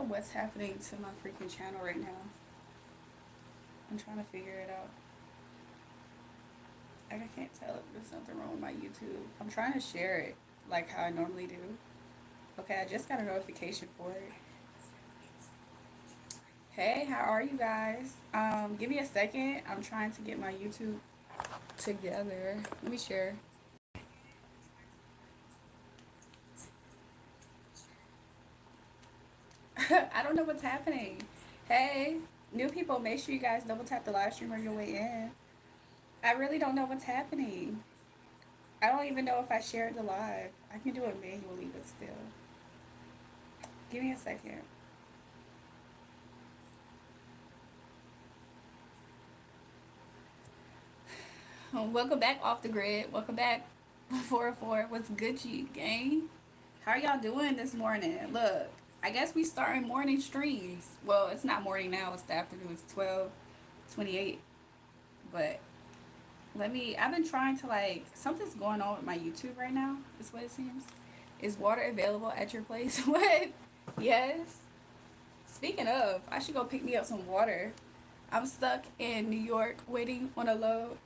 what's happening to my freaking channel right now. I'm trying to figure it out. I can't tell if there's something wrong with my YouTube. I'm trying to share it like how I normally do. Okay, I just got a notification for it. Hey, how are you guys? Give me a second. I'm trying to get my YouTube together. Let me share. I don't know what's happening. Hey, new people, make sure you guys double tap the live stream on your way in. I really don't know what's happening. I don't even know if I shared the live. I can do it manually, but still. Give me a second. Welcome back off the grid. Welcome back 404. What's Gucci, gang? How are y'all doing this morning? Look, I guess we starting morning streams. Well, it's not morning now. It's the afternoon. It's 12:28. But I've been trying to something's going on with my YouTube right now. Is what it seems. Is water available at your place? What? Yes. Speaking of, I should go pick me up some water. I'm stuck in New York waiting on a load.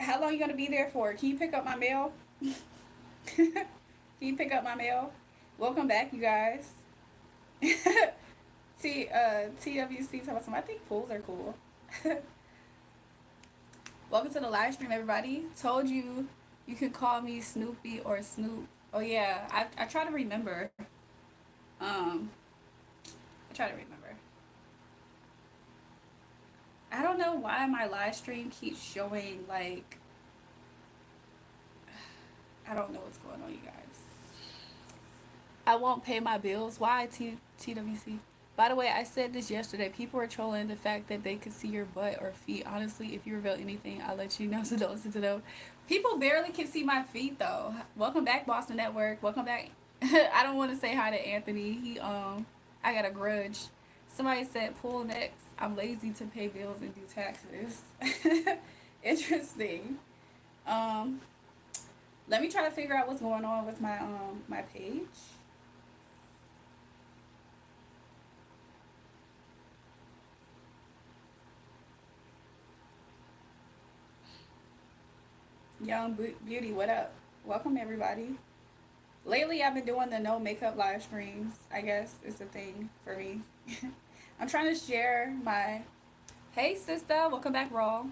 How long you gonna be there for? Can you pick up my mail? Can you pick up my mail? Welcome back, you guys. TWC talking about some. I think pools are cool. Welcome to the live stream, everybody. Told you you can call me Snoopy or Snoop. Oh yeah, I try to remember. I try to remember. I don't know why my live stream keeps showing I don't know what's going on, you guys. I won't pay my bills. Why TWC? By the way, I said this yesterday. People are trolling the fact that they could see your butt or feet. Honestly, if you reveal anything, I'll let you know, so don't listen to them. People barely can see my feet though. Welcome back, Boston Network. Welcome back. I don't want to say hi to Anthony. I got a grudge. Somebody said, pull next. I'm lazy to pay bills and do taxes. Interesting. Let me try to figure out what's going on with my page. Young Beauty, what up? Welcome everybody. Lately I've been doing the no makeup live streams. I guess it's a thing for me. I'm trying to share my... Hey sister, welcome back Raw.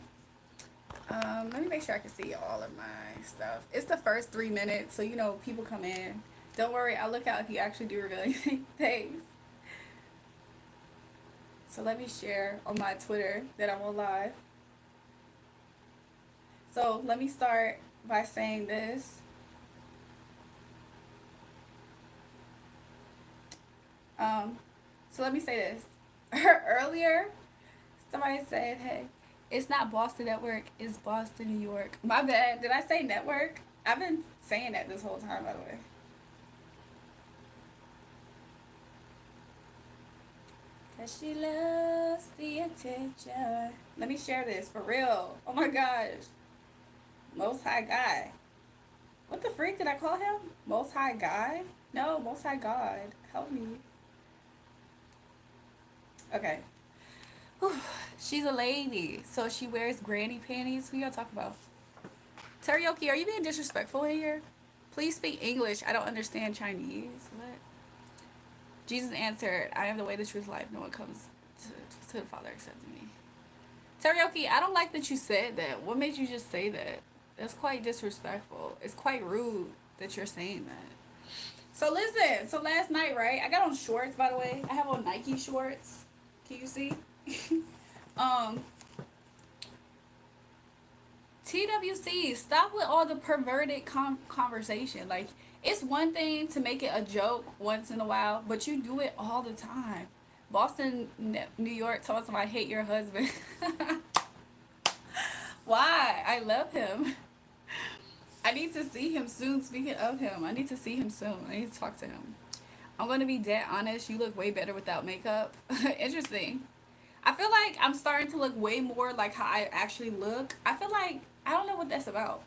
Let me make sure I can see all of my stuff. It's the first 3 minutes, so people come in. Don't worry, I'll look out if you actually do reveal anything. Thanks. So let me share on my Twitter that I'm on live. So let me start by saying this. So let me say this. Earlier, somebody said, hey, it's not Boston Network, it's Boston, New York. My bad. Did I say network? I've been saying that this whole time, by the way. Cause she loves the attention. Let me share this, for real. Oh my gosh. Most High Guy. What the freak did I call him? Most High Guy? No, Most High God. Help me. Okay. Whew. She's a lady, so she wears granny panties. Who y'all talk about? Teriyaki, are you being disrespectful in here? Please speak English. I don't understand Chinese. What? Jesus answered, I am the way, the truth, life. No one comes to the Father except me. Teriyaki, I don't like that you said that. What made you just say that? That's quite disrespectful. It's quite rude that you're saying that. So listen, so last night, right? I got on shorts, by the way. I have on Nike shorts. Can you see? TWC, stop with all the perverted conversation. Like, it's one thing to make it a joke once in a while, but you do it all the time. Boston, New York told somebody, I hate your husband. Why? I love him. I need to see him soon. Speaking of him, I need to see him soon. I need to talk to him. I'm going to be dead honest. You look way better without makeup. Interesting. I feel like I'm starting to look way more like how I actually look. I feel like, I don't know what that's about.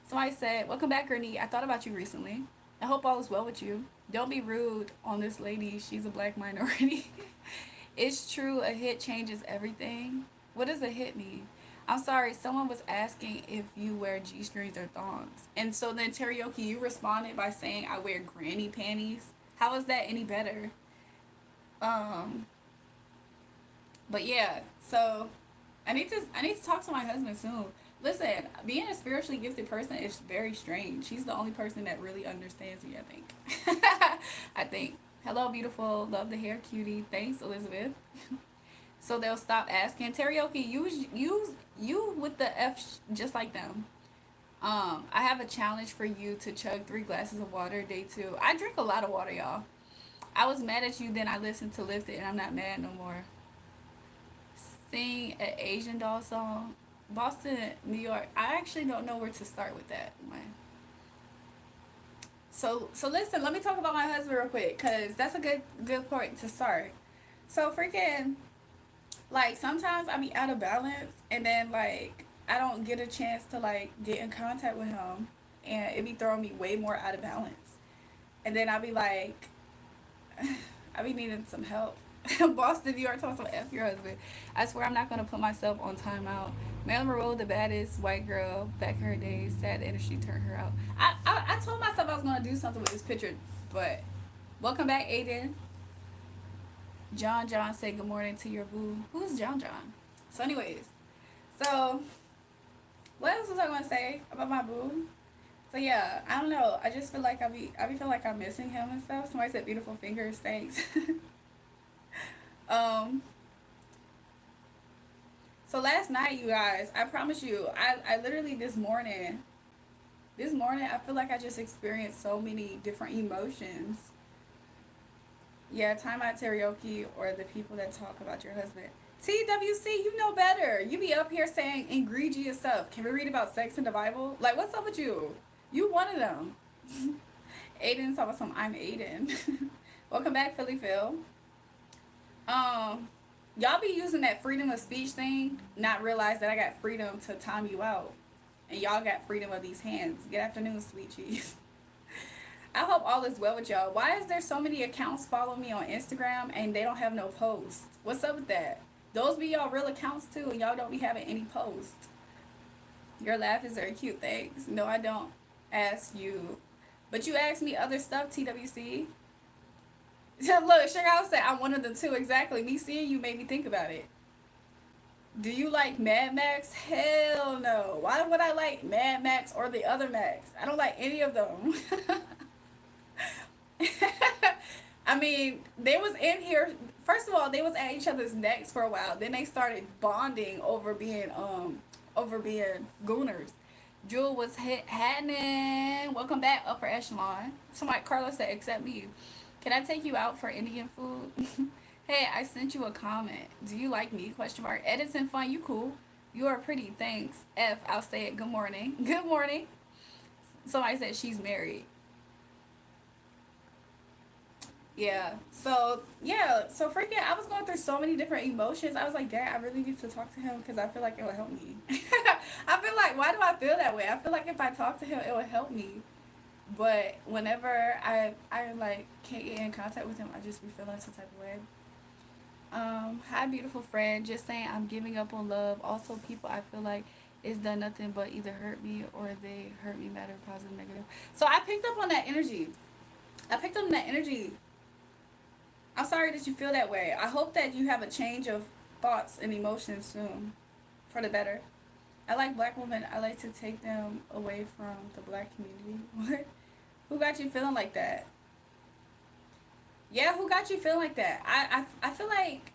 Somebody said, welcome back, Gurney. I thought about you recently. I hope all is well with you. Don't be rude on this lady. She's a black minority. It's true, a hit changes everything. What does a hit mean? I'm sorry, someone was asking if you wear G strings or thongs. And so then, Teriyaki, you responded by saying I wear granny panties. How is that any better? Um, but yeah, so I need to talk to my husband soon. Listen, being a spiritually gifted person is very strange. He's the only person that really understands me, I think. I think. Hello, beautiful. Love the hair, cutie. Thanks, Elizabeth. So they'll stop asking. Teriyaki, you with the just like them. I have a challenge for you to chug 3 glasses of water day 2. I drink a lot of water, y'all. I was mad at you, then I listened to Lifted, and I'm not mad no more. Sing an Asian doll song. Boston, New York. I actually don't know where to start with that. So listen. Let me talk about my husband real quick, cause that's a good point to start. So freaking like sometimes I be out of balance, and then like I don't get a chance to like get in contact with him, and it be throwing me way more out of balance. And then I be like, I be needing some help. Boston, New York, talking about F your husband. I swear I'm not gonna put myself on timeout. Marilyn Monroe, the baddest white girl back in her days. Sad the industry turned her out. I told myself I was gonna do something with this picture, but welcome back, Aiden. John said good morning to your boo. Who's John? So, anyways, so what else was I gonna say about my boo? So yeah, I don't know. I just feel like I be feel like I'm missing him and stuff. Somebody said beautiful fingers, thanks. um. So last night, you guys, I promise you, I literally this morning, I feel like I just experienced so many different emotions. Yeah, time out karaoke or the people that talk about your husband. TWC, you know better. You be up here saying egregious stuff. Can we read about sex in the Bible? Like, what's up with you? You one of them. Aiden's talking about some. I'm Aiden. Welcome back, Philly Phil. Um, y'all be using that freedom of speech thing, not realize that I got freedom to time you out, and y'all got freedom of these hands. Good afternoon, sweet cheese. I hope all is well with y'all. Why is there so many accounts following me on Instagram and they don't have no posts? What's up with that? Those be y'all real accounts too, and y'all don't be having any posts. Your laugh is very cute, thanks. No, I don't ask you. But you asked me other stuff, TWC. Look, Sugar House said I'm one of the two, exactly. Me seeing you made me think about it. Do you like Mad Max? Hell no. Why would I like Mad Max or the other Max? I don't like any of them. I mean, they was in here. First of all, they was at each other's necks for a while. Then they started bonding over being gooners. Jewel was happening. Welcome back, upper echelon. Somebody, Carlos said, accept me. Can I take you out for Indian food? Hey, I sent you a comment. Do you like me? Question mark. Edison fun. You cool. You are pretty. Thanks. F. I'll say it. Good morning. Good morning. Somebody said she's married. Yeah, so freaking I was going through so many different emotions. I was like, Dad, I really need to talk to him because I feel like it will help me. I feel like, why do I feel that way? I feel like if I talk to him, it will help me. But whenever I like can't get in contact with him, I just be feeling some type of way. Hi, beautiful friend. Just saying, I'm giving up on love. Also, people I feel like it's done nothing but either hurt me or they hurt me, matter positive, negative. So I picked up on that energy. I picked up on that energy. I'm sorry that you feel that way. I hope that you have a change of thoughts and emotions soon, for the better. I like black women. I like to take them away from the black community. What? Who got you feeling like that? Yeah, who got you feeling like that? I feel like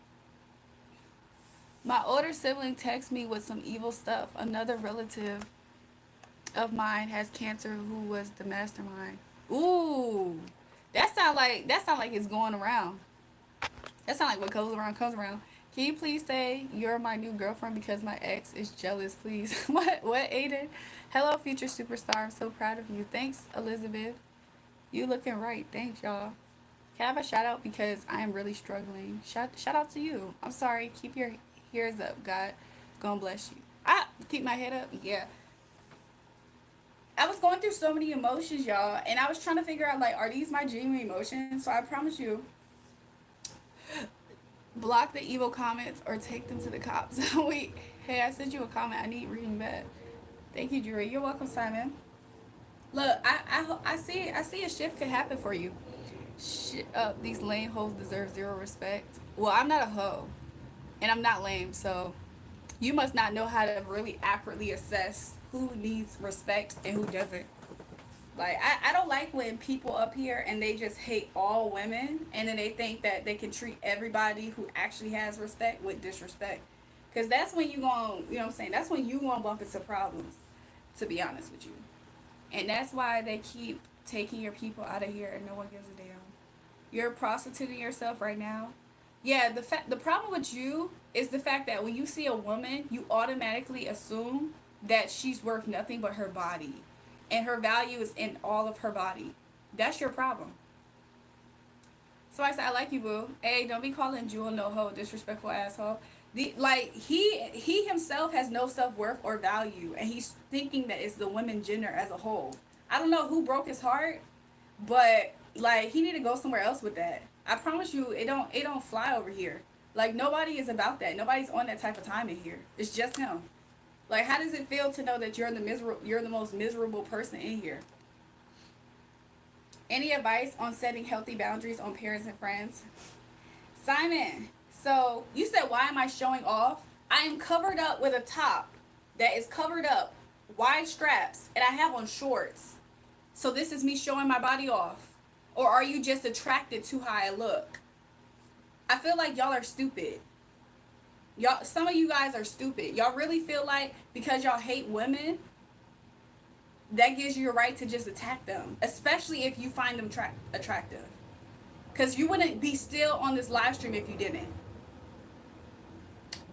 my older sibling texted me with some evil stuff. Another relative of mine has cancer who was the mastermind. Ooh. That sound like it's going around. That sound like what goes around comes around. Can you please say you're my new girlfriend because my ex is jealous, please? What, Aiden? Hello, future superstar. I'm so proud of you. Thanks, Elizabeth. You looking right. Thanks, y'all. Can I have a shout out because I am really struggling? Shout out to you. I'm sorry. Keep your ears up. God gonna bless you. Keep my head up. Yeah. I was going through so many emotions, y'all, and I was trying to figure out, like, are these my genuine emotions? So I promise you, block the evil comments or take them to the cops. Wait, hey, I sent you a comment. I need reading back. Thank you, Julrae. You're welcome, Simon. Look, I see a shift could happen for you. Shit up, these lame hoes deserve zero respect. Well, I'm not a hoe, and I'm not lame, so you must not know how to really accurately assess who needs respect and who doesn't. Like, I don't like when people up here and they just hate all women and then they think that they can treat everybody who actually has respect with disrespect. Because that's when you going to, you know what I'm saying, that's when you going to bump into problems, to be honest with you. And that's why they keep taking your people out of here and no one gives a damn. You're prostituting yourself right now. Yeah, the problem with you is the fact that when you see a woman, you automatically assume that she's worth nothing but her body. And her value is in all of her body. That's your problem. So I said, I like you, boo. Hey, don't be calling Jewel no hoe, disrespectful asshole. He himself has no self-worth or value, and he's thinking that it's the women gender as a whole. I don't know who broke his heart, but like he need to go somewhere else with that. I promise you, it don't fly over here. Like nobody is about that. Nobody's on that type of time in here. It's just him. Like, how does it feel to know that you're the most miserable person in here? Any advice on setting healthy boundaries on parents and friends? Simon, so you said, why am I showing off? I am covered up with a top that is covered up, wide straps, and I have on shorts. So this is me showing my body off. Or are you just attracted to how I look? I feel like y'all are stupid. Y'all, some of you guys are stupid. Y'all really feel like because y'all hate women, that gives you a right to just attack them, especially if you find them attractive. Because you wouldn't be still on this live stream if you didn't.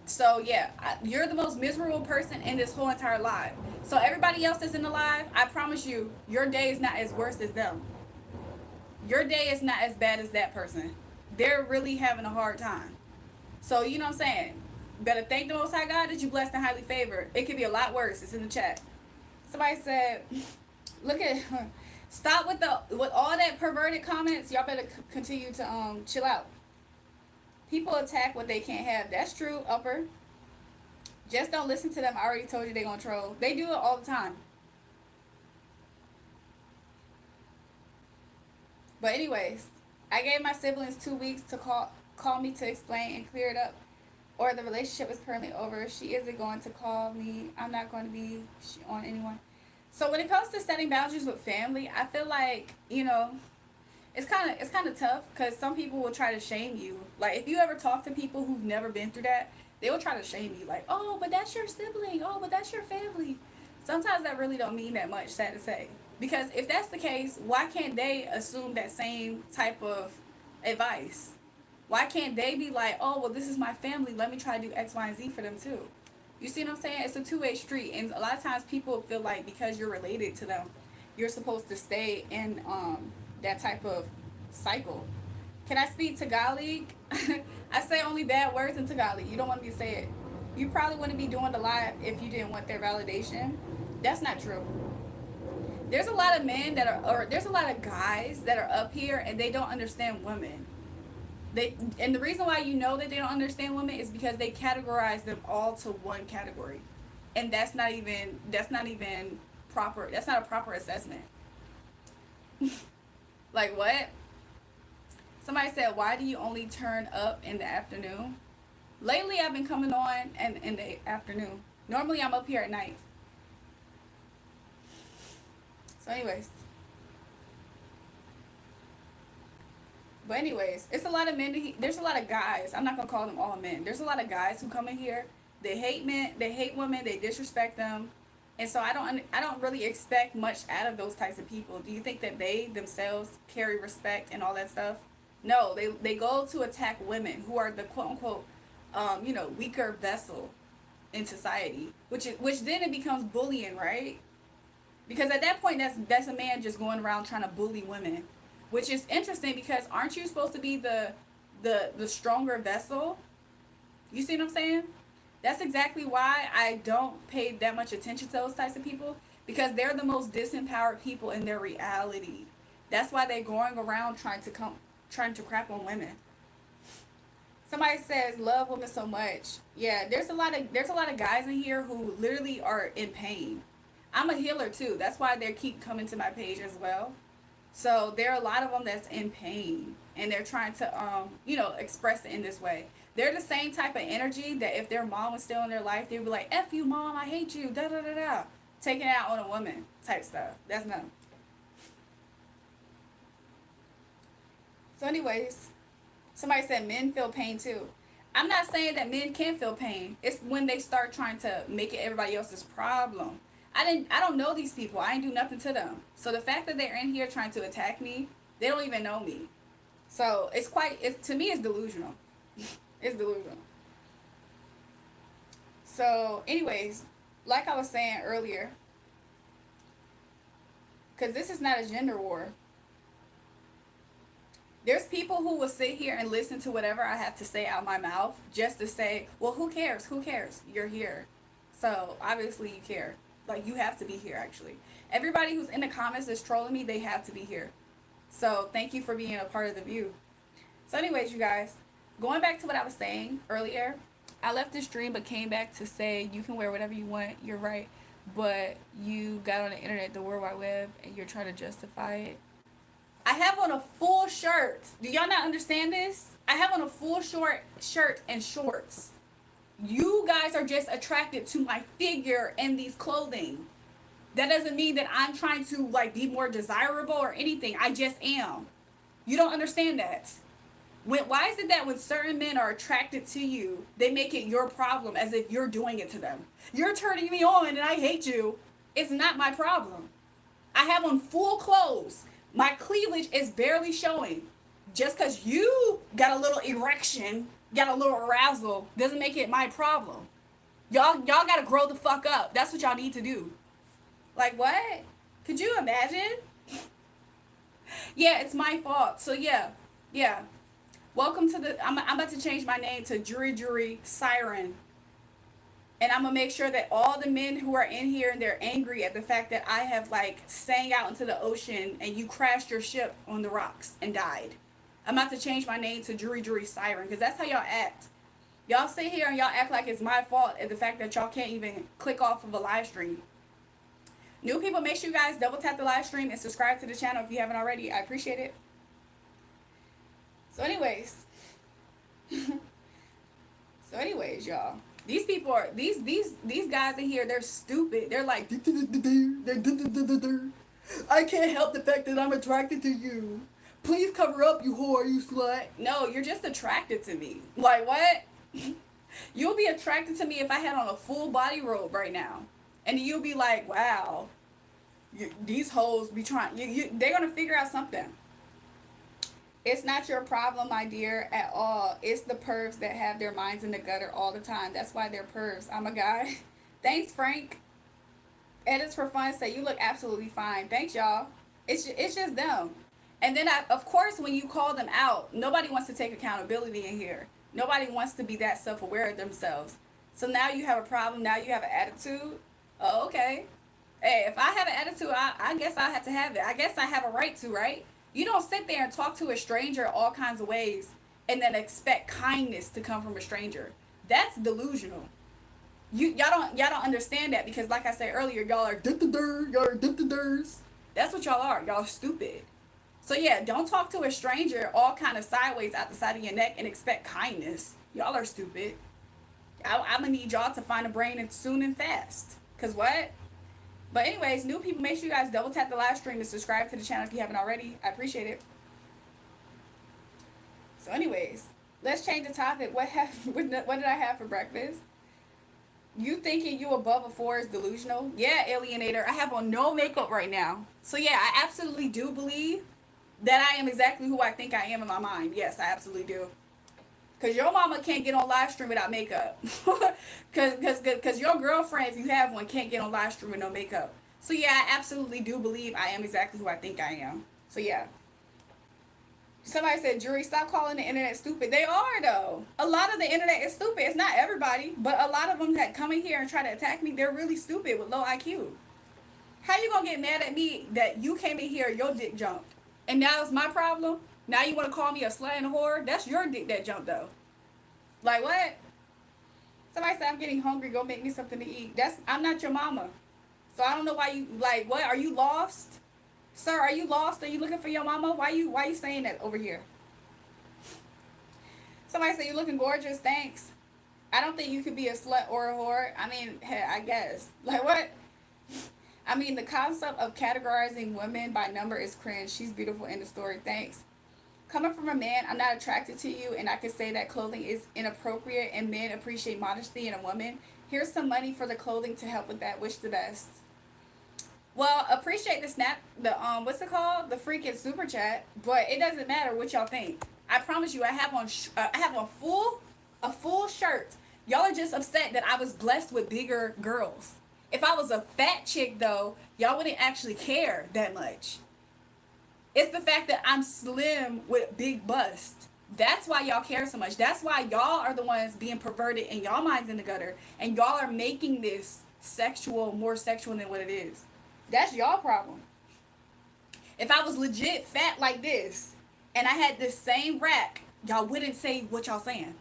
So yeah, you're the most miserable person in this whole entire live. So everybody else that's in the live, I promise you, your day is not as worse as them. Your day is not as bad as that person. They're really having a hard time. So you know what I'm saying? Better thank the Most High God that you blessed and highly favored. It could be a lot worse. It's in the chat. Somebody said, look at, stop with all that perverted comments. Y'all better continue to chill out. People attack what they can't have. That's true, Upper. Just don't listen to them. I already told you they're gonna troll. They do it all the time. But anyways, I gave my siblings 2 weeks to call me to explain and clear it up, or the relationship is permanently over. She isn't going to call me. I'm not going to be on anyone. So when it comes to setting boundaries with family, I feel like, you know, it's kind of tough because some people will try to shame you. Like if you ever talk to people who've never been through that, they will try to shame you. Like, oh, but that's your sibling. Oh, but that's your family. Sometimes that really don't mean that much, sad to say. Because if that's the case, why can't they assume that same type of advice? Why can't they be like, oh, well, this is my family. Let me try to do X, Y, and Z for them too. You see what I'm saying? It's a two-way street. And a lot of times people feel like because you're related to them, you're supposed to stay in that type of cycle. Can I speak Tagalog? I say only bad words in Tagalog. You don't want me to say it. You probably wouldn't be doing the live if you didn't want their validation. That's not true. There's a lot of men that are, or there's a lot of guys that are up here and they don't understand women. And the reason why you know that they don't understand women is because they categorize them all to one category. And that's not even proper. That's not a proper assessment. Like what? Somebody said, why do you only turn up in the afternoon? Lately, I've been coming on in the afternoon. Normally, I'm up here at night. So anyways. But anyways, it's a lot of men. There's a lot of guys. I'm not going to call them all men. There's a lot of guys who come in here. They hate men. They hate women. They disrespect them. And so I don't really expect much out of those types of people. Do you think that they themselves carry respect and all that stuff? No, they go to attack women who are the quote unquote, weaker vessel in society, which then it becomes bullying, right? Because at that point, that's a man just going around trying to bully women, which is interesting because aren't you supposed to be the stronger vessel? You see what I'm saying? That's exactly why I don't pay that much attention to those types of people, because they're the most disempowered people in their reality. That's why they're going around trying to crap on women. Somebody says love women so much. Yeah, there's a lot of guys in here who literally are in pain. I'm a healer too. That's why they keep coming to my page as well. So there are a lot of them that's in pain, and they're trying to express it in this way. They're the same type of energy that if their mom was still in their life, they'd be like, "F you, mom, I hate you," da da da da, taking it out on a woman type stuff. That's them. So, anyways, somebody said men feel pain too. I'm not saying that men can't feel pain. It's when they start trying to make it everybody else's problem. I don't know these people. I ain't do nothing to them. So the fact that they're in here trying to attack me, they don't even know me. So to me, it's delusional. It's delusional. So, anyways, like I was saying earlier, because this is not a gender war. There's people who will sit here and listen to whatever I have to say out my mouth just to say, well, who cares? Who cares? You're here. So, obviously, you care. Like, you have to be here, actually. Everybody who's in the comments that's trolling me, they have to be here. So, thank you for being a part of the view. So, anyways, you guys, going back to what I was saying earlier, I left this stream but came back to say you can wear whatever you want. You're right. But you got on the internet, the World Wide Web, and you're trying to justify it. I have on a full shirt. Do y'all not understand this? I have on a full shirt and shorts. You guys are just attracted to my figure and these clothing. That doesn't mean that I'm trying to like be more desirable or anything. I just am. You don't understand that. Why is it that when certain men are attracted to you, they make it your problem as if you're doing it to them? You're turning me on and I hate you. It's not my problem. I have on full clothes. My cleavage is barely showing. Just because you got a little erection, got a little arousal, doesn't make it my problem. Y'all got to grow the fuck up. That's what y'all need to do. Like, what? Could you imagine? Yeah, it's my fault. So, yeah. Welcome to the... I'm about to change my name to JulraeJulrae Siren. And I'm going to make sure that all the men who are in here and they're angry at the fact that I have, like, sang out into the ocean and you crashed your ship on the rocks and died. I'm about to change my name to JulraeJulrae Siren because that's how y'all act. Y'all sit here and y'all act like it's my fault at the fact that y'all can't even click off of a live stream. New people, make sure you guys double tap the live stream and subscribe to the channel if you haven't already. I appreciate it. So anyways. Y'all. These people are these guys in here, they're stupid. They're like I can't help the fact that I'm attracted to you. Please cover up, you whore, you slut. No, you're just attracted to me. Like what? You'll be attracted to me if I had on a full body robe right now. And you'll be like, wow, these hoes be trying, they're going to figure out something. It's not your problem, my dear, at all. It's the pervs that have their minds in the gutter all the time. That's why they're pervs. I'm a guy. Thanks, Frank. Edits for fun say, you look absolutely fine. Thanks, y'all. It's just them. And then, of course, when you call them out, nobody wants to take accountability in here. Nobody wants to be that self-aware of themselves. So now you have a problem. Now you have an attitude. Oh, okay. Hey, if I have an attitude, I guess I have to have it. I guess I have a right to, right? You don't sit there and talk to a stranger all kinds of ways and then expect kindness to come from a stranger. That's delusional. Y'all don't understand that because, like I said earlier, y'all are that's what y'all are. Y'all are stupid. So yeah, don't talk to a stranger all kind of sideways out the side of your neck and expect kindness. Y'all are stupid. I'm gonna need y'all to find a brain and soon and fast. Cause what? But anyways, new people, make sure you guys double tap the live stream and subscribe to the channel if you haven't already. I appreciate it. So anyways, let's change the topic. What did I have for breakfast? You thinking you above a 4 is delusional? Yeah, alienator. I have on no makeup right now. So yeah, I absolutely do believe that I am exactly who I think I am in my mind. Yes, I absolutely do. Because your mama can't get on live stream without makeup. Because your girlfriend, if you have one, can't get on live stream with no makeup. So yeah, I absolutely do believe I am exactly who I think I am. So yeah. Somebody said, Jury, stop calling the internet stupid. They are, though. A lot of the internet is stupid. It's not everybody. But a lot of them that come in here and try to attack me, they're really stupid with low IQ. How you gonna get mad at me that you came in here, your dick jumped, and now it's my problem? Now you want to call me a slut and a whore? That's your dick that jumped though. Like what? Somebody said I'm getting hungry. Go make me something to eat. I'm not your mama, so I don't know why you like. What are you lost, sir? Are you lost? Are you looking for your mama? Why you saying that over here? Somebody said you looking gorgeous. Thanks. I don't think you could be a slut or a whore. I mean, hey, I guess. Like what? I mean, the concept of categorizing women by number is cringe. She's beautiful in the story. Thanks. Coming from a man, I'm not attracted to you, and I can say that clothing is inappropriate and men appreciate modesty in a woman. Here's some money for the clothing to help with that. Wish the best. Well, appreciate what's it called? The freaking super chat, but it doesn't matter what y'all think. I promise you, I have on a full shirt. Y'all are just upset that I was blessed with bigger girls. If I was a fat chick though, y'all wouldn't actually care that much. It's the fact that I'm slim with big bust. That's why y'all care so much. That's why y'all are the ones being perverted and y'all minds in the gutter. And y'all are making this more sexual than what it is. That's y'all problem. If I was legit fat like this and I had this same rack, y'all wouldn't say what y'all saying.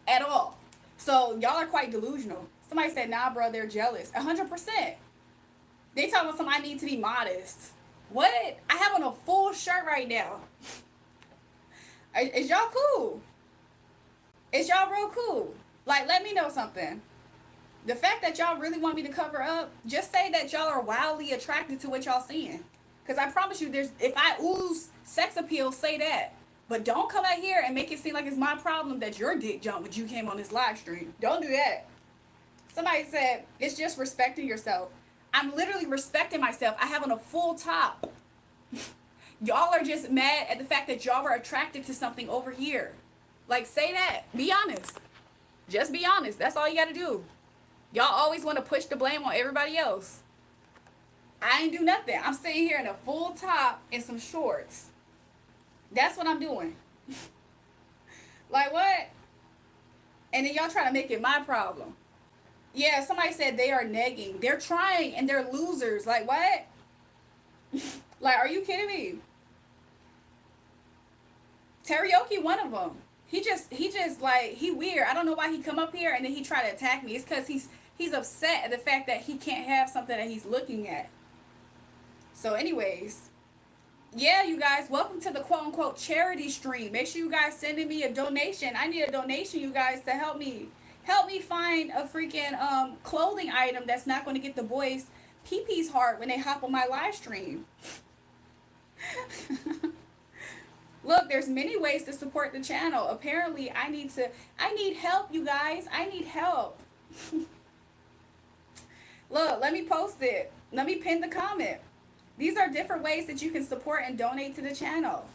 At all. So y'all are quite delusional. Somebody said, nah, bro, they're jealous. 100%. They talking about something I need to be modest. What? I have on a full shirt right now. Is y'all cool? Is y'all real cool? Like, let me know something. The fact that y'all really want me to cover up, just say that y'all are wildly attracted to what y'all seeing. Because I promise you, if I ooze sex appeal, say that. But don't come out here and make it seem like it's my problem that your dick jumped when you came on this live stream. Don't do that. Somebody said, it's just respecting yourself. I'm literally respecting myself. I have on a full top. Y'all are just mad at the fact that y'all were attracted to something over here. Like, say that. Be honest. Just be honest. That's all you got to do. Y'all always want to push the blame on everybody else. I ain't do nothing. I'm sitting here in a full top and some shorts. That's what I'm doing. Like, what? And then y'all try to make it my problem. Yeah, somebody said they are negging. They're trying and they're losers. Like, what? Like, are you kidding me? Teriyaki, one of them. He just like, he weird. I don't know why he come up here and then he try to attack me. It's because he's upset at the fact that he can't have something that he's looking at. So anyways, yeah, you guys, welcome to the quote-unquote charity stream. Make sure you guys sending me a donation. I need a donation, you guys, to help me find a freaking clothing item that's not going to get the boys pee-pees hard when they hop on my live stream. Look, there's many ways to support the channel. Apparently, I need help, you guys. I need help. Look, let me post it. Let me pin the comment. These are different ways that you can support and donate to the channel.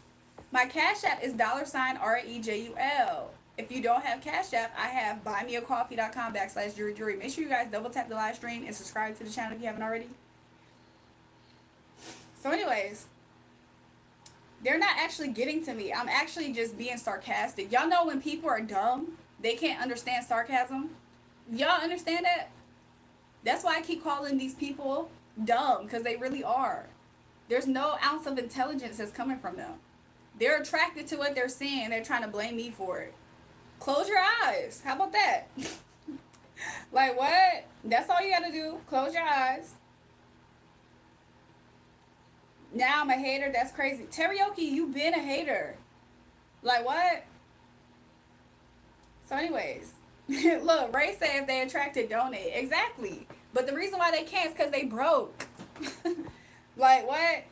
My Cash App is $REJUL. If you don't have Cash App, I have buymeacoffee.com/JulraeJulrae. Make sure you guys double tap the live stream and subscribe to the channel if you haven't already. So anyways, they're not actually getting to me. I'm actually just being sarcastic. Y'all know when people are dumb, they can't understand sarcasm. Y'all understand that? That's why I keep calling these people dumb, because they really are. There's no ounce of intelligence that's coming from them. They're attracted to what they're seeing. They're trying to blame me for it. Close your eyes. How about that? Like, what? That's all you gotta do. Close your eyes. Now I'm a hater. That's crazy. Teriyaki, you been a hater. Like, what? So anyways, look, Ray said if they attracted, donate. Exactly. But the reason why they can't is because they broke. Like, what?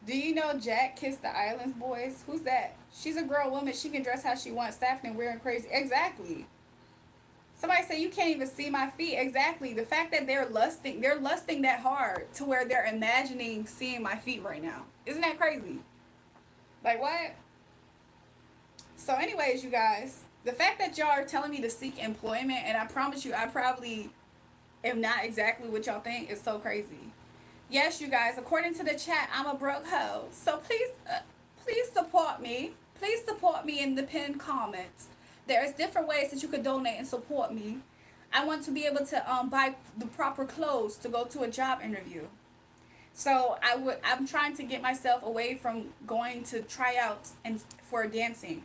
Do you know Jack kissed the Islands boys? Who's that? She's a grown woman. She can dress how she wants. Staffing and wearing crazy. Exactly. Somebody say you can't even see my feet. Exactly. The fact that they're lusting that hard to where they're imagining seeing my feet right now. Isn't that crazy? Like, what? So anyways, you guys, the fact that y'all are telling me to seek employment, and I promise you, I probably am not exactly what y'all think, is so crazy. Yes, you guys, according to the chat, I'm a broke hoe. So please support me. Please support me in the pinned comments. There's different ways that you could donate and support me. I want to be able to buy the proper clothes to go to a job interview. So I'm trying to get myself away from going to tryouts and for dancing.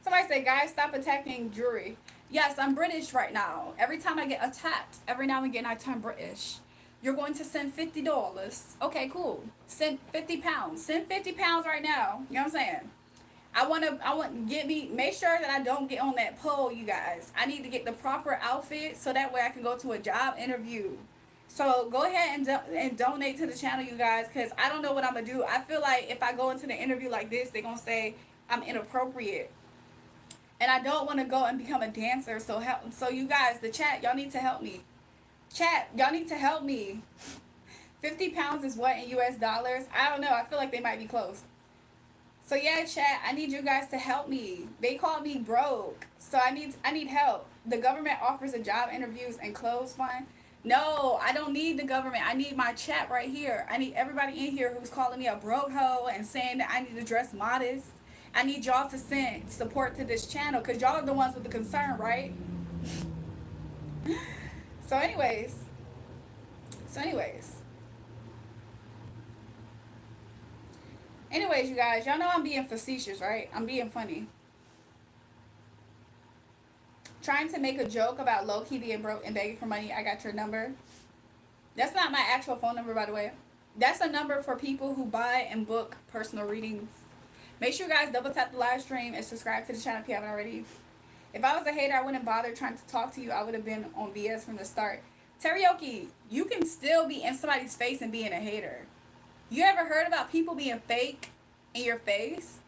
Somebody say, guys, stop attacking Julrae. Yes, I'm British right now. Every time I get attacked, every now and again I turn British. You're going to send $50. Okay, cool. Send 50 pounds. Send 50 pounds right now. You know what I'm saying? Make sure that I don't get on that pole, you guys. I need to get the proper outfit so that way I can go to a job interview. So go ahead and donate to the channel, you guys, because I don't know what I'm going to do. I feel like if I go into the interview like this, they're going to say I'm inappropriate. And I don't want to go and become a dancer. So you guys, the chat, y'all need to help me. Chat, y'all need to help me. 50 pounds is what in US dollars? I don't know. I feel like they might be close. So yeah, chat, I need you guys to help me. They called me broke. So I need help. The government offers a job interviews and clothes fund. No, I don't need the government. I need my chat right here. I need everybody in here who's calling me a broke hoe and saying that I need to dress modest. I need y'all to send support to this channel because y'all are the ones with the concern, right? So anyways, you guys, y'all know I'm being facetious, right? I'm being funny. Trying to make a joke about low-key being broke and begging for money. I got your number. That's not my actual phone number, by the way. That's a number for people who buy and book personal readings. Make sure you guys double tap the live stream and subscribe to the channel if you haven't already. If I was a hater, I wouldn't bother trying to talk to you. I would have been on BS from the start. Teriyaki, you can still be in somebody's face and being a hater. You ever heard about people being fake in your face?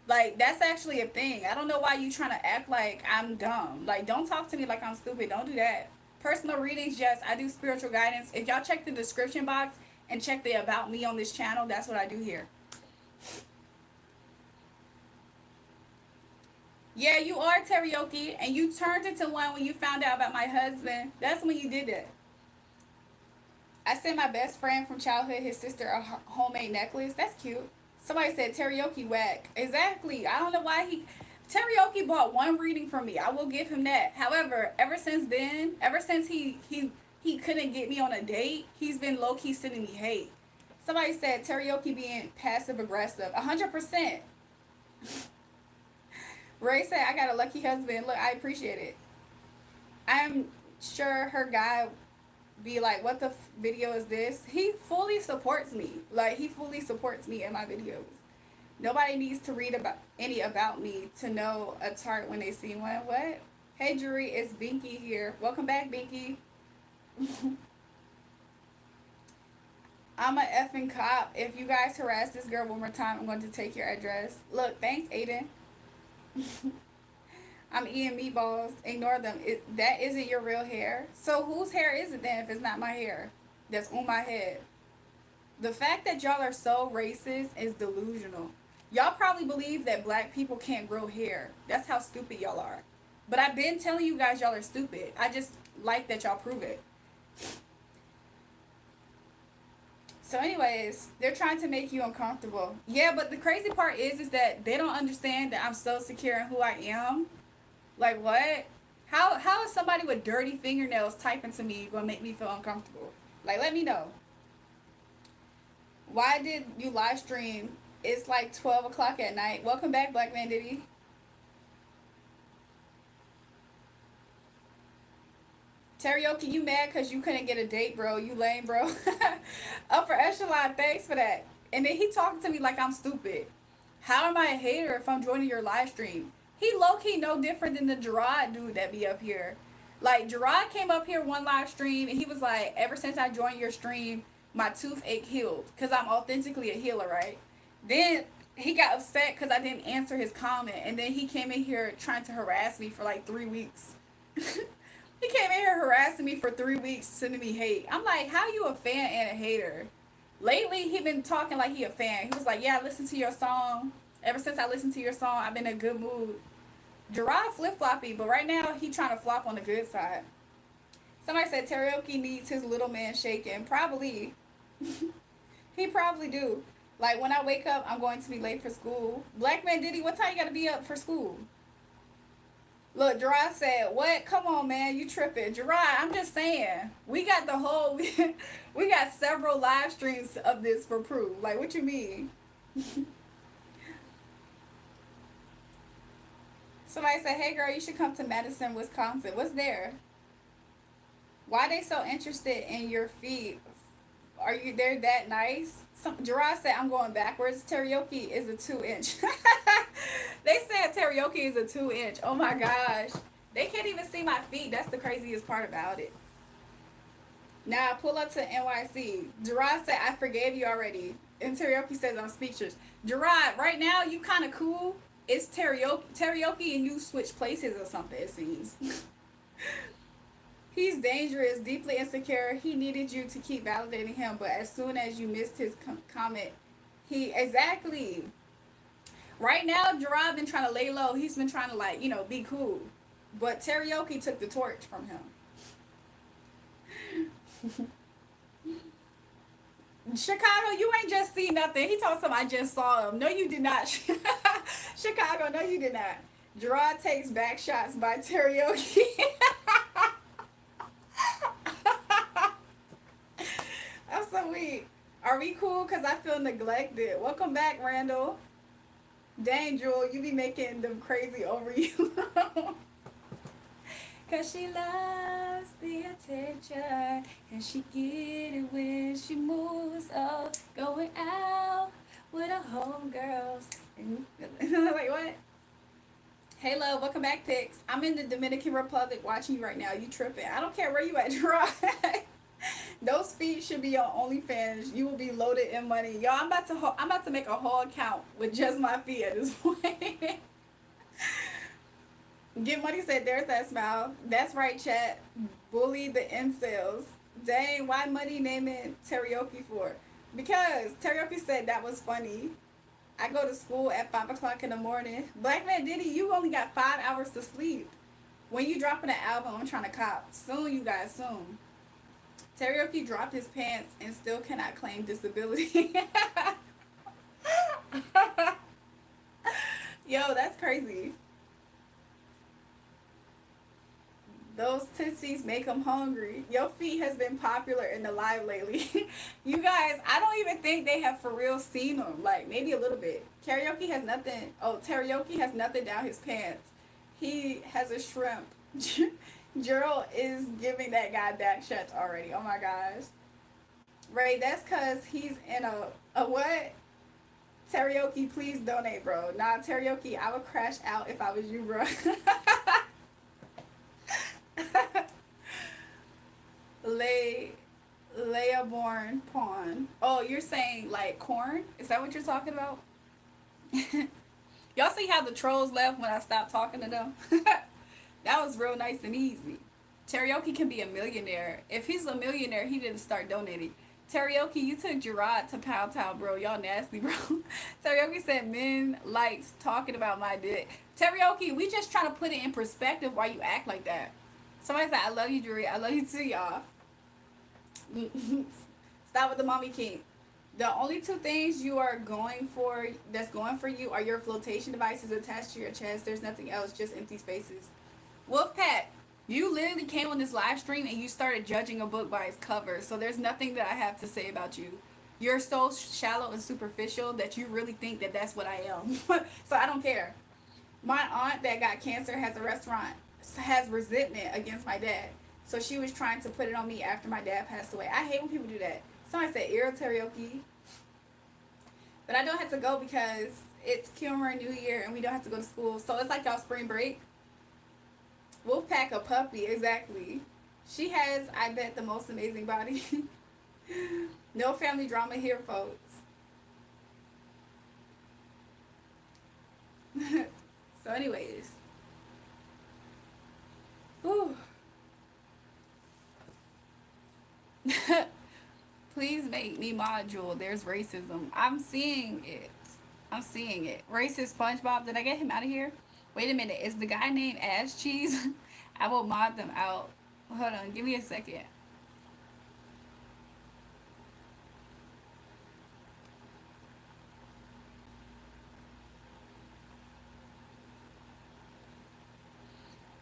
Like, that's actually a thing. I don't know why you trying to act like I'm dumb. Like, don't talk to me like I'm stupid. Don't do that. Personal readings, yes, I do spiritual guidance. If y'all check the description box and check the about me on this channel, that's what I do here. Yeah, you are Teriyaki, and you turned into one when you found out about my husband. That's when you did that. I sent my best friend from childhood, his sister, a homemade necklace. That's cute. Somebody said Teriyaki whack. Exactly. I don't know why Teriyaki bought one reading from me. I will give him that. However, ever since then, ever since he couldn't get me on a date, he's been low-key sending me hate. Somebody said Teriyaki being passive-aggressive. 100%. Ray said, I got a lucky husband. Look, I appreciate it. I'm sure her guy be like, what the video is this? He fully supports me. Like, he fully supports me in my videos. Nobody needs to read about me to know a tart when they see one. What? Hey, Julrae, it's Binky here. Welcome back, Binky. I'm a effing cop. If you guys harass this girl one more time, I'm going to take your address. Look, thanks, Aiden. I'm eating meatballs. Ignore them. That isn't your real hair. So whose hair is it then if it's not my hair that's on my head? The fact that y'all are so racist is delusional. Y'all probably believe that black people can't grow hair. That's how stupid y'all are. But I've been telling you guys y'all are stupid. I just like that y'all prove it. So anyways, they're trying to make you uncomfortable. Yeah, but the crazy part is that they don't understand that I'm so secure in who I am. Like, what? How is somebody with dirty fingernails typing to me going to make me feel uncomfortable? Like, let me know. Why did you live stream? It's like 12 o'clock at night. Welcome back, Black Man Diddy. Teriyaki, you mad because you couldn't get a date, bro? You lame, bro. Upper echelon, thanks for that. And then he talking to me like I'm stupid. How am I a hater if I'm joining your live stream? He low-key no different than the Gerard dude that be up here. Like, Gerard came up here one live stream, and he was like, ever since I joined your stream, my toothache healed. Because I'm authentically a healer, right? Then he got upset because I didn't answer his comment. And then he came in here trying to harass me for like 3 weeks. He came in here harassing me for 3 weeks, sending me hate. I'm like, how you a fan and a hater? Lately, he been talking like he a fan. He was like, yeah, I listened to your song. Ever since I listened to your song, I've been in a good mood. Gerard flip-floppy, but right now, he trying to flop on the good side. Somebody said Teriyaki needs his little man shaking. Probably. He probably do. Like, when I wake up, I'm going to be late for school. Black Man Diddy, what time you got to be up for school? Look, Jiraiya said, "What? Come on, man, you tripping, Jiraiya? I'm just saying, we got the whole, we got several live streams of this for proof. Like, what you mean?" Somebody said, "Hey, girl, you should come to Madison, Wisconsin. What's there? Why they so interested in your feet? Are you there that nice?" Jiraiya said, "I'm going backwards. Teriyaki is a 2 inch." They said teriyaki is a 2 inch. Oh my gosh. They can't even see my feet. That's the craziest part about it. Now I pull up to NYC. Jiraiya said, "I forgave you already." And teriyaki says, "I'm speechless." Jiraiya, right now you kind of cool. It's teriyaki and you switch places or something, it seems. He's dangerous, deeply insecure. He needed you to keep validating him, but as soon as you missed his comment, he exactly. Right now, Gerard been trying to lay low. He's been trying to be cool, but Teriyaki took the torch from him. Chicago, you ain't just seen nothing. He told some I just saw him. No, you did not. Chicago, no, you did not. Gerard takes back shots by Teriyaki. I'm so weak. Are we cool? Cause I feel neglected. Welcome back, Randall. Dang, Jewel, you be making them crazy over you. Cause she loves the attention and she get it when she moves up, going out with her homegirls. Like what? Hey love, welcome back, Pix. I'm in the Dominican Republic watching you right now. You tripping. I don't care where you at, Gerard. Those feet should be on OnlyFans. You will be loaded in money. Y'all, I'm about to make a whole account with just my feet at this point. Get Money said, "There's that smile." That's right, chat. Bully the incels. Dang, why Money naming Teriyaki for? Because Teriyaki said that was funny. I go to school at 5 o'clock in the morning. Black Man Diddy, you only got 5 hours to sleep. When you dropping an album, I'm trying to cop. Soon, you guys, soon. Teriyaki dropped his pants and still cannot claim disability. Yo, that's crazy. Those tootsies make them hungry. Your feet has been popular in the live lately. You guys, I don't even think they have for real seen them. Like, maybe a little bit. Karaoke has nothing. Oh, Teriyaki has nothing down his pants. He has a shrimp. Gerald is giving that guy back shots already. Oh my gosh. Ray, that's because he's in a what? Teriyaki, please donate, bro. Nah, Teriyaki, I would crash out if I was you, bro. Lay Leia born pawn. Oh, you're saying like corn? Is that what you're talking about? Y'all see how the trolls left when I stopped talking to them? That was real nice and easy. Teriyaki can be a millionaire. If he's a millionaire, he didn't start donating. Teriyaki, you took Gerard to Pound Town, bro. Y'all nasty, bro. Teriyaki said men likes talking about my dick. Teriyaki, we just trying to put it in perspective why you act like that. Somebody said, "I love you, Julrae. I love you too, y'all." Stop with the mommy king. The only two things you are going for that's going for you are your flotation devices attached to your chest. There's nothing else, just empty spaces. Wolfpack, you literally came on this live stream and you started judging a book by its cover. So there's nothing that I have to say about you. You're so shallow and superficial that you really think that that's what I am. So I don't care. My aunt that got cancer has a restaurant, has resentment against my dad. So she was trying to put it on me after my dad passed away. I hate when people do that. Somebody said ear karaoke. But I don't have to go because it's Kilmer New Year and we don't have to go to school. So it's like y'all spring break. Wolfpack a puppy, exactly. She has, I bet, the most amazing body. No family drama here, folks. So anyways. Whew. Please make me module. There's racism. I'm seeing it. I'm seeing it. Racist SpongeBob. Did I get him out of here? Wait a minute. Is the guy named Ass Cheese? I will mod them out. Hold on. Give me a second.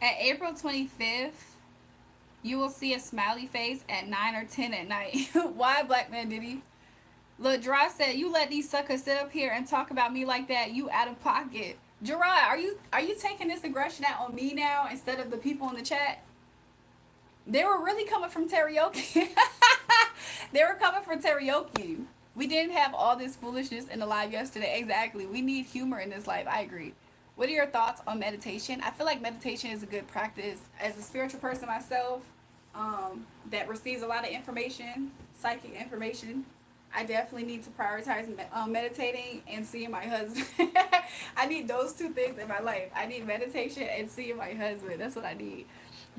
At April 25th, you will see a smiley face at 9 or 10 at night. Why, Black Man Diddy? Look, Dry said, you let these suckers sit up here and talk about me like that. You out of pocket. Gerard, are you taking this aggression out on me now instead of the people in the chat? They were really coming from karaoke. They were coming from karaoke. We didn't have all this foolishness in the live yesterday. Exactly. We need humor in this life. I agree. What are your thoughts on meditation? I feel like meditation is a good practice. As a spiritual person myself, that receives a lot of information, psychic information, I definitely need to prioritize meditating and seeing my husband. I need those two things in my life. I need meditation and seeing my husband. That's what I need.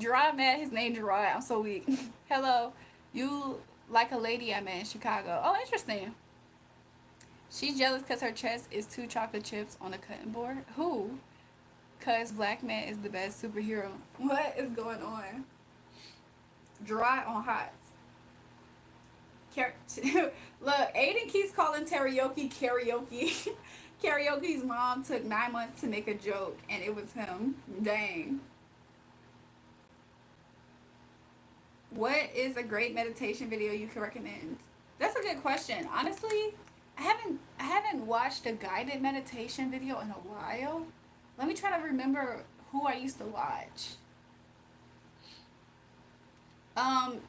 Gerard met his name Gerard. I'm so weak. Hello. You like a lady I met in Chicago. Oh, interesting. She's jealous because her chest is 2 chocolate chips on a cutting board. Who? Because Black Man is the best superhero. What is going on? Gerard on hot. Look, Aiden keeps calling karaoke. Karaoke's mom took 9 months to make a joke, and it was him. Dang. What is a great meditation video you can recommend? That's a good question. Honestly, I haven't watched a guided meditation video in a while. Let me try to remember who I used to watch. Um,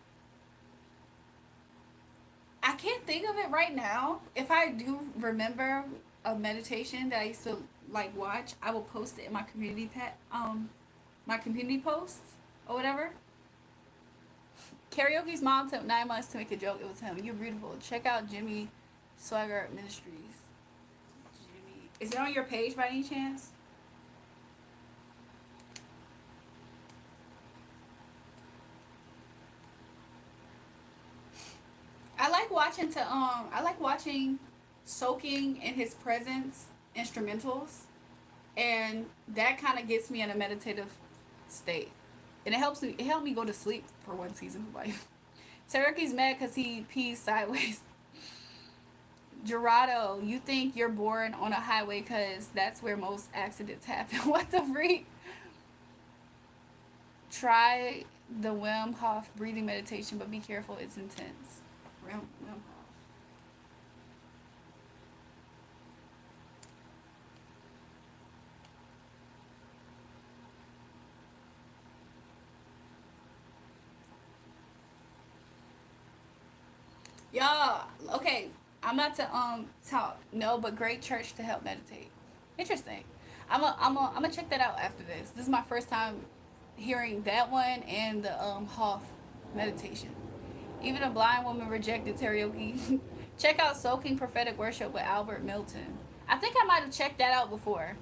I can't think of it right now. If I do remember a meditation that I used to like watch, I will post it in my my community posts or whatever. Karaoke's mom took 9 months to make a joke. It was him. You're beautiful. Check out Jimmy Swagger Ministries. Jimmy, is it on your page by any chance? I like watching soaking in his presence instrumentals, and that kind of gets me in a meditative state, and it helped me go to sleep for one season of life. Taraki's mad because he pees sideways. Gerardo, you think you're born on a highway because that's where most accidents happen. What the freak? Try the Wim Hof breathing meditation, but be careful, it's intense. Wim Hof. Y'all, okay, I'm not to talk. No, but great church to help meditate. Interesting. I'm gonna check that out after this. This is my first time hearing that one and the Hof meditation. Even a blind woman rejected karaoke. Check out Soaking Prophetic Worship with Albert Milton. I think I might have checked that out before.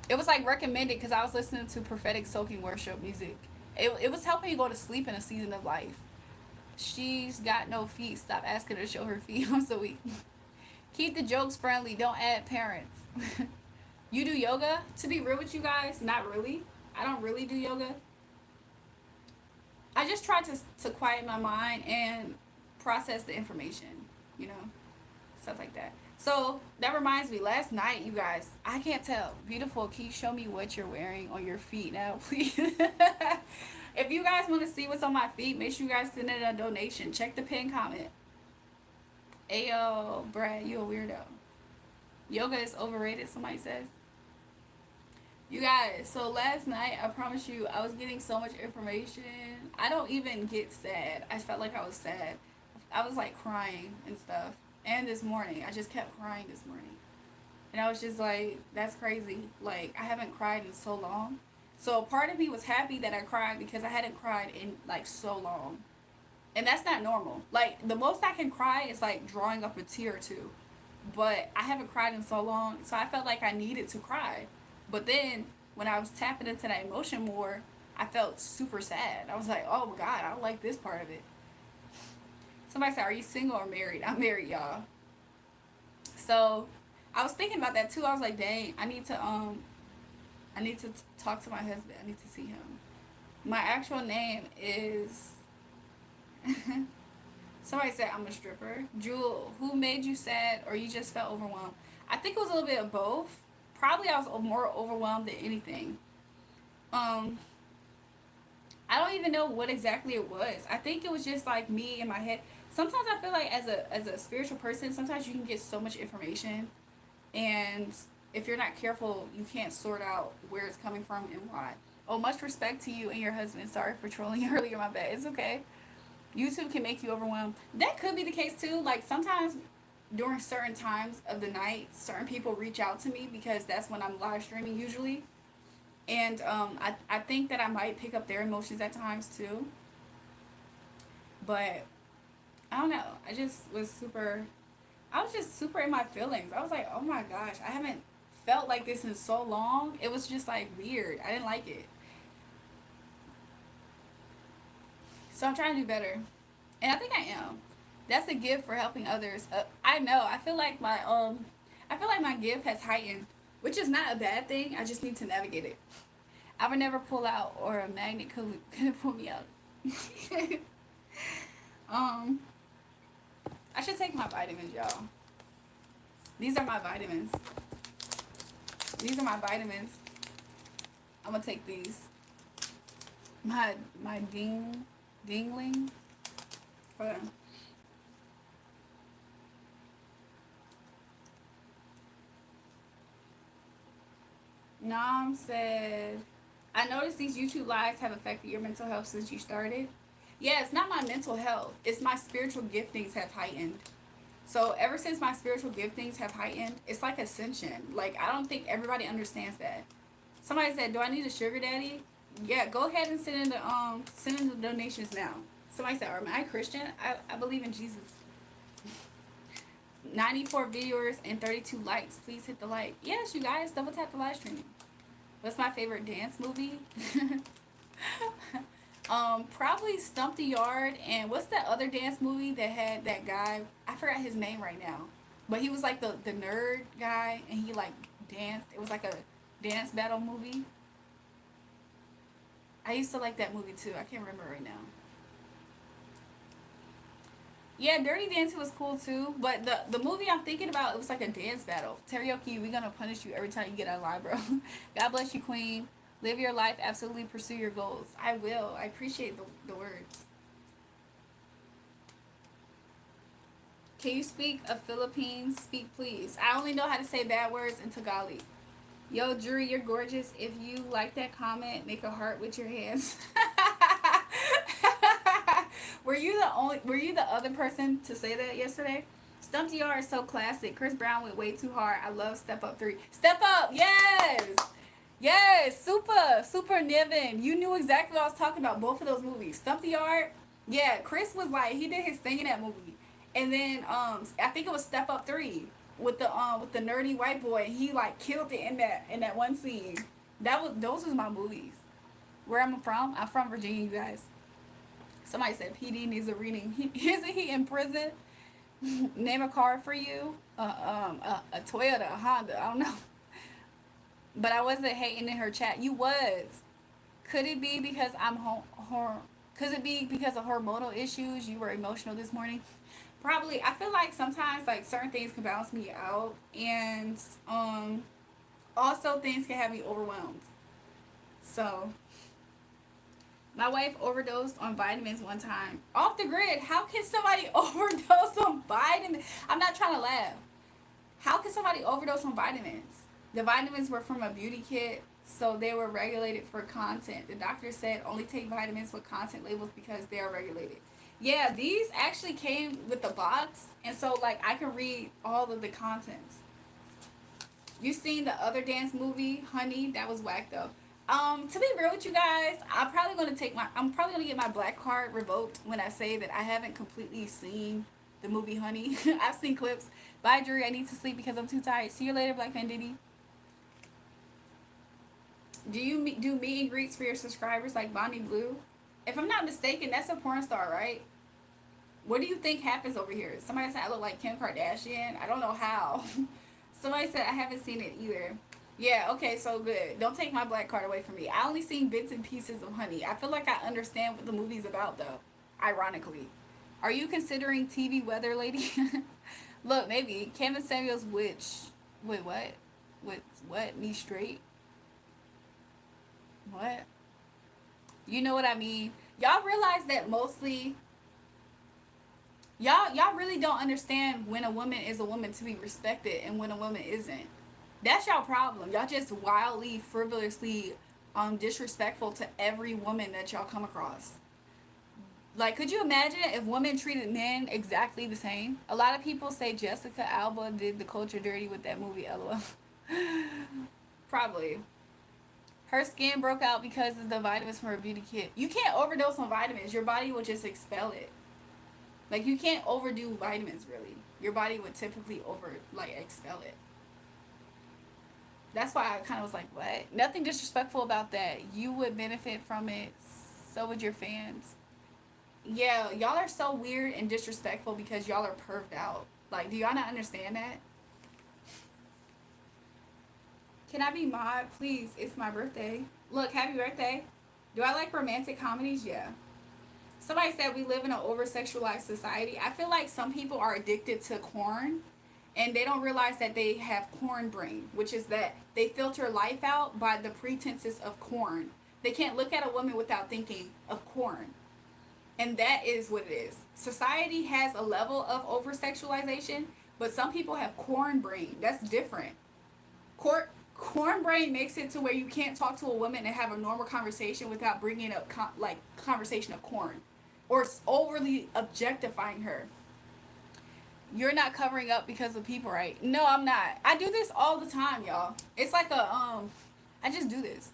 It was like recommended because I was listening to prophetic soaking worship music. It was helping me go to sleep in a season of life. She's got no feet. Stop asking her to show her feet. I'm so weak. Keep the jokes friendly. Don't add parents. You do yoga? To be real with you guys, not really. I don't really do yoga. I just try to quiet my mind and process the information, you know, stuff like that. So that reminds me, last night, you guys, I can't tell. Beautiful, can you show me what you're wearing on your feet now, please? If you guys want to see what's on my feet, make sure you guys send in a donation. Check the pin comment. Ayo, Brad, you a weirdo. Yoga is overrated, somebody says. You guys, so last night, I promise you, I was getting so much information. I don't even get sad. I felt like I was sad. I was like crying and stuff. And this morning, I just kept crying this morning. And I was just like, that's crazy. Like, I haven't cried in so long. So part of me was happy that I cried because I hadn't cried in like so long. And that's not normal. Like, the most I can cry is like drawing up a tear or two. But I haven't cried in so long. So I felt like I needed to cry. But then when I was tapping into that emotion more, I felt super sad. I was like, oh my God, I don't like this part of it. Somebody said, are you single or married? I'm married, y'all. So I was thinking about that too. I was like, dang, I need to talk to my husband. I need to see him. My actual name is somebody said I'm a stripper. Jewel, who made you sad or you just felt overwhelmed? I think it was a little bit of both. Probably I was more overwhelmed than anything. I don't even know what exactly it was. I think it was just like me in my head. Sometimes I feel like as a spiritual person, sometimes you can get so much information, and if you're not careful, you can't sort out where it's coming from and why. Oh, much respect to you and your husband. Sorry for trolling you earlier. My bad. It's okay. YouTube can make you overwhelmed. That could be the case too. Like sometimes during certain times of the night, certain people reach out to me because that's when I'm live streaming usually. And I think that I might pick up their emotions at times too. But I don't know. I was just super in my feelings. I was like, oh my gosh, I haven't felt like this in so long. It was just like weird. I didn't like it. So I'm trying to do better. And I think I am. That's a gift for helping others. I know. I feel like my gift has heightened, which is not a bad thing. I just need to navigate it. I would never pull out, or a magnet could pull me out. um, I should take my vitamins, y'all. These are my vitamins. These are my vitamins. I'm gonna take these. My dingling. Hold on. Nam said, I noticed these YouTube lives have affected your mental health since you started. Yeah, it's not my mental health. It's my spiritual giftings have heightened. So ever since my spiritual giftings have heightened, it's like ascension. Like I don't think everybody understands that. Somebody said, "Do I need a sugar daddy?" Yeah, go ahead and send in the donations now. Somebody said, "Am I Christian?" I believe in Jesus. 94 viewers and 32 likes. Please hit the like. Yes, you guys, double tap the live stream. What's my favorite dance movie? Probably Stump the Yard, and what's that other dance movie that had that guy? I forgot his name right now, but he was like the nerd guy, and he like danced. It was like a dance battle movie. I used to like that movie too. I can't remember right now. Yeah, Dirty Dancing was cool too, but the movie I'm thinking about, it was like a dance battle. Karaoke, we gonna punish you every time you get online, bro. God bless you, Queen. Live your life, absolutely pursue your goals. I will. I appreciate the words. Can you speak of Philippines? Speak, please. I only know how to say bad words in Tagalog. Yo, Jury, you're gorgeous. If you like that comment, make a heart with your hands. Were you the other person to say that yesterday? Stump DR is so classic. Chris Brown went way too hard. I love Step Up 3. Step Up, yes! Yes, super Niven. You knew exactly what I was talking about. Both of those movies. Stump the Yard. Yeah, Chris was like, he did his thing in that movie. And then I think it was Step Up 3 with the nerdy white boy. He like killed it in that one scene. Those was my movies. Where I'm from? I'm from Virginia, you guys. Somebody said PD needs a reading. Isn't he in prison? Name a car for you. A Toyota, a Honda. I don't know. But I wasn't hating in her chat. You was. Could it be because could it be because of hormonal issues? You were emotional this morning. Probably. I feel like sometimes like certain things can balance me out, and also things can have me overwhelmed. So my wife overdosed on vitamins one time. Off the grid. How can somebody overdose on vitamins? I'm not trying to laugh. How can somebody overdose on vitamins? The vitamins were from a beauty kit, so they were regulated for content. The doctor said only take vitamins with content labels because they are regulated. Yeah, these actually came with the box, and so like I can read all of the contents. You seen the other dance movie, Honey? That was whack though. To be real with you guys, I'm probably gonna get my black card revoked when I say that I haven't completely seen the movie Honey. I've seen clips. Bye, Drury. I need to sleep because I'm too tired. See you later, Black Fan Diddy. Do you do meet and greets for your subscribers like Bonnie Blue? If I'm not mistaken, that's a porn star, right? What do you think happens over here? Somebody said I look like Kim Kardashian. I don't know how. Somebody said I haven't seen it either. Yeah, okay, so good. Don't take my black card away from me. I only seen bits and pieces of Honey. I feel like I understand what the movie's about, though. Ironically. Are you considering TV weather lady? Look, maybe. Kevin Samuels, which... Wait, what? With what? Me straight? What? You know what I mean? Y'all realize that mostly y'all really don't understand when a woman is a woman to be respected and when a woman isn't. That's y'all problem. Y'all just wildly, frivolously disrespectful to every woman that y'all come across. Like, could you imagine if women treated men exactly the same? A lot of people say Jessica Alba did the culture dirty with that movie, LOL. Probably. Her skin broke out because of the vitamins from her beauty kit. You can't overdose on vitamins. Your body will just expel it. Like, you can't overdo vitamins, really. Your body would typically expel it. That's why I kind of was like, what? Nothing disrespectful about that. You would benefit from it. So would your fans. Yeah, y'all are so weird and disrespectful because y'all are perved out. Like, do y'all not understand that? Can I be mod? Please, it's my birthday. Look, happy birthday. Do I like romantic comedies? Yeah. Somebody said we live in an oversexualized society. I feel like some people are addicted to corn and they don't realize that they have corn brain, which is that they filter life out by the pretenses of corn. They can't look at a woman without thinking of corn. And that is what it is. Society has a level of over-sexualization, but some people have corn brain. That's different. Corn brain makes it to where you can't talk to a woman and have a normal conversation without bringing up conversation of corn or overly objectifying her. You're not covering up because of people, right? No, I'm not. I do this all the time, y'all. It's like I just do this.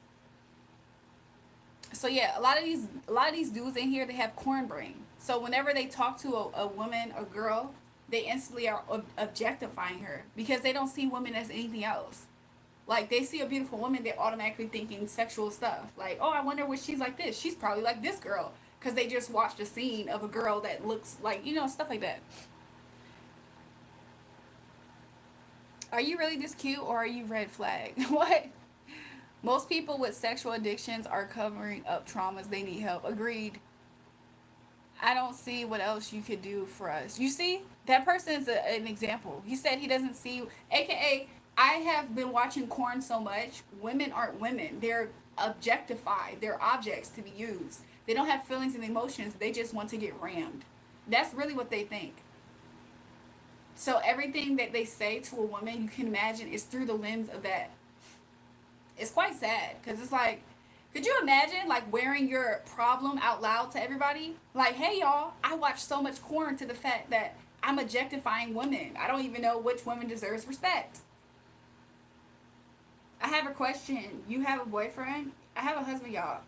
So yeah, a lot of these dudes in here, they have corn brain. So whenever they talk to a woman, a girl, they instantly are objectifying her because they don't see women as anything else. Like, they see a beautiful woman, they're automatically thinking sexual stuff. Like, oh, I wonder what she's like this. She's probably like this girl. Because they just watched a scene of a girl that looks like, stuff like that. Are you really this cute or are you red flag? What? Most people with sexual addictions are covering up traumas. They need help. Agreed. I don't see what else you could do for us. You see, that person is an example. He said he doesn't see, aka, I have been watching corn so much. Women aren't women. They're objectified. They're objects to be used. They don't have feelings and emotions. They just want to get rammed. That's really what they think. So everything that they say to a woman, you can imagine, is through the lens of that. It's quite sad because it's like, could you imagine like wearing your problem out loud to everybody? Like, hey y'all, I watch so much corn to the fact that I'm objectifying women. I don't even know which woman deserves respect. I have a question. You have a boyfriend? I have a husband, y'all.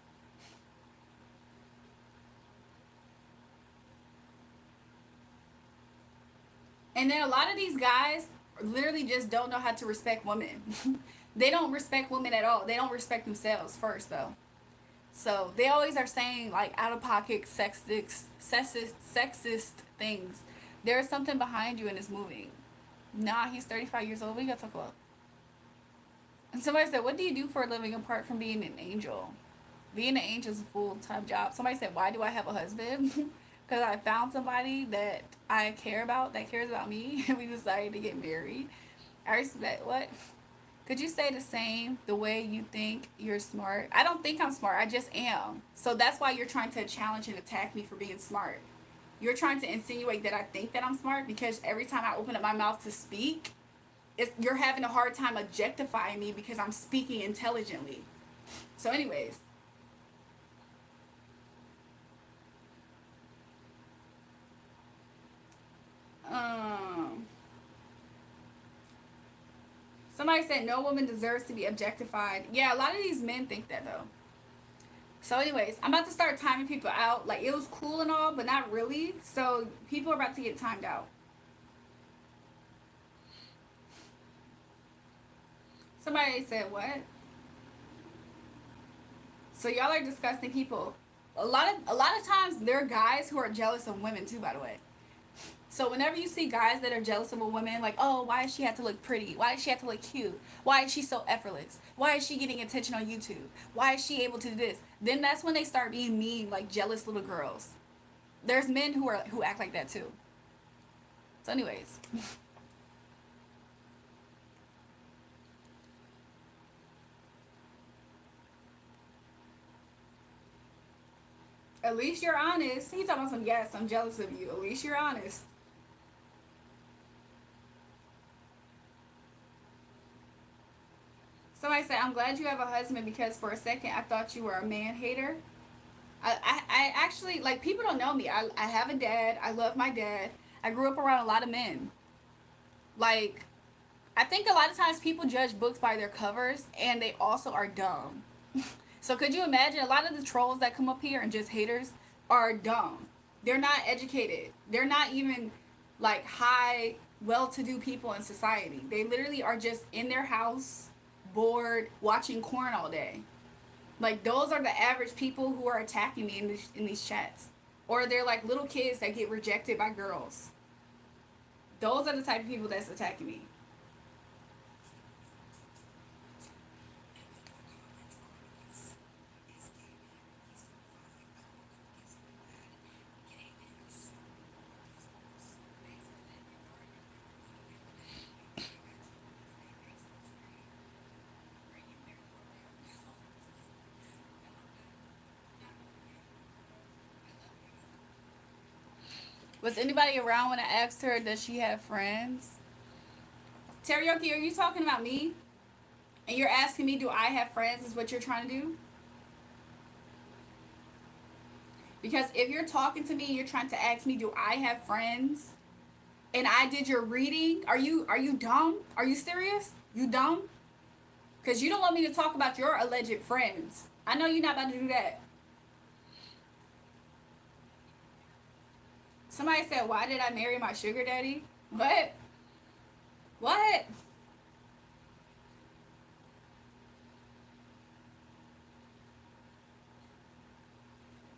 And then a lot of these guys literally just don't know how to respect women. They don't respect women at all. They don't respect themselves first, though. So they always are saying like out of pocket sexist things. There's something behind you and it's moving. Nah, he's 35 years old. What are you gonna talk about? And somebody said, what do you do for a living apart from being an angel? Being an angel is a full-time job. Somebody said, why do I have a husband? Because I found somebody that I care about, that cares about me, and we decided to get married. I respect, what? Could you say the same, the way you think you're smart? I don't think I'm smart. I just am. So that's why you're trying to challenge and attack me for being smart. You're trying to insinuate that I think that I'm smart because every time I open up my mouth to speak, you're having a hard time objectifying me because I'm speaking intelligently. So anyways. Somebody said no woman deserves to be objectified. Yeah, a lot of these men think that though. So anyways, I'm about to start timing people out. Like, it was cool and all, but not really. So people are about to get timed out. Somebody said what? So y'all are disgusting people. A lot of times there are guys who are jealous of women too, by the way. So whenever you see guys that are jealous of a woman, like, oh, why does she have to look pretty? Why does she have to look cute? Why is she so effortless? Why is she getting attention on YouTube? Why is she able to do this? Then that's when they start being mean, like jealous little girls. There's men who act like that too. So anyways. At least you're honest. He talking about some, yes, I'm jealous of you. At least you're honest. Somebody said, I'm glad you have a husband because for a second I thought you were a man hater. I actually, like, people don't know me. I have a dad. I love my dad. I grew up around a lot of men. Like, I think a lot of times people judge books by their covers and they also are dumb. So could you imagine a lot of the trolls that come up here and just haters are dumb. They're not educated. They're not even like high, well-to-do people in society. They literally are just in their house, bored, watching corn all day. Like those are the average people who are attacking me in these chats. Or they're like little kids that get rejected by girls. Those are the type of people that's attacking me. Was anybody around when I asked her, does she have friends? Teriyaki, are you talking about me? And you're asking me, do I have friends, is what you're trying to do? Because if you're talking to me and you're trying to ask me, do I have friends? And I did your reading, are you dumb? Are you serious? You dumb? Because you don't want me to talk about your alleged friends. I know you're not about to do that. Somebody said, why did I marry my sugar daddy? What? What?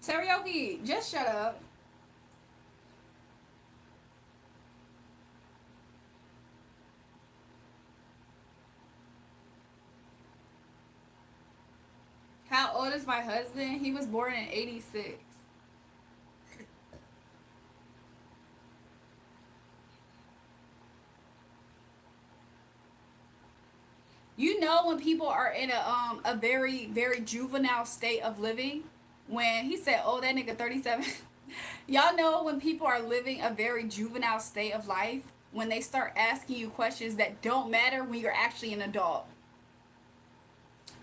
Teriyaki, just shut up. How old is my husband? He was born in 86. You know when people are in a very very juvenile state of living. When he said, "Oh, that nigga 37," y'all know when people are living a very juvenile state of life when they start asking you questions that don't matter when you're actually an adult.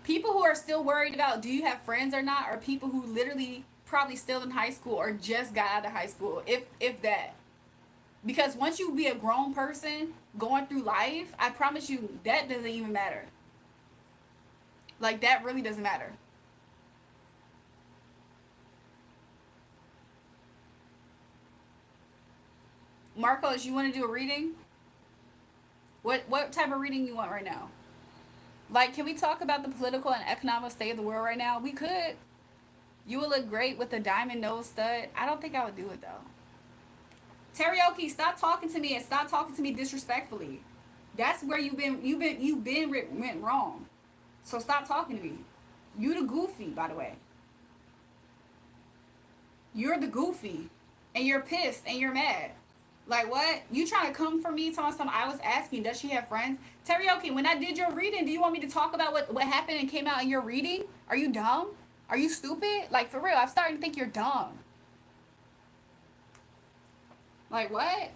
People who are still worried about do you have friends or not are people who literally probably still in high school or just got out of high school, if that. Because once you be a grown person going through life, I promise you that doesn't even matter. Like that really doesn't matter. Marcos, you want to do a reading? What type of reading you want right now? Like, can we talk about the political and economic state of the world right now? We could. You would look great with the diamond nose stud. I don't think I would do it though. Teriyaki, stop talking to me and stop talking to me disrespectfully. That's where you've been went wrong. So stop talking to me. You the goofy, by the way. You're the goofy, and you're pissed and you're mad. Like what? You trying to come for me talking something? I was asking, does she have friends? Teriyaki, when I did your reading, do you want me to talk about what happened and came out in your reading? Are you dumb? Are you stupid? Like for real, I'm starting to think you're dumb. Like what?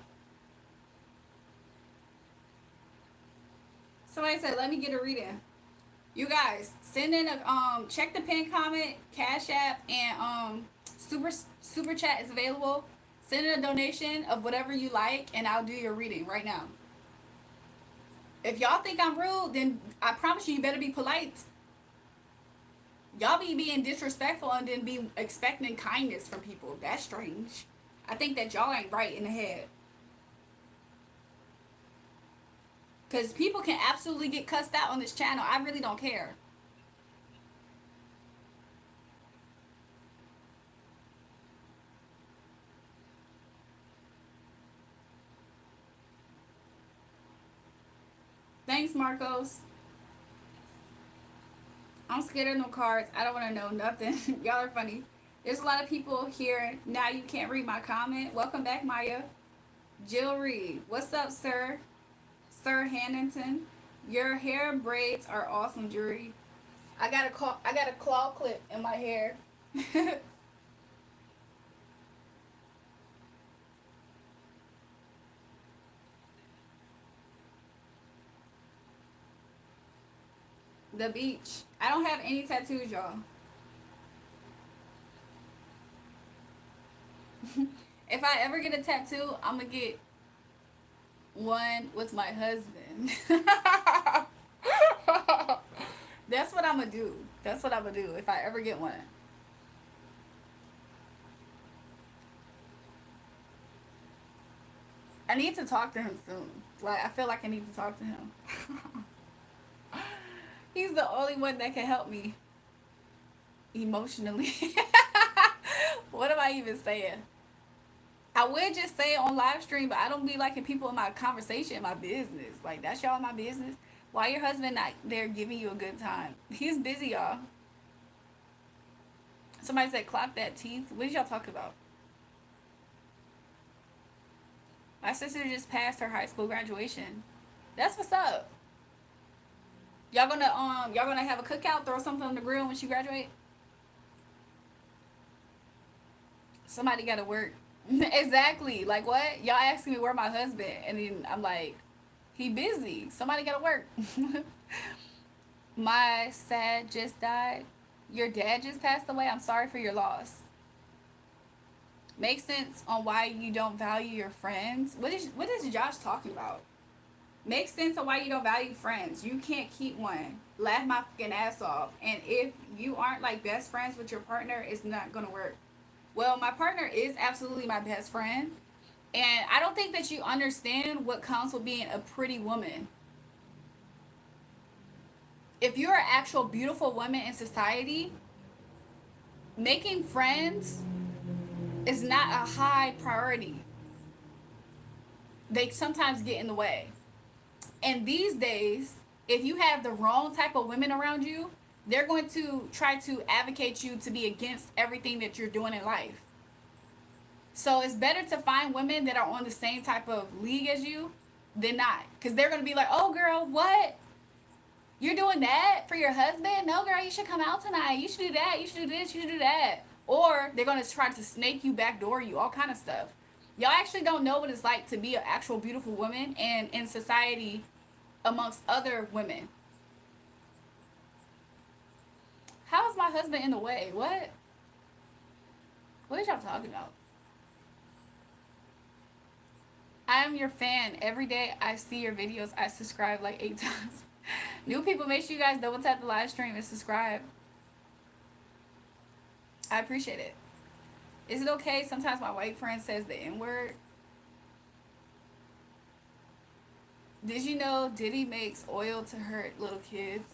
Somebody said, let me get a reading. You guys, send in a check the pin comment, Cash App, and super chat is available. Send in a donation of whatever you like, and I'll do your reading right now. If y'all think I'm rude, then I promise you, you better be polite. Y'all be being disrespectful and then be expecting kindness from people. That's strange. I think that y'all ain't right in the head. Because people can absolutely get cussed out on this channel. I really don't care. Thanks, Marcos. I'm scared of no cards. I don't want to know nothing. Y'all are funny. There's a lot of people here. Now you can't read my comment. Welcome back, Maya. Julrae. What's up, sir? Sir Hannington. Your hair braids are awesome, Julrae. I got a claw clip in my hair. The beach. I don't have any tattoos, y'all. If I ever get a tattoo, I'm gonna get one with my husband. That's what I'm gonna do. That's what I'm gonna do if I ever get one. I need to talk to him soon. Like, I feel like I need to talk to him. He's the only one that can help me emotionally. What am I even saying? I would just say it on live stream, but I don't be liking people in my conversation, in my business. Like, that's y'all in my business. Why your husband not there giving you a good time? He's busy, y'all. Somebody said clock that teeth. What did y'all talk about? My sister just passed her high school graduation. That's what's up. Y'all gonna have a cookout, throw something on the grill when she graduate? Somebody gotta work. Exactly. Like what? Y'all asking me where my husband, and then I'm like, he busy. Somebody gotta work. My sad just died. Your dad just passed away. I'm sorry for your loss. Make sense on why you don't value your friends. What is Josh talking about? Make sense on why you don't value friends. You can't keep one. Laugh my fucking ass off. And if you aren't like best friends with your partner, it's not gonna work. Well, my partner is absolutely my best friend. And I don't think that you understand what comes with being a pretty woman. If you're an actual beautiful woman in society, making friends is not a high priority. They sometimes get in the way. And these days, if you have the wrong type of women around you, they're going to try to advocate you to be against everything that you're doing in life. So it's better to find women that are on the same type of league as you than not. Because they're going to be like, oh, girl, what? You're doing that for your husband? No, girl, you should come out tonight. You should do that. You should do this. You should do that. Or they're going to try to snake you, backdoor you, all kind of stuff. Y'all actually don't know what it's like to be an actual beautiful woman and in society amongst other women. How is my husband in the way? What? What is y'all talking about? I am your fan. Every day I see your videos. I subscribe like 8 times. New people, make sure you guys double tap the live stream and subscribe. I appreciate it. Is it okay? Sometimes my white friend says the N-word. Did you know Diddy makes oil to hurt little kids?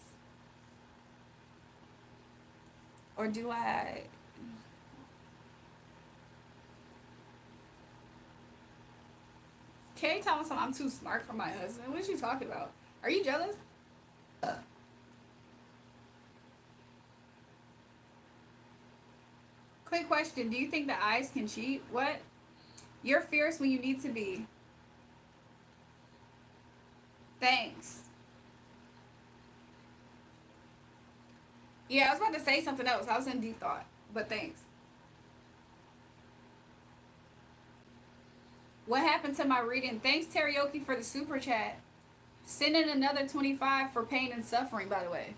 Or do I? Kay telling me something I'm too smart for my husband. What are you talking about? Are you jealous? Quick question. Do you think the eyes can cheat? What? You're fierce when you need to be. Thanks. Yeah, I was about to say something else. I was in deep thought. But thanks. What happened to my reading? Thanks, Teriyaki, for the super chat. Send in another 25 for pain and suffering, by the way.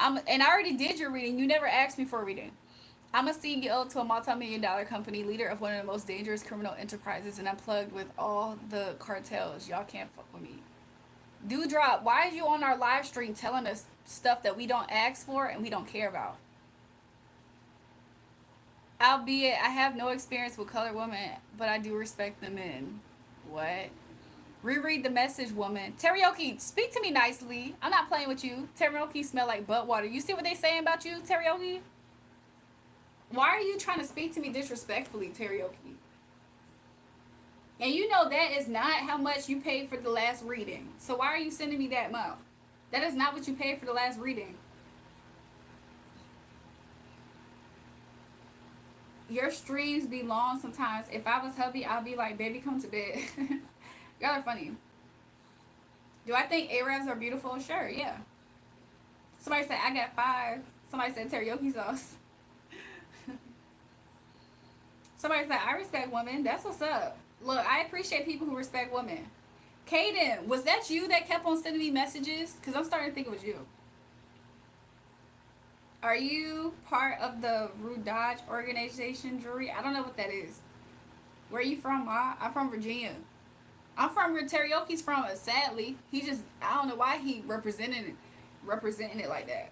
And I already did your reading. You never asked me for a reading. I'm a CEO to a multi-million-dollar company, leader of one of the most dangerous criminal enterprises, and I'm plugged with all the cartels. Y'all can't fuck with me. Dewdrop, why is you on our live stream telling us stuff that we don't ask for and we don't care about? Albeit, I have no experience with colored women, but I do respect the men. What? Reread the message, woman. Teriyaki, speak to me nicely. I'm not playing with you. Teriyaki smell like butt water. You see what they saying about you, Teriyaki? Why are you trying to speak to me disrespectfully, Teriyaki? And you know that is not how much you paid for the last reading. So why are you sending me that amount? That is not what you paid for the last reading. Your streams be long sometimes. If I was hubby, I'd be like, baby, come to bed. Y'all are funny. Do I think Arabs are beautiful? Sure, yeah. Somebody said, I got 5. Somebody said teriyaki sauce. Somebody said, I respect women. That's what's up. Look, I appreciate people who respect women. Kaden, was that you that kept on sending me messages? Because I'm starting to think it was you. Are you part of the Rudage organization, Jury? I don't know what that is. Where are you from, Ma? I'm from Virginia. I'm from where Teriyuki's from. Sadly, he just I don't know why he representing it like that.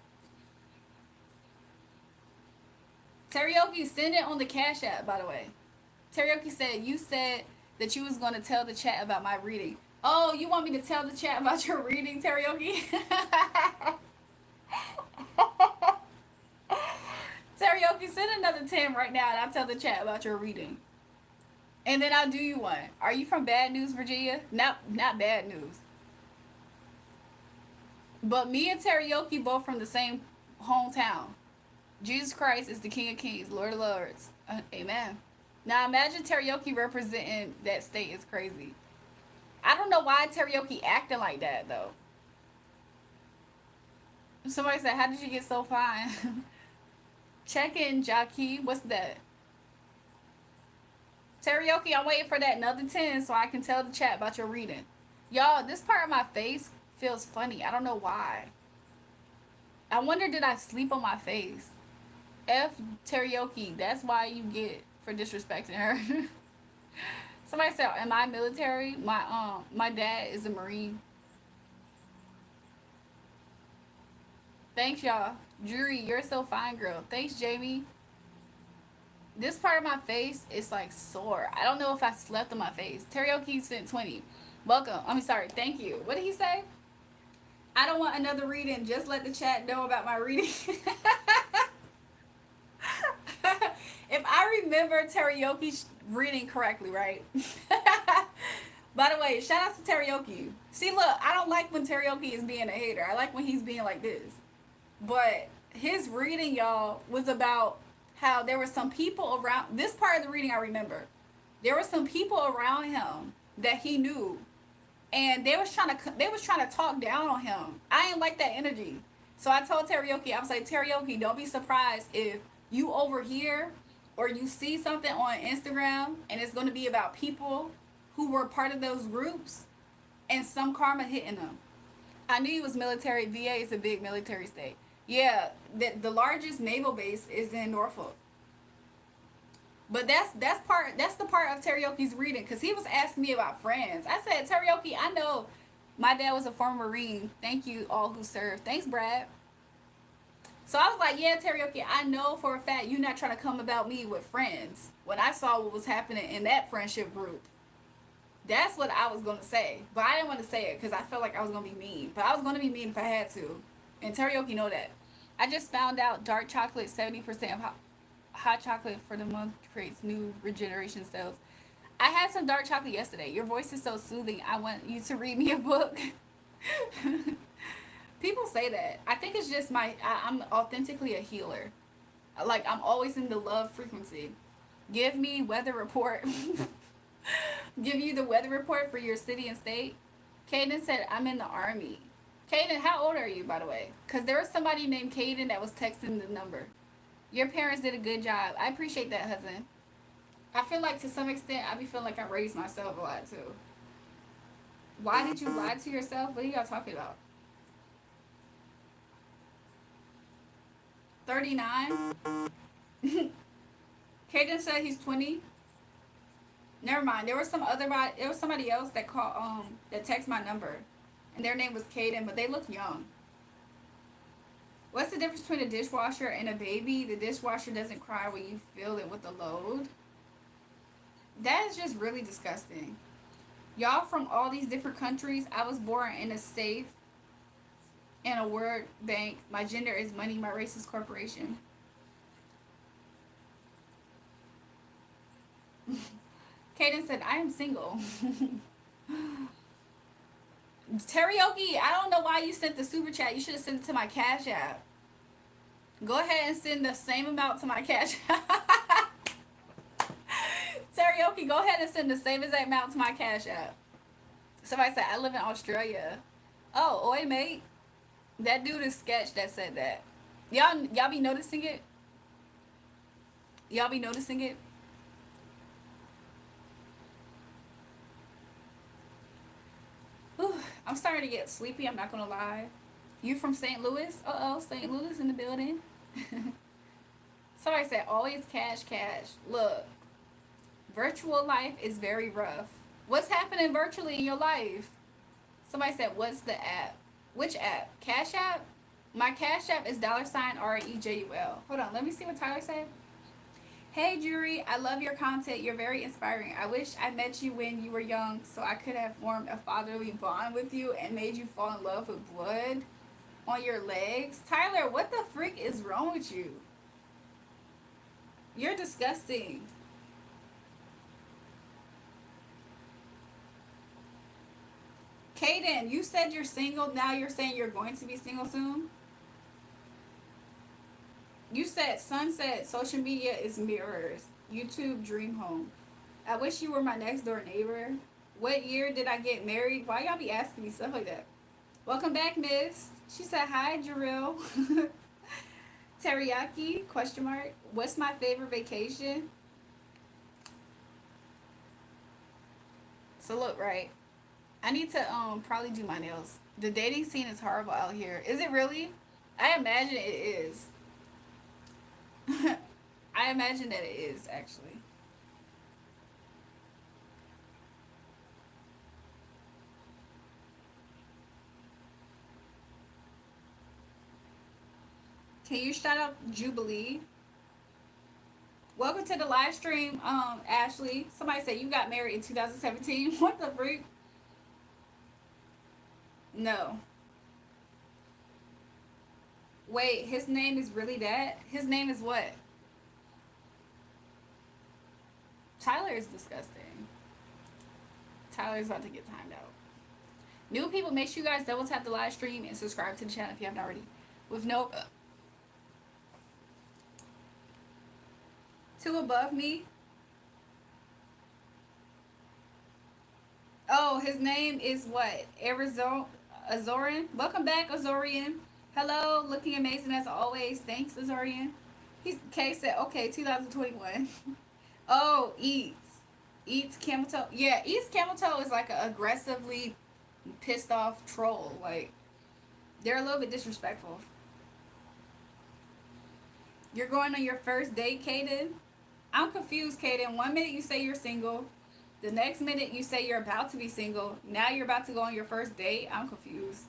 Teriyuki, send it on the Cash App, by the way. Teriyuki said you said that you was going to tell the chat about my reading. Oh, you want me to tell the chat about your reading, Teriyuki? Teriyuki, send another 10 right now and I'll tell the chat about your reading. And then I'll do you one. Are you from Bad News, Virginia? Not bad news. But me and Teriyuki both from the same hometown. Jesus Christ is the King of Kings, Lord of Lords. Amen. Now imagine Teriyuki representing that state is crazy. I don't know why Teriyuki acting like that though. Somebody said, "How did you get so fine?" Check in, Jackie. What's that? Teriyuki, I'm waiting for that another 10 so I can tell the chat about your reading. Y'all, this part of my face feels funny. I don't know why. I wonder did I sleep on my face? F Teriyuki, that's why you get for disrespecting her. Somebody said, "Am I military?" My dad is a Marine. Thanks, y'all. Jury, you're so fine, girl. Thanks, Jamie. This part of my face is like sore. I don't know if I slept on my face. Teriyuki sent 20. Welcome. I'm sorry. Thank you. What did he say? I don't want another reading. Just let the chat know about my reading. If I remember Teriyuki's reading correctly, right? By the way, shout out to Teriyuki. See, look, I don't like when Teriyuki is being a hater. I like when he's being like this. But his reading, y'all, was about how there were some people around. This part of the reading I remember. There were some people around him that he knew, and they was trying to talk down on him. I didn't like that energy, so I told Teriyuki, I was like, Teriyuki, don't be surprised if you overhear or you see something on Instagram and it's going to be about people who were part of those groups and some karma hitting them. I knew he was military. VA is a big military state. Yeah, the largest naval base is in Norfolk. But that's the part of Teriyuki's reading because he was asking me about friends. I said, Teriyuki, I know my dad was a former Marine. Thank you all who served. Thanks, Brad. So I was like, yeah, Teriyuki, I know for a fact you're not trying to come about me with friends. When I saw what was happening in that friendship group, that's what I was going to say. But I didn't want to say it because I felt like I was going to be mean. But I was going to be mean if I had to. And Teriyuki know that. I just found out dark chocolate, 70% of hot chocolate for the month creates new regeneration cells. I had some dark chocolate yesterday. Your voice is so soothing. I want you to read me a book. People say that. I think it's just I'm authentically a healer. Like, I'm always in the love frequency. Give me weather report. Give you the weather report for your city and state. Kaden said, I'm in the army. Kaden, how old are you, by the way? Because there was somebody named Kaden that was texting the number. Your parents did a good job. I appreciate that, husband. I feel like to some extent, I be feeling like I raised myself a lot, too. Why did you lie to yourself? What are y'all talking about? 39? Kaden said he's 20. Never mind. There was somebody else that called that texted my number, and their name was Kaden, but they look young. What's the difference between a dishwasher and a baby? The dishwasher doesn't cry when you fill it with a load. That is just really disgusting. Y'all from all these different countries. I was born in a safe and a word bank. My gender is money. My race is corporation. Kaden said, I am single. Teriyuki, I don't know why you sent the super chat. You should have sent it to my Cash App. Go ahead and send the same amount to my Cash App. Teriyuki, go ahead and send the same exact amount to my Cash App. Somebody said, I live in Australia. Oh, oi, mate. That dude is sketch that said that. Y'all be noticing it? Y'all be noticing it? Whew, I'm starting to get sleepy, I'm not gonna lie. You from St. Louis? Uh-oh, St. Louis in the building. Somebody said always cash, cash. Look, virtual life is very rough. What's happening virtually in your life? Somebody said, what's the app? Which app? Cash App? My Cash App is $REJUL. Hold on, let me see what Tyler said. Hey, Julrae, I love your content. You're very inspiring. I wish I met you when you were young so I could have formed a fatherly bond with you and made you fall in love with blood on your legs. Tyler, what the freak is wrong with you? You're disgusting. Kaden, you said you're single. Now you're saying you're going to be single soon? You said sunset, social media is mirrors. YouTube dream home. I wish you were my next door neighbor. What year did I get married? Why y'all be asking me stuff like that? Welcome back, miss. She said, hi, Jarrell. Teriyaki, question mark. What's my favorite vacation? So look, right. I need to probably do my nails. The dating scene is horrible out here. Is it really? I imagine it is. I imagine that it is actually. Can you shout out Jubilee? Welcome to the live stream, Ashley. Somebody said you got married in 2017. What the freak? No. Wait, his name is really that? His name is what? Tyler is disgusting. Tyler is about to get timed out. New people, make sure you guys double tap the live stream and subscribe to the channel if you haven't already. With no two above me. Oh, his name is what? Arizona Azorian. Welcome back, Azorian. Hello, looking amazing as always. Thanks, Azorian. He's Kay said, okay, 2021. Oh, Eats camel toe. Yeah, Eats camel toe is like an aggressively pissed off troll. Like they're a little bit disrespectful. You're going on your first date, Kaden? I'm confused, Kaden. One minute you say you're single, the next minute you say you're about to be single. Now you're about to go on your first date. I'm confused.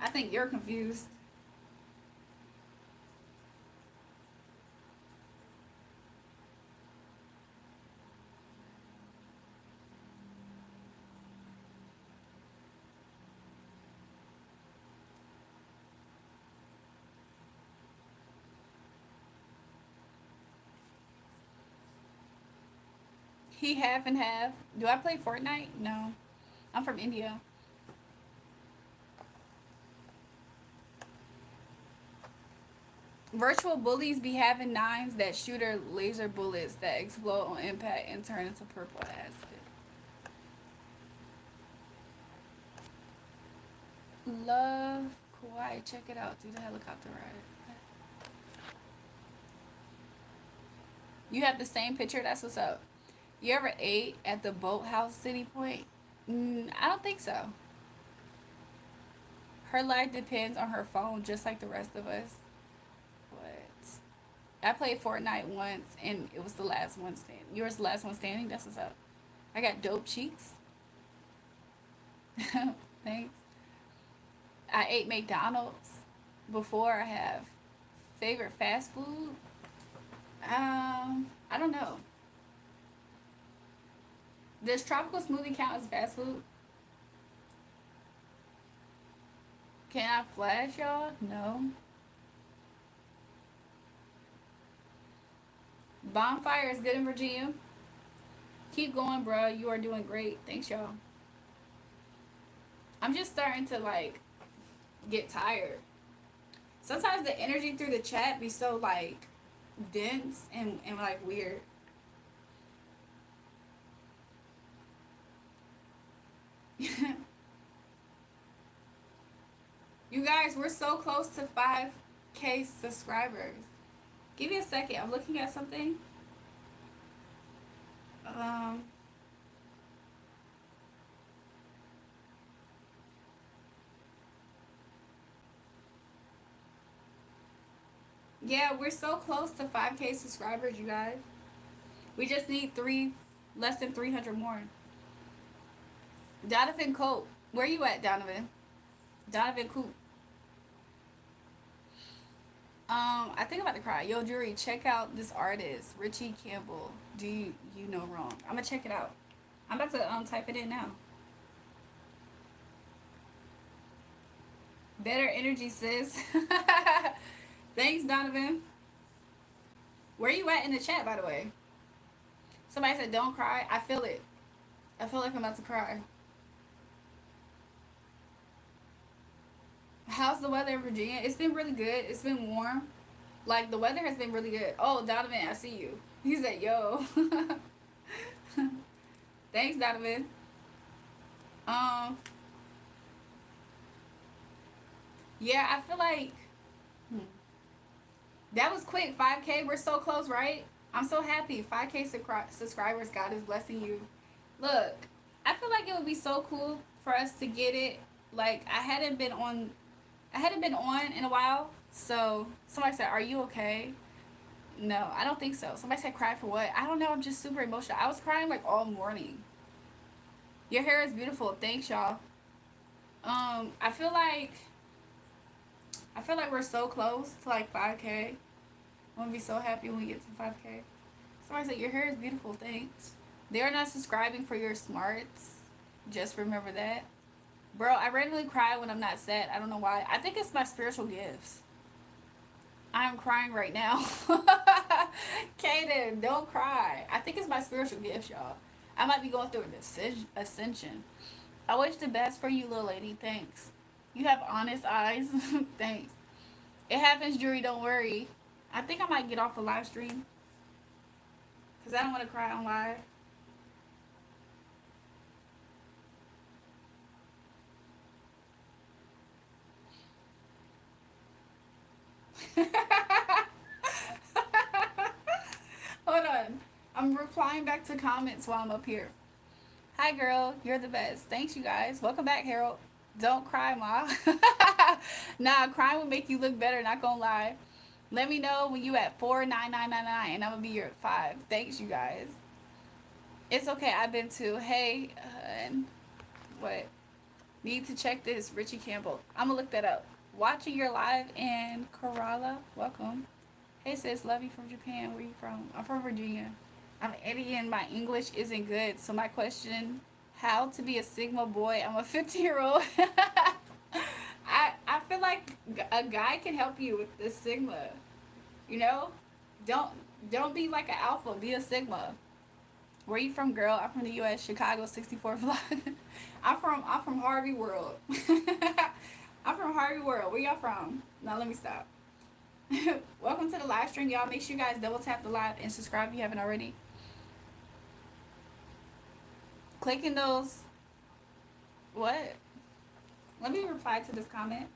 I think you're confused. He half and half. Do I play Fortnite? No. I'm from India. Virtual bullies be having nines that shoot or laser bullets that explode on impact and turn into purple acid. Love Kauai. Check it out. Do the helicopter ride. You have the same picture? That's what's up. You ever ate at the Boathouse City Point? I don't think so. Her life depends on her phone just like the rest of us. What? I played Fortnite once and it was the last one standing. Yours the last one standing? That's what's up. I got dope cheeks. Thanks. I ate McDonald's before. I have favorite fast food. I don't know. Does tropical smoothie count as fast food? Can I flash y'all? No. Bonfire is good in Virginia. Keep going, bro. You are doing great. Thanks, y'all. I'm just starting to like get tired. Sometimes the energy through the chat be so like dense and like weird. You guys, we're so close to 5K subscribers. Give me a second. I'm looking at something. Um, Yeah, we're so close to 5K subscribers, you guys. We just need less than 300 more. Donovan Cope. Where you at, Donovan? Donovan Coop. I think I'm about to cry. Yo, Jury, check out this artist, Richie Campbell. Do you know wrong? I'm gonna check it out. I'm about to type it in now. Better energy, sis. Thanks, Donovan. Where you at in the chat, by the way? Somebody said, "Don't cry." I feel it. I feel like I'm about to cry. How's the weather in Virginia? It's been really good. It's been warm. Like the weather has been really good. Oh, Donovan, I see you. He said, "Yo." Thanks, Donovan. Um, yeah, I feel like that was quick. 5K. We're so close, right? I'm so happy. 5K subscribers. God is blessing you. Look, I feel like it would be so cool for us to get it. Like I hadn't been on in a while. So somebody said, "Are you okay?" No, I don't think so. Somebody said, "Cry for what?" I don't know. I'm just super emotional. I was crying like all morning. Your hair is beautiful. Thanks, y'all. I feel like we're so close to like 5K. I'm gonna be so happy when we get to 5K. Somebody said, "Your hair is beautiful." Thanks. They're not subscribing for your smarts. Just remember that. Bro, I randomly cry when I'm not sad. I don't know why. I think it's my spiritual gifts. I'm crying right now. Kaden, don't cry. I think it's my spiritual gifts, y'all. I might be going through an ascension. I wish the best for you, little lady. Thanks. You have honest eyes. Thanks. It happens, Jury. Don't worry. I think I might get off a live stream because I don't want to cry on live. Hold on. I'm replying back to comments while I'm up here. Hi, girl. You're the best. Thanks, you guys. Welcome back, Harold. Don't cry, Ma. Nah, crying will make you look better. Not gonna lie. Let me know when you at 49999, and I'm gonna be your 5. Thanks, you guys. It's okay. I've been to. Hey, what? Need to check this. Richie Campbell. I'm gonna look that up. Watching your live in Kerala. Welcome. Hey sis, love you from Japan. Where you from? I'm from Virginia. I'm Indian. My English isn't good, so my question: how to be a Sigma boy? I'm a 15-year-old. I feel like a guy can help you with the Sigma. You know, don't don't be like an alpha. Be a Sigma. Where you from, girl? I'm from the U.S. Chicago 64 block. I'm from Harvey World. I'm from Harvey World. Where y'all from? Now let me stop. Welcome to the live stream, y'all. Make sure you guys double tap the live and subscribe if you haven't already. Clicking those. What? Let me reply to this comment.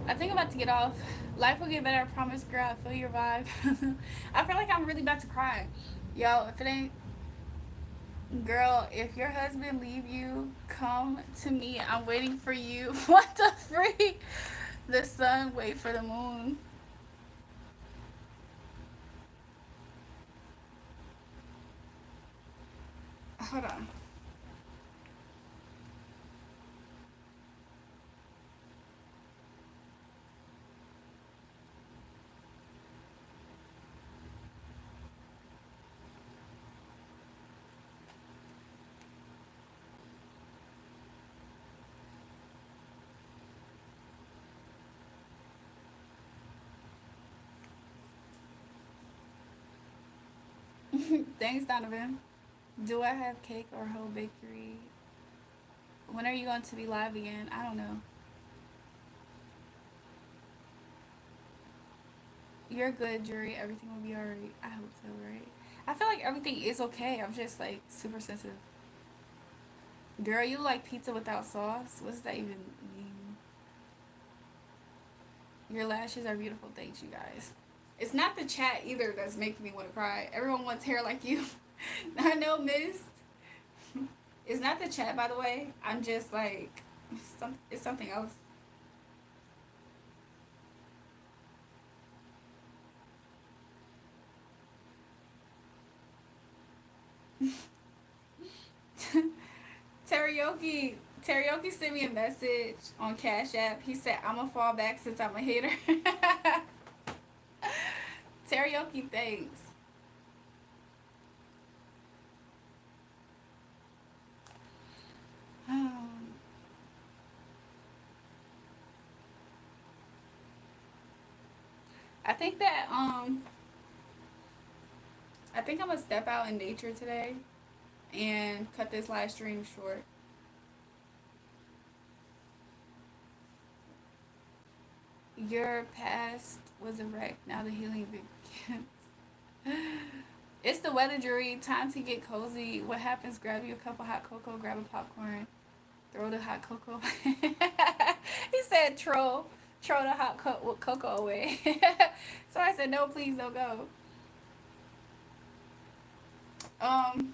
I think I'm about to get off. Life will get better, I promise, girl. I feel your vibe. I feel like I'm really about to cry. Yo, if it ain't, girl, if your husband leave you, come to me. I'm waiting for you. What the freak? The sun, wait for the moon. Hold on. Thanks, Donovan. Do I have cake or whole bakery? When are you going to be live again? I don't know. You're good, Jury. Everything will be alright. I hope so, right? I feel like everything is okay. I'm just like super sensitive. Girl, you like pizza without sauce? What does that even mean? Your lashes are beautiful. Thanks, you guys. It's not the chat either that's making me want to cry. Everyone wants hair like you. I know, miss. It's not the chat, by the way. I'm just like, it's something else. Teriyaki. Teriyaki sent me a message on Cash App. He said, I'm going to fall back since I'm a hater. Teriyaki, thanks. Um, I think that, I think I'm going to step out in nature today and cut this live stream short. Your past was a wreck. Now the healing begins. It's the weather, Jury. Time to get cozy. What happens? Grab you a cup of hot cocoa, grab a popcorn, throw the hot cocoa. He said, throw the hot cocoa away. So I said, no, please don't go. Um,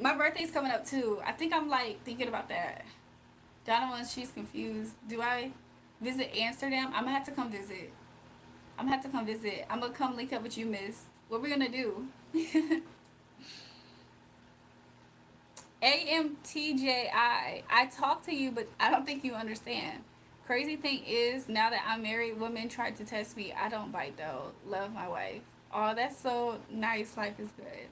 my birthday's coming up too. I think I'm like thinking about that. Donovan, she's confused. Do I visit Amsterdam? I'm gonna have to come visit. I'm gonna have to come visit. I'm gonna come link up with you, miss. What we gonna do? AMTJI. I talk to you, but I don't think you understand. Crazy thing is, now that I'm married, women tried to test me. I don't bite though. Love my wife. Oh, that's so nice. Life is good.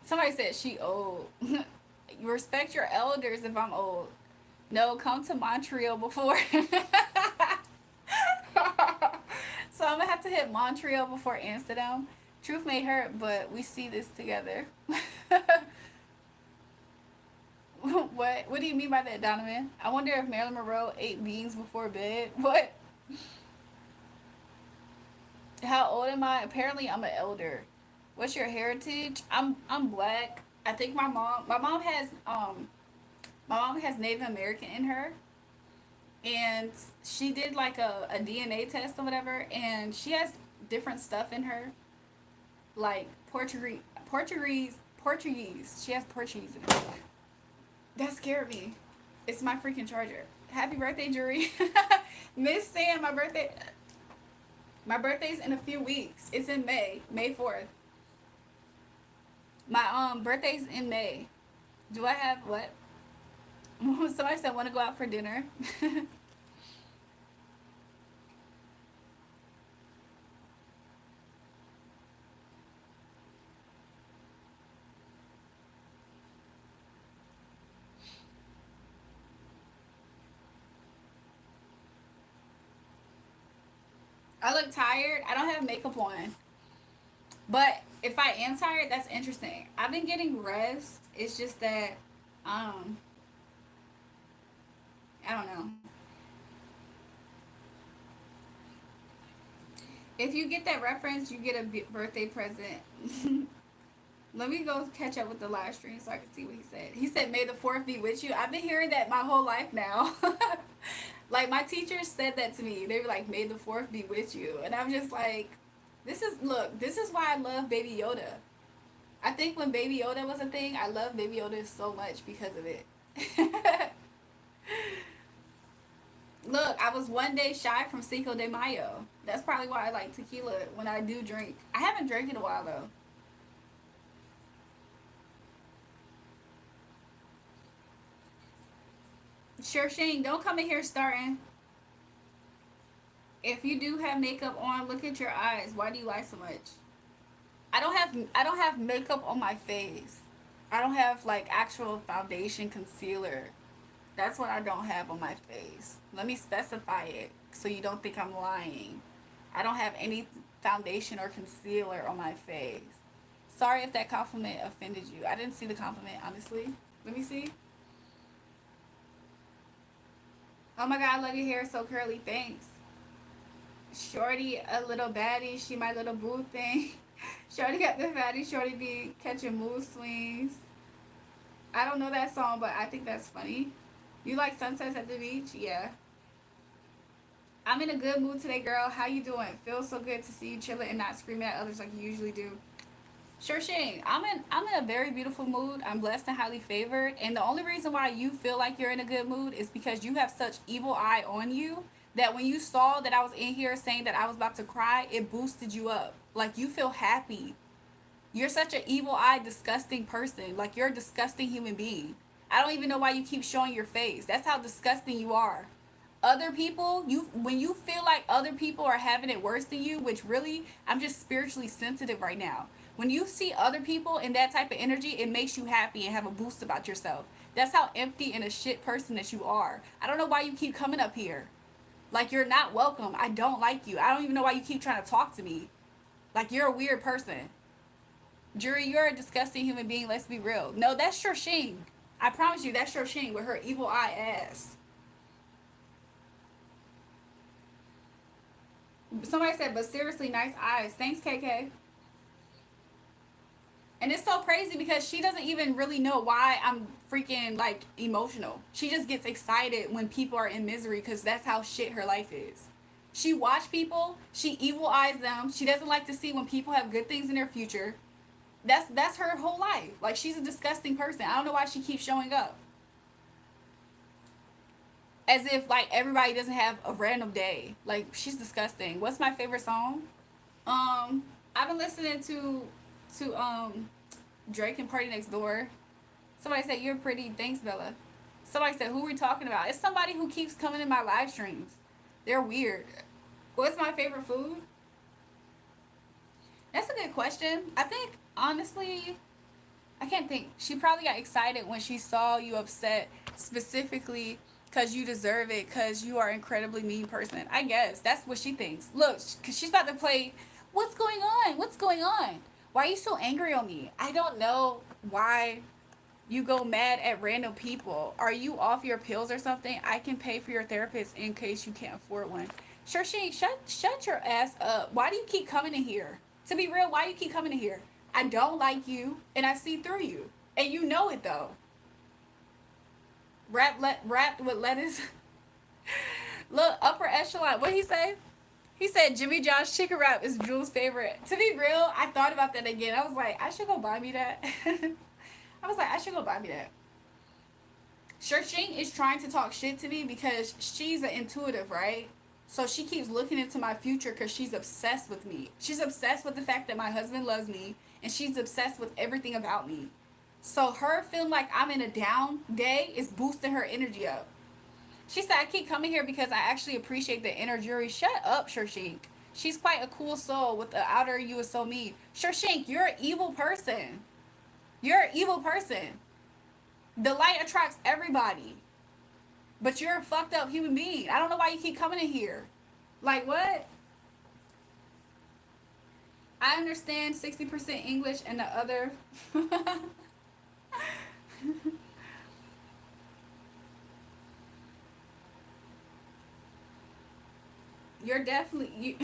Somebody said she old. You respect your elders if I'm old. No, come to Montreal before. So I'm gonna have to hit Montreal before Amsterdam. Truth may hurt, but we see this together. What do you mean by that, Donovan? I wonder if Marilyn Monroe ate beans before bed. What? How old am I? Apparently I'm an elder. What's your heritage? I'm black. I think my mom has Native American in her, and she did like a DNA test or whatever, and she has different stuff in her, like Portuguese. She has Portuguese in her. That scared me. It's my freaking charger. Happy birthday, Jury. Miss Sam, my birthday's in a few weeks. It's in May, May 4th. My birthday's in May. Do I have what? Somebody said want to go out for dinner. I look tired. I don't have makeup on. But if I am tired, that's interesting. I've been getting rest. It's just that um I don't know. If you get that reference, you get a birthday present. Let me go catch up with the live stream so I can see what he said. He said, May the 4th be with you. I've been hearing that my whole life now. Like, my teachers said that to me. They were like, May the 4th be with you. And I'm just like, this is why I love Baby Yoda. I think when Baby Yoda was a thing, I love Baby Yoda so much because of it. Look, I was one day shy from Cinco de Mayo. That's probably why I like tequila when I do drink. I haven't drank in a while, though. Sure, Shane, don't come in here starting. If you do have makeup on, look at your eyes. Why do you lie so much? I don't have makeup on my face. I don't have like actual foundation concealer. That's what I don't have on my face. Let me specify it so you don't think I'm lying. I don't have any foundation or concealer on my face. Sorry if that compliment offended you. I didn't see the compliment, honestly. Let me see. Oh my god, I love your hair so curly. Thanks. Shorty a little baddie, she my little boo thing. Shorty got the fatty, shorty be catching mood swings. I don't know that song, but I think that's funny. You like sunsets at the beach? Yeah. I'm in a good mood today, girl. How you doing? Feels so good to see you chilling and not screaming at others like you usually do. Sure Shing, I'm in a very beautiful mood. I'm blessed and highly favored. And the only reason why you feel like you're in a good mood is because you have such evil eye on you that when you saw that I was in here saying that I was about to cry, it boosted you up. Like you feel happy. You're such an evil eye, disgusting person. Like you're a disgusting human being. I don't even know why you keep showing your face. That's how disgusting you are. Other people, you when you feel like other people are having it worse than you, which really I'm just spiritually sensitive right now. When you see other people in that type of energy, it makes you happy and have a boost about yourself. That's how empty and a shit person that you are. I don't know why you keep coming up here. Like you're not welcome. I don't like you. I don't even know why you keep trying to talk to me. Like you're a weird person. Jury, you're a disgusting human being. Let's be real. No, that's your Shing. I promise you, that's your Shing with her evil eye ass. Somebody said, but seriously, nice eyes. Thanks, KK. And it's so crazy because she doesn't even really know why I'm freaking like emotional. She just gets excited when people are in misery because that's how shit her life is. She watch people, she evil eyes them. She doesn't like to see when people have good things in their future. That's her whole life. Like she's a disgusting person. I don't know why she keeps showing up. As if like everybody doesn't have a random day. Like she's disgusting. What's my favorite song? I've been listening to Drake and Party Next Door. Somebody said you're pretty. Thanks, Bella. Somebody said who are we talking about? It's somebody who keeps coming in my live streams. They're weird. What's my favorite food? That's a good question. I think honestly, I can't think. She probably got excited when she saw you upset specifically because you deserve it because you are an incredibly mean person. I guess that's what she thinks. Look, because she's about to play. What's going on? What's going on? Why are you so angry on me? I don't know why you go mad at random people. Are you off your pills or something? I can pay for your therapist in case you can't afford one. Sure, shut your ass up. Why do you keep coming in here? To be real, why do you keep coming in here? I don't like you, and I see through you, and you know it though. Wrapped with lettuce. Look, upper echelon. What he say? He said Jimmy John's chicken wrap is Jules' favorite. To be real, I thought about that again. I was like, I should go buy me that. I was like, I should go buy me that. Shing is trying to talk shit to me because she's an intuitive, right? So she keeps looking into my future because she's obsessed with me. She's obsessed with the fact that my husband loves me, and she's obsessed with everything about me. So her feeling like I'm in a down day is boosting her energy up. She said, I keep coming here because I actually appreciate the inner jury. Shut up, Shink. She's quite a cool soul. With the outer, you is so mean. Shink, you're an evil person. You're an evil person. The light attracts everybody. But you're a fucked up human being. I don't know why you keep coming in here. Like, what? I understand 60% English and the other... You're definitely...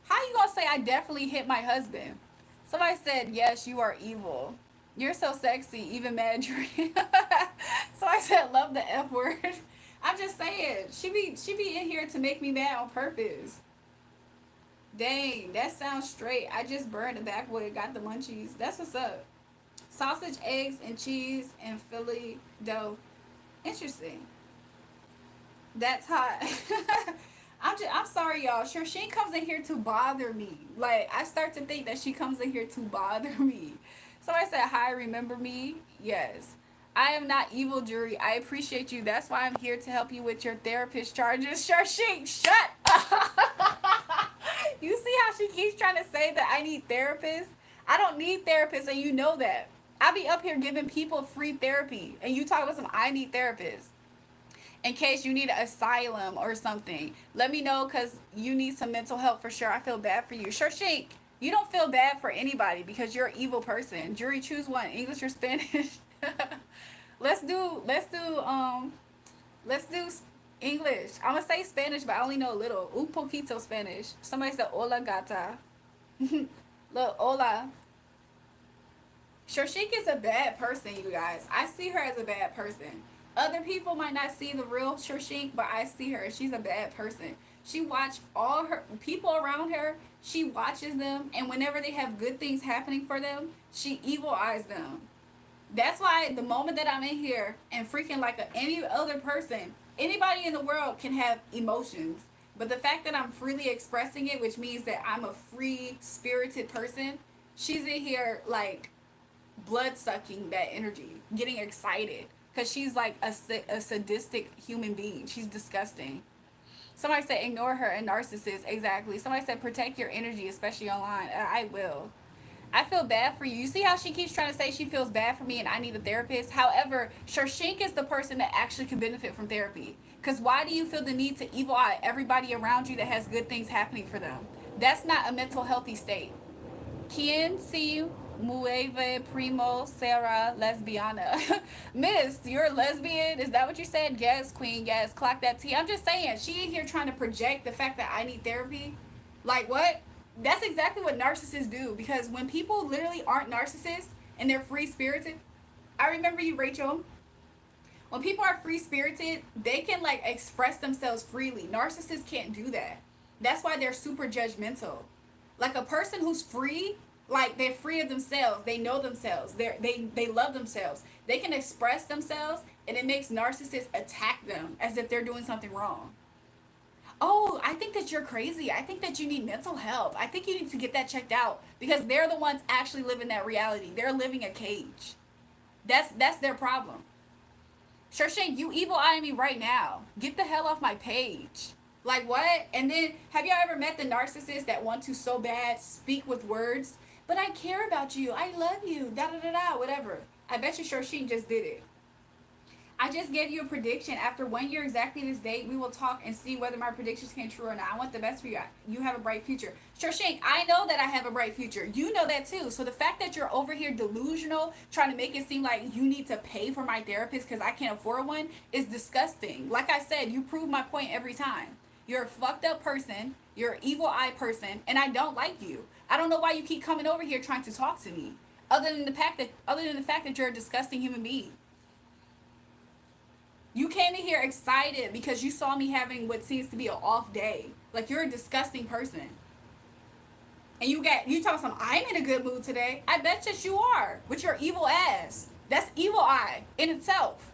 How you gonna say I definitely hit my husband? Somebody said, yes, you are evil. You're so sexy, even mad. So I said, love the F word. I'm just saying, she be in here to make me mad on purpose. Dang, that sounds straight. I just burned the backwood, got the munchies. That's what's up. Sausage, eggs, and cheese, and Philly dough. Interesting. That's hot. I'm sorry, y'all. Sure, she comes in here to bother me. Like, I start to think that she comes in here to bother me. So I said, hi, remember me? Yes. I am not evil, Jury. I appreciate you. That's why I'm here to help you with your therapist charges. Sure, shut up. You see how she keeps trying to say that I need therapists? I don't need therapists, and you know that. I be up here giving people free therapy, and you talk about some I need therapists. In case you need an asylum or something, let me know because you need some mental help for sure. I feel bad for you. Sure, Shink, you don't feel bad for anybody because you're an evil person. Jury, choose one, English or Spanish. let's do English. I'm gonna say Spanish, but I only know a little. Un poquito Spanish. Somebody said hola gata. Look, hola. Sharshik is a bad person, you guys. I see her as a bad person. Other people might not see the real Sharshik, but I see her. She's a bad person. She watch all her people around her. She watches them, and whenever they have good things happening for them, she evil eyes them. That's why the moment that I'm in here and freaking like any other person, anybody in the world can have emotions. But the fact that I'm freely expressing it, which means that I'm a free spirited person, she's in here like blood sucking that energy, getting excited. Because she's like a sadistic human being. She's disgusting. Somebody said ignore her, a narcissist. Exactly. Somebody said protect your energy, especially online. I will. I feel bad for you. You see how she keeps trying to say she feels bad for me and I need a therapist? However, Sharshink is the person that actually can benefit from therapy. Because why do you feel the need to evil eye everybody around you that has good things happening for them? That's not a mental healthy state. Quien si mueve primo Sarah lesbiana? Miss, you're a lesbian? Is that what you said? Yes, queen, yes. Clock that T. I'm just saying, she in here trying to project the fact that I need therapy. Like what? That's exactly what narcissists do. Because when people literally aren't narcissists and they're free spirited, I remember you, Rachel. When people are free spirited, they can like express themselves freely. Narcissists can't do that. That's why they're super judgmental. Like a person who's free, like they're free of themselves. They know themselves. They love themselves. They can express themselves, and it makes narcissists attack them as if they're doing something wrong. Oh, I think that you're crazy. I think that you need mental health. I think you need to get that checked out because they're the ones actually living that reality. They're living a cage. That's their problem. Sharshane, you evil eyeing me right now. Get the hell off my page. Like what? And then have y'all ever met the narcissist that want to so bad speak with words? But I care about you. I love you. Da da da da. Whatever. I bet you Sharshane just did it. I just gave you a prediction. After 1 year exactly this date, we will talk and see whether my predictions came true or not. I want the best for you. You have a bright future. Sharshink, I know that I have a bright future. You know that too. So the fact that you're over here delusional, trying to make it seem like you need to pay for my therapist because I can't afford one is disgusting. Like I said, you prove my point every time. You're a fucked up person. You're an evil eye person. And I don't like you. I don't know why you keep coming over here trying to talk to me. Other than the fact that you're a disgusting human being. You came in here excited because you saw me having what seems to be an off day. Like you're a disgusting person. And you talk some, I'm in a good mood today. I bet that you are with your evil ass. That's evil eye in itself.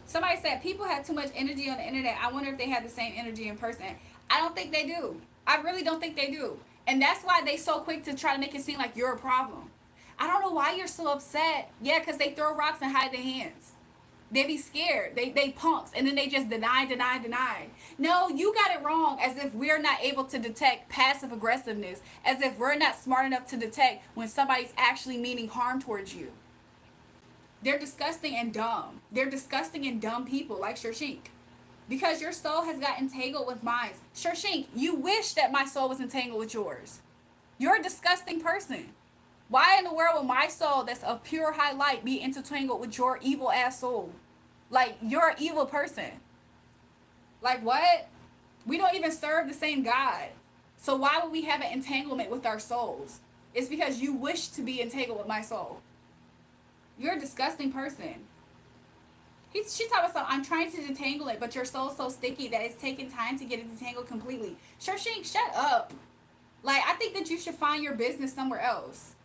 Somebody said people have too much energy on the internet. I wonder if they have the same energy in person. I don't think they do. I really don't think they do. And that's why they so quick to try to make it seem like you're a problem. I don't know why you're so upset. Yeah, because they throw rocks and hide their hands. They be scared. They punks. And then they just deny. No, you got it wrong. As if we're not able to detect passive aggressiveness. As if we're not smart enough to detect when somebody's actually meaning harm towards you. They're disgusting and dumb. They're disgusting and dumb people like Sharshink. Because your soul has got entangled with mine. Sharshink, you wish that my soul was entangled with yours. You're a disgusting person. Why in the world would my soul that's of pure high light be intertangled with your evil ass soul? Like, you're an evil person. Like, what? We don't even serve the same God. So why would we have an entanglement with our souls? It's because you wish to be entangled with my soul. You're a disgusting person. She talking about something, I'm trying to detangle it, but your soul's so sticky that it's taking time to get it detangled completely. Sharshink, shut up. Like, I think that you should find your business somewhere else.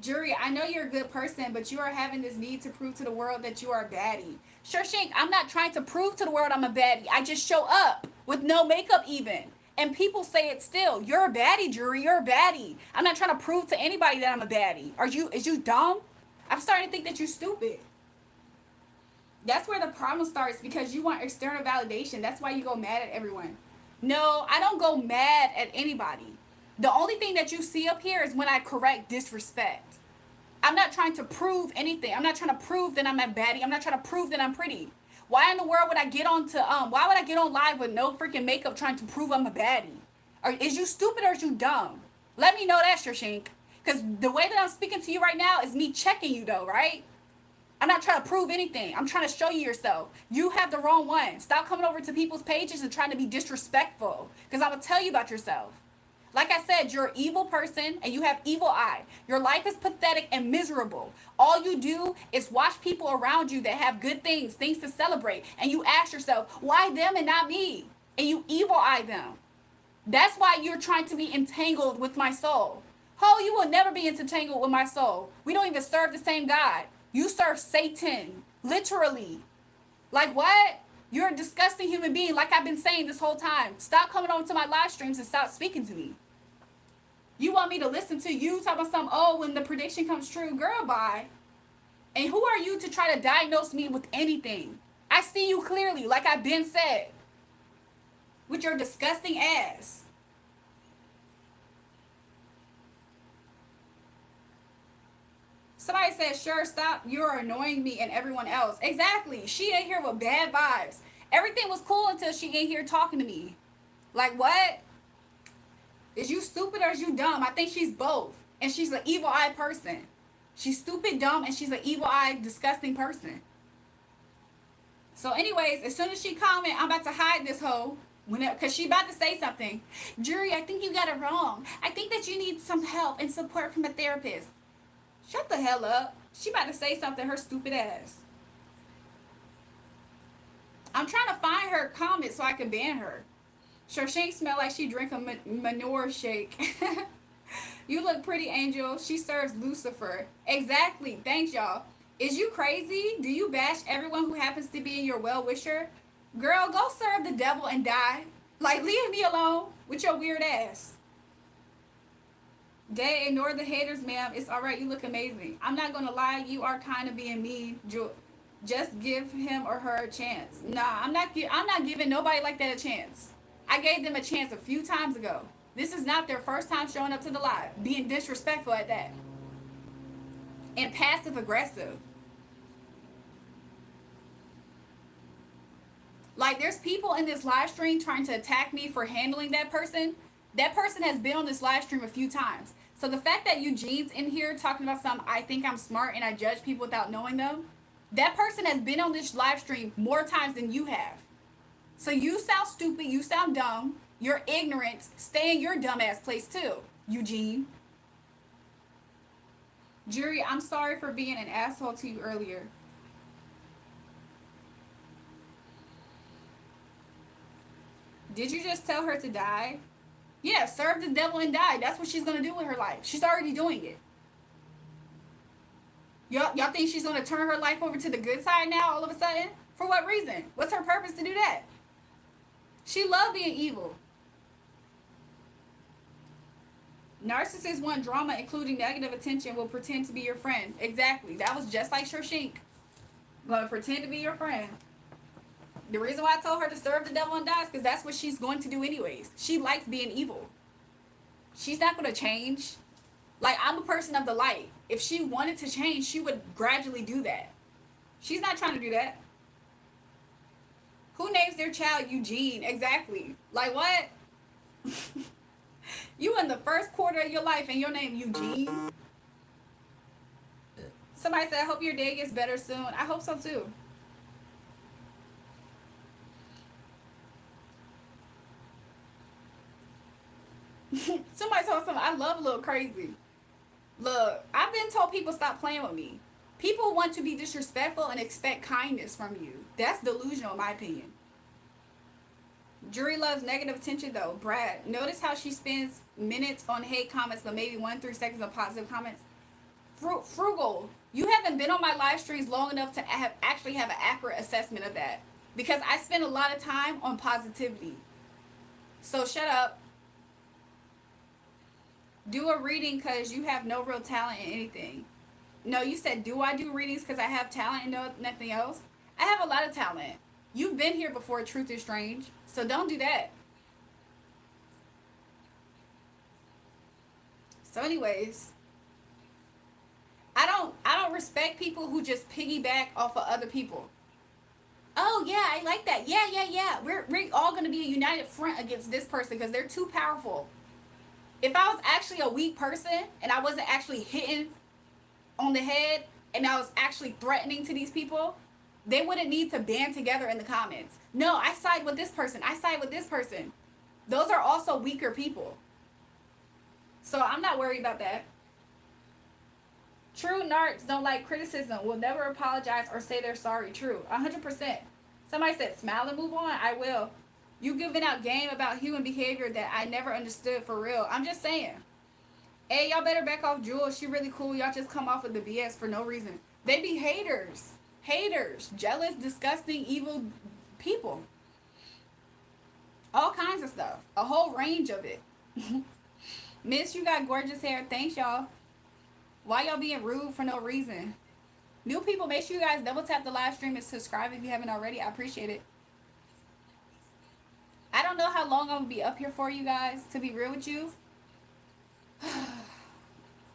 Jury, I know you're a good person, but you are having this need to prove to the world that you are a baddie. Sharshink, I'm not trying to prove to the world I'm a baddie. I just show up with no makeup even. And people say it still. You're a baddie, Jury. You're a baddie. I'm not trying to prove to anybody that I'm a baddie. Is you dumb? I'm starting to think that you're stupid. That's where the problem starts because you want external validation. That's why you go mad at everyone. No, I don't go mad at anybody. The only thing that you see up here is when I correct disrespect. I'm not trying to prove anything. I'm not trying to prove that I'm a baddie. I'm not trying to prove that I'm pretty. Why in the world would I get on to why would I get on live with no freaking makeup trying to prove I'm a baddie? Or is you stupid or is you dumb? Let me know that, Sharshink. Because the way that I'm speaking to you right now is me checking you though, right? I'm not trying to prove anything. I'm trying to show you yourself. You have the wrong one. Stop coming over to people's pages and trying to be disrespectful. Because I'm going to tell you about yourself. Like I said, you're an evil person and you have evil eye. Your life is pathetic and miserable. All you do is watch people around you that have good things, things to celebrate. And you ask yourself, why them and not me? And you evil eye them. That's why you're trying to be entangled with my soul. Oh, you will never be entangled with my soul. We don't even serve the same God. You serve Satan, literally. Like what? You're a disgusting human being, like I've been saying this whole time. Stop coming over to my live streams and stop speaking to me. You want me to listen to you talk about something, oh, when the prediction comes true, girl, bye. And who are you to try to diagnose me with anything? I see you clearly, like I've been said. With your disgusting ass. Somebody said, sure, stop. You're annoying me and everyone else. Exactly. She in here with bad vibes. Everything was cool until she in here talking to me. Like, what? Is you stupid or is you dumb? I think she's both. And she's an evil eye person. She's stupid, dumb, and she's an evil eye, disgusting person. So anyways, as soon as she comment, I'm about to hide this hoe. Because she about to say something. Julrae, I think you got it wrong. I think that you need some help and support from a therapist. Shut the hell up. She about to say something, her stupid ass. I'm trying to find her comment so I can ban her. Shink smell like she drink a manure shake. You look pretty, Angel. She serves Lucifer. Exactly. Thanks, y'all. Is you crazy? Do you bash everyone who happens to be in your well-wisher? Girl, go serve the devil and die. Like, leave me alone with your weird ass. Day, ignore the haters, ma'am. It's alright. You look amazing. I'm not going to lie. You are kind of being mean. Just give him or her a chance. Nah, I'm not giving nobody like that a chance. I gave them a chance a few times ago. This is not their first time showing up to the live. Being disrespectful at that. And passive aggressive. Like, there's people in this live stream trying to attack me for handling that person. That person has been on this live stream a few times. So the fact that Eugene's in here talking about some, I think I'm smart and I judge people without knowing them. That person has been on this live stream more times than you have. So you sound stupid. You sound dumb. You're ignorant. Stay in your dumb ass place too, Eugene. Julrae, I'm sorry for being an asshole to you earlier. Did you just tell her to die? Yeah, serve the devil and die. That's what she's going to do with her life. She's already doing it. Y'all think she's going to turn her life over to the good side now all of a sudden? For what reason? What's her purpose to do that? She loved being evil. Narcissists want drama, including negative attention, will pretend to be your friend. Exactly. That was just like Shink. Gonna pretend to be your friend. The reason why I told her to serve the devil and die is because that's what she's going to do anyways. She likes being evil. She's not going to change. Like, I'm a person of the light. If she wanted to change, she would gradually do that. She's not trying to do that. Who names their child Eugene? Exactly. Like, what? You in the first quarter of your life and your name Eugene? Somebody said, I hope your day gets better soon. I hope so too. Somebody told something. I love a little crazy. Look, I've been told people stop playing with me. People want to be disrespectful and expect kindness from you. That's delusional in my opinion. Julrae loves negative attention though. Brad, notice how she spends minutes on hate comments but maybe 1-3 seconds on positive comments? Frugal, you haven't been on my live streams long enough to actually have an accurate assessment of that. Because I spend a lot of time on positivity. So shut up. Do a reading because you have no real talent in anything. No, you said, do I do readings because I have talent and nothing else? I have a lot of talent. You've been here before, Truth is Strange. So don't do that. So anyways, I don't respect people who just piggyback off of other people. Oh yeah, I like that. Yeah. We're all gonna be a united front against this person because they're too powerful. If I was actually a weak person and I wasn't actually hitting on the head and I was actually threatening to these people, they wouldn't need to band together in the comments. No, I side with this person. I side with this person. Those are also weaker people. So I'm not worried about that. True narcs don't like criticism, will never apologize or say they're sorry. True. 100%. Somebody said, smile and move on. I will. You giving out game about human behavior that I never understood for real. I'm just saying. Hey, y'all better back off Jewel. She really cool. Y'all just come off with the BS for no reason. They be haters. Haters. Jealous, disgusting, evil people. All kinds of stuff. A whole range of it. Miss, you got gorgeous hair. Thanks, y'all. Why y'all being rude for no reason? New people, make sure you guys double tap the live stream and subscribe if you haven't already. I appreciate it. I don't know how long I'm going to be up here for, you guys, to be real with you.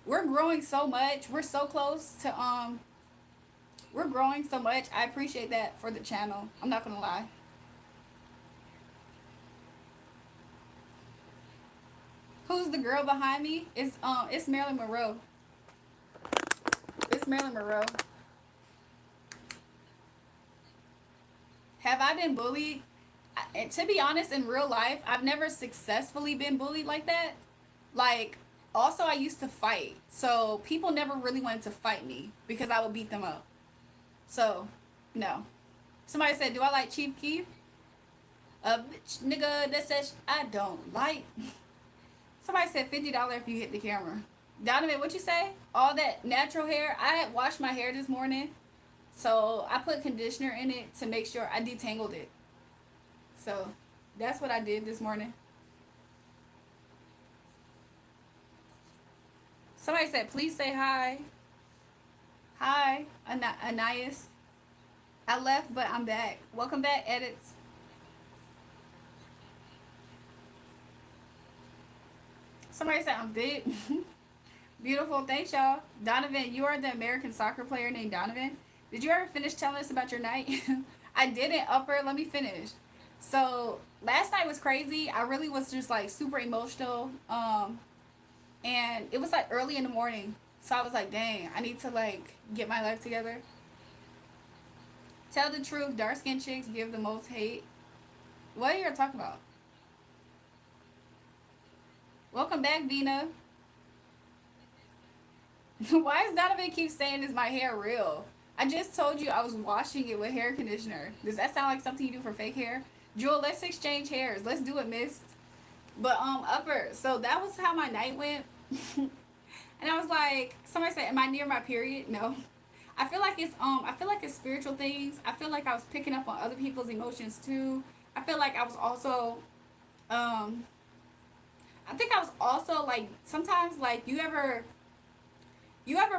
We're growing so much. We're so close to, we're growing so much. I appreciate that for the channel. I'm not going to lie. Who's the girl behind me? It's Marilyn Monroe. It's Marilyn Monroe. Have I been bullied? And to be honest, in real life, I've never successfully been bullied like that. Like, also, I used to fight. So, people never really wanted to fight me because I would beat them up. So, no. Somebody said, do I like Chief Keef? A bitch nigga that says I don't like. Somebody said $50 if you hit the camera. Donovan, what you say? All that natural hair. I had washed my hair this morning. So, I put conditioner in it to make sure I detangled it. So, that's what I did this morning. Somebody said, please say hi. Hi, Anais. I left, but I'm back. Welcome back, Edits. Somebody said, I'm big. Beautiful. Thanks, y'all. Donovan, you are the American soccer player named Donovan. Did you ever finish telling us about your night? I didn't, Upper. Let me finish. So, last night was crazy. I really was just, like, super emotional. And it was, like, early in the morning. So, I was like, dang, I need to, like, get my life together. Tell the truth. Dark-skinned chicks give the most hate. What are you talking about? Welcome back, Vina. Why does Donovan keep saying, is my hair real? I just told you I was washing it with hair conditioner. Does that sound like something you do for fake hair? Jewel, let's exchange hairs. Let's do it, miss. But, Upper, so that was how my night went. And I was like, somebody said, am I near my period? No. I feel like it's spiritual things. I feel like I was picking up on other people's emotions too. I feel like I was also, I think I was also like, sometimes like you ever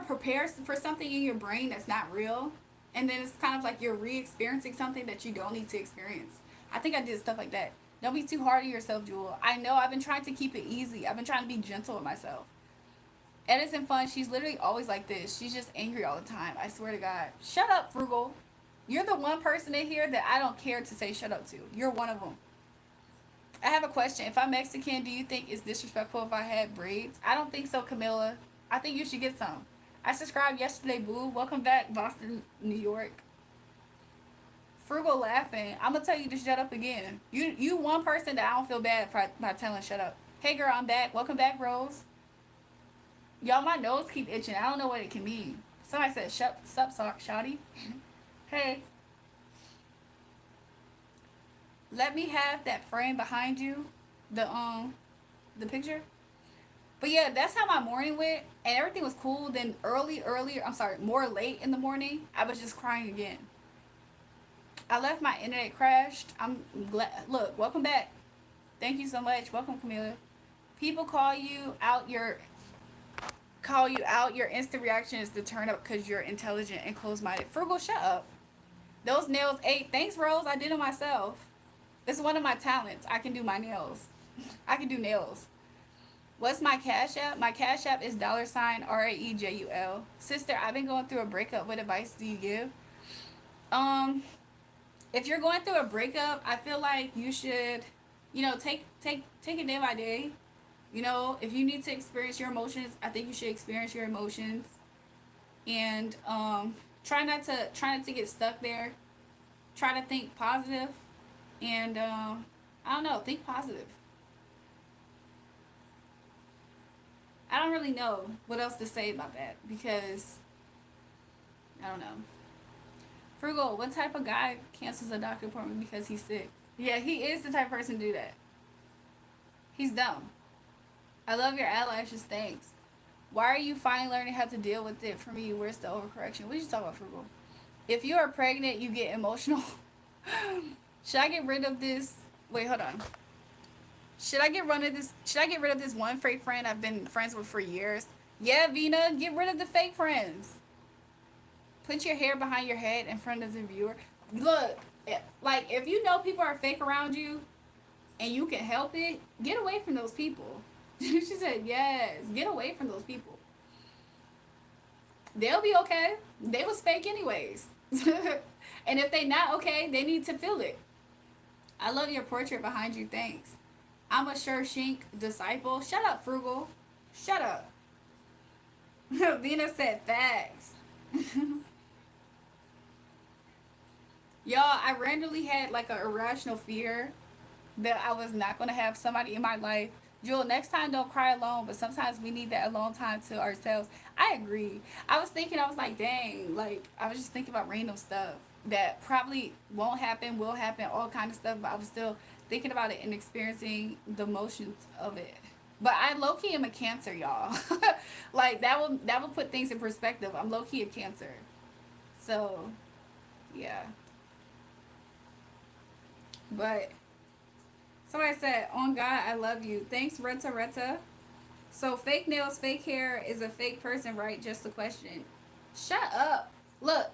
prepare for something in your brain that's not real, and then it's kind of like you're re-experiencing something that you don't need to experience. I think I did stuff like that. Don't be too hard on yourself, Jewel. I know I've been trying to keep it easy. I've been trying to be gentle with myself. Edison Fun, she's literally always like this. She's just angry all the time. I swear to God. Shut up, Frugal. You're the one person in here that I don't care to say shut up to. You're one of them. I have a question. If I'm Mexican, do you think it's disrespectful if I had braids? I don't think so, Camilla. I think you should get some. I subscribed yesterday, boo. Welcome back, Boston, New York. Frugal laughing. I'm going to tell you to shut up again. You one person that I don't feel bad for by telling shut up. Hey, girl, I'm back. Welcome back, Rose. Y'all, my nose keep itching. I don't know what it can mean. Somebody said, sup, shawty. Hey. Let me have that frame behind you. The picture. But yeah, that's how my morning went. And everything was cool. Then more late in the morning, I was just crying again. I left my internet crashed. I'm glad. Look, welcome back. Thank you so much. Welcome, Camilla. People call you out. Your instant reaction is to turn up because you're intelligent and close-minded. Frugal, shut up. Those nails ate. Thanks, Rose. I did it myself. It's one of my talents. I can do my nails. I can do nails. What's my Cash App? My Cash App is $RAEJUL. Sister, I've been going through a breakup. What advice do you give? If you're going through a breakup, I feel like you should, take it day by day. You know, if you need to experience your emotions, I think you should experience your emotions. And try not to get stuck there. Try to think positive, and I don't know, think positive. I don't really know what else to say about that because I don't know. Frugal, what type of guy cancels a doctor appointment because he's sick? Yeah, he is the type of person to do that. He's dumb. I love your eyelashes, thanks. Why are you finally learning how to deal with it? For me, where's the overcorrection? What did you talk about, Frugal? If you are pregnant, you get emotional. Should I get rid of this? Wait, hold on. Should I get rid of this? Should I get rid of this one fake friend I've been friends with for years? Yeah, Vina, get rid of the fake friends. Put your hair behind your head in front of the viewer. Look, like if you know people are fake around you and you can help it, get away from those people. She said, yes, get away from those people. They'll be okay. They was fake anyways. And if they not okay, they need to feel it. I love your portrait behind you, thanks. I'm a sure shink disciple. Shut up, Frugal. Shut up. Vina said facts. Y'all, I randomly had like an irrational fear that I was not going to have somebody in my life. Jewel, next time don't cry alone, but sometimes we need that alone time to ourselves. I agree. I was thinking, I was like, dang, like, I was just thinking about random stuff that probably won't happen, will happen, all kind of stuff, but I was still thinking about it and experiencing the emotions of it. But I low-key am a Cancer, y'all. Like, that will put things in perspective. I'm low-key a Cancer. So, yeah. But somebody said, on God, I love you. Thanks, Retta Retta. So fake nails, fake hair is a fake person, right? Just a question. Shut up. Look,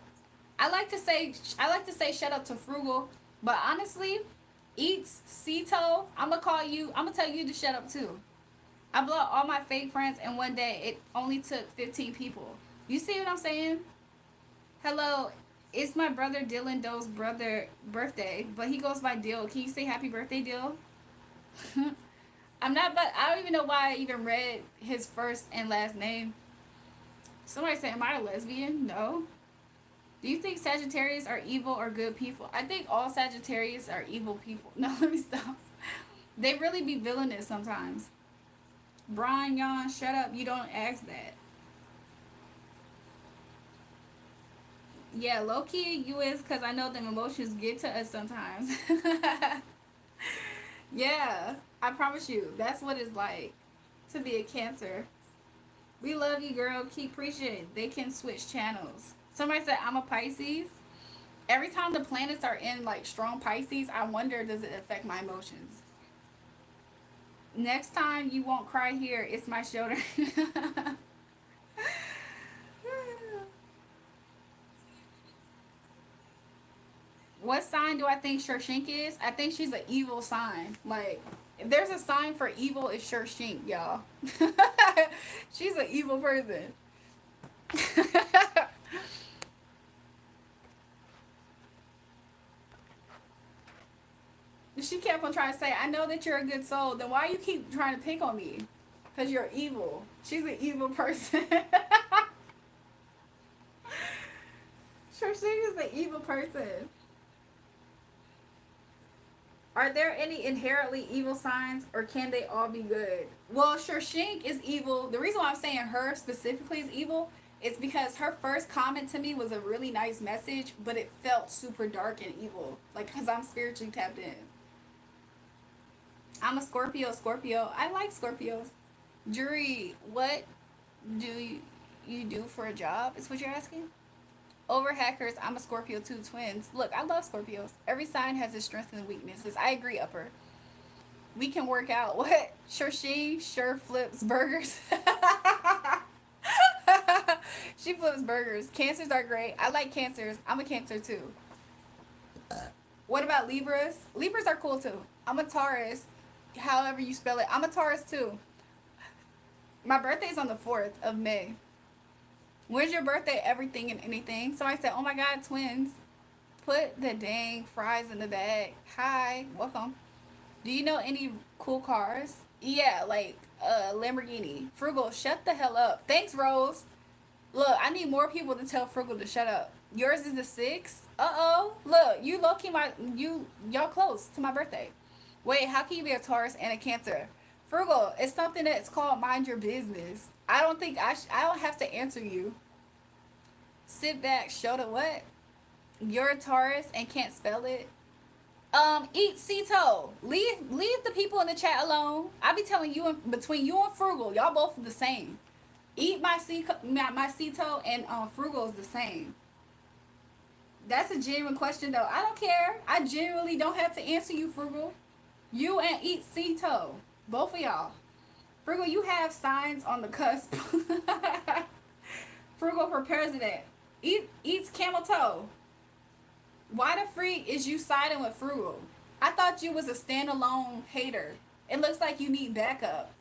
I like to say shut up to Frugal, but honestly, Eats Cito, I'm gonna tell you to shut up too. I blocked all my fake friends in one day. It only took 15 people. You see what I'm saying? Hello, it's my brother Dylan Doe's brother birthday, but he goes by Dill. Can you say happy birthday, Dill? I'm not, but I don't even know why I even read his first and last name. Somebody said, am I a lesbian? No. Do you think Sagittarius are evil or good people? I think all Sagittarius are evil people. No, let me stop. They really be villainous sometimes. Brian, yawn, shut up. You don't ask that. Yeah, low key, you is because I know them emotions get to us sometimes. Yeah, I promise you, that's what it's like to be a Cancer. We love you, girl. Keep preaching. They can switch channels. Somebody said I'm a Pisces. Every time the planets are in like strong Pisces, I wonder does it affect my emotions. Next time you won't cry here. It's my shoulder. What sign do I think Shink is? I think she's an evil sign. Like, if there's a sign for evil, it's Shink, y'all. She's an evil person. She kept on trying to say, I know that you're a good soul. Then why you keep trying to pick on me? Because you're evil. She's an evil person. Shink is an evil person. Are there any inherently evil signs, or can they all be good? Well, Shink is evil. The reason why I'm saying her specifically is evil is because her first comment to me was a really nice message, but it felt super dark and evil. Like, because I'm spiritually tapped in. I'm a Scorpio. Scorpio. I like Scorpios. Jury, what do you do for a job? Is what you're asking? Over hackers, I'm a Scorpio too, twins. Look, I love Scorpios. Every sign has its strengths and weaknesses. I agree, Upper. We can work out. What? She sure flips burgers. She flips burgers. Cancers are great. I like cancers. I'm a Cancer too. What about Libras? Libras are cool too. I'm a Taurus. However you spell it. I'm a Taurus too. My birthday's on the 4th of May. When's your birthday? Everything and anything. Somebody said, oh my God, twins. Put the dang fries in the bag. Hi. Welcome. Do you know any cool cars? Yeah, like Lamborghini. Frugal, shut the hell up. Thanks, Rose. Look, I need more people to tell Frugal to shut up. Yours is the 6th. Uh-oh. Look, you low-key y'all close to my birthday. Wait, how can you be a Taurus and a Cancer? Frugal, it's something that's called mind your business. I don't think I don't have to answer you. Sit back, show the what? You're a Taurus and can't spell it. Eat Ceto. Leave the people in the chat alone. I be telling you, between you and Frugal, y'all both the same. Eat my Ceto and Frugal is the same. That's a genuine question though. I don't care. I genuinely don't have to answer you, Frugal. You and Eat Ceto. Both of y'all. Frugal, you have signs on the cusp. Frugal for president. Eats camel toe. Why the freak is you siding with Frugal? I thought you was a standalone hater. It looks like you need backup.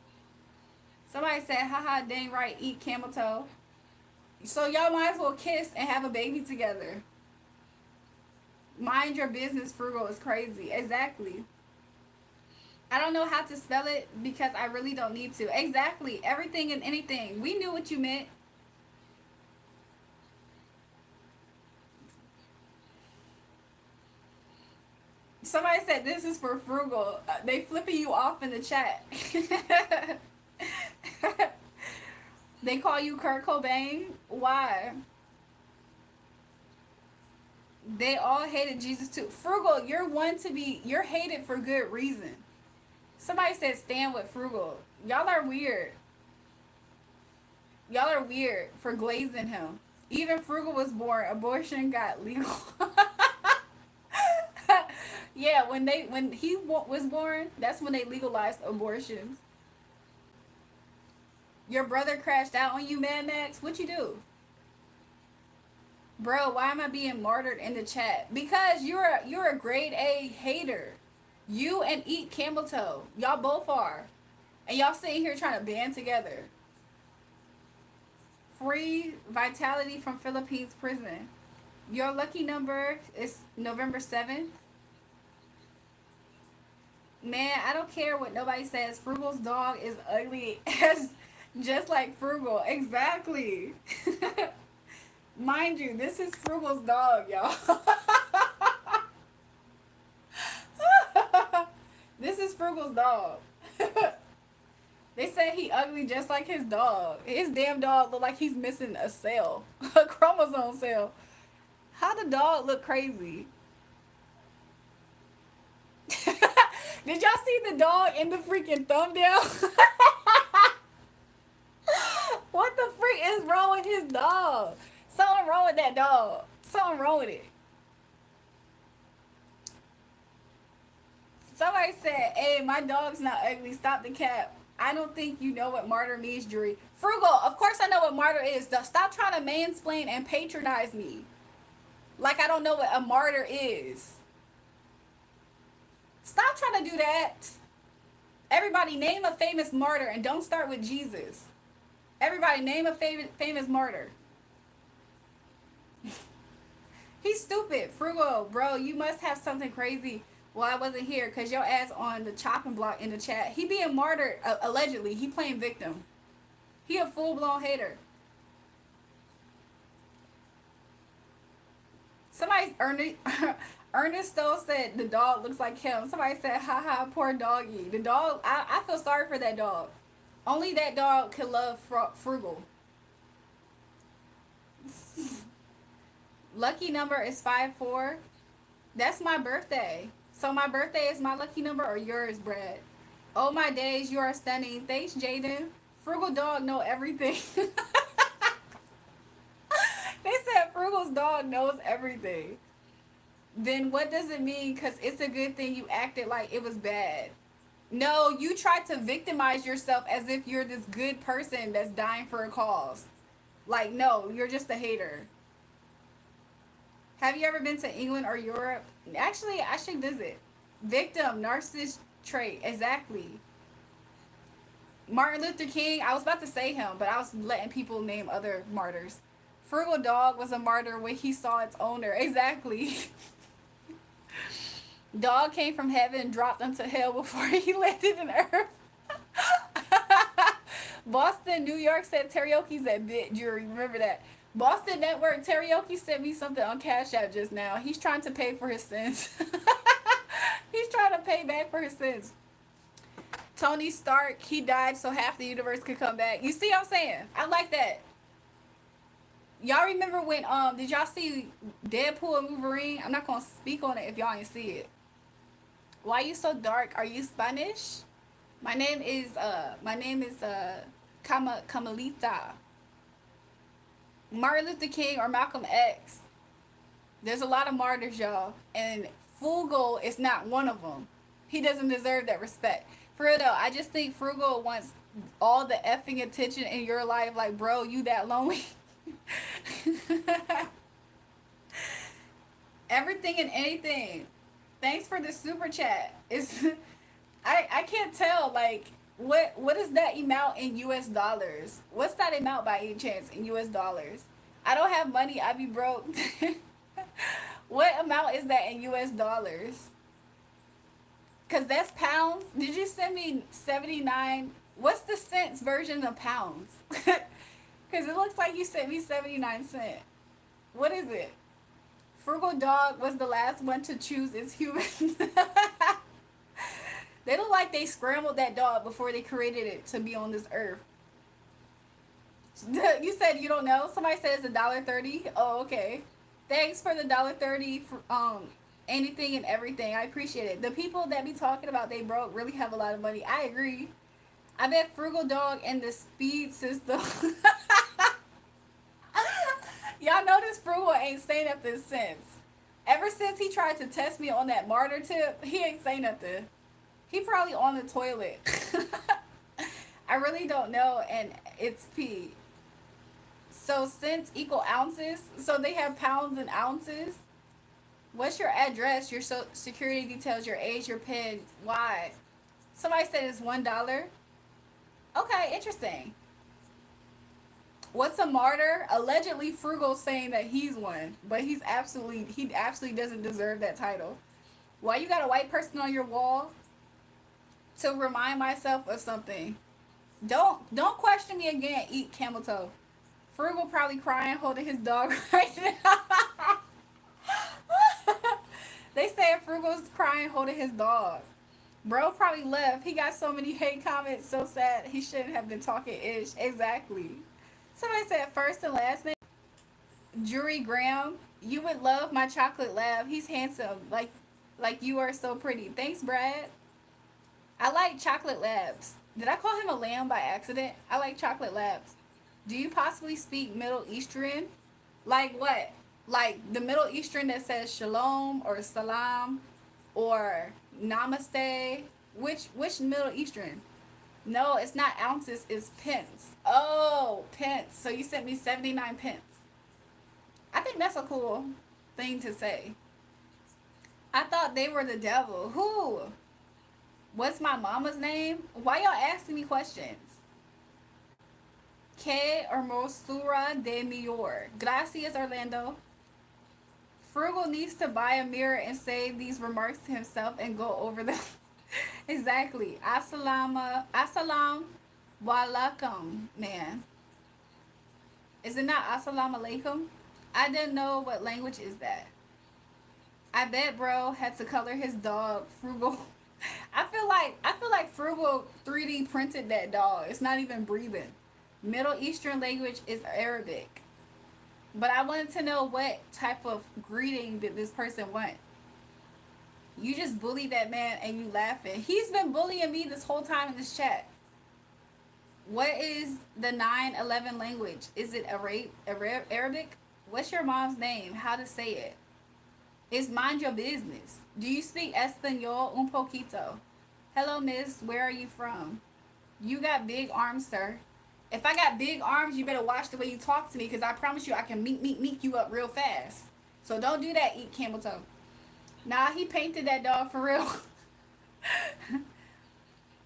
Somebody said, haha, dang right, eat camel toe. So y'all might as well kiss and have a baby together. Mind your business, Frugal is crazy. Exactly. I don't know how to spell it because I really don't need to. Exactly. Everything and anything. We knew what you meant. Somebody said this is for Frugal. They flipping you off in the chat. They call you Kurt Cobain. Why? They all hated Jesus too. Frugal, you're hated for good reason. Somebody said stand with Frugal. Y'all are weird. Y'all are weird for glazing him. Even Frugal was born, abortion got legal. Yeah, when he was born, that's when they legalized abortions. Your brother crashed out on you, Mad Max. What you do? Bro, why am I being martyred in the chat? Because you're a grade A hater. You and Eat Camel Toe. Y'all both are. And y'all sitting here trying to band together. Free Vitality from Philippines prison. Your lucky number is November 7th. Man, I don't care what nobody says. Frugal's dog is ugly as just like Frugal. Exactly. Mind you, this is Frugal's dog, y'all. This is Frugal's dog. They said he ugly just like his dog. His damn dog look like he's missing a cell. A chromosome cell. How the dog look crazy? Did y'all see the dog in the freaking thumbnail? What the freak is wrong with his dog? Something wrong with that dog. Something wrong with it. Somebody said, hey, my dog's not ugly. Stop the cap. I don't think you know what martyr means, Julrae. Frugal, of course I know what martyr is. Stop trying to mansplain and patronize me. Like I don't know what a martyr is. Stop trying to do that. Everybody name a famous martyr and don't start with Jesus. Everybody name a famous martyr. He's stupid. Frugal, bro, you must have something crazy. Well, I wasn't here because your ass on the chopping block in the chat. He being martyred, allegedly. He playing victim. He a full-blown hater. Somebody's Ernest Stowe said the dog looks like him. Somebody said, haha, poor doggy. The dog, I feel sorry for that dog. Only that dog can love Frugal. Lucky number is 54. That's my birthday. So my birthday is my lucky number or yours, Brad? Oh my days, you are stunning. Thanks, Jaden. Frugal dog know everything. They said Frugal's dog knows everything. Then what does it mean? Because it's a good thing you acted like it was bad. No, you tried to victimize yourself as if you're this good person that's dying for a cause. Like, no, you're just a hater. Have you ever been to England or Europe? Actually, I should visit. Victim, narcissist trait. Exactly. Martin Luther King, I was about to say him, but I was letting people name other martyrs. Frugal dog was a martyr when he saw its owner. Exactly. Dog came from heaven and dropped into hell before he landed in earth. Boston, New York said karaoke's that bit, Jury. Remember that. Boston Network, karaoke sent me something on Cash App just now. He's trying to pay for his sins. He's trying to pay back for his sins. Tony Stark, he died so half the universe could come back. You see what I'm saying? I like that. Y'all remember when did y'all see Deadpool and Wolverine? I'm not gonna speak on it if y'all ain't see it. Why you so dark? Are you Spanish? My name is Camelita. Martin Luther King or Malcolm X. There's a lot of martyrs, y'all, and Frugal is not one of them. He doesn't deserve that respect. For real though, I just think Frugal wants all the effing attention in your life. Like, bro, you that lonely? Everything and anything. Thanks for the super chat. It's I can't tell like what is that amount in US dollars? What's that amount by any chance in US dollars? I don't have money, I be broke. What amount is that in US dollars? Cause that's pounds. Did you send me 79? What's the cents version of pounds? Cause it looks like you sent me 79 cents. What is it? Frugal dog was the last one to choose its human. They look like they scrambled that dog before they created it to be on this earth. You said you don't know? Somebody said it's $1.30. Oh, okay. Thanks for the $1.30 for anything and everything. I appreciate it. The people that be talking about they broke really have a lot of money. I agree. I bet Frugal Dog and the Speed System. Y'all notice Frugal ain't say nothing since. Ever since he tried to test me on that martyr tip, he ain't say nothing. He probably on the toilet. I really don't know, and it's P. So cents equal ounces, so they have pounds and ounces. What's your address, your security details, your age, your PIN? Why? Somebody said it's $1. Okay, interesting. What's a martyr? Allegedly Frugal saying that he's one, but he absolutely doesn't deserve that title. Why you got a white person on your wall? To remind myself of something. Don't question me again, eat camel toe. Frugal probably crying holding his dog right now. They said Frugal's crying holding his dog. Bro probably left. He got so many hate comments, so sad. He shouldn't have been talking ish. Exactly. Somebody said first and last name. Jury Graham, you would love my chocolate lab. He's handsome. Like you are so pretty. Thanks, Brad. I like chocolate labs. Did I call him a lamb by accident? I like chocolate labs. Do you possibly speak Middle Eastern? Like what? Like the Middle Eastern that says shalom or salam or namaste? Which Middle Eastern? No, it's not ounces, it's pence. Oh, pence. So you sent me 79 pence. I think that's a cool thing to say. I thought they were the devil. Who? What's my mama's name? Why y'all asking me questions? Que hermosura de mayor. Gracias, Orlando. Frugal needs to buy a mirror and say these remarks to himself and go over them. Exactly. Assalam walaikum, man. Is it not assalamu alaikum? I didn't know what language is that. I bet bro had to color his dog Frugal. I feel like Frugal 3D printed that dog. It's not even breathing. Middle Eastern language is Arabic. But I wanted to know what type of greeting did this person want. You just bullied that man and you laughing. He's been bullying me this whole time in this chat. What is the 9/11 language? Is it Arabic? What's your mom's name? How to say it? It's mind your business. Do you speak Espanol un poquito? Hello, miss. Where are you from? You got big arms, sir. If I got big arms, you better watch the way you talk to me, because I promise you I can meet you up real fast. So don't do that, eat camel toe. Nah, he painted that dog for real.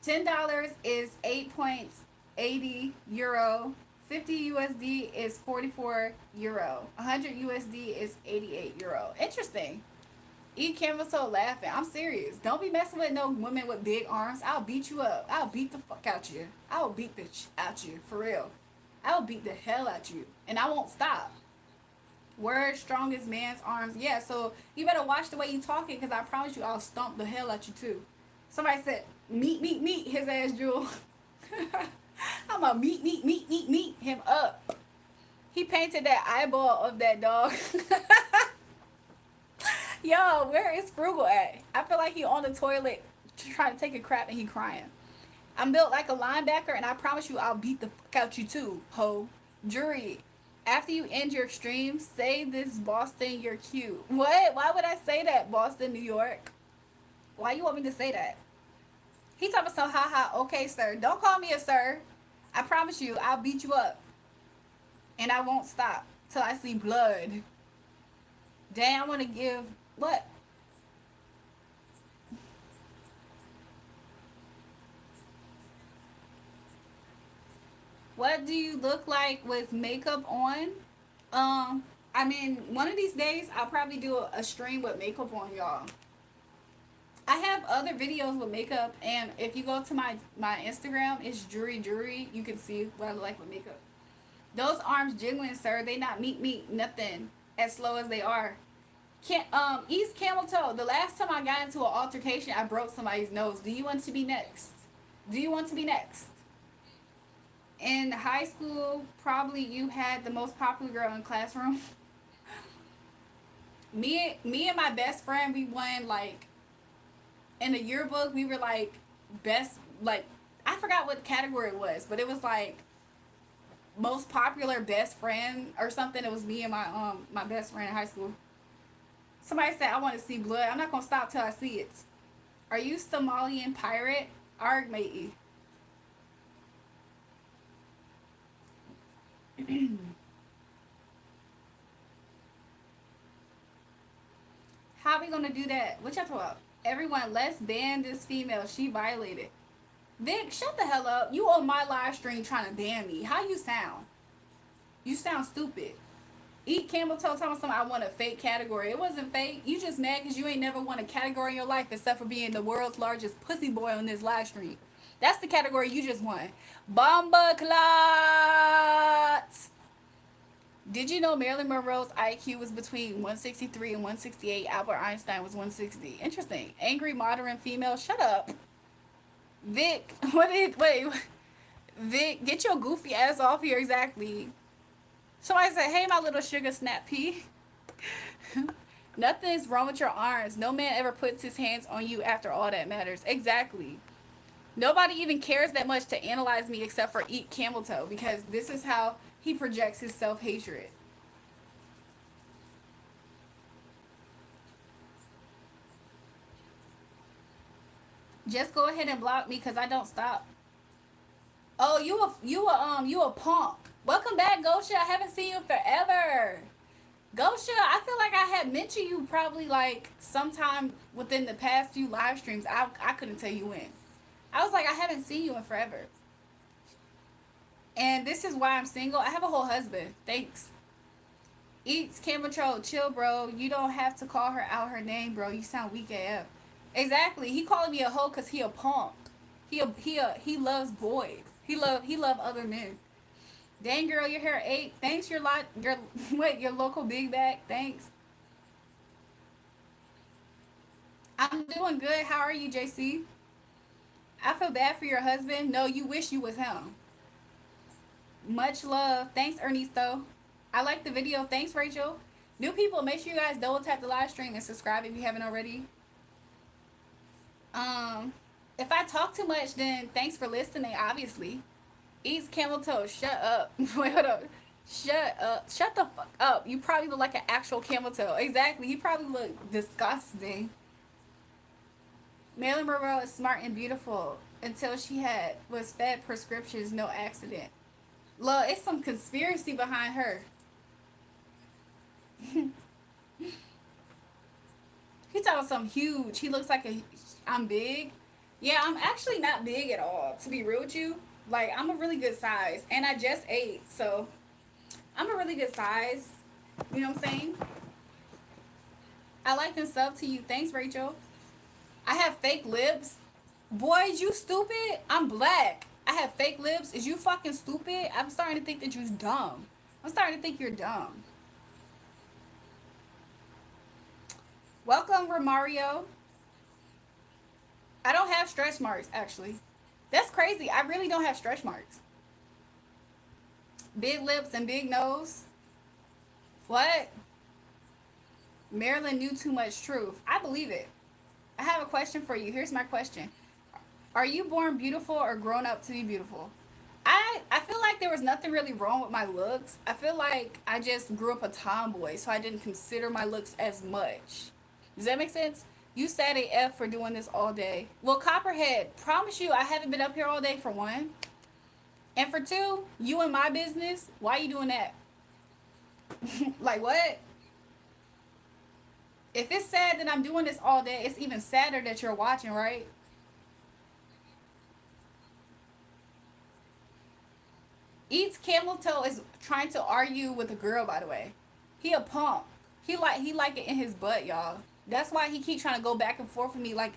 $10 is 8.80 euro. 50 USD is 44 euro. 100 USD is 88 euro. Interesting. Eat camel toe laughing. I'm serious. Don't be messing with no women with big arms. I'll beat you up. I'll beat the fuck out you. I'll beat the out you. For real. I'll beat the hell out you. And I won't stop. Word strongest man's arms. Yeah, so you better watch the way you talking, because I promise you I'll stomp the hell out you too. Somebody said, meet his ass, Jewel. I'm gonna meet him up. He painted that eyeball of that dog. Yo, where is Frugal at? I feel like he on the toilet trying to take a crap and he crying. I'm built like a linebacker, and I promise you I'll beat the fuck out you too, ho. Jury, after you end your stream, say this, Boston, you're cute. What? Why would I say that, Boston, New York? Why you want me to say that? He talking so haha, okay, sir. Don't call me a sir. I promise you, I'll beat you up. And I won't stop till I see blood. Dang, I want to give, what? What do you look like with makeup on? I mean, one of these days, I'll probably do a stream with makeup on, y'all. I have other videos with makeup, and if you go to my Instagram, it's JulraeJulrae. You can see what I look like with makeup. Those arms jiggling, sir. They not meet nothing as slow as they are. East Camel Toe. The last time I got into an altercation, I broke somebody's nose. Do you want to be next? Do you want to be next? In high school, probably you had the most popular girl in the classroom. me and my best friend, we won like in the yearbook. We were like best, like I forgot what category it was, but it was like most popular best friend or something. It was me and my best friend in high school. Somebody said I want to see blood. I'm not gonna stop till I see it. Are you Somalian pirate? Arg matey. How we gonna do that? What y'all talking about? Everyone, let's ban this female. She violated. Vic, shut the hell up. You on my live stream trying to ban me. How you sound? You sound stupid. Eat camel toe talking something I want a fake category. It wasn't fake. You just mad because you ain't never won a category in your life except for being the world's largest pussy boy on this live stream. That's the category you just won. Bomba clots. Did you know Marilyn Monroe's IQ was between 163 and 168? Albert Einstein was 160. Interesting. Angry modern female. Shut up. Vic, wait. Vic, get your goofy ass off here. Exactly. So I said, hey, my little sugar snap pea. Nothing's wrong with your arms. No man ever puts his hands on you after all that matters. Exactly. Nobody even cares that much to analyze me except for Eat Camel Toe, because this is how he projects his self-hatred. Just go ahead and block me because I don't stop. Oh, you a punk. Welcome back, Gosha. I haven't seen you forever. Gosha, I feel like I had mentioned you probably like sometime within the past few live streams. I couldn't tell you when. I was like, I haven't seen you in forever. And this is why I'm single. I have a whole husband. Thanks. Eats camel troll. Chill, bro. You don't have to call her out her name, bro. You sound weak AF. Exactly. He calling me a hoe because he a punk. He loves boys. He love other men. Dang, girl, your hair ate. Thanks, your local big bag. Thanks. I'm doing good. How are you, JC? I feel bad for your husband. No, you wish you was him. Much love. Thanks, Ernesto. I like the video. Thanks, Rachel. New people, make sure you guys double tap the live stream and subscribe if you haven't already. If I talk too much, then thanks for listening, obviously. Eats camel toe. Shut up. Wait, hold up. Shut up. Shut the fuck up. You probably look like an actual camel toe. Exactly. He probably look disgusting. Marilyn Monroe is smart and beautiful until she was fed prescriptions, no accident. Look, it's some conspiracy behind her. He talking something huge. He looks like I'm big. Yeah, I'm actually not big at all, to be real with you. Like, I'm a really good size. And I just ate, so I'm a really good size. You know what I'm saying? I like and sub to you. Thanks, Rachel. I have fake lips. Boys, you stupid? I'm black. I have fake lips. Is you fucking stupid? I'm starting to think that you're dumb. I'm starting to think you're dumb. Welcome, Romario. I don't have stretch marks, actually. That's crazy. I really don't have stretch marks. Big lips and big nose. What? Marilyn knew too much truth. I believe it. I have a question for you. Here's my question. Are you born beautiful or grown up to be beautiful? I feel like there was nothing really wrong with my looks. I feel like I just grew up a tomboy, so I didn't consider my looks as much. Does that make sense? You said a F for doing this all day. Well, Copperhead, promise you I haven't been up here all day for one. And for two, you in my business, why you doing that? Like what? If it's sad that I'm doing this all day, it's even sadder that you're watching, right? Eats camel toe is trying to argue with a girl, by the way. He a punk. He like it in his butt, y'all. That's why he keep trying to go back and forth with me like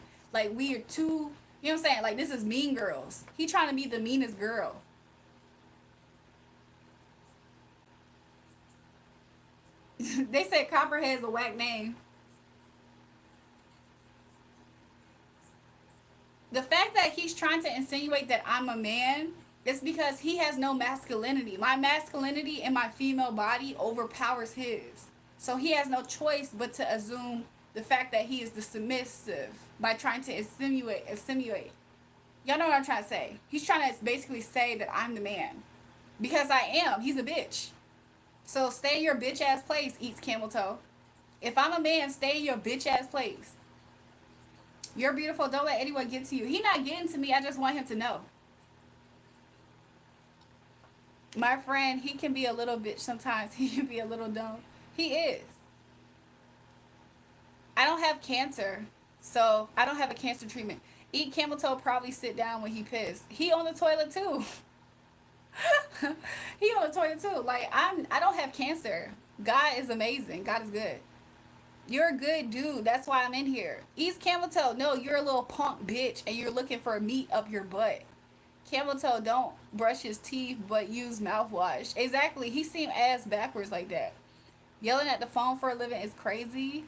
we are two, you know what I'm saying? Like this is mean girls. He trying to be the meanest girl. They said Copperhead's a whack name. The fact that he's trying to insinuate that I'm a man is because he has no masculinity. My masculinity in my female body overpowers his. So he has no choice but to assume the fact that he is the submissive by trying to insinuate. Y'all know what I'm trying to say. He's trying to basically say that I'm the man. Because I am. He's a bitch. So stay in your bitch ass place, eats camel toe. If I'm a man, stay in your bitch ass place. You're beautiful. Don't let anyone get to you. He not getting to me. I just want him to know. My friend, he can be a little bitch sometimes. He can be a little dumb. He is. I don't have cancer, so I don't have a cancer treatment. Eat camel toe, probably sit down when he pissed. He on the toilet too. He on the toilet too. Like I don't have cancer. God is amazing. God is good. You're a good dude. That's why I'm in here. East camel toe. No, you're a little punk bitch and you're looking for meat up your butt. Camel toe don't brush his teeth but use mouthwash. Exactly. He seemed ass backwards like that. Yelling at the phone for a living is crazy.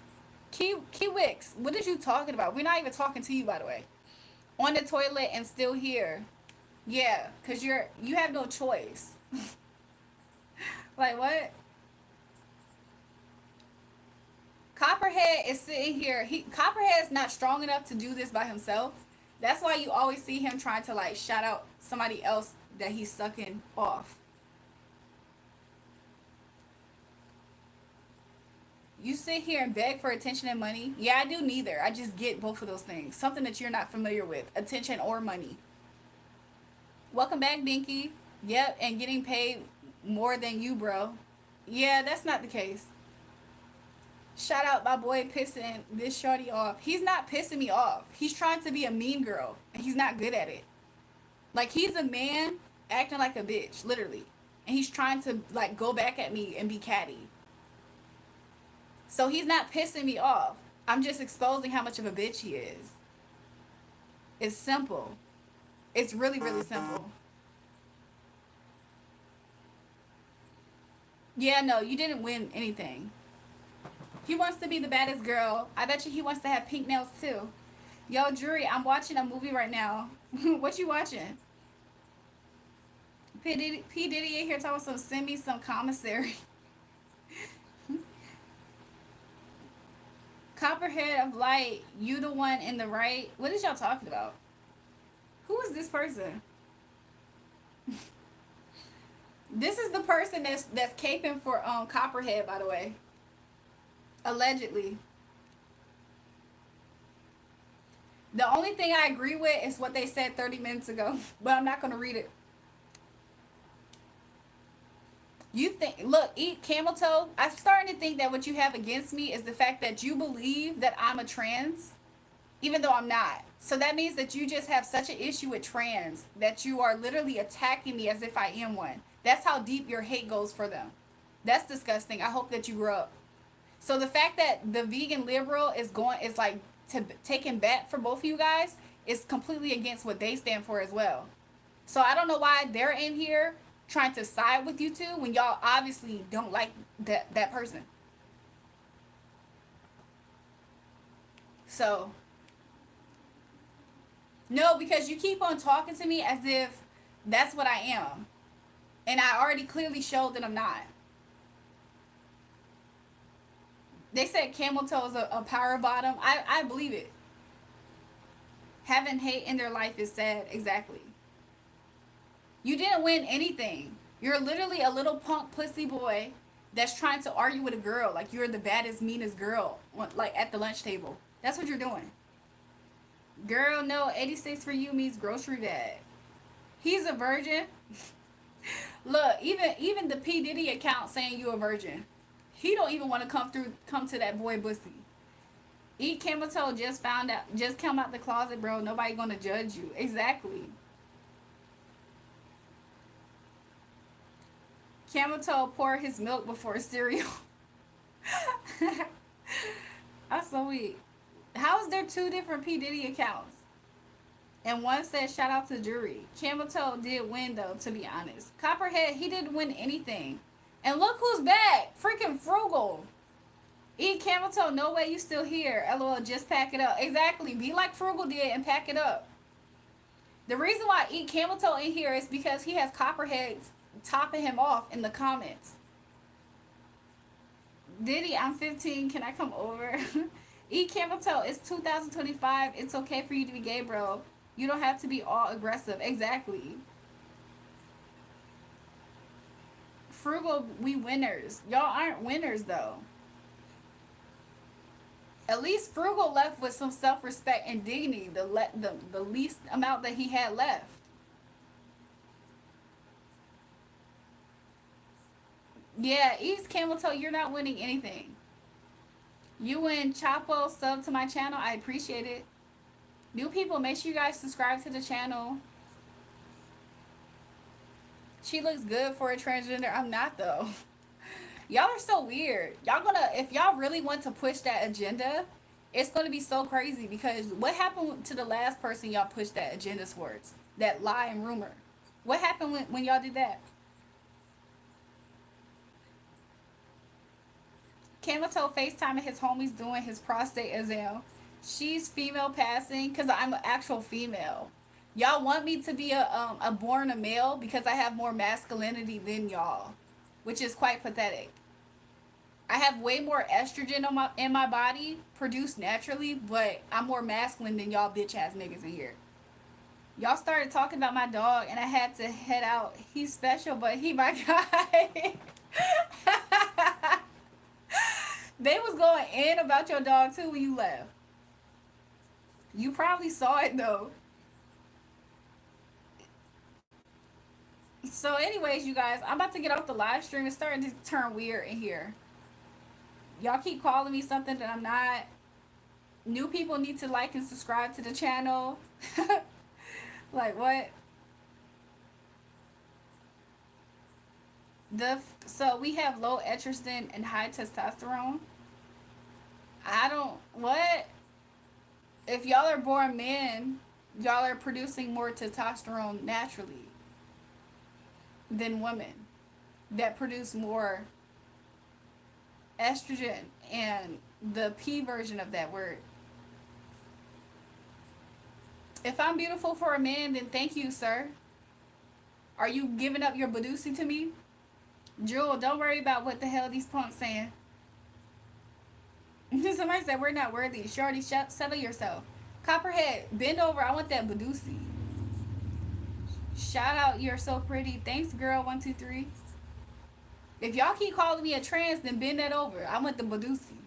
Key Wicks, what is you talking about? We're not even talking to you, by the way. On the toilet and still here. Yeah, cause you have no choice. Like what? Copperhead is sitting here. Copperhead is not strong enough to do this by himself. That's why you always see him trying to like shout out somebody else that he's sucking off. You sit here and beg for attention and money. Yeah, I do neither. I just get both of those things. Something that you're not familiar with, attention or money. Welcome back, Binky. Yep, and getting paid more than you, bro. Yeah, that's not the case. Shout out my boy pissing this shorty off. He's not pissing me off. He's trying to be a mean girl, and he's not good at it. Like he's a man acting like a bitch, literally, and he's trying to like go back at me and be catty. So he's not pissing me off. I'm just exposing how much of a bitch he is. It's simple. It's really, really simple. Yeah, no, you didn't win anything. He wants to be the baddest girl. I bet you he wants to have pink nails too. Yo, Jury, I'm watching a movie right now. What you watching? P. Diddy in here talking some send me some commissary. Copperhead of light, you the one in the right. What is y'all talking about? Who is this person? This is the person that's caping for Copperhead, by the way. Allegedly. The only thing I agree with is what they said 30 minutes ago, but I'm not gonna read it. You think, look, eat camel toe. I'm starting to think that what you have against me is the fact that you believe that I'm a trans, even though I'm not. So that means that you just have such an issue with trans that you are literally attacking me as if I am one. That's how deep your hate goes for them. That's disgusting. I hope that you grow up. So the fact that the vegan liberal is like to taking bet for both of you guys is completely against what they stand for as well. So I don't know why they're in here trying to side with you two when y'all obviously don't like that person. So no, because you keep on talking to me as if that's what I am. And I already clearly showed that I'm not. They said camel toe is a power bottom. I believe it. Having hate in their life is sad. Exactly. You didn't win anything. You're literally a little punk pussy boy that's trying to argue with a girl like you're the baddest, meanest girl, like at the lunch table. That's what you're doing. Girl, no, 86 for you means grocery bag. He's a virgin. Look, even the P Diddy account saying you a virgin. He don't even want to come to that boy pussy. Eat camel toe just come out the closet, bro. Nobody gonna judge you. Exactly. Camel toe pour his milk before cereal. That's so weak. How is there two different P Diddy accounts? And one says shout out to jury. Camel toe did win though, to be honest. Copperhead, he didn't win anything. And look who's back. Freaking Frugal. Eat camel toe, no way you still here. LOL, just pack it up. Exactly. Be like Frugal did and pack it up. The reason why I eat camel toe in here is because he has Copperheads topping him off in the comments. Diddy, I'm 15. Can I come over? Eat camel toe. It's 2025. It's okay for you to be gay, bro. You don't have to be all aggressive. Exactly. Frugal, we winners. Y'all aren't winners, though. At least Frugal left with some self-respect and dignity. The least amount that he had left. Yeah, East Camel Toe, you're not winning anything. You and Chapo sub to my channel. I appreciate it. New people, make sure you guys subscribe to the channel. She looks good for a transgender. I'm not, though. Y'all are so weird. If y'all really want to push that agenda, it's gonna be so crazy because what happened to the last person y'all pushed that agenda towards? That lie and rumor. What happened when y'all did that? Camel Toe FaceTiming his homies doing his prostate exam. She's female passing because I'm an actual female. Y'all want me to be a born a male because I have more masculinity than y'all, which is quite pathetic. I have way more estrogen in my body produced naturally, but I'm more masculine than y'all bitch ass niggas in here. Y'all started talking about my dog and I had to head out. He's special, but he my guy. They was going in about your dog too when you left. You probably saw it though. So anyways, you guys, I'm about to get off the live stream. It's starting to turn weird in here. Y'all keep calling me something that I'm not. New people need to like and subscribe to the channel. Like what? So we have low estrogen and high testosterone. I don't what? If y'all are born men, y'all are producing more testosterone naturally than women that produce more estrogen and the P version of that word. If I'm beautiful for a man, then thank you, sir. Are you giving up your Badusi to me? Jewel, don't worry about what the hell these punks saying. Somebody said we're not worthy. Shorty, settle yourself. Copperhead, bend over. I want that Badusi. Shout out, you're so pretty. Thanks, girl. 123. If y'all keep calling me a trans, then bend that over. I want the Badusi.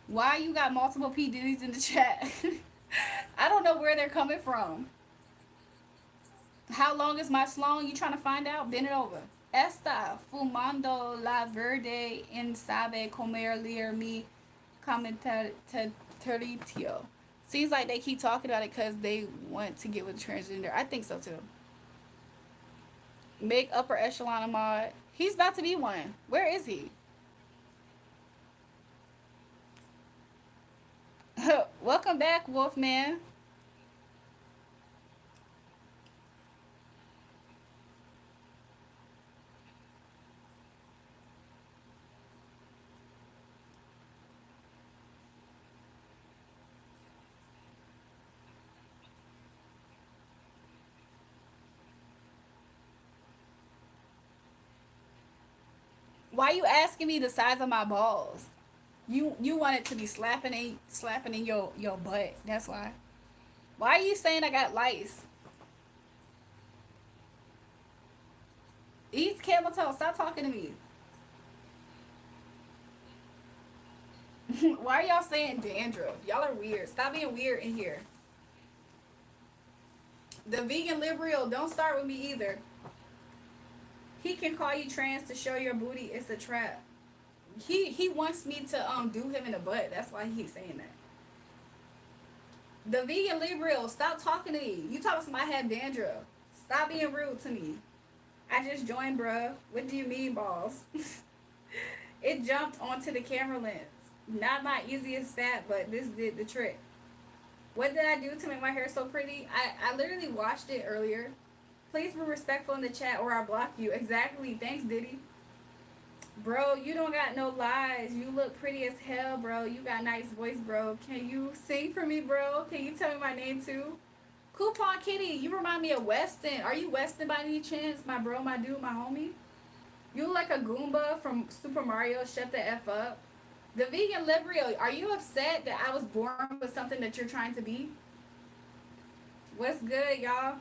Why you got multiple P Diddy's in the chat? I don't know where they're coming from. How long is my slong? You trying to find out? Bend it over. Esta fumando la verde en sabe comer leer mi comentario. Seems like they keep talking about it because they want to get with transgender. I think so too. Make upper echelon a mod. He's about to be one. Where is he? Welcome back, Wolfman. Why you asking me the size of my balls? You want it to be slapping in your butt. That's why. Why are you saying I got lice? Eat camel toe. Stop talking to me. Why are y'all saying dandruff? Y'all are weird. Stop being weird in here. The vegan liberal, don't start with me either. He can call you trans to show your booty. It's a trap. He wants me to do him in the butt. That's why he keeps saying that. The vegan liberal, stop talking to me. You talking to somebody I have dandruff. Stop being rude to me. I just joined, bruh. What do you mean, balls? It jumped onto the camera lens. Not my easiest stat, but this did the trick. What did I do to make my hair so pretty? I literally washed it earlier. Please be respectful in the chat or I'll block you. Exactly. Thanks, Diddy. Bro, you don't got no lies. You look pretty as hell, bro. You got nice voice, bro. Can you sing for me, bro? Can you tell me my name too? Coupon Kitty, you remind me of Weston. Are you Weston by any chance? My bro, my dude, my homie? You look like a Goomba from Super Mario. Shut the F up. The vegan liberal, are you upset that I was born with something that you're trying to be? What's good, y'all?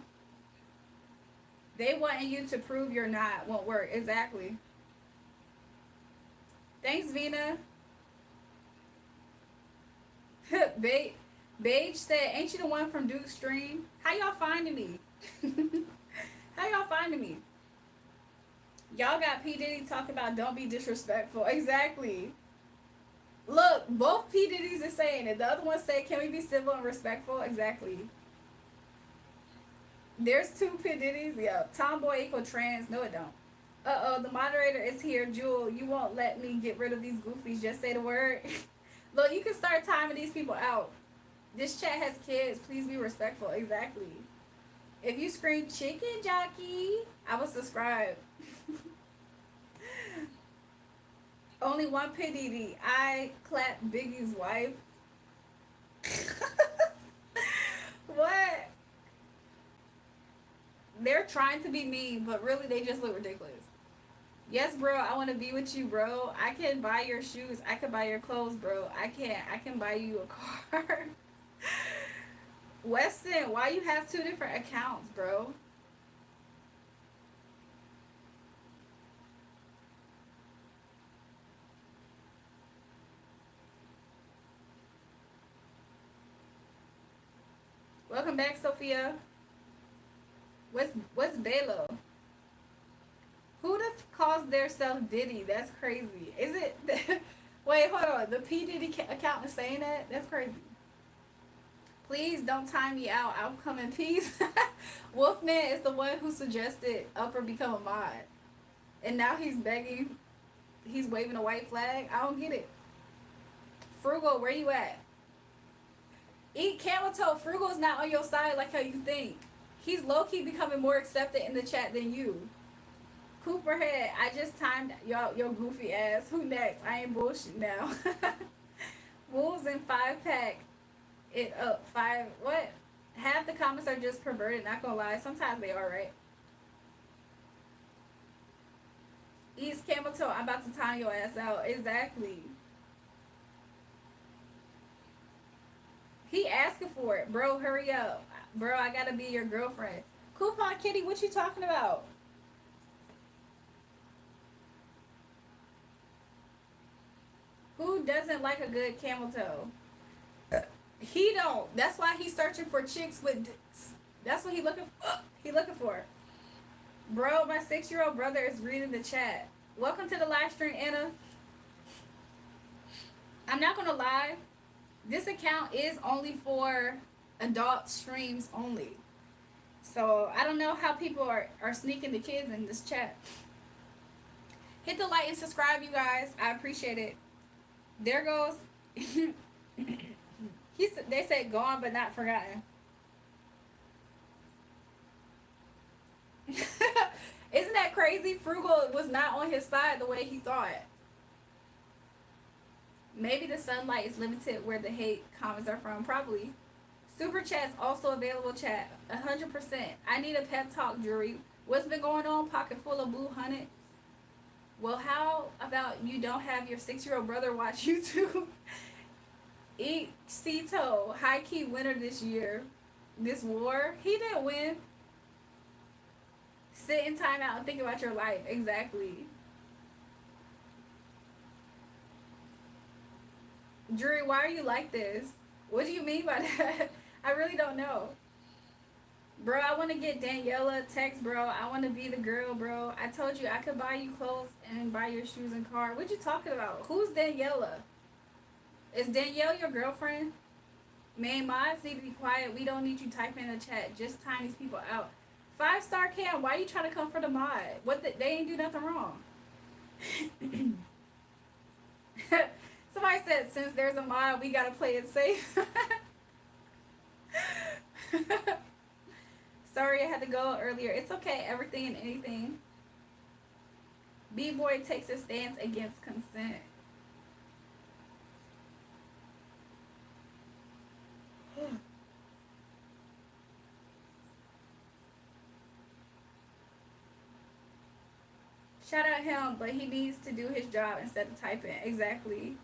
They want you to prove you're not. Won't work. Exactly. Thanks, Vina. Beige said, ain't you the one from Duke's Stream? How y'all finding me? How y'all finding me? Y'all got P. Diddy talking about don't be disrespectful. Exactly. Look, both P. Diddy's are saying it. The other one said, can we be civil and respectful? Exactly. There's two P. Diddy's. Yeah. Tomboy equal trans. No, it don't. Uh-oh, the moderator is here. Jewel, you won't let me get rid of these goofies. Just say the word. Look, you can start timing these people out. This chat has kids. Please be respectful. Exactly. If you scream chicken jockey, I will subscribe. Only one pity. I clap Biggie's wife. What? They're trying to be mean, but really they just look ridiculous. Yes, bro, I want to be with you, bro. I can buy your shoes. I can buy your clothes, bro. I can't. I can buy you a car. Weston, why you have two different accounts, bro? Welcome back, Sophia. What's Belo? Who the calls their self Diddy? That's crazy. Is it? Wait, hold on. The P Diddy account is saying that? That's crazy. Please don't time me out. I'll come in peace. Wolfman is the one who suggested Upper become a mod, and now he's begging. He's waving a white flag. I don't get it. Frugal, where you at? Eat camel toe. Frugal's not on your side like how you think. He's low-key becoming more accepted in the chat than you. Cooperhead, I just timed y'all your goofy ass. Who next? I ain't bullshit now. Wolves in 5-pack. It up 5. What? Half the comments are just perverted, not gonna lie. Sometimes they are, right? East camel toe, I'm about to time your ass out. Exactly. He asking for it. Bro, hurry up. Bro, I gotta be your girlfriend. Coupon Kitty, what you talking about? Who doesn't like a good camel toe? He don't. That's why he's searching for chicks with dicks. That's what he looking for. Bro, my 6-year-old brother is reading the chat. Welcome to the live stream, Anna. I'm not gonna lie. This account is only for adult streams only. So I don't know how people are sneaking the kids in this chat. Hit the like and subscribe, you guys. I appreciate it. There goes. They said gone but not forgotten. Isn't that crazy? Frugal was not on his side the way he thought. Maybe the sunlight is limited where the hate comments are from. Probably. Super chat's also available. Chat 100%. I need a pep talk, Julrae. What's been going on? Pocket full of blue honey. Well, how about you don't have your 6-year-old brother watch YouTube? Eat Cito, high key winner this year. This war, he didn't win. Sit in time out and think about your life. Exactly. Julrae, why are you like this? What do you mean by that? I really don't know. Bro, I want to get Daniela text, bro. I want to be the girl, bro. I told you I could buy you clothes and buy your shoes and car. What you talking about? Who's Daniela? Is Danielle your girlfriend? Man, mods need to be quiet. We don't need you typing in the chat. Just time these people out. 5-star Cam, why you trying to come for the mod? They ain't do nothing wrong. Somebody said since there's a mod, we gotta play it safe. Sorry I had to go earlier. It's okay, everything and anything. B-boy takes a stance against consent. Shout out him, but he needs to do his job instead of typing. Exactly.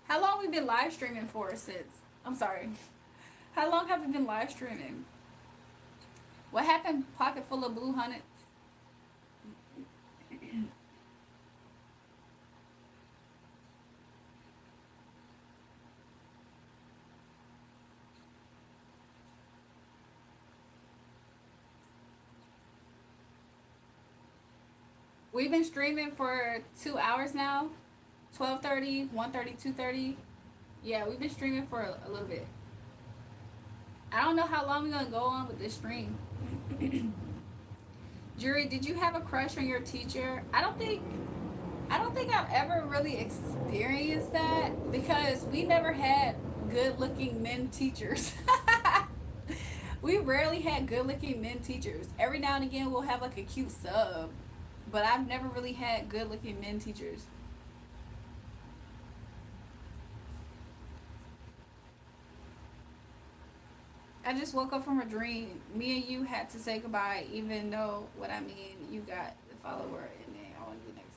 How long we been live streaming for since? I'm sorry. How long have we been live streaming? What happened? Pocket full of blue hundreds. We've been streaming for 2 hours now. 12:30, 1:30, 2:30. Yeah, we've been streaming for a little bit. I don't know how long we're gonna go on with this stream. Julrae, did you have a crush on your teacher? I don't think I've ever really experienced that because we never had good looking men teachers. We rarely had good looking men teachers. Every now and again we'll have like a cute sub. But I've never really had good looking men teachers. I just woke up from a dream. Me and you had to say goodbye, even though what I mean, you got the follower and then I want to be next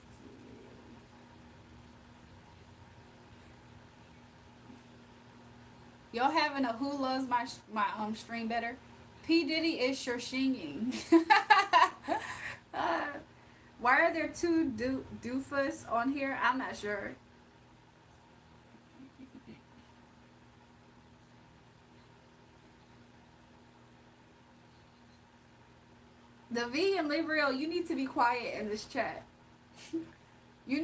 to you. Y'all having a who loves my stream better? P Diddy is sure shinging. uh, why are there two doofus on here? I'm not sure. The V and Librio, you need to be quiet in this chat. You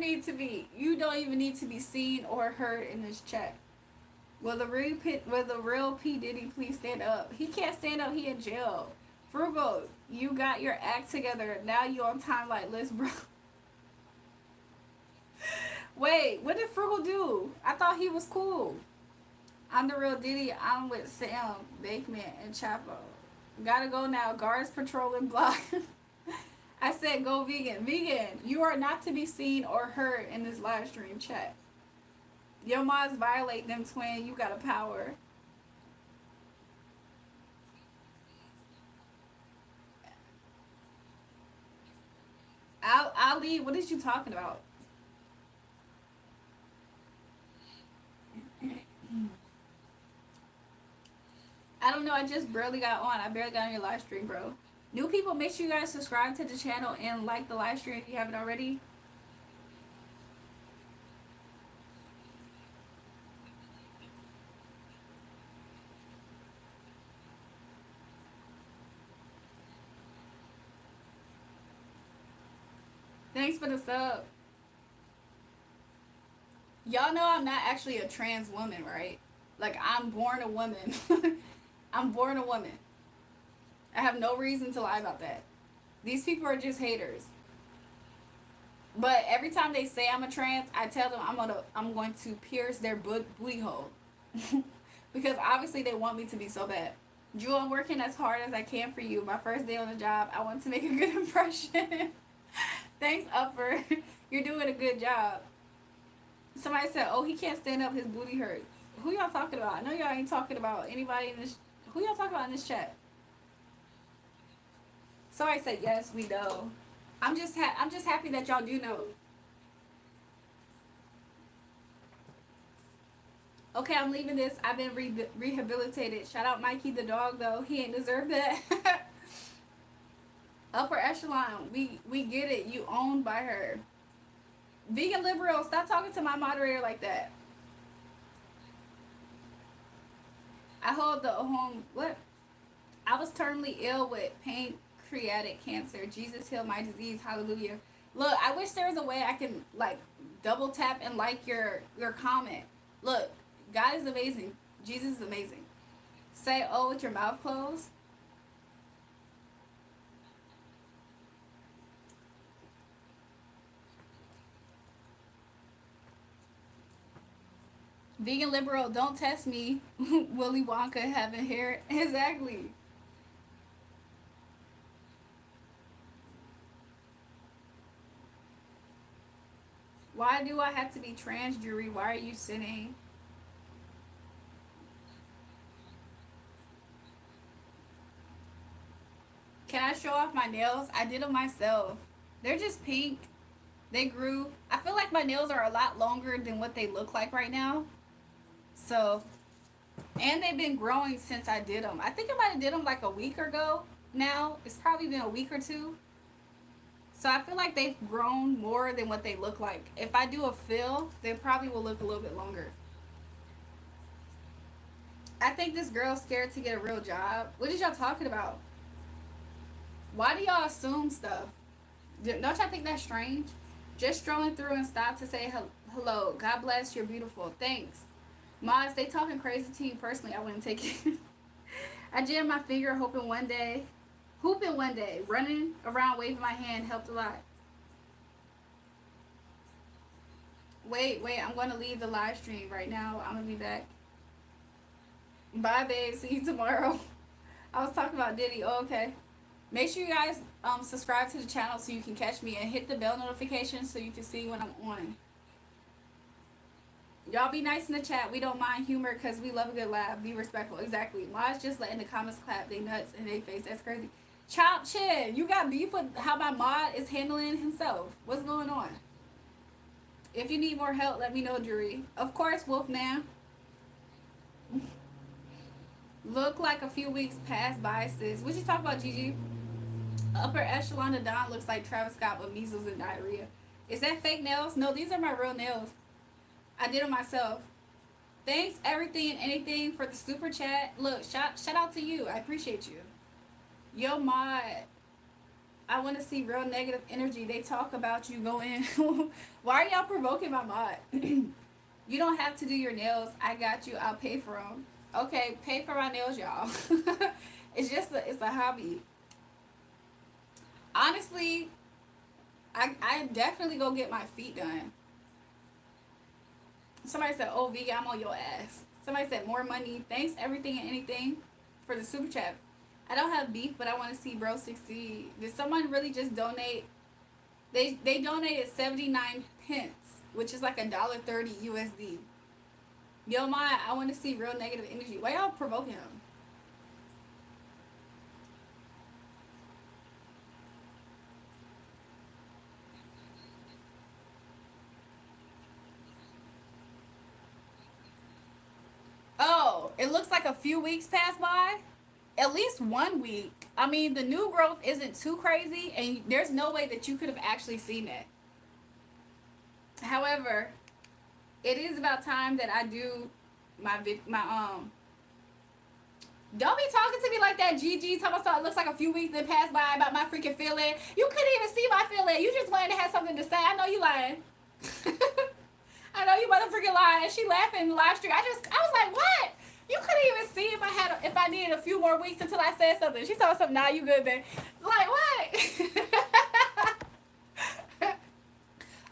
don't even need to be seen or heard in this chat. Will the real P Diddy please stand up? He can't stand up. He in jail. Frugal, you got your act together. Now you on timeline list, bro. Wait, what did Frugal do? I thought he was cool. I'm the real Diddy. I'm with Sam, Bakeman, and Chapo. Gotta go now. Guards patrolling block. I said go vegan. Vegan, you are not to be seen or heard in this live stream chat. Your mods violate them, twin. You got a power. I'll leave. What is you talking about? I don't know. I just barely got on. I barely got on your live stream, bro. New people, make sure you guys subscribe to the channel and like the live stream if you haven't already. Thanks for the sub. Y'all know I'm not actually a trans woman, right? Like, I'm born a woman. I'm born a woman. I have no reason to lie about that. These people are just haters. But every time they say I'm a trans, I tell them I'm going to pierce their booty hole. Because obviously they want me to be so bad. Jewel, I'm working as hard as I can for you. My first day on the job, I want to make a good impression. Thanks, Upper. You're doing a good job. Somebody said, oh, he can't stand up, his booty hurts. Who y'all talking about? I know y'all ain't talking about anybody in this. Who y'all talking about in this chat? Somebody said, yes, we know. I'm just happy that y'all do know. Okay, I'm leaving this. I've been rehabilitated. Shout out Mikey the dog, though. He ain't deserved that. Upper echelon. We get it. You owned by her. Vegan liberal, stop talking to my moderator like that. I hold the home. What? I was terminally ill with pancreatic cancer. Jesus healed my disease. Hallelujah. Look, I wish there was a way I can like double tap and like your comment. Look, God is amazing. Jesus is amazing. Say oh with your mouth closed. Vegan liberal, don't test me. Willy Wonka having hair. Exactly. Why do I have to be trans, Julrae? Why are you sitting? Can I show off my nails? I did them myself. They're just pink. They grew. I feel like my nails are a lot longer than what they look like right now. So, and they've been growing since I did them. I think I might have did them like a week ago now. It's probably been a week or two. So I feel like they've grown more than what they look like. If I do a fill, they probably will look a little bit longer. I think this girl's scared to get a real job. What is y'all talking about? Why do y'all assume stuff? Don't y'all think that's strange? Just strolling through and stop to say hello. God bless, you're beautiful. Thanks. Mods, they talking crazy to you personally. I wouldn't take it. I jammed my finger hoping one day. Hooping one day. Running around waving my hand helped a lot. Wait. I'm going to leave the live stream right now. I'm going to be back. Bye, babe. See you tomorrow. I was talking about Diddy. Oh, okay. Make sure you guys subscribe to the channel so you can catch me and hit the bell notification so you can see when I'm on. Y'all be nice in the chat. We don't mind humor because we love a good laugh. Be respectful. Exactly. Ma's just letting the comments clap they nuts in their face. That's crazy. Chop Chin, you got beef with how my mod is handling himself. What's going on? If you need more help, let me know, Julrae. Of course, Wolfman. Look like a few weeks passed by, sis. What you talk about, Gigi? Upper echelon of Don looks like Travis Scott with measles and diarrhea. Is that fake nails? No, these are my real nails. I did it myself. Thanks, everything and anything for the super chat. Look, shout out to you. I appreciate you. Yo, mod. I want to see real negative energy. They talk about you going. Why are y'all provoking my mod? You don't have to do your nails. I got you. I'll pay for them. Okay, pay for my nails, y'all. It's a hobby. Honestly, I definitely go get my feet done. Somebody said, oh, Vega, I'm on your ass. Somebody said, more money. Thanks, everything and anything for the super chat. I don't have beef, but I want to see bro succeed. Did someone really just donate? They donated 79 pence, which is like $1.30 USD. Yo, I want to see real negative energy. Why y'all provoking him? Oh, it looks like a few weeks passed by. At least 1 week. I mean, the new growth isn't too crazy, and there's no way that you could have actually seen that. However, it is about time that I do my Don't be talking to me like that, Gigi. Tell me something. It looks like a few weeks that passed by about my freaking feeling. You couldn't even see my feeling. You just wanted to have something to say. I know you lying. I know you motherfucking lying. She laughing in the live stream. I was like, what? You couldn't even see if I needed a few more weeks until I said something. She told something, nah, you good, babe. Like what?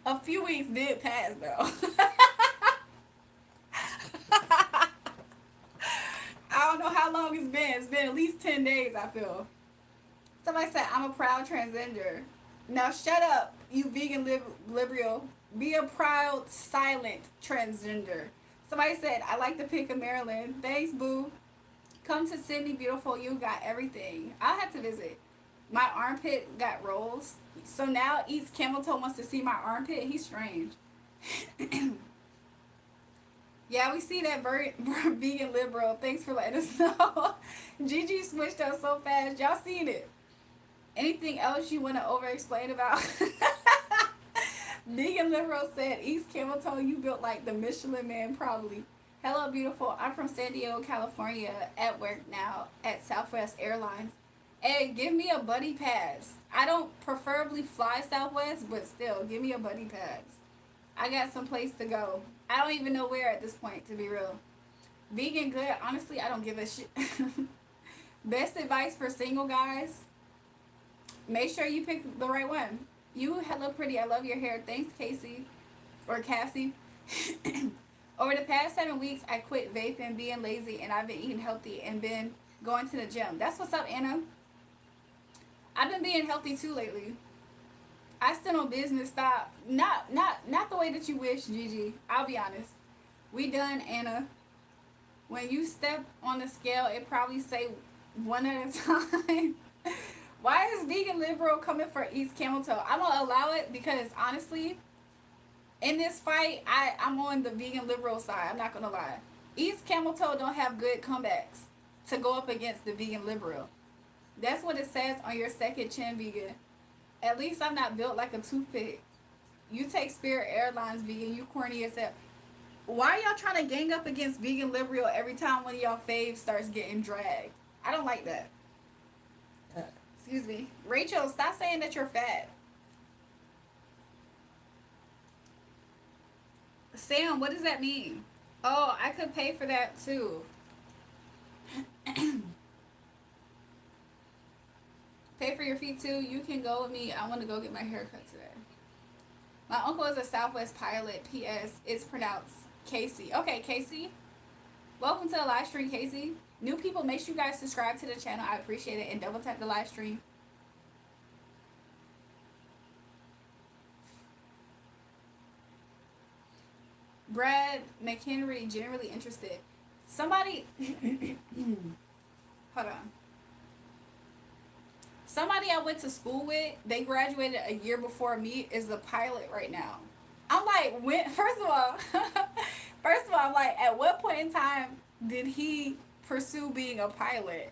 A few weeks did pass though. I don't know how long it's been. It's been at least 10 days, I feel. Somebody said, I'm a proud transgender. Now shut up, you vegan liberal. Be a proud, silent transgender. Somebody said, I like the pick of Maryland. Thanks, boo. Come to Sydney, beautiful. You got everything. I'll have to visit. My armpit got rolls. So now East Camel Toe wants to see my armpit. He's strange. Yeah, we see that vegan liberal. Thanks for letting us know. Gigi switched up so fast. Y'all seen it. Anything else you want to over-explain about? Vegan liberal said, East Camel Toe, you built like the Michelin Man, probably. Hello, beautiful. I'm from San Diego, California, at work now at Southwest Airlines. Hey, give me a buddy pass. I don't preferably fly Southwest, but still, give me a buddy pass. I got some place to go. I don't even know where at this point, to be real. Vegan good, honestly, I don't give a shit. Best advice for single guys, make sure you pick the right one. You hella pretty. I love your hair. Thanks, Casey. Or Cassie. Over the past 7 weeks, I quit vaping, being lazy, and I've been eating healthy and been going to the gym. That's what's up, Anna. I've been being healthy too lately. I still on business stop. Not the way that you wish, Gigi. I'll be honest. We done, Anna. When you step on the scale, it probably say one at a time. Why is vegan liberal coming for East Camel Toe? I'm gonna allow it because honestly, in this fight, I'm on the vegan liberal side. I'm not gonna lie. East Camel Toe don't have good comebacks to go up against the vegan liberal. That's what it says on your second chin, vegan. At least I'm not built like a toothpick. You take Spirit Airlines, vegan. You corny as hell. Why y'all trying to gang up against vegan liberal every time one of y'all faves starts getting dragged? I don't like that. Excuse me. Rachel, stop saying that you're fat. Sam, what does that mean? Oh, I could pay for that too. Pay for your feet too. You can go with me. I want to go get my hair cut today. My uncle is a Southwest pilot. P.S. It's pronounced Casey. Okay, Casey. Welcome to the live stream, Casey. New people, make sure you guys subscribe to the channel. I appreciate it. And double tap the live stream. Brad McHenry, generally interested. Somebody, hold on. Somebody I went to school with, they graduated a year before me, is a pilot right now. I'm like, when? First of all, I'm like, at what point in time did he pursue being a pilot?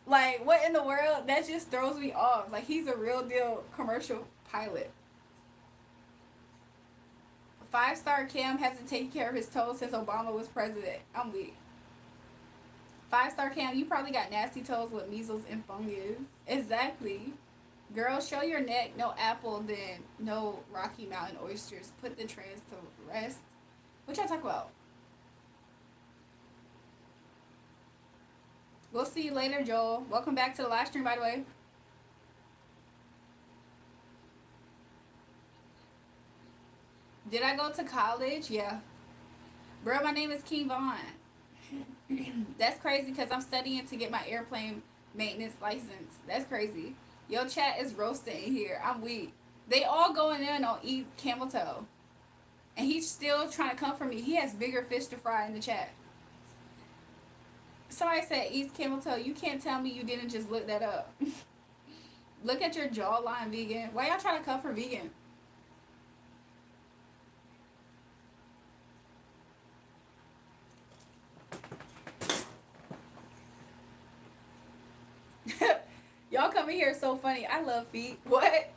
Like, what in the world? That just throws me off. Like, he's a real deal commercial pilot. 5-star Cam hasn't taken care of his toes since Obama was president. I'm weak. 5-star Cam, you probably got nasty toes with measles and fungus. Exactly. Girl, show your neck. No apple, then no Rocky Mountain oysters. Put the trends to rest. What y'all talk about? We'll see you later, Joel. Welcome back to the live stream, by the way. Did I go to college? Yeah. Bro, my name is King Vaughn. That's crazy because I'm studying to get my airplane maintenance license. That's crazy. Yo, chat is roasting in here. I'm weak. They all going in on Eat Camel Toe. And he's still trying to come for me. He has bigger fish to fry in the chat. Somebody said, East Camel Toe, you can't tell me you didn't just look that up. Look at your jawline, vegan. Why y'all trying to come for vegan? Y'all coming here so funny. I love feet. What?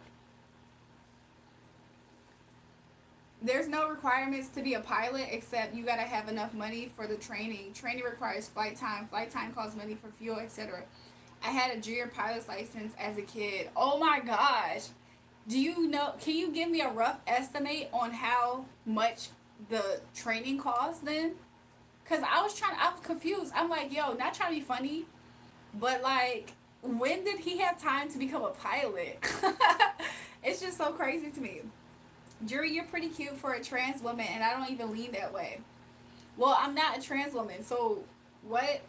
There's no requirements to be a pilot except you gotta have enough money for the training. Training requires flight time. Flight time costs money for fuel, etc. I had a junior pilot's license as a kid. Oh my gosh. Do you know, can you give me a rough estimate on how much the training costs then? Cause I was confused. I'm like, yo, not trying to be funny, but like, when did he have time to become a pilot? It's just so crazy to me. Jury, you're pretty cute for a trans woman, and I don't even lean that way. Well, I'm not a trans woman, so what?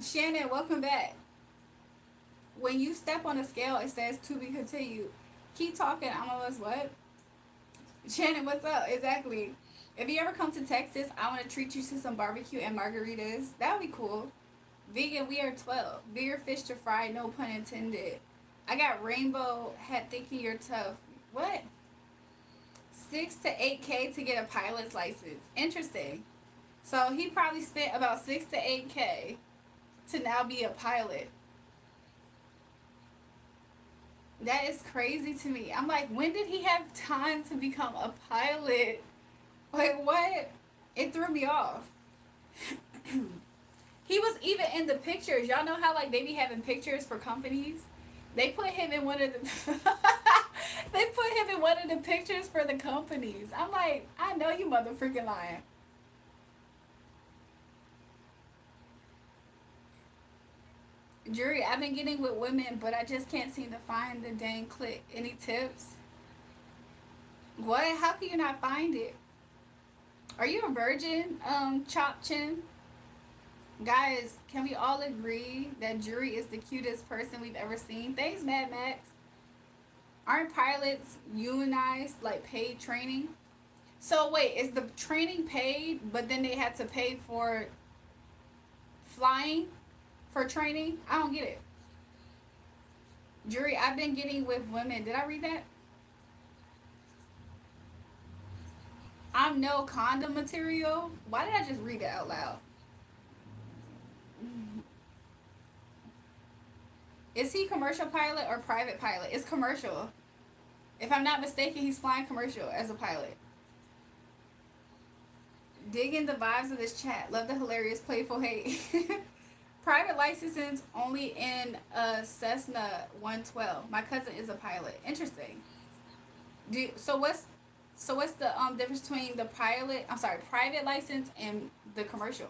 Shannon, welcome back. When you step on a scale, it says to be continued. Keep talking. I'm almost what? Shannon, what's up? Exactly. If you ever come to Texas, I want to treat you to some barbecue and margaritas. That would be cool. Vegan, we are 12. Bigger fish to fry, no pun intended. I got rainbow hat thinking you're tough. What? 6 to 8K to get a pilot's license. Interesting. So he probably spent about 6 to 8K to now be a pilot. That is crazy to me. I'm like, when did he have time to become a pilot? Like, what? It threw me off. He was even in the pictures. Y'all know how like they be having pictures for companies? They put him in one of the they put him in one of the pictures for the companies. I'm like, I know you mother freaking lying. Jury, I've been getting with women, but I just can't seem to find the dang click. Any tips? What? How can you not find it? Are you a virgin, Chop Chin? Guys, can we all agree that Jury is the cutest person we've ever seen? Thanks, Mad Max. Aren't pilots unionized, like paid training? So wait, is the training paid, but then they had to pay for flying for training? I don't get it. Jury, I've been getting with women. Did I read that? I'm no condom material. Why did I just read that out loud? Is he commercial pilot or private pilot? It's commercial. If I'm not mistaken, he's flying commercial as a pilot. Digging the vibes of this chat. Love the hilarious, playful hate. Private licenses only in a Cessna 112. My cousin is a pilot. Interesting. So what's the difference between the pilot? I'm sorry, private license and the commercial?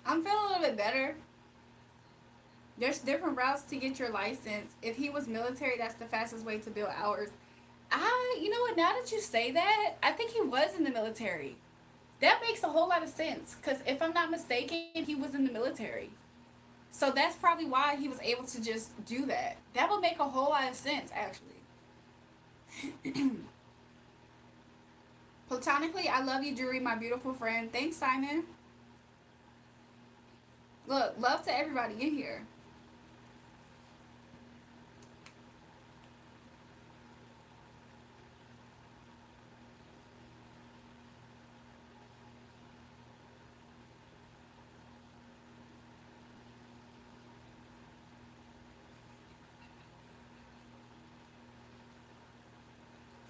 I'm feeling a little bit better. There's different routes to get your license. If he was military, that's the fastest way to build hours. You know what? Now that you say that, I think he was in the military. That makes a whole lot of sense. Because if I'm not mistaken, he was in the military. So that's probably why he was able to just do that. That would make a whole lot of sense, actually. Platonically, I love you, Jury, my beautiful friend. Thanks, Simon. Look, love to everybody in here.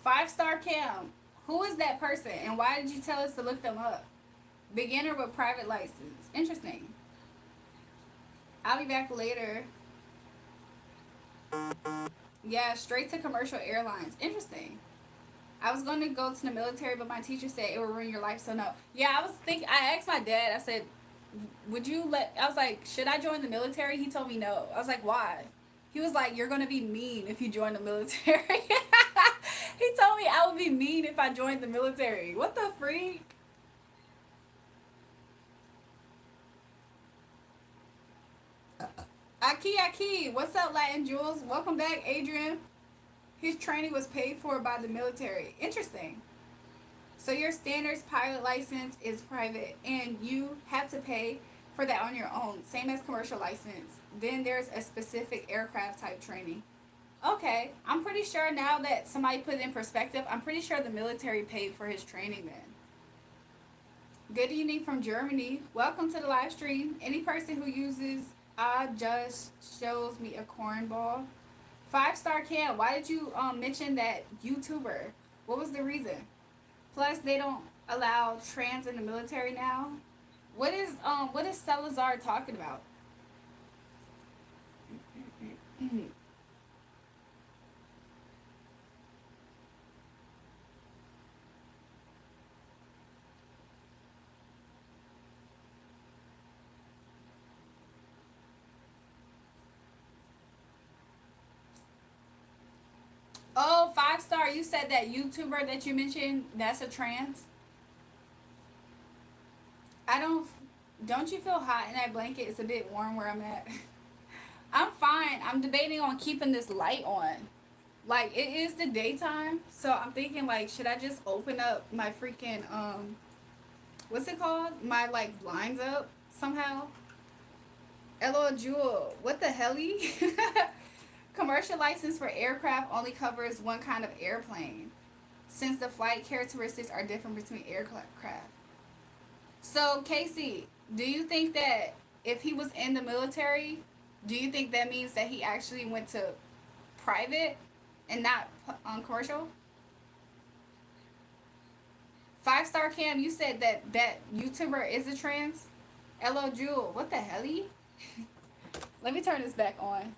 5-star Cam. Who is that person and why did you tell us to look them up? Beginner with private license. Interesting. I'll be back later. Yeah, straight to commercial airlines. Interesting. I was going to go to the military, but my teacher said it would ruin your life, so no. Yeah, I was thinking, I asked my dad, I said, would you let, I was like, should I join the military? He told me no. I was like, why? He was like, you're going to be mean if you join the military. He told me I would be mean if I joined the military. What the freak? Aki, what's up, Latin Jules? Welcome back, Adrian. His training was paid for by the military. Interesting. So your standards pilot license is private, and you have to pay for that on your own, same as commercial license. Then there's a specific aircraft type training. Okay, I'm pretty sure now that somebody put it in perspective, I'm pretty sure the military paid for his training then. Good evening from Germany. Welcome to the live stream. Any person who uses just shows me a cornball. 5-star Cam, why did you mention that YouTuber? What was the reason? Plus, they don't allow trans in the military now. What is Salazar talking about? Oh, 5-star. You said that YouTuber that you mentioned, that's a trans. I don't. Don't you feel hot in that blanket? It's a bit warm where I'm at. I'm fine. I'm debating on keeping this light on. Like it is the daytime, so I'm thinking like, should I just open up my freaking what's it called? My like blinds up somehow. LOL Jewel, what the helly? Commercial license for aircraft only covers one kind of airplane, since the flight characteristics are different between aircraft. So, Casey, do you think that if he was in the military, do you think that means that he actually went to private and not commercial? 5-star Cam, you said that that YouTuber is a trans. LO Jewel, what the helly? Let me turn this back on.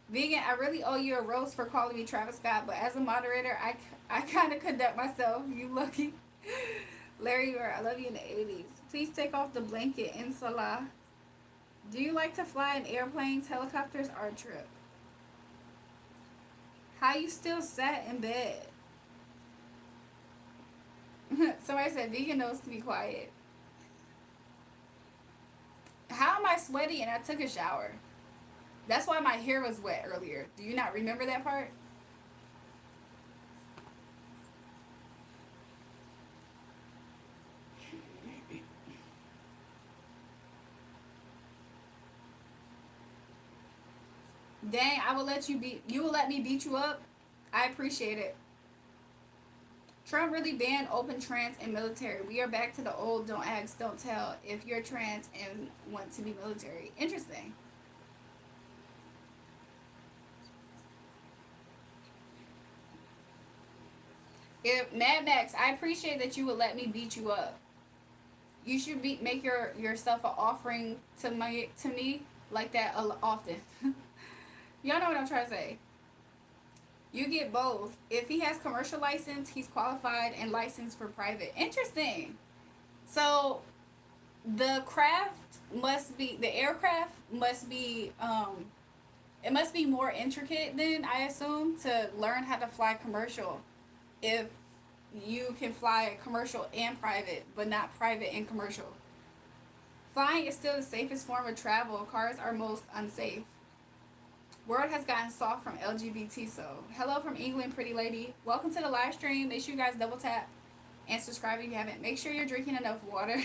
Vegan, I really owe you a roast for calling me Travis Scott, but as a moderator, I kind of conduct myself. You lucky. Larry, I love you in the 80s. Please take off the blanket, inshallah. Do you like to fly in airplanes, helicopters, or a trip? How you still sat in bed? Somebody said vegan knows to be quiet. How am I sweaty and I took a shower? That's why my hair was wet earlier. Do you not remember that part? Dang, I will let you beat. You will let me beat you up. I appreciate it. Trump really banned open trans and military. We are back to the old don't ask, don't tell if you're trans and want to be military. Interesting. If Mad Max, I appreciate that you would let me beat you up. You should be make yourself an offering to me like that often. Y'all know what I'm trying to say. You get both. If he has commercial license, he's qualified and licensed for private. Interesting. So the aircraft must be it must be more intricate then, I assume, to learn how to fly commercial. If you can fly commercial and private, but not private and commercial. Flying is still the safest form of travel. Cars are most unsafe. World has gotten soft from LGBT. So, hello from England, pretty lady. Welcome to the live stream. Make sure you guys double tap and subscribe if you haven't. Make sure you're drinking enough water.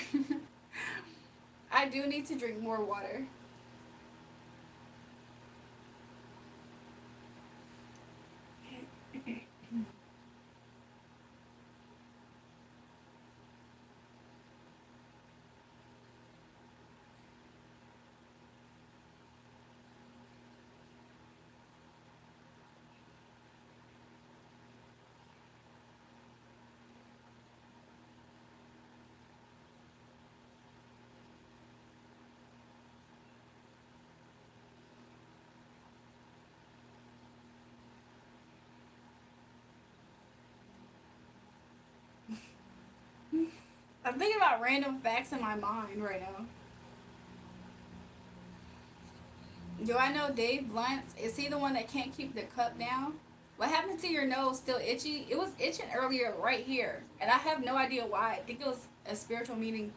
I do need to drink more water. I'm thinking about random facts in my mind right now. Do I know Dave Blunt? Is he the one that can't keep the cup down? What happened to your nose? Still itchy? It was itching earlier right here. And I have no idea why. I think it was a spiritual meeting.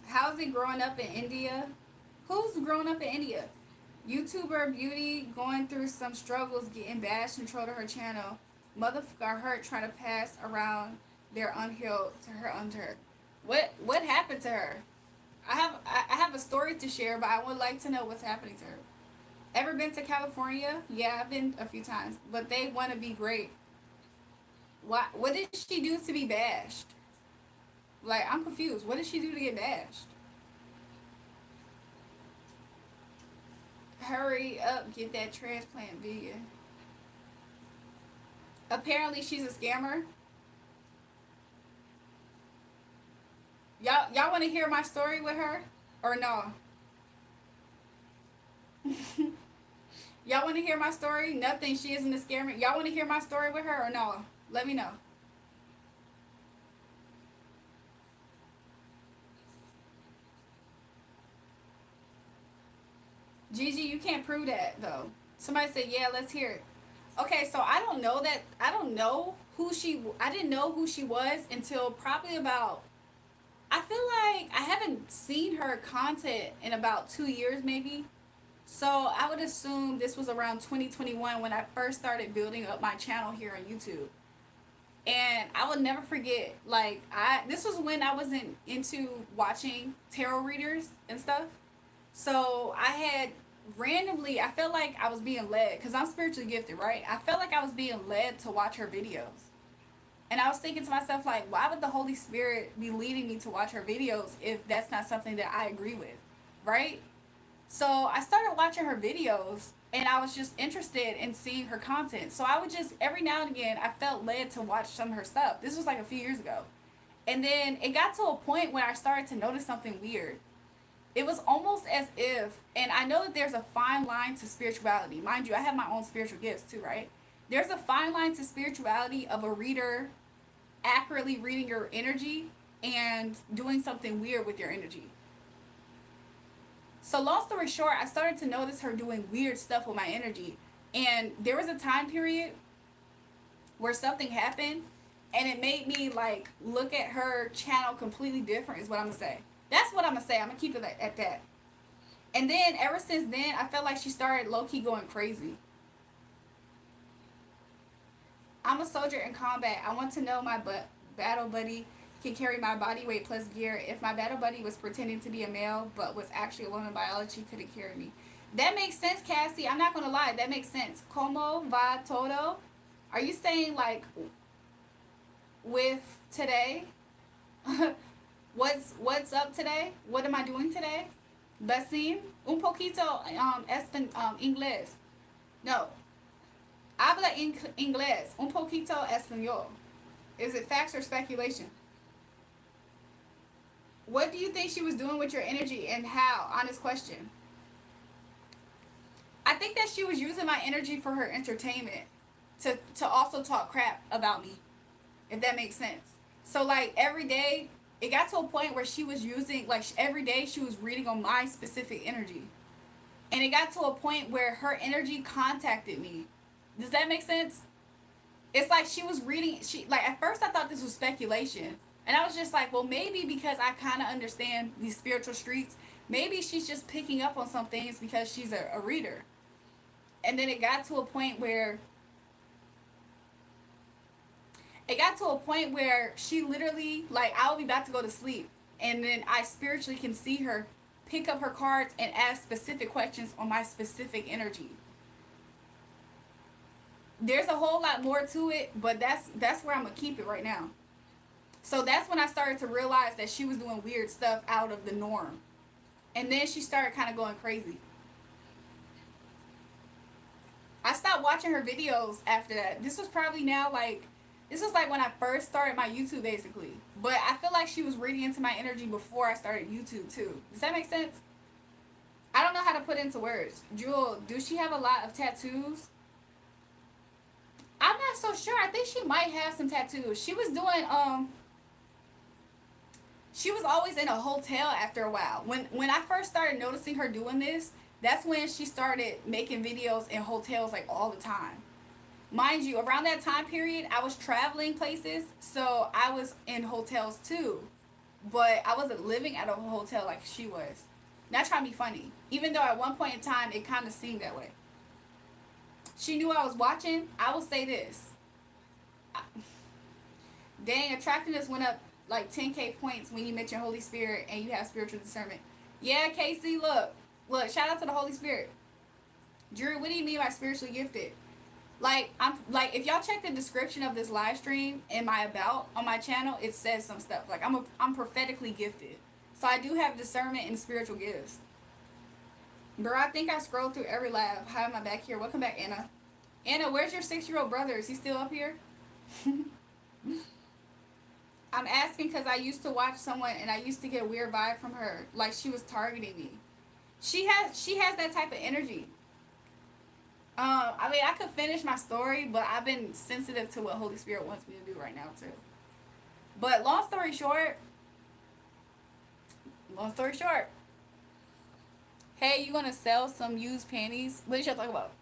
How's it growing up in India? Who's growing up in India? YouTuber Beauty going through some struggles, getting bashed and trolled to her channel. Motherfucker got hurt trying to pass around their unhealed to her under. What happened to her? I have a story to share, but I would like to know what's happening to her. Ever been to California? Yeah, I've been a few times, but they want to be great. What did she do to be bashed? Like, I'm confused. What did she do to get bashed? Hurry up, get that transplant vegan. Apparently, she's a scammer. Y'all want to hear my story with her, or no? Y'all want to hear my story? Nothing. She isn't a scammer. Y'all want to hear my story with her, or no? Let me know. Gigi, you can't prove that though. Somebody said, "Yeah, let's hear it." Okay, so I don't know that. I don't know who she. I didn't know who she was until probably about. I feel like I haven't seen her content in about 2 years, maybe. So I would assume this was around 2021 when I first started building up my channel here on YouTube. And I will never forget, like, this was when I wasn't into watching tarot readers and stuff. So I had randomly, I felt like I was being led, because I'm spiritually gifted, right? I felt like I was being led to watch her videos. And I was thinking to myself, like, why would the Holy Spirit be leading me to watch her videos if that's not something that I agree with, right? So I started watching her videos and I was just interested in seeing her content. So I would just, every now and again, I felt led to watch some of her stuff. This was like a few years ago. And then it got to a point when I started to notice something weird. It was almost as if, and I know that there's a fine line to spirituality. Mind you, I have my own spiritual gifts too, right? There's a fine line to spirituality of a reader accurately reading your energy and doing something weird with your energy. So long story short, I started to notice her doing weird stuff with my energy. And there was a time period where something happened and it made me like look at her channel completely different is what I'm gonna say. That's what I'm gonna say. I'm gonna keep it at that. And then ever since then, I felt like she started low-key going crazy. I'm a soldier in combat. I want to know my battle buddy can carry my body weight plus gear. If my battle buddy was pretending to be a male but was actually a woman in biology, could it carry me? That makes sense, Cassie. I'm not gonna lie. That makes sense. Como va todo? Are you saying like with today? What's up today? What am I doing today? Basim un poquito inglés. No, habla inglés un poquito español. Is it facts or speculation? What do you think she was doing with your energy and how? Honest question. I think that she was using my energy for her entertainment to also talk crap about me, if that makes sense. So like every day, it got to a point where she was using like every day she was reading on my specific energy, and it got to a point where her energy contacted me. Does that make sense? It's like she was reading. She like at first I thought this was speculation, and I was just like, well, maybe because I kind of understand these spiritual streets, maybe she's just picking up on some things because she's a reader. And then it got to a point where she literally like I would be about to go to sleep, and then I spiritually can see her pick up her cards and ask specific questions on my specific energy. There's a whole lot more to it, but that's where I'm gonna keep it right now. So that's when I started to realize that she was doing weird stuff out of the norm, and then she started kind of going crazy. I stopped watching her videos after that. This was like when I first started my YouTube basically. But I feel like she was reading into my energy before I started YouTube too. Does that make sense? I don't know how to put into words. Jewel, do she have a lot of tattoos? I'm not so sure. I think she might have some tattoos. She was always in a hotel after a while. When I first started noticing her doing this, that's when she started making videos in hotels like all the time. Mind you, around that time period, I was traveling places, so I was in hotels too. But I wasn't living at a hotel like she was. Not trying to be funny. Even though at one point in time, it kind of seemed that way. She knew I was watching. I will say this. Dang, attractiveness went up like 10K points when you mention Holy Spirit and you have spiritual discernment. Yeah, Casey, look. Look, shout out to the Holy Spirit. Jury, what do you mean by spiritually gifted? Like I'm like if y'all check the description of this live stream in my about on my channel, it says some stuff. Like I'm prophetically gifted. So I do have discernment and spiritual gifts. Bro, I think I scrolled through every live. How am I back here? Welcome back, Anna. Anna, where's your 6-year-old brother? Is he still up here? I'm asking because I used to watch someone and I used to get a weird vibe from her, like she was targeting me. She has that type of energy. I mean, I could finish my story, but I've been sensitive to what Holy Spirit wants me to do right now too. But long story short, hey, you gonna sell some used panties? What did y'all talk about?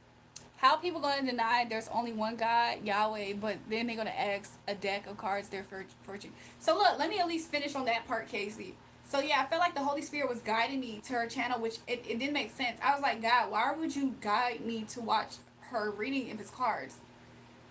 How people gonna deny there's only one God, Yahweh, but then they're gonna ask a deck of cards there for you. So look, let me at least finish on that part, Casey. So yeah, I felt like the Holy Spirit was guiding me to her channel, which it didn't make sense. I was like, God, why would you guide me to watch her reading of his cards?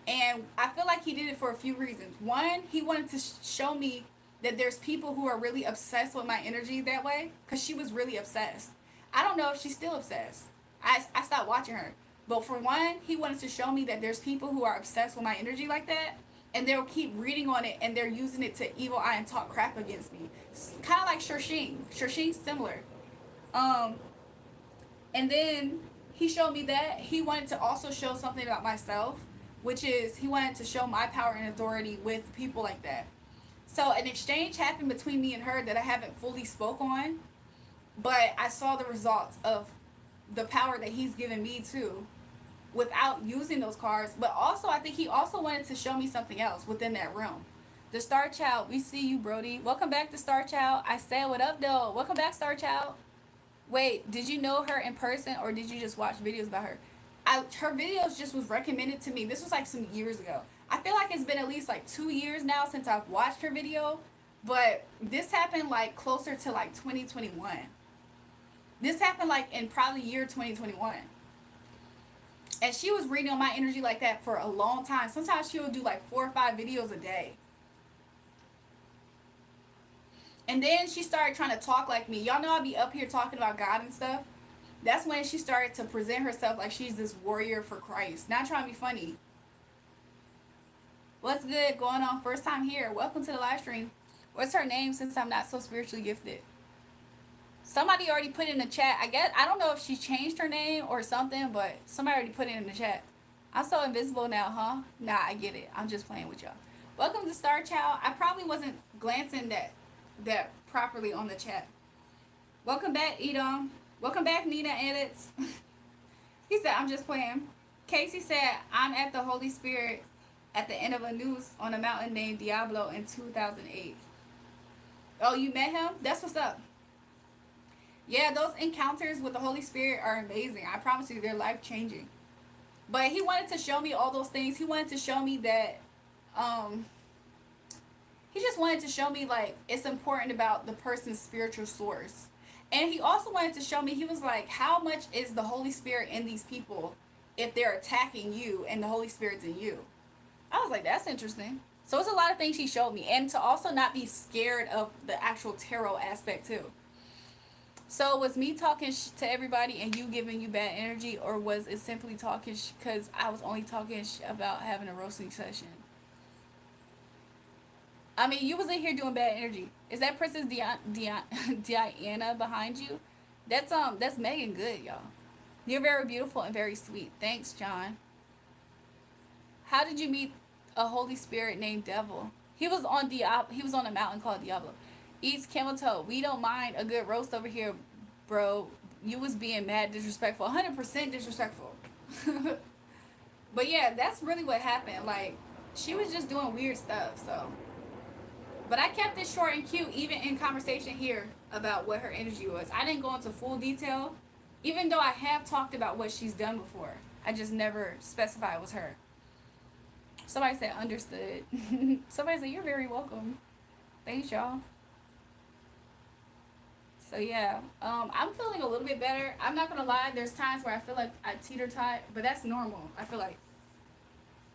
And I feel like he did it for a few reasons. One, he wanted to show me that there's people who are really obsessed with my energy that way, because she was really obsessed. I don't know if she's still obsessed. I stopped watching her. But for one, he wanted to show me that there's people who are obsessed with my energy like that, and they'll keep reading on it, and they're using it to evil eye and talk crap against me. Kind of like Shirshing. Shirshing's similar. Um, and then he showed me that he wanted to also show something about myself, which is he wanted to show my power and authority with people like that. So an exchange happened between me and her that I haven't fully spoke on, but I saw the results of the power that he's given me too without using those cards. But also, I think he also wanted to show me something else within that realm. The Star Child, we see you, Brody. Welcome back to Star Child. I said, what up, though? Welcome back, Star Child. Wait, did you know her in person or did you just watch videos about her? Her videos just was recommended to me. This was like some years ago. I feel like it's been at least like 2 years now since I've watched her video, but this happened like closer to like 2021. This happened like in probably year 2021. And she was reading on my energy like that for a long time. Sometimes she would do like 4 or 5 videos a day. And then she started trying to talk like me. Y'all know I'd be up here talking about God and stuff. That's when she started to present herself like she's this warrior for Christ. Not trying to be funny. What's good going on? First time here. Welcome to the live stream. What's her name since I'm not so spiritually gifted? Somebody already put in the chat. I don't know if she changed her name or something, but somebody already put it in the chat. I'm so invisible now, huh? Nah, I get it. I'm just playing with y'all. Welcome to Star Child. I probably wasn't glancing that properly on the chat. Welcome back, Edom. Welcome back, Nina Edits. He said, I'm just playing. Casey said, I'm at the Holy Spirit at the end of a noose on a mountain named Diablo in 2008. Oh, you met him? That's what's up. Yeah, those encounters with the Holy Spirit are amazing. I promise you, they're life-changing. But he wanted to show me all those things. He wanted to show me that, he just wanted to show me, like, it's important about the person's spiritual source. And he also wanted to show me, he was like, how much is the Holy Spirit in these people if they're attacking you and the Holy Spirit's in you? I was like, that's interesting. So it's a lot of things he showed me. And to also not be scared of the actual tarot aspect, too. So was me talking to everybody and you giving you bad energy, or was it simply talking because I was only talking about having a roasting session? I mean, you was in here doing bad energy. Is that Princess Diana behind you? That's Megan Good, y'all. You're very beautiful and very sweet. Thanks, John. How did you meet a Holy Spirit named Devil? He was on a mountain called Diablo. Eats camel toe. We don't mind a good roast over here, bro. You was being mad disrespectful. 100% disrespectful. But yeah, that's really what happened. Like, she was just doing weird stuff, so. But I kept it short and cute, even in conversation here about what her energy was. I didn't go into full detail, even though I have talked about what she's done before. I just never specified it was her. Somebody said understood. Somebody said you're very welcome. Thanks, y'all. So yeah, I'm feeling a little bit better. I'm not gonna lie, there's times where I feel like I teeter-tot, but that's normal. I feel like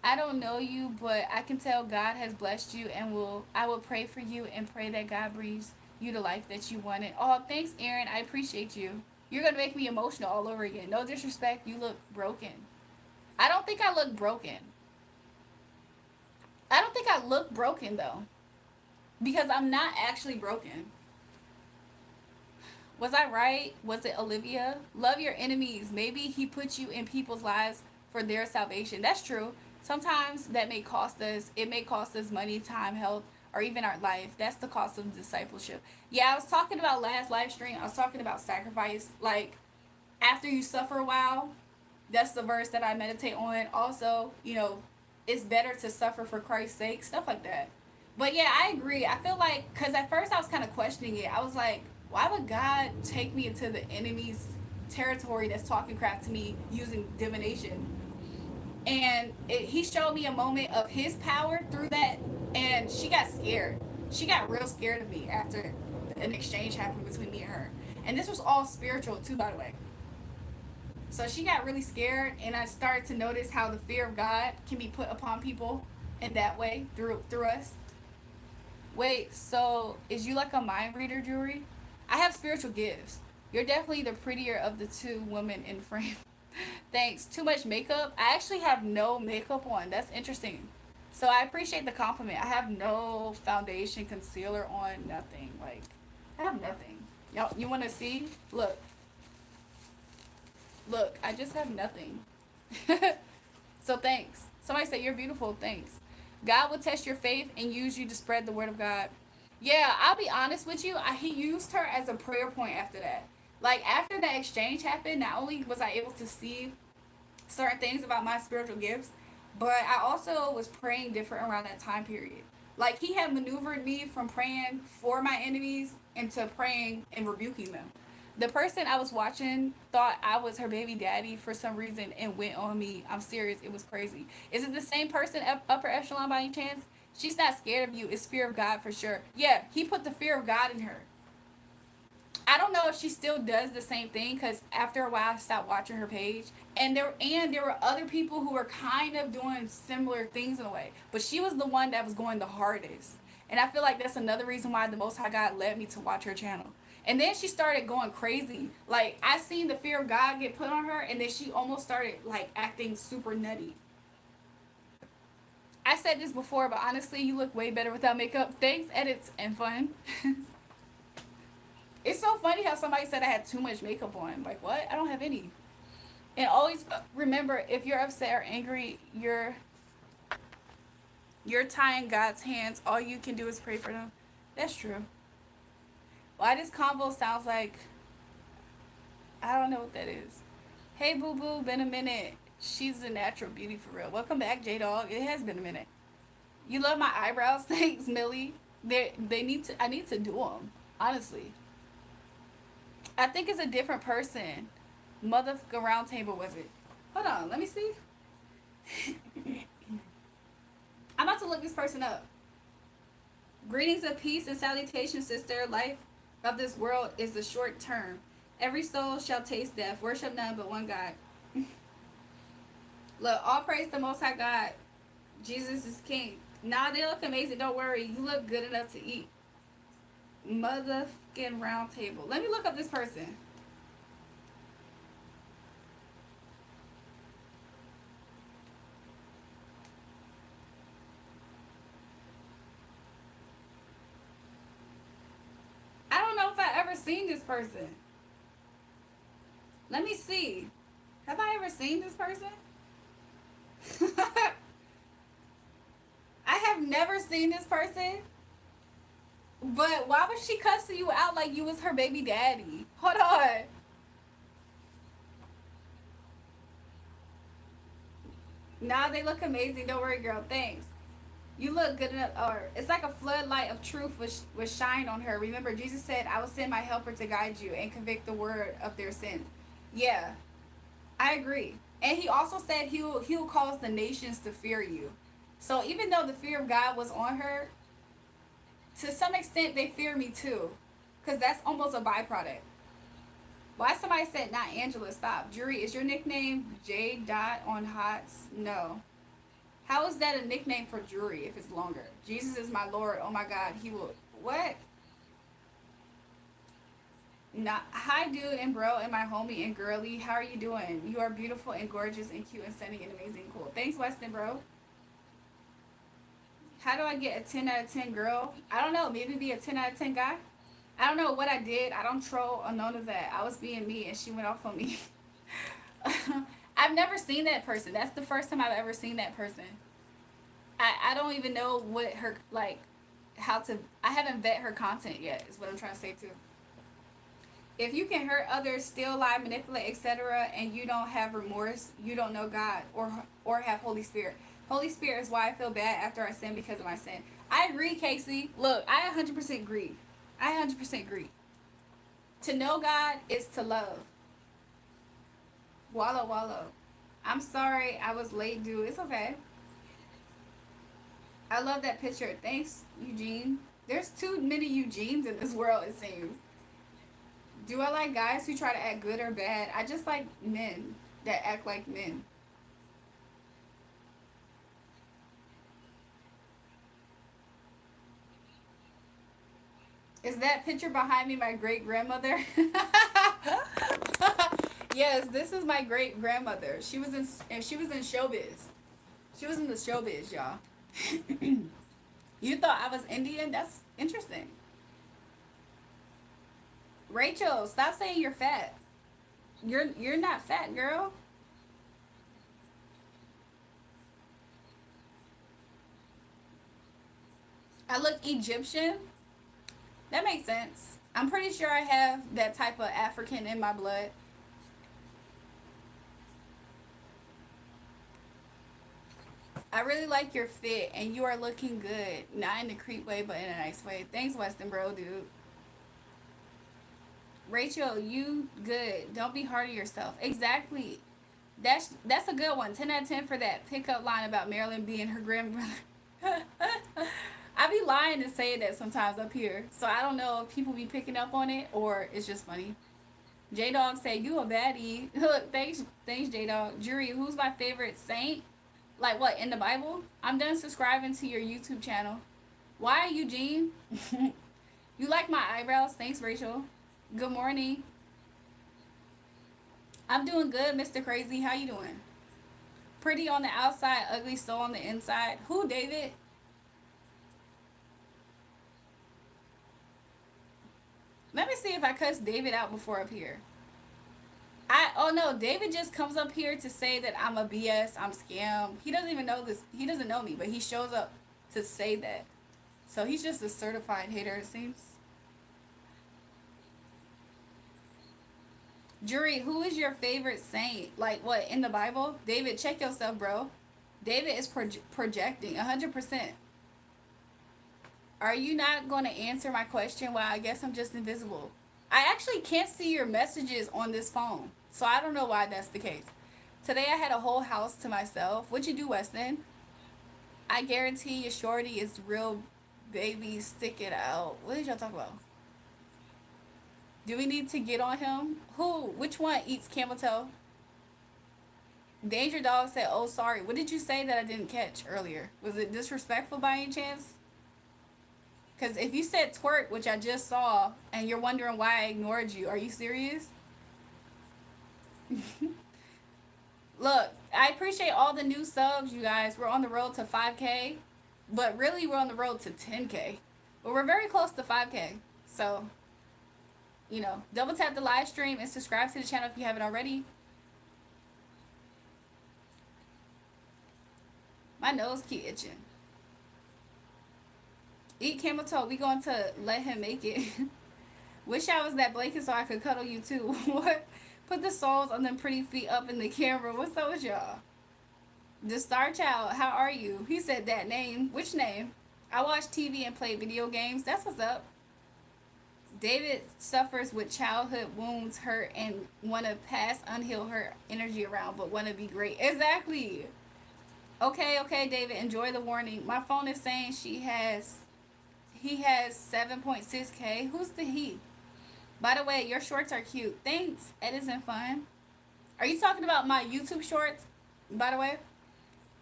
I don't know you, but I can tell God has blessed you, and I will pray for you and pray that God breathes you the life that you wanted. Oh, thanks, Aaron. I appreciate you. You're gonna make me emotional all over again. No disrespect, you look broken. I don't think I look broken. I don't think I look broken though, because I'm not actually broken. Was I right? Was it Olivia? Love your enemies. Maybe he put you in people's lives for their salvation. That's true. Sometimes that may cost us, it may cost us money, time, health, or even our life. That's the cost of discipleship. Yeah, I was talking about last live stream, I was talking about sacrifice. Like, after you suffer a while, that's the verse that I meditate on. Also, it's better to suffer for Christ's sake, stuff like that. But yeah, I agree. I feel like, because at first I was kind of questioning it. I was like, why would God take me into the enemy's territory that's talking crap to me using divination? And he showed me a moment of his power through that, and she got scared. She got real scared of me after an exchange happened between me and her. And this was all spiritual too, by the way. So she got really scared, and I started to notice how the fear of God can be put upon people in that way through us. Wait, so is you like a mind reader, Julrae? I have spiritual gifts. You're definitely the prettier of the two women in frame. Thanks. Too much makeup? I actually have no makeup on. That's interesting. So I appreciate the compliment. I have no foundation, concealer on, nothing. Like, I have nothing. Y'all, you want to see? Look. Look, I just have nothing. So thanks. Somebody said you're beautiful. Thanks. God will test your faith and use you to spread the word of God. Yeah, I'll be honest with you. He used her as a prayer point after that. Like, after that exchange happened, not only was I able to see certain things about my spiritual gifts, but I also was praying different around that time period. Like, he had maneuvered me from praying for my enemies into praying and rebuking them. The person I was watching thought I was her baby daddy for some reason and went on me. I'm serious. It was crazy. Is it the same person upper echelon by any chance? She's not scared of you. It's fear of God for sure. Yeah, he put the fear of God in her. I don't know if she still does the same thing, because after a while I stopped watching her page, and there were other people who were kind of doing similar things in a way, but she was the one that was going the hardest. And I feel like that's another reason why the Most High God led me to watch her channel. And then she started going crazy. Like, I seen the fear of God get put on her, and then she almost started like acting super nutty. I said this before, but honestly, you look way better without makeup. Thanks, edits and fun. It's so funny how somebody said I had too much makeup on. Like, what? I don't have any. And always remember, if you're upset or angry, you're tying God's hands. All you can do is pray for them. That's true. Why this convo sounds like, I don't know what that is. Hey, boo boo, been a minute. She's a natural beauty for real. Welcome back, J Dog. It has been a minute. You love my eyebrows? Thanks, Millie. They need to. I need to do them. Honestly, I think it's a different person. Motherfucking round table, was it? Hold on, let me see. I'm about to look this person up. Greetings of peace and salutation, sister. Life of this world is the short term. Every soul shall taste death. Worship none but one God. Look, all praise the Most High God. Jesus is King. Nah, they look amazing. Don't worry. You look good enough to eat. Motherfucking round table. Let me look up this person. I don't know if I ever seen this person. Let me see. Have I ever seen this person? I have never seen this person. But why was she cussing you out like you was her baby daddy? Hold on. Nah, they look amazing. Don't worry, girl. Thanks. You look good enough. Or it's like a floodlight of truth was shine on her. Remember, Jesus said, "I will send my helper to guide you and convict the word of their sins." Yeah, I agree. And he also said he'll cause the nations to fear you. So even though the fear of God was on her, to some extent they fear me too, because that's almost a byproduct. Why somebody said not Angela? Stop. Julrae, is your nickname J Dot on Hots? No. How is that a nickname for Julrae if it's longer? Jesus is my Lord. Oh my God, he will. What? Not hi, dude and bro and my homie and girly. How are you doing? You are beautiful and gorgeous and cute and stunning and amazing. Cool. Thanks, Weston, bro. How do I get a 10 out of 10 girl? I don't know. Maybe be a 10 out of 10 guy. I don't know what I did. I don't troll or none of that. I was being me and she went off on me. I've never seen that person. That's the first time I've ever seen that person. I don't even know what her, like, how to, I haven't vet her content yet, is what I'm trying to say too. If you can hurt others, steal, lie, manipulate, etc., and you don't have remorse, you don't know God or have Holy Spirit. Holy Spirit is why I feel bad after I sin because of my sin. I agree, Casey. Look, I 100% agree. I 100% agree. To know God is to love. Wallow, wallow. I'm sorry I was late, dude. It's okay. I love that picture. Thanks, Eugene. There's too many Eugenes in this world, it seems. Do I like guys who try to act good or bad? I just like men that act like men. Is that picture behind me my great grandmother? Yes, this is my great grandmother. She was in showbiz. She was in the showbiz, y'all. You thought I was Indian? That's interesting. Rachel, stop saying you're fat. You're not fat, girl. I look Egyptian. That makes sense. I'm pretty sure I have that type of African in my blood. I really like your fit, and you are looking good. Not in a creep way, but in a nice way. Thanks, Weston, bro, dude. Rachel, you good. Don't be hard on yourself. Exactly. That's a good one. 10 out of 10 for that pickup line about Marilyn being her grandmother. I be lying and saying that sometimes up here. So I don't know if people be picking up on it or it's just funny. J Dog say you a baddie. Look, thanks J Dog. Jury, who's my favorite saint? Like what, in the Bible? I'm done subscribing to your YouTube channel. Why, Eugene? You like my eyebrows? Thanks, Rachel. Good morning. I'm doing good, Mr. Crazy. How you doing? Pretty on the outside, ugly so on the inside. Who, David? Let me see if I cuss David out before up here. Oh no, David just comes up here to say that I'm a BS, I'm scam. He doesn't even know this. He doesn't know me, but he shows up to say that. So he's just a certified hater, it seems. Jury, who is your favorite saint? Like what, in the Bible? David, check yourself, bro. David is projecting 100%. Are you not going to answer my question? Well, I guess I'm just invisible. I actually can't see your messages on this phone. So I don't know why that's the case. Today I had a whole house to myself. What'd you do, Weston? I guarantee your shorty is real, baby. Stick it out. What did y'all talk about? Do we need to get on him? Who? Which one eats camel toe? Danger Dog said, oh, sorry. What did you say that I didn't catch earlier? Was it disrespectful by any chance? Because if you said twerk, which I just saw, and you're wondering why I ignored you, are you serious? Look, I appreciate all the new subs, you guys. We're on the road to 5K, but really we're on the road to 10K. But we're very close to 5K. So, double tap the live stream and subscribe to the channel if you haven't already. My nose keep itching. Eat camel toe. We going to let him make it. Wish I was that blanket so I could cuddle you too. What? Put the soles on them pretty feet up in the camera. What's up with y'all? The Star Child, how are you? He said that name. Which name? I watch TV and play video games. That's what's up. David suffers with childhood wounds, hurt, and want to pass unheal her energy around, but want to be great. Exactly. Okay, David. Enjoy the warning. My phone is saying he has 7.6K. Who's the he? By the way, your shorts are cute. Thanks. Edison Fun. Are you talking about my YouTube shorts? By the way,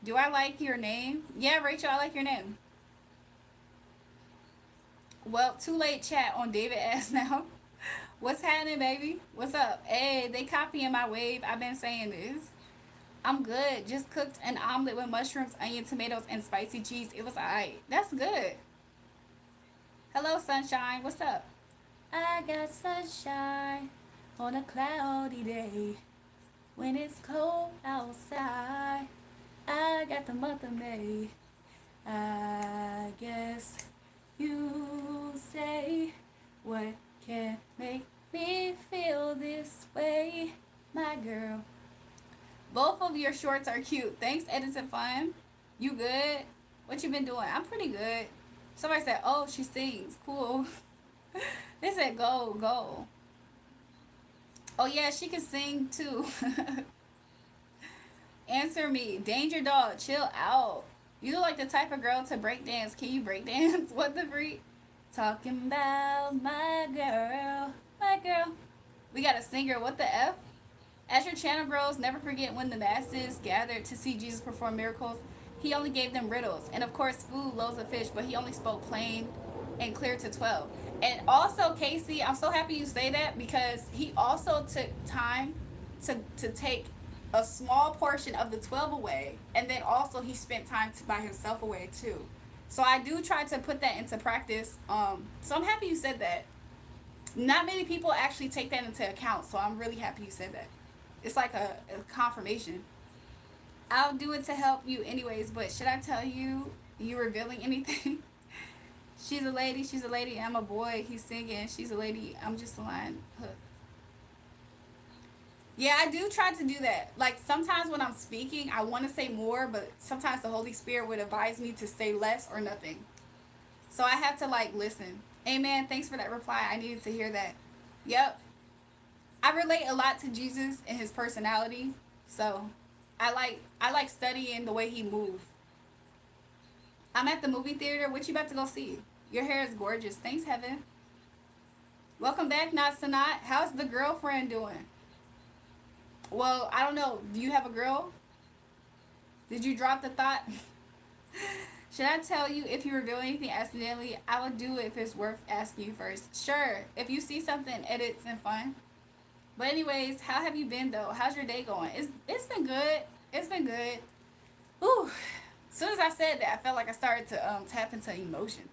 do I like your name? Yeah, Rachel, I like your name. Well, too late chat on David ass now. What's happening, baby? What's up? Hey, they copying my wave. I've been saying this. I'm good. Just cooked an omelet with mushrooms, onion, tomatoes, and spicy cheese. It was alright. That's good. Hello, sunshine. What's up? I got sunshine on a cloudy day. When it's cold outside, I got the month of May. I guess you say, what can make me feel this way, my girl? Both of your shorts are cute. Thanks, Edison Fun. You good? What you been doing? I'm pretty good. Somebody said, oh, she sings. Cool. They said, go, go. Oh, yeah, she can sing too. Answer me. Danger dog, chill out. You look like the type of girl to break dance. Can you break dance? What the freak? Talking about my girl. My girl. We got a singer. What the F? As your channel grows, never forget when the masses gathered to see Jesus perform miracles. He only gave them riddles. And of course, food, loaves of fish, but he only spoke plain and clear to 12. And also, Casey, I'm so happy you say that because he also took time to take a small portion of the 12 away. And then also he spent time by himself away too. So I do try to put that into practice. So I'm happy you said that. Not many people actually take that into account. So I'm really happy you said that. It's like a confirmation. I'll do it to help you anyways, but should I tell you revealing anything? She's a lady, I'm a boy, he's singing, she's a lady, I'm just a line hook. Yeah, I do try to do that. Like sometimes when I'm speaking, I want to say more, but sometimes the Holy Spirit would advise me to say less or nothing. So I have to like listen. Amen. Thanks for that reply. I needed to hear that. Yep. I relate a lot to Jesus and his personality. So I like studying the way he moves. I'm at the movie theater. What you about to go see? Your hair is gorgeous. Thanks, Heaven. Welcome back, Not Sanat. How's the girlfriend doing? Well, I don't know. Do you have a girl? Did you drop the thought? Should I tell you if you reveal anything accidentally? I would do it if it's worth asking you first. Sure. If you see something, edits and fun. But anyways, how have you been though? How's your day going? It's been good. It's been good. Ooh. As soon as I said that, I felt like I started to tap into emotions.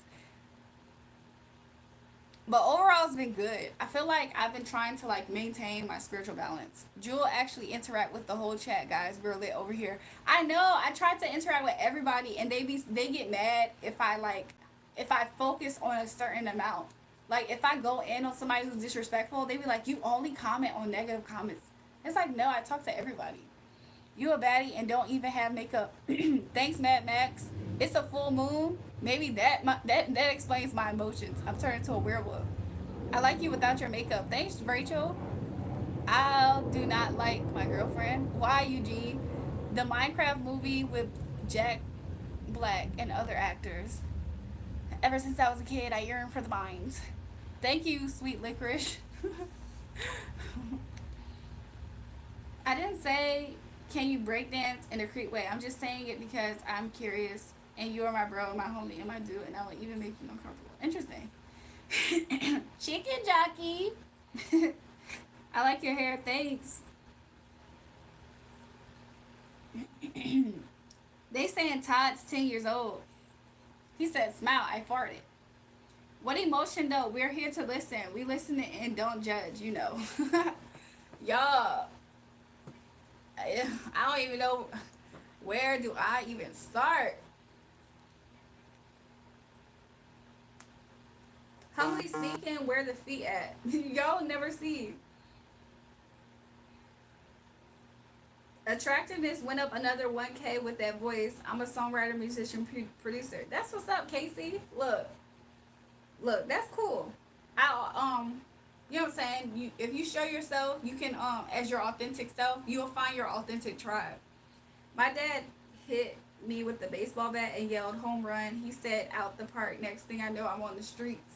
But overall, it's been good. I feel like I've been trying to like maintain my spiritual balance. Jewel actually interact with the whole chat, guys. We're lit over here. I know. I try to interact with everybody, and they get mad if I focus on a certain amount. Like if I go in on somebody who's disrespectful, they be like, "You only comment on negative comments." It's like, no, I talk to everybody. You a baddie and don't even have makeup. Thanks, Mad Max. It's a full moon. Maybe that explains my emotions. I'm turning into a werewolf. I like you without your makeup. Thanks, Rachel. I do not like my girlfriend. Why, Eugene? The Minecraft movie with Jack Black and other actors. Ever since I was a kid, I yearn for the mines. Thank you, sweet licorice. I didn't say, can you break dance in a Crete way? I'm just saying it because I'm curious and you are my bro and my homie and my dude and I will even make you uncomfortable. Interesting. Chicken jockey. I like your hair. Thanks. They saying Todd's 10 years old. He said, smile, I farted. What emotion though? We're here to listen. We listen and don't judge, you know. Y'all. I don't even know where do I even start. Humbly speaking, where the feet at? Y'all never see. Attractiveness went up another 1K with that voice. I'm a songwriter, musician, producer. That's what's up, Casey. Look, that's cool. You know what I'm saying? If you show yourself, you can as your authentic self, you'll find your authentic tribe. My dad hit me with the baseball bat and yelled home run. He said out the park. Next thing I know, I'm on the streets.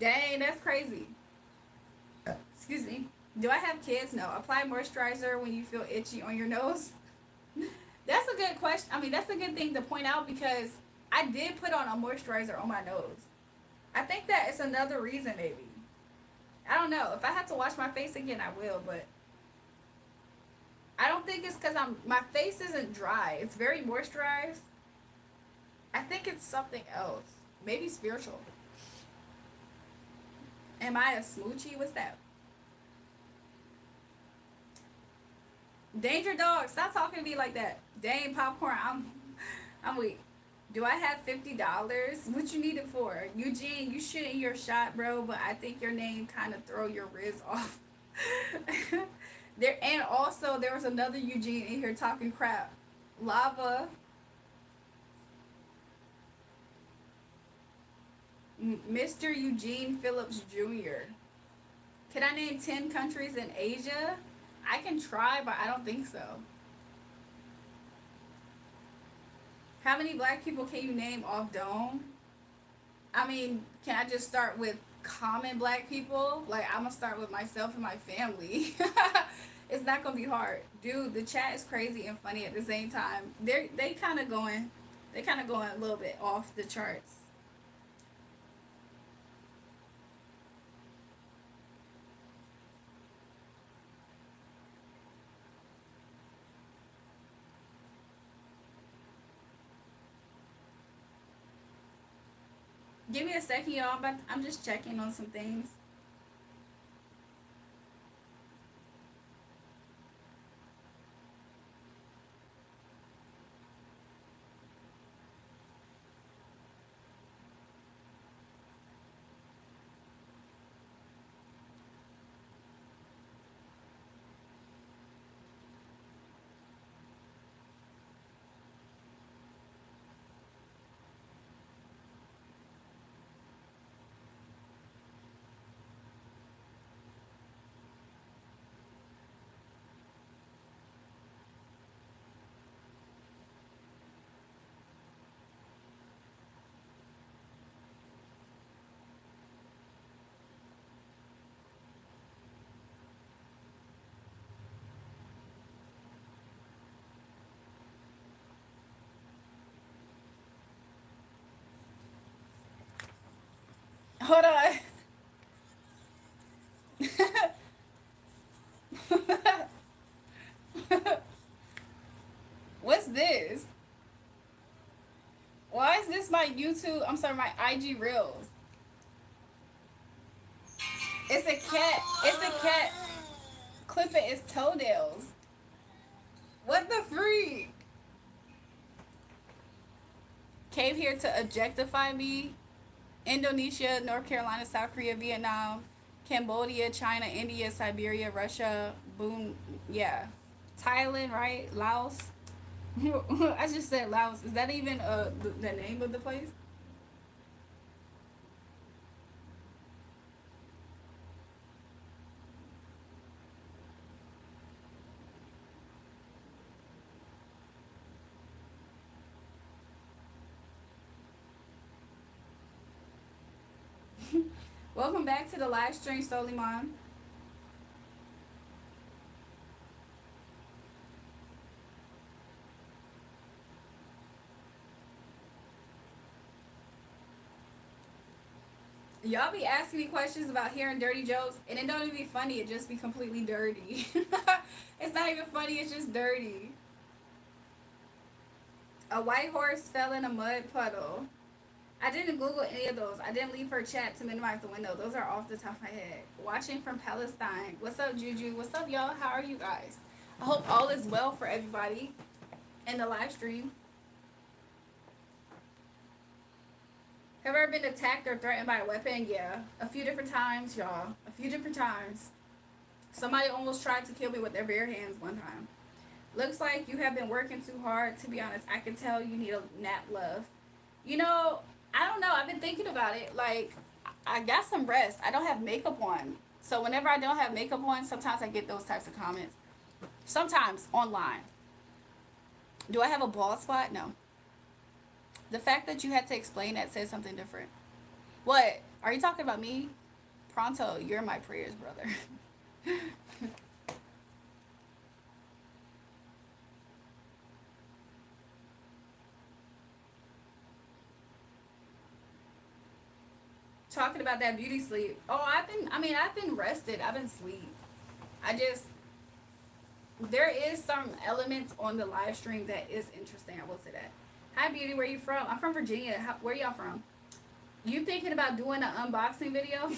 Dang, that's crazy. Excuse me. Do I have kids? No. Apply moisturizer when you feel itchy on your nose. That's a good question. I mean, that's a good thing to point out because I did put on a moisturizer on my nose. I think that it's another reason maybe. I don't know. If I have to wash my face again, I will, but I don't think it's because my face isn't dry. It's very moisturized. I think it's something else. Maybe spiritual. Am I a smoochie? What's that? Danger dog, stop talking to me like that. Dang popcorn, I'm weak. Do I have $50? What you need it for? Eugene, you shooting your shot, bro, but I think your name kind of throw your Riz off. There and also there was another Eugene in here talking crap. Lava, Mr. Eugene Phillips Jr. Can I name 10 countries in Asia? I can try, but I don't think so. How many black people can you name off Dome? I mean, can I just start with common black people? Like, I'm gonna start with myself and my family. It's not gonna be hard. Dude, the chat is crazy and funny at the same time. They kind of going, they kind of going a little bit off the charts. Give me a second, y'all. I'm just checking on some things. Hold on. What's this? Why is this my YouTube? I'm sorry, my IG Reels. It's a cat. It's a cat clipping its toenails. What the freak? Came here to objectify me. Indonesia, North Carolina, South Korea, Vietnam, Cambodia, China, India, Siberia, Russia, boom, yeah. Thailand, right? Laos. I just said Laos. Is that even the name of the place? Welcome back to the live stream, Soliman. Y'all be asking me questions about hearing dirty jokes, and it don't even be funny. It just be completely dirty. It's not even funny. It's just dirty. A white horse fell in a mud puddle. I didn't Google any of those. I didn't leave her chat to minimize the window. Those are off the top of my head. Watching from Palestine. What's up, Juju? What's up, y'all? How are you guys? I hope all is well for everybody in the live stream. Have you ever been attacked or threatened by a weapon? Yeah. A few different times, y'all. A few different times. Somebody almost tried to kill me with their bare hands one time. Looks like you have been working too hard. To be honest, I can tell you need a nap, love. You know, I don't know. I've been thinking about it. Like, I got some rest. I don't have makeup on. So whenever I don't have makeup on, sometimes I get those types of comments. Sometimes online. Do I have a bald spot? No. The fact that you had to explain that says something different. What? Are you talking about me? Pronto, you're my prayers, brother. Talking about that beauty sleep. Oh, I've been rested. I've been asleep. I just, there is some elements on the live stream that is interesting. I will say that. Hi, beauty. Where you from? I'm from Virginia. Where y'all from? You thinking about doing an unboxing video?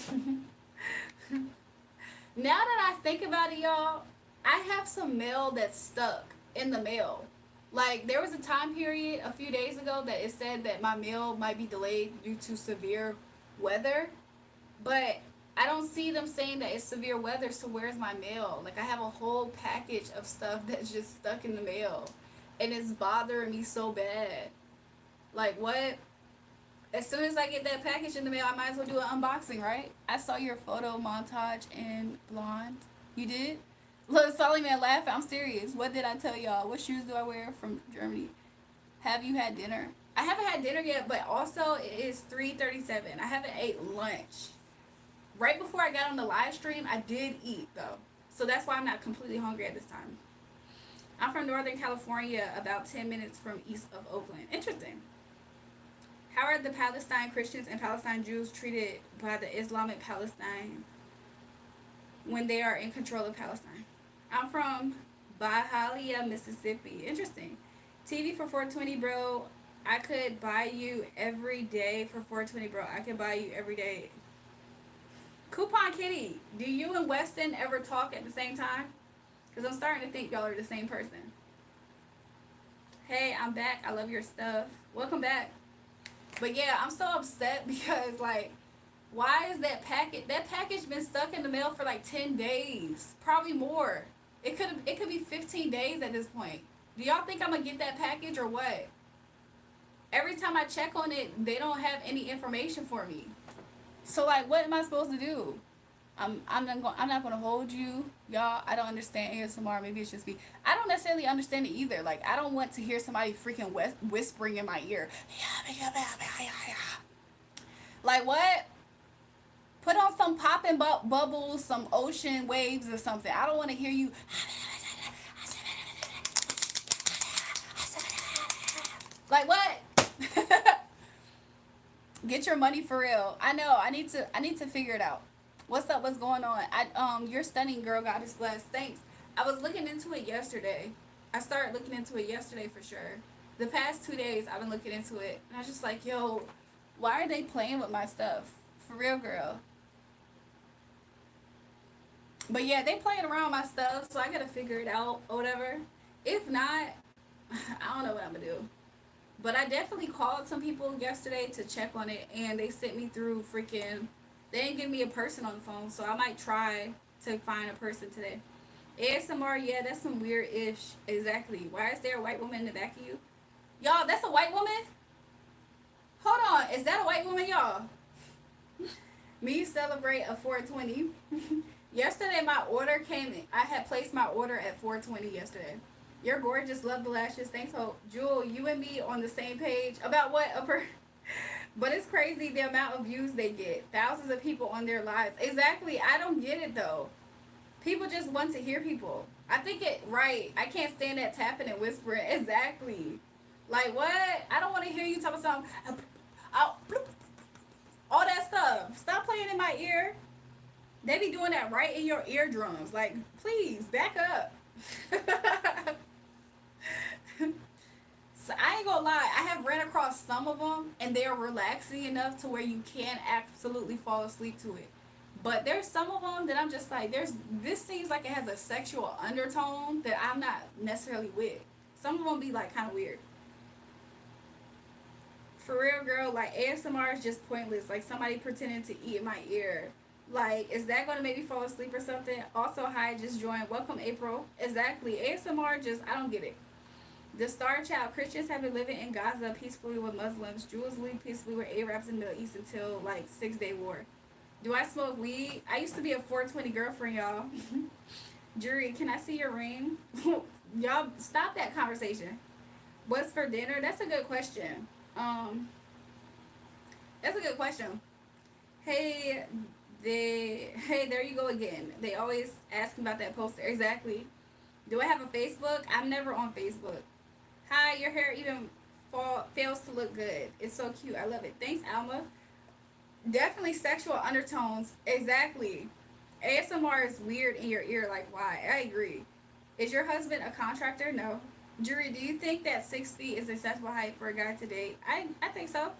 Now that I think about it, y'all, I have some mail that's stuck in the mail. Like, there was a time period a few days ago that it said that my mail might be delayed due to severe weather, but I don't see them saying that it's severe weather, so where's my mail? Like, I have a whole package of stuff that's just stuck in the mail, and it's bothering me so bad. Like, what? As soon as I get that package in the mail, I might as well do an unboxing, right? I saw your photo montage in blonde. You did? Look, Solly Man laughing. I'm serious. What did I tell y'all? What shoes do I wear from Germany? Have you had dinner? I haven't had dinner yet, but also it is 3:37. I haven't ate lunch. Right before I got on the live stream, I did eat though. So that's why I'm not completely hungry at this time. I'm from Northern California, about 10 minutes from east of Oakland. Interesting. How are the Palestine Christians and Palestine Jews treated by the Islamic Palestine when they are in control of Palestine? I'm from Byhalia, Mississippi. Interesting. TV for 420, bro. I could buy you every day for 420, bro. I could buy you every day. Coupon Kitty, do you and Weston ever talk at the same time? Because I'm starting to think y'all are the same person. Hey, I'm back. I love your stuff. Welcome back. But yeah, I'm so upset because, like, why is that package been stuck in the mail for like 10 days? Probably more. It could be 15 days at this point. Do y'all think I'm gonna get that package or what? Every time I check on it, they don't have any information for me. So like, what am I supposed to do? I'm not gonna hold you, y'all. I don't understand ASMR. Maybe it's just me. I don't necessarily understand it either. Like, I don't want to hear somebody freaking whispering in my ear. Like, what? Put on some popping bubbles, some ocean waves or something. I don't want to hear you. Like, what? Get your money for real. I know. I need to figure it out. What's up? What's going on? You're stunning, girl. God is blessed. Thanks. I was looking into it yesterday. I started looking into it yesterday for sure. The past 2 days, I've been looking into it, and I was just like, yo, why are they playing with my stuff? For real, girl. But yeah, they playing around with my stuff, so I gotta figure it out or whatever. If not, I don't know what I'm gonna do. But I definitely called some people yesterday to check on it, and they sent me through freaking. They didn't give me a person on the phone, so I might try to find a person today. ASMR, yeah, that's some weird ish. Exactly. Why is there a white woman in the back of you? Y'all, that's a white woman? Hold on, is that a white woman, y'all? Me celebrate a 420. Yesterday, my order came in. I had placed my order at 420 yesterday. You're gorgeous. Love the lashes. Thanks, Hope. Jewel, you and me on the same page. About what? But it's crazy the amount of views they get. Thousands of people on their lives. Exactly. I don't get it, though. People just want to hear people. I think it, right. I can't stand that tapping and whispering. Exactly. Like, what? I don't want to hear you talk about something. All that stuff. Stop playing in my ear. They be doing that right in your eardrums. Like, please, back up. So I ain't gonna lie, I have ran across some of them, and they're relaxing enough to where you can absolutely fall asleep to it. But there's some of them that I'm just like, this seems like it has a sexual undertone that I'm not necessarily with. Some of them be like kind of weird. For real, girl, like ASMR is just pointless. Like somebody pretending to eat in my ear. Like, is that going to make me fall asleep or something? Also, hi, just joined. Welcome, April. Exactly. ASMR just, I don't get it. The Star Child, Christians have been living in Gaza peacefully with Muslims. Jews live peacefully with Arabs in the Middle East until, like, 6-day war. Do I smoke weed? I used to be a 420 girlfriend, y'all. Jury, can I see your ring? Y'all, stop that conversation. What's for dinner? That's a good question. That's a good question. Hey, there you go again. They always ask about that poster. Exactly. Do I have a Facebook? I'm never on Facebook. Hi, your hair even fails to look good. It's so cute. I love it. Thanks, Alma. Definitely sexual undertones. Exactly. ASMR is weird in your ear. Like, why? I agree. Is your husband a contractor? No. Jury, do you think that 6 feet is acceptable height for a guy to date? I think so.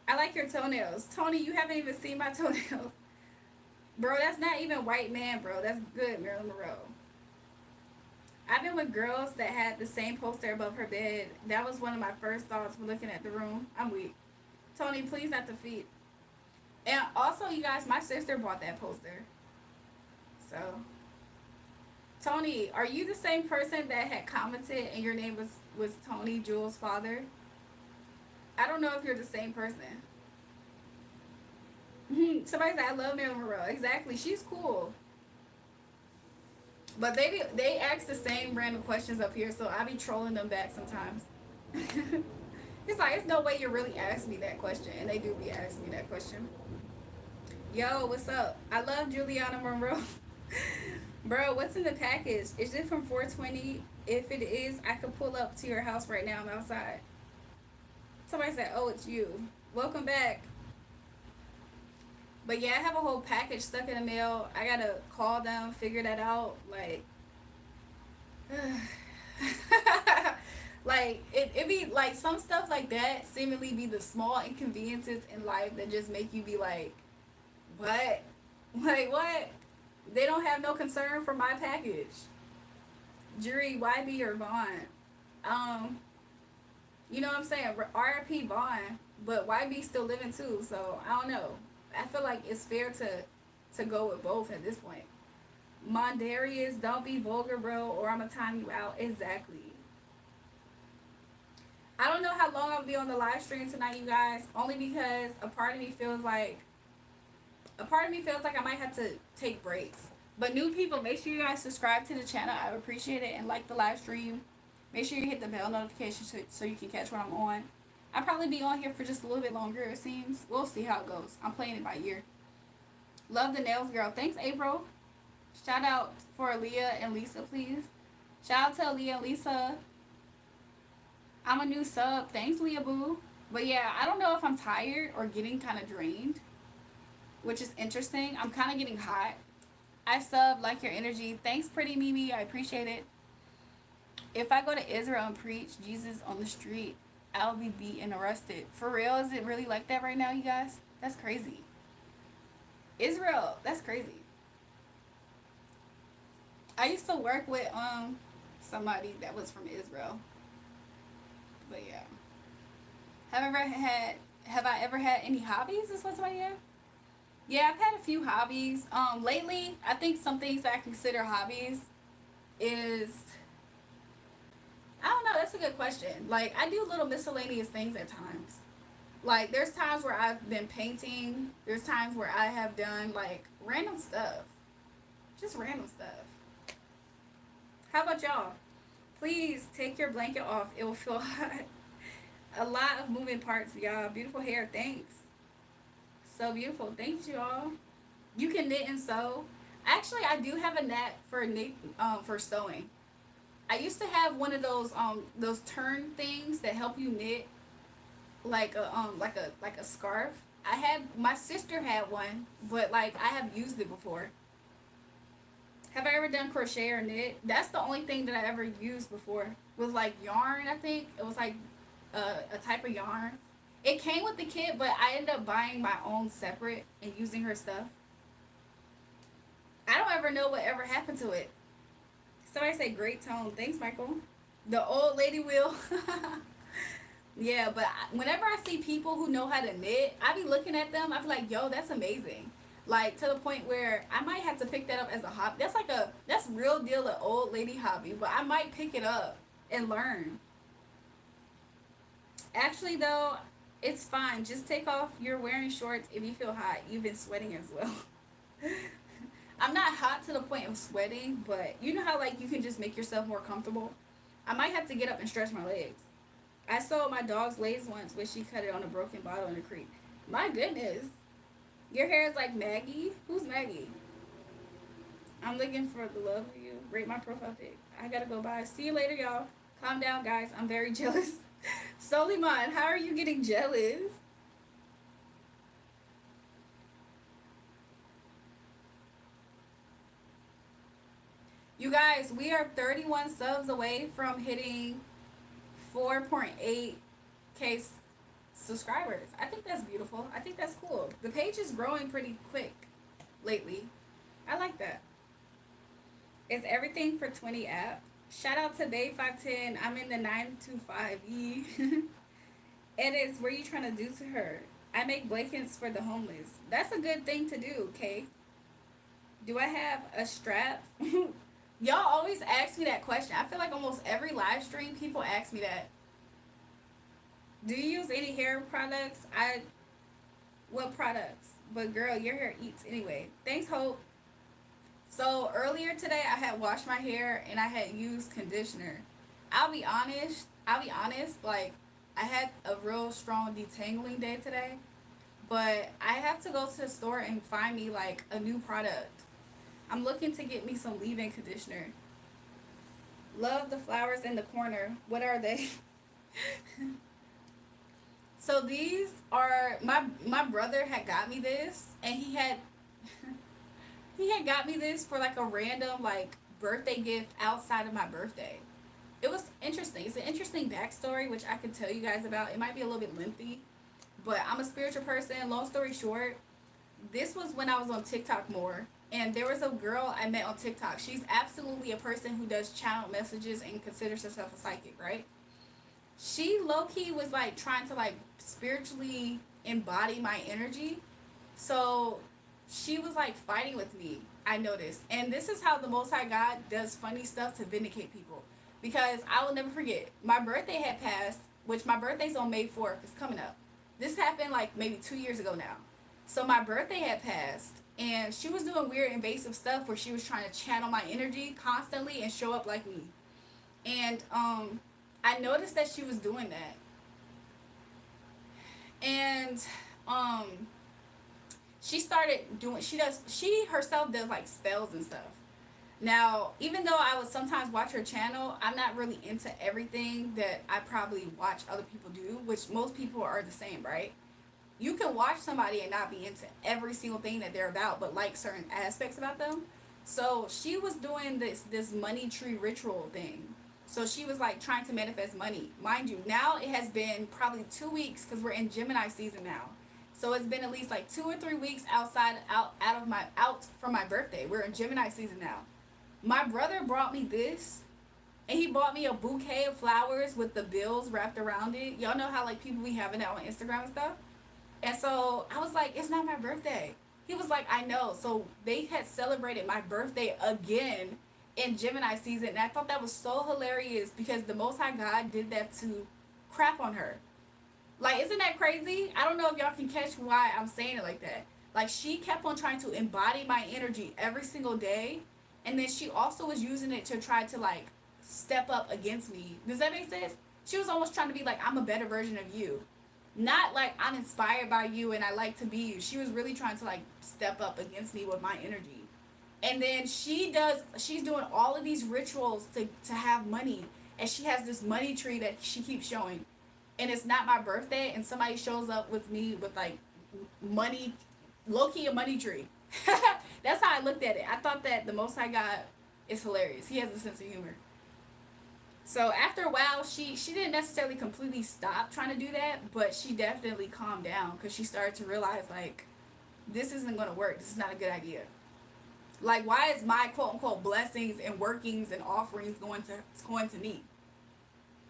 I like your toenails. Tony, you haven't even seen my toenails. Bro, that's not even white man, bro. That's good, Marilyn Monroe. I've been with girls that had the same poster above her bed. That was one of my first thoughts when looking at the room. I'm weak. Tony, please not the feet. And also, you guys, my sister bought that poster. So, Tony, are you the same person that had commented and your name was Tony Jules' father? I don't know if you're the same person. Somebody said I love Marilyn Monroe. Exactly, she's cool. But they ask the same random questions up here, so I be trolling them back sometimes. It's like it's no way you're really asking me that question, and they do be asking me that question. Yo, what's up? I love Juliana Monroe. Bro, what's in the package? Is it from 420? If it is, I could pull up to your house right now. I'm outside. Somebody said, "Oh, it's you." Welcome back. But yeah, I have a whole package stuck in the mail. I gotta call them, figure that out. Like, like it be like some stuff like that seemingly be the small inconveniences in life that just make you be like, what? Like what? They don't have no concern for my package. Jury, YB or Vaughn. Um, you know what I'm saying? RIP Vaughn, but YB still living too. So I don't know. I feel like it's fair to go with both at this point. Mondarius, don't be vulgar, bro, or I'm gonna time you out. Exactly. I don't know how long I'll be on the live stream tonight, you guys. Only because a part of me feels like I might have to take breaks. But new people, make sure you guys subscribe to the channel. I would appreciate it, and like the live stream. Make sure you hit the bell notification so you can catch when I'm on. I'll probably be on here for just a little bit longer, it seems. We'll see how it goes. I'm playing it by ear. Love the nails, girl. Thanks, April. Shout out for Aaliyah and Lisa, please. Shout out to Aaliyah and Lisa. I'm a new sub. Thanks, Leah Boo. But yeah, I don't know if I'm tired or getting kind of drained, which is interesting. I'm kind of getting hot. I sub, like your energy. Thanks, pretty Mimi. I appreciate it. If I go to Israel and preach Jesus on the street, I'll be beat and arrested. For real? Is it really like that right now, you guys? That's crazy. Israel, that's crazy. I used to work with somebody that was from Israel. But yeah. Have I ever had any hobbies? Is what somebody asked? Yeah, I've had a few hobbies. Lately, I think some things that I consider hobbies is I don't know. That's a good question. Like I do little miscellaneous things at times. Like there's times where I've been painting. There's times where I have done like random stuff, just random stuff. How about y'all? Please take your blanket off. It will feel hot. A lot of moving parts, y'all. Beautiful hair. Thanks. So beautiful. Thanks, y'all. You can knit and sew. Actually, I do have a knack for for sewing. I used to have one of those turn things that help you knit like a scarf. I had my sister had one, but like I have used it before. Have I ever done crochet or knit? That's the only thing that I ever used before. Was like yarn, I think. It was like a type of yarn. It came with the kit, but I ended up buying my own separate and using her stuff. I don't ever know what ever happened to it. Somebody say great tone. Thanks, Michael. The old lady will. Yeah, but whenever I see people who know how to knit, I be looking at them. I be like, yo, that's amazing. Like to the point where I might have to pick that up as a hobby. That's real deal an old lady hobby. But I might pick it up and learn. Actually, though, it's fine. Just take off. You're wearing shorts if you feel hot. You've been sweating as well. I'm not hot to the point of sweating, but you know how like you can just make yourself more comfortable. I might have to get up and stretch my legs. I saw my dog's legs once when she cut it on a broken bottle in the creek. My goodness. Your hair is like Maggie? Who's Maggie? I'm looking for the love of you. Rate my profile pic. I gotta go bye. See you later, y'all. Calm down, guys. I'm very jealous. Soliman, how are you getting jealous? You guys, we are 31 subs away from hitting 4.8k subscribers. I think that's beautiful. I think that's cool. The page is growing pretty quick. lately. I like that. Is everything for 20 app? Shout out to Bay 510. I'm in the 925E. It is, what are you trying to do to her? I make blankets for the homeless. That's a good thing to do, okay? Do I have a strap? Y'all always ask me that question. I feel like almost every live stream people ask me that. Do you use any hair products? What products? But girl, your hair eats anyway. Thanks, Hope. So earlier today I had washed my hair and I had used conditioner. I'll be honest, like I had a real strong detangling day today, but I have to go to the store and find me like a new product. I'm looking to get me some leave-in conditioner. Love the flowers in the corner. What are they? So these are my brother had got me this, and he had got me this for like a random like birthday gift outside of my birthday. It was interesting. It's an interesting backstory which I could tell you guys about. It might be a little bit lengthy, but I'm a spiritual person. Long story short, this was when I was on TikTok more. And there was a girl I met on TikTok. She's absolutely a person who does channel messages and considers herself a psychic, right? She low key was like trying to like spiritually embody my energy. So she was like fighting with me, I noticed. And this is how the Most High God does funny stuff to vindicate people. Because I will never forget, my birthday had passed, which my birthday's on May 4th, it's coming up. This happened like maybe 2 years ago now. So my birthday had passed, and she was doing weird invasive stuff where she was trying to channel my energy constantly and show up like me. And I noticed that she was doing that. And um she started doing she herself does like spells and stuff. Now, even though I would sometimes watch her channel, I'm not really into everything that I probably watch other people do, which most people are the same, right? You can watch somebody and not be into every single thing that they're about, but like certain aspects about them. So she was doing this money tree ritual thing. So she was like trying to manifest money. Mind you, now it has been probably 2 weeks because we're in Gemini season now. So it's been at least like 2 or 3 weeks out from my birthday. We're in Gemini season now. My brother brought me this, and he bought me a bouquet of flowers with the bills wrapped around it. Y'all know how like people be having that on Instagram and stuff. And so I was like, it's not my birthday. He was like, I know. So they had celebrated my birthday again in Gemini season. And I thought that was so hilarious because the Most High God did that to crap on her. Like, isn't that crazy? I don't know if y'all can catch why I'm saying it like that. Like, she kept on trying to embody my energy every single day. And then she also was using it to try to, like, step up against me. Does that make sense? She was almost trying to be like, I'm a better version of you. Not like I'm inspired by you and I like to be you. She was really trying to, like, step up against me with my energy. And then she's doing all of these rituals to have money. And she has this money tree that she keeps showing. And it's not my birthday, and somebody shows up with me with, like, money, low-key a money tree. That's how I looked at it. I thought that the Most High God is hilarious. He has a sense of humor. So after a while, she didn't necessarily completely stop trying to do that, but she definitely calmed down because she started to realize, like, this isn't going to work. This is not a good idea. Like, why is my quote-unquote blessings and workings and offerings going to me?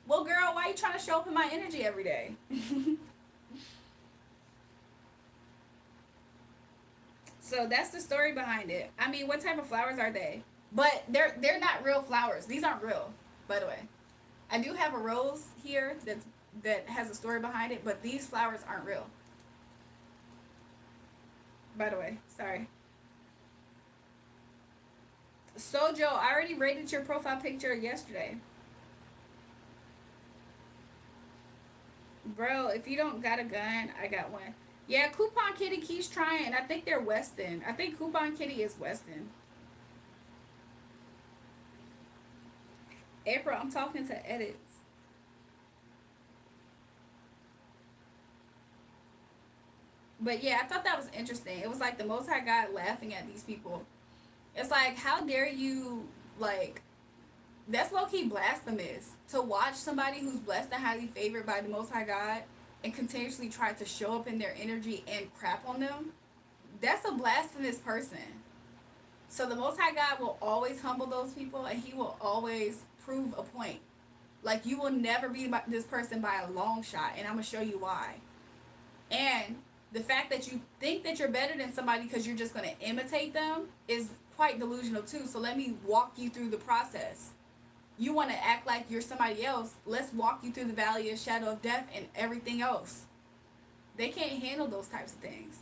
Well, girl, why are you trying to show up in my energy every day? So that's the story behind it. I mean, what type of flowers are they? But they're not real flowers. These aren't real, by the way. I do have a rose here that has a story behind it, but these flowers aren't real. By the way, sorry. Sojo, I already rated your profile picture yesterday. Bro, if you don't got a gun, I got one. Yeah, Coupon Kitty keeps trying. I think they're Weston. I think Coupon Kitty is Weston. April, I'm talking to edits. But yeah, I thought that was interesting. It was like the Most High God laughing at these people. It's like, how dare you, like, that's low-key blasphemous to watch somebody who's blessed and highly favored by the Most High God and continuously try to show up in their energy and crap on them. That's a blasphemous person. So the Most High God will always humble those people, and He will always prove a point. Like, you will never be this person by a long shot, and I'm gonna show you why. And the fact that you think that you're better than somebody because you're just gonna imitate them is quite delusional too. So let me walk you through the process. You want to act like you're somebody else? Let's walk you through the valley of shadow of death and everything else. They can't handle those types of things.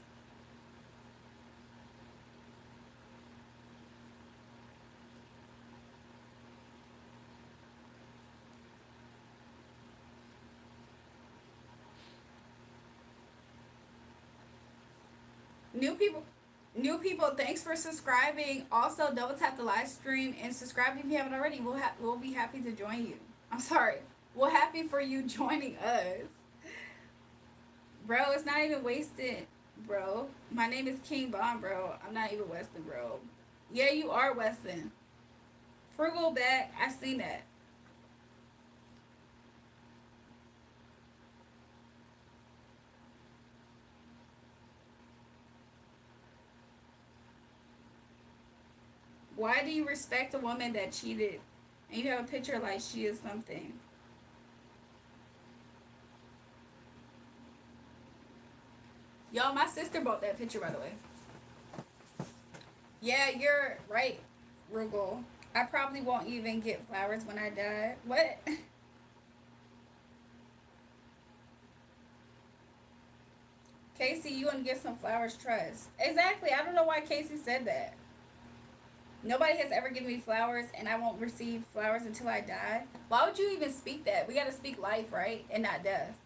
New people, thanks for subscribing. Also, double tap the live stream and subscribe if you haven't already. We'll be happy to join you. I'm sorry. We're happy for you joining us. Bro, it's not even wasted, bro. My name is King Bond, bro. I'm not even Weston, bro. Yeah, you are Weston. Frugal back. I seen that. Why do you respect a woman that cheated and you have a picture like she is something? Y'all, my sister bought that picture, by the way. Yeah, you're right, Rugal. I probably won't even get flowers when I die. What? Casey, you want to get some flowers, trust. Exactly. I don't know why Casey said that. Nobody has ever given me flowers, and I won't receive flowers until I die. Why would you even speak that? We got to speak life, right? And not death.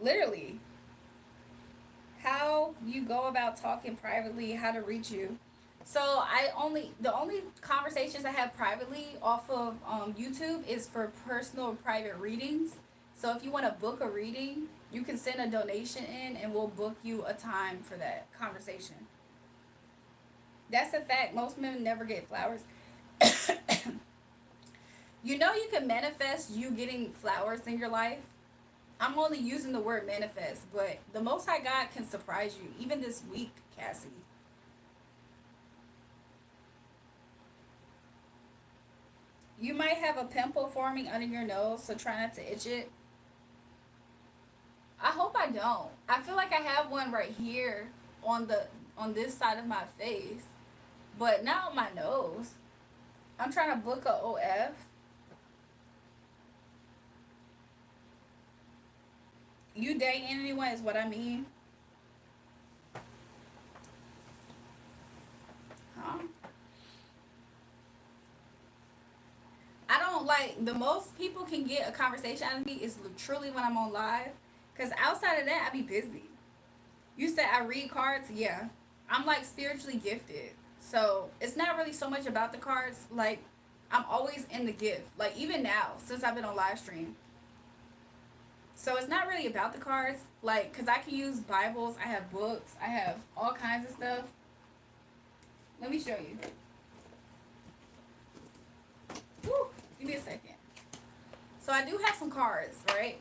Literally. How you go about talking privately, how to reach you. So the only conversations I have privately off of YouTube is for personal private readings. So if you want to book a reading, you can send a donation in, and we'll book you a time for that conversation. That's a fact. Most men never get flowers. You know, you can manifest you getting flowers in your life. I'm only using the word manifest, but the Most High God can surprise you. Even this week, Cassie. You might have a pimple forming under your nose, so try not to itch it. I hope I don't. I feel like I have one right here on this side of my face, but not on my nose. I'm trying to book a OF. You dating anyone is what I mean. Huh? I don't like the most people can get a conversation out of me is truly when I'm on live. Cause outside of that, I be busy. You said I read cards, yeah. I'm like spiritually gifted, so it's not really so much about the cards. Like I'm always in the gift. Like even now, since I've been on live stream, so it's not really about the cards. Like, cause I can use Bibles, I have books, I have all kinds of stuff. Let me show you. Woo, give me a second. So I do have some cards, right?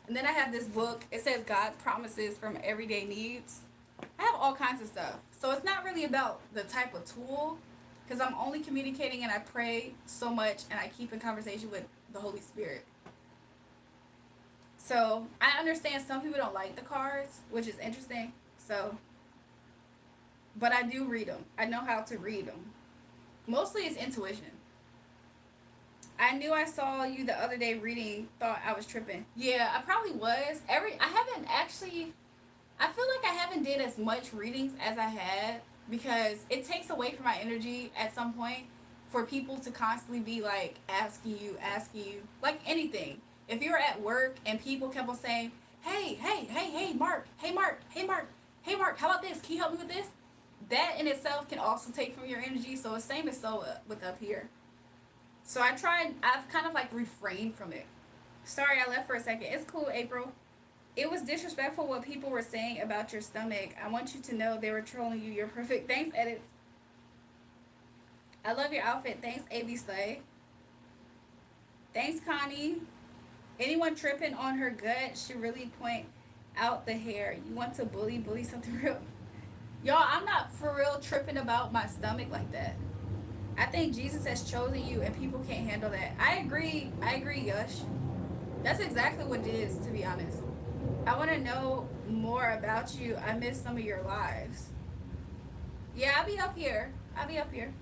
And then I have this book. It says God's Promises from Everyday Needs. I have all kinds of stuff. So it's not really about the type of tool, because I'm only communicating and I pray so much and I keep in conversation with the Holy Spirit. So I understand some people don't like the cards, which is interesting. So, but I do read them. I know how to read them. Mostly it's intuition. I knew I saw you the other day reading, thought I was tripping. Yeah, I probably was. I haven't actually, I feel like I haven't did as much readings as I had, because it takes away from my energy at some point for people to constantly be like asking you, like anything. If you're at work and people kept on saying, hey, Mark, hey, Mark, hey, Mark, hey, Mark, how about this? Can you help me with this? That in itself can also take from your energy. So the same is so with up here. So I've kind of like refrained from it. Sorry, I left for a second. It's cool, April. It was disrespectful what people were saying about your stomach. I want you to know they were trolling you. You're perfect. Thanks, Edits. I love your outfit. Thanks, AB Slay. Thanks, Connie. Anyone tripping on her gut should really point out the hair. You want to bully something real. Y'all, I'm not for real tripping about my stomach like that. I think Jesus has chosen you and people can't handle that. I agree. I agree, Yush. That's exactly what it is, to be honest. I want to know more about you. I missed some of your lives. Yeah, I'll be up here. I'll be up here.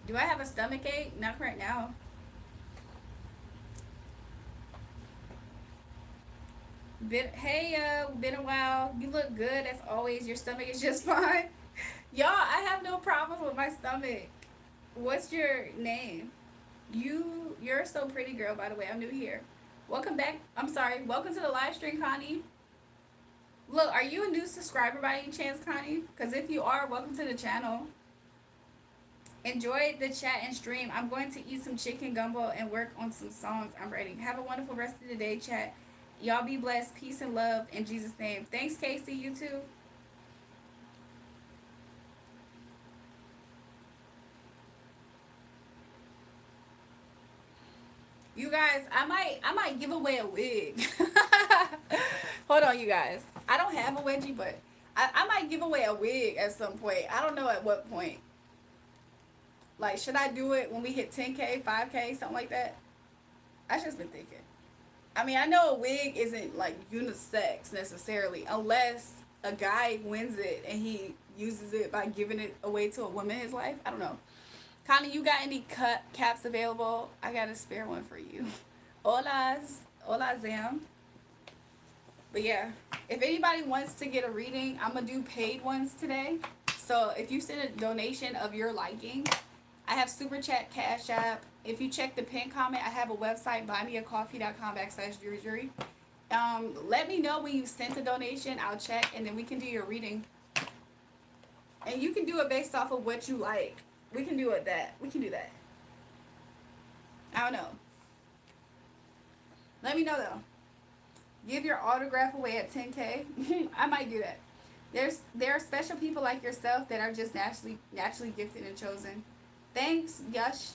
Do I have a stomach ache? Not right now. Been a while. You look good as always. Your stomach is just fine. Y'all, I have no problem with my stomach. What's your name? You're so pretty, girl. By the way, I'm new here. Welcome back. I'm sorry. Welcome to the live stream, Connie. Look, are you a new subscriber by any chance, Connie? Because if you are, welcome to the channel. Enjoy the chat and stream. I'm going to eat some chicken gumbo and work on some songs I'm writing. Have a wonderful rest of the day, chat. Y'all be blessed. Peace and love in Jesus' name. Thanks, Casey. You too. You guys, I might give away a wig. Hold on, you guys. I don't have a wedgie, but I might give away a wig at some point. I don't know at what point. Like, should I do it when we hit 10K, 5K, something like that? I just been thinking. I mean, I know a wig isn't like unisex necessarily, unless a guy wins it and he uses it by giving it away to a woman in his life. I don't know. Connie, you got any cut caps available? I got a spare one for you. Hola, Zam. But yeah, if anybody wants to get a reading, I'm gonna do paid ones today. So if you send a donation of your liking, I have Super Chat, Cash App. If you check the pin comment, I have a website, buymeacoffee.com/JulraeJulrae. Let me know when you sent the donation. I'll check, and then we can do your reading. And you can do it based off of what you like. We can do it that. We can do that. I don't know. Let me know though. Give your autograph away at 10K. I might do that. There are special people like yourself that are just naturally gifted and chosen. Thanks, Yush.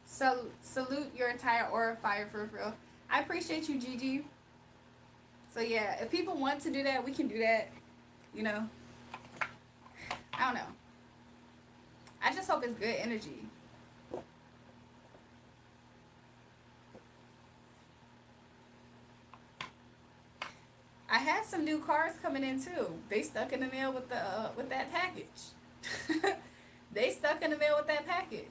Salute your entire aura of fire for real. I appreciate you, Gigi. So yeah, if people want to do that, we can do that. You know, I don't know. I just hope it's good energy. I had some new cards coming in too. They stuck in the mail with that package. They stuck in the mail with that package.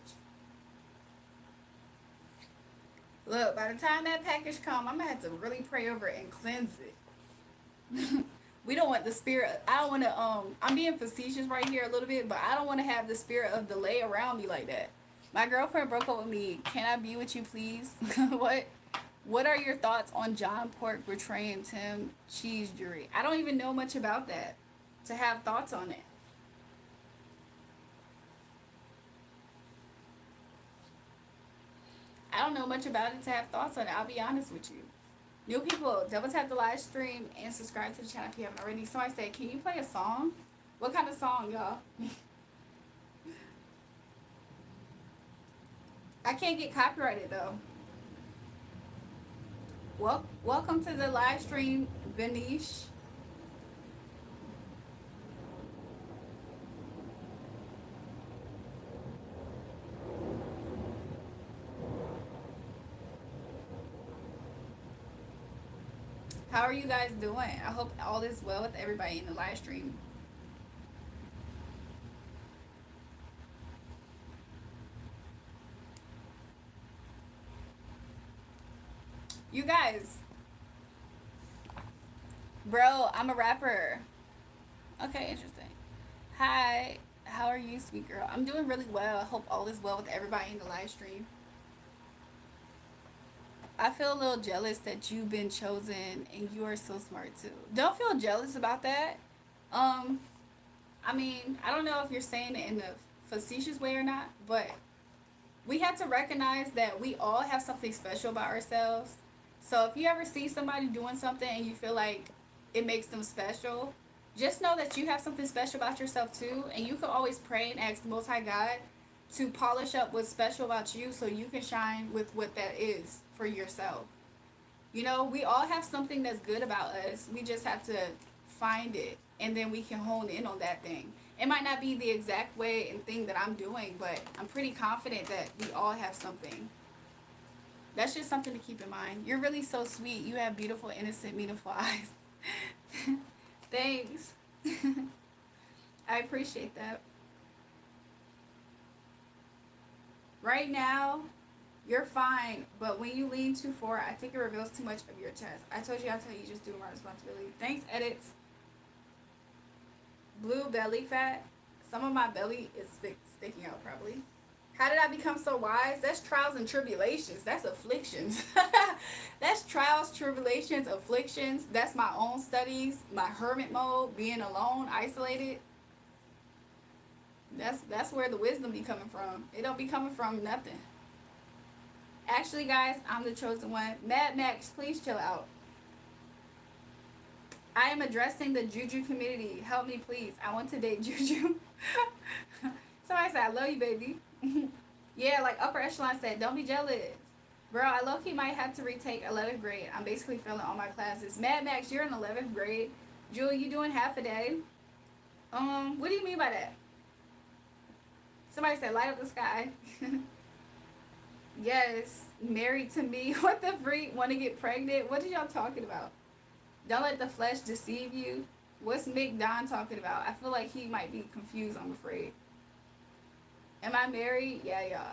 Look, by the time that package come, I'm gonna have to really pray over it and cleanse it. We don't want the spirit. I don't want to. I'm being facetious right here a little bit, but I don't want to have the spirit of delay around me like that. My girlfriend broke up with me. Can I be with you, please? What? What are your thoughts on John Pork betraying Tim Cheese Jury? I don't even know much about that to have thoughts on it. I don't know much about it to have thoughts on it. I'll be honest with you. New people, double tap the live stream and subscribe to the channel if you haven't already. Somebody said, can you play a song? What kind of song, y'all? I can't get copyrighted though. Welcome to the live stream, Benish. How are you guys doing? I hope all is well with everybody in the live stream. You guys, bro, I'm a rapper. Okay, interesting. Hi, how are you, sweet girl? I'm doing really well. I hope all is well with everybody in the live stream. I feel a little jealous that you've been chosen and you are so smart too. Don't feel jealous about that. Um, I mean, I don't know if you're saying it in a facetious way or not, but we have to recognize that we all have something special about ourselves. So if you ever see somebody doing something and you feel like it makes them special, just know that you have something special about yourself too, and you can always pray and ask the Most High God to polish up what's special about you so you can shine with what that is for yourself. You know, we all have something that's good about us. We just have to find it, and then we can hone in on that thing. It might not be the exact way and thing that I'm doing, but I'm pretty confident that we all have something. That's just something to keep in mind. You're really so sweet. You have beautiful, innocent, beautiful eyes. Thanks. I appreciate that. Right now, you're fine, but when you lean too forward, I think it reveals too much of your chest. I told you, I'll tell you, just do my responsibility. Thanks, edits. Blue belly fat. Some of my belly is sticking out, probably. How did I become so wise? That's trials and tribulations. That's afflictions. That's trials, tribulations, afflictions. That's my own studies, my hermit mode, being alone, isolated. That's where the wisdom be coming from. It don't be coming from nothing. Actually, guys, I'm the chosen one. Mad Max, please chill out. I am addressing the Juju community. Help me, please. I want to date Juju. Somebody said, I love you, baby. Yeah, like Upper Echelon said, don't be jealous. Bro, I low-key might have to retake 11th grade. I'm basically failing all my classes. Mad Max, you're in 11th grade. Julie, you doing half a day? What do you mean by that? Somebody said, light up the sky. Yes, married to me. What the freak? Want to get pregnant? What are y'all talking about? Don't let the flesh deceive you. What's Mick Don talking about? I feel like he might be confused, I'm afraid. Am I married? Yeah, yeah.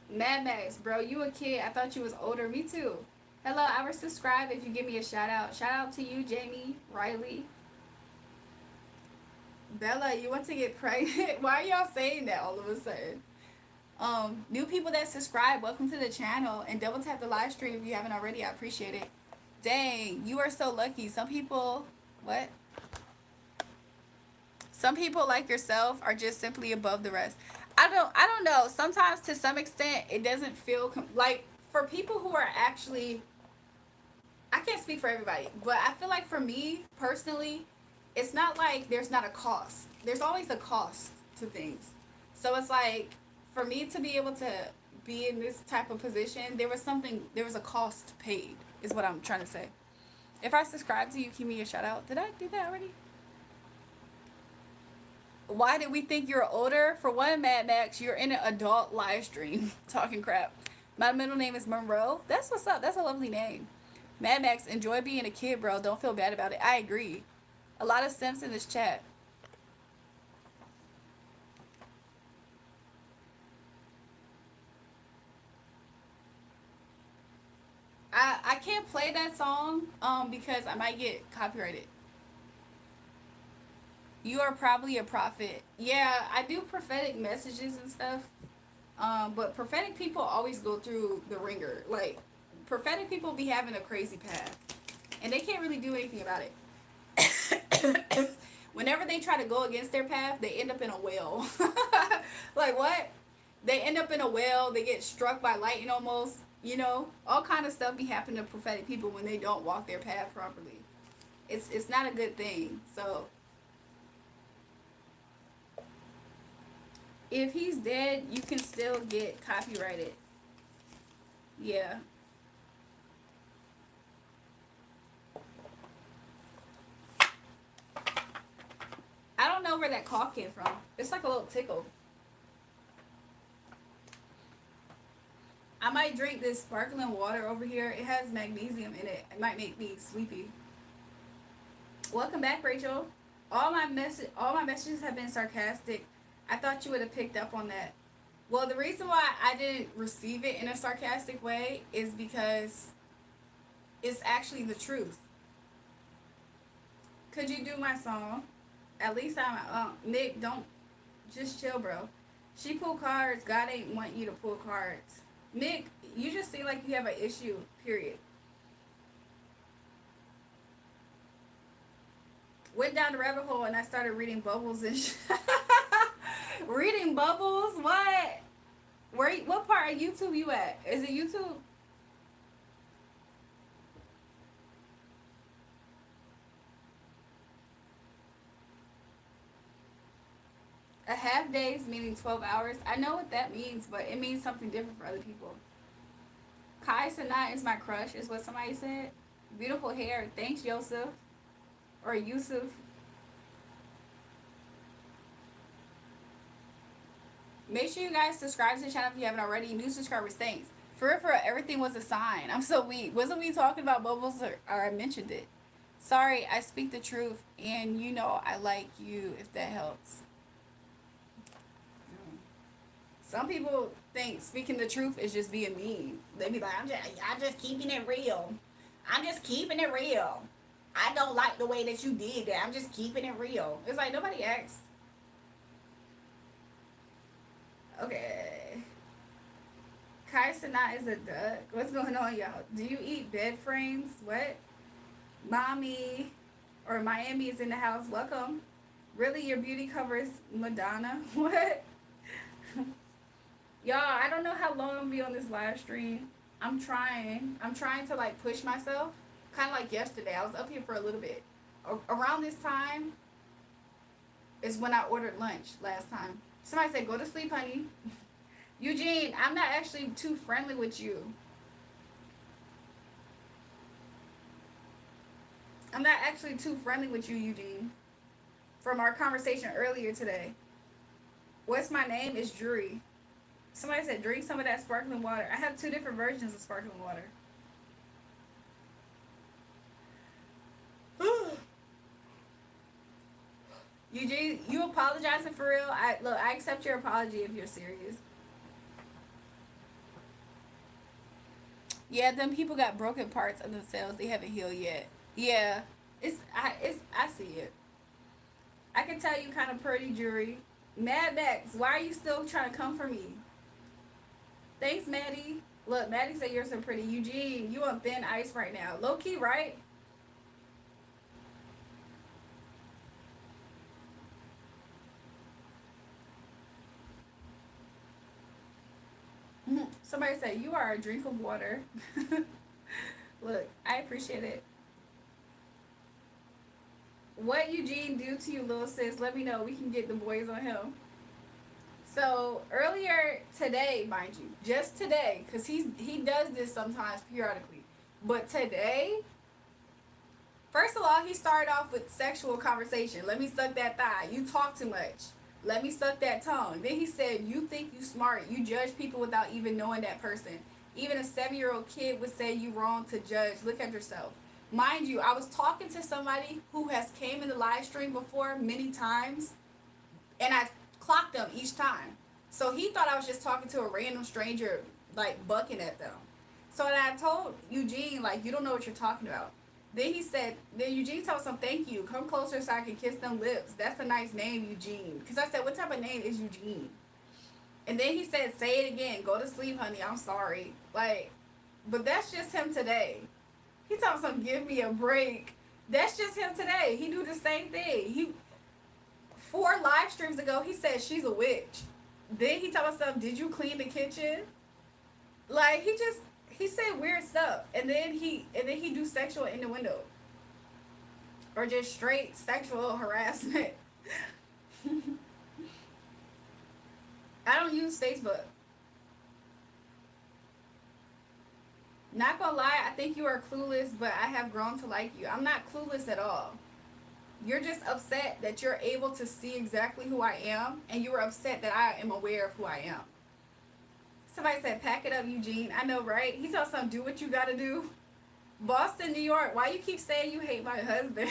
Mad Max, bro, you a kid. I thought you was older. Me too. Hello, I will subscribe if you give me a shout out. Shout out to you, Jamie, Riley. Bella, you want to get pregnant? Why are y'all saying that all of a sudden? New people that subscribe, welcome to the channel, and double tap the live stream if you haven't already. I appreciate it. Dang, you are so lucky. Some people, what? Some people like yourself are just simply above the rest. I don't know. Sometimes to some extent it doesn't feel like for people who are actually, I can't speak for everybody, but I feel like for me personally, it's not like there's not a cost. There's always a cost to things. So it's like for me to be able to be in this type of position, there was a cost paid, is what I'm trying to say. If I subscribe to you, give me a shout out. Did I do that already? Why did we think you're older? For one, Mad Max, you're in an adult live stream talking crap. My middle name is Monroe. That's what's up. That's a lovely name. Mad Max, enjoy being a kid, bro. Don't feel bad about it. I agree. A lot of simps in this chat. I can't play that song because I might get copyrighted. You are probably a prophet. Yeah, I do prophetic messages and stuff. But prophetic people always go through the ringer. Like, prophetic people be having a crazy path. And they can't really do anything about it. Whenever they try to go against their path, they end up in a well. Like, what? They end up in a well. They get struck by lightning almost. You know? All kind of stuff be happening to prophetic people when they don't walk their path properly. It's not a good thing. So, if he's dead, you can still get copyrighted. Yeah. I don't know where that cough came from. It's like a little tickle. I might drink this sparkling water over here. It has magnesium in it. It might make me sleepy. Welcome back, Rachel. All my messages have been sarcastic. I thought you would have picked up on that. Well, the reason why I didn't receive it in a sarcastic way is because it's actually the truth. Could you do my song? At least I'm Nick, don't just chill, bro. She pulled cards. God ain't want you to pull cards. Nick, you just seem like you have an issue, period. Went down the rabbit hole and I started reading bubbles and reading bubbles? What? What part of YouTube you at? Is it YouTube? A half days meaning 12 hours. I know what that means, but it means something different for other people. Kai Sanat is my crush, is what somebody said. Beautiful hair. Thanks, Yosef. Or Yusuf. Make sure you guys subscribe to the channel if you haven't already. New subscribers, thanks. For real, everything was a sign. I'm so weak. Wasn't we talking about bubbles or I mentioned it? Sorry, I speak the truth, and you know I like you, if that helps. Some people think speaking the truth is just being mean. They be like, I'm just keeping it real. I'm just keeping it real. I don't like the way that you did that. I'm just keeping it real. It's like nobody asks. Okay. Kai Sanat is a duck. What's going on, y'all? Do you eat bed frames? What? Mommy or Miami is in the house. Welcome. Really, your beauty covers Madonna? What? Y'all, I don't know how long I'm gonna be on this live stream. I'm trying. I'm trying to like push myself. Kind of like yesterday. I was up here for a little bit. Around this time is when I ordered lunch last time. Somebody said, go to sleep, honey. Eugene, I'm not actually too friendly with you. I'm not actually too friendly with you, Eugene. From our conversation earlier today. What's my name? Is Julrae. Somebody said, drink some of that sparkling water. I have 2 different versions of sparkling water. Eugene, you apologizing for real? I accept your apology if you're serious. Yeah, them people got broken parts of themselves. They haven't healed yet. Yeah, I see it. I can tell you kind of pretty, Julrae. Mad Max, why are you still trying to come for me? Thanks, Maddie. Look, Maddie said you're so pretty. Eugene, you on thin ice right now. Low key, right? Somebody said you are a drink of water. Look, I appreciate it. What Eugene do to you, little sis? Let me know. We can get the boys on him. So earlier today, mind you, just today, because he does this sometimes periodically, but today, first of all, he started off with sexual conversation. Let me suck that thigh. You talk too much. Let me suck that tongue. Then he said, you think you smart. You judge people without even knowing that person. Even a 7-year-old kid would say you wrong to judge. Look at yourself. Mind you, I was talking to somebody who has came in the live stream before many times, and I clocked them each time. So he thought I was just talking to a random stranger, like bucking at them. So then I told Eugene, like, you don't know what you're talking about. Then Eugene told him, thank you. Come closer so I can kiss them lips. That's a nice name, Eugene. Because I said, what type of name is Eugene? And then he said, say it again. Go to sleep, honey. I'm sorry. Like, but that's just him today. He told him, give me a break. That's just him today. He do the same thing. 4 live streams ago, he said she's a witch. Then he told himself, did you clean the kitchen? Like, he said weird stuff. And then he do sexual innuendo. Or just straight sexual harassment. I don't use Facebook. Not gonna lie, I think you are clueless, but I have grown to like you. I'm not clueless at all. You're just upset that you're able to see exactly who I am, and you are upset that I am aware of who I am. Somebody said, pack it up, Eugene. I know, right? He told some, do what you gotta do. Boston, New York, why you keep saying you hate my husband?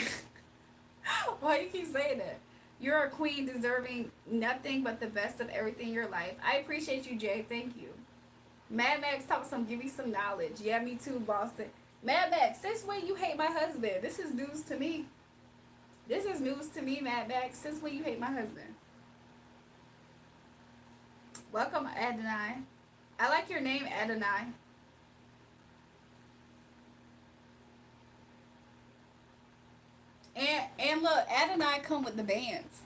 Why you keep saying that? You're a queen deserving nothing but the best of everything in your life. I appreciate you, Jay. Thank you. Mad Max talk some, give me some knowledge. Yeah, me too, Boston. Mad Max, since when you hate my husband? This is news to me. This is news to me, Mad Max. Since when you hate my husband? Welcome, Adonai. I like your name, Adonai. And look, Adonai come with the bands.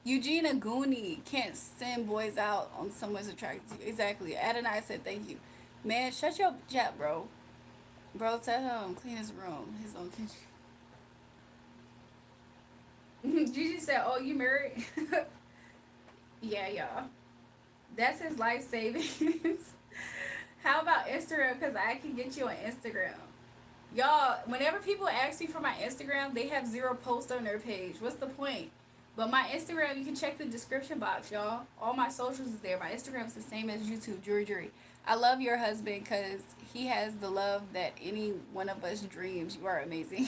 Eugenia Goonie can't send boys out on someone's attracted to you. Exactly. Adonai said thank you. Man, shut your chat, bro. Bro, tell him clean his room, his own kitchen. Gigi said, "Oh, you married?" Yeah, y'all. That's his life savings. How about Instagram? Because I can get you on Instagram. Y'all, whenever people ask me for my Instagram, they have zero posts on their page. What's the point? But my Instagram, you can check the description box, y'all. All my socials is there. My Instagram is the same as YouTube, Julrae. I love your husband because he has the love that any one of us dreams. You are amazing.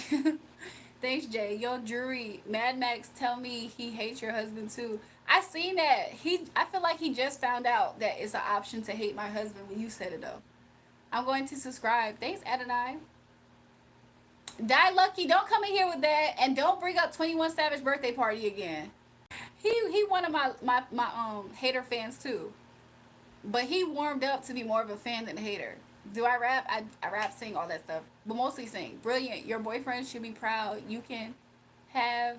Thanks, Jay. Yo, Julrae, Mad Max tell me he hates your husband too. I seen that. I feel like he just found out that it's an option to hate my husband when you said it though. I'm going to subscribe. Thanks, Adonai. Die Lucky, don't come in here with that, and don't bring up 21 Savage birthday party again. He one of my hater fans too, but he warmed up to be more of a fan than a hater. Do I rap? I rap, sing, all that stuff, but mostly sing. Brilliant. Your boyfriend should be proud. You can have.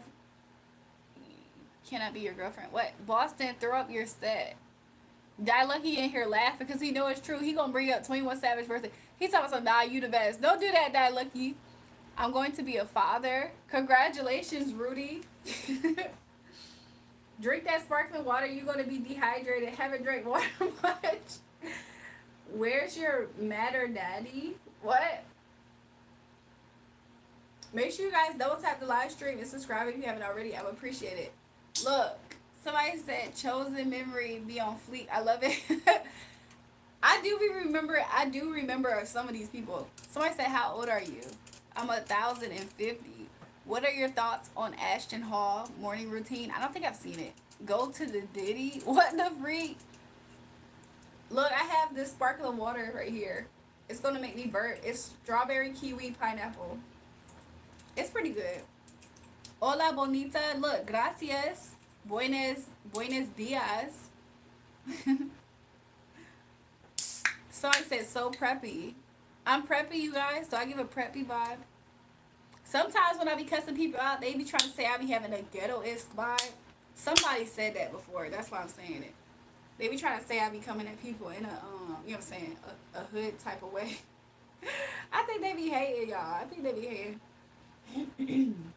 Can I be your girlfriend? What? Boston, throw up your set. Die Lucky in here laughing because he know it's true. He gonna bring up 21 Savage birthday. He talking about, nah, you the best. Don't do that, Die Lucky. I'm going to be a father. Congratulations, Rudy. Drink that sparkling water. You're going to be dehydrated. Haven't drank water much. Where's your matter, daddy? What? Make sure you guys double tap the live stream and subscribe if you haven't already. I would appreciate it. Look, somebody said chosen memory be on fleek. I love it. I do remember some of these people. Somebody said, how old are you? I'm 1,050. What are your thoughts on Ashton Hall morning routine? I don't think I've seen it. Go to the Diddy. What the freak? Look, I have this sparkling water right here. It's gonna make me burp. It's strawberry, kiwi, pineapple. It's pretty good. Hola, bonita. Look, gracias. Buenos dias. So I said, so preppy. I'm preppy, you guys, so I give a preppy vibe. Sometimes when I be cussing people out, they be trying to say I be having a ghetto-esque vibe. Somebody said that before. That's why I'm saying it. They be trying to say I be coming at people in a, you know what I'm saying, a hood type of way. I think they be hating, y'all. I think they be hating.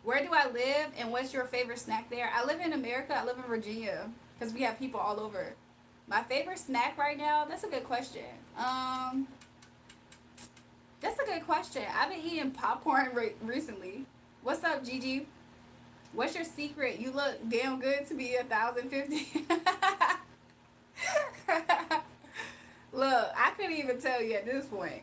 Where do I live and what's your favorite snack there? I live in America. I live in Virginia because we have people all over. My favorite snack right now? That's a good question. That's a good question. I've been eating popcorn recently. What's up, Gigi? What's your secret? You look damn good to be 1,050. Look, I couldn't even tell you at this point.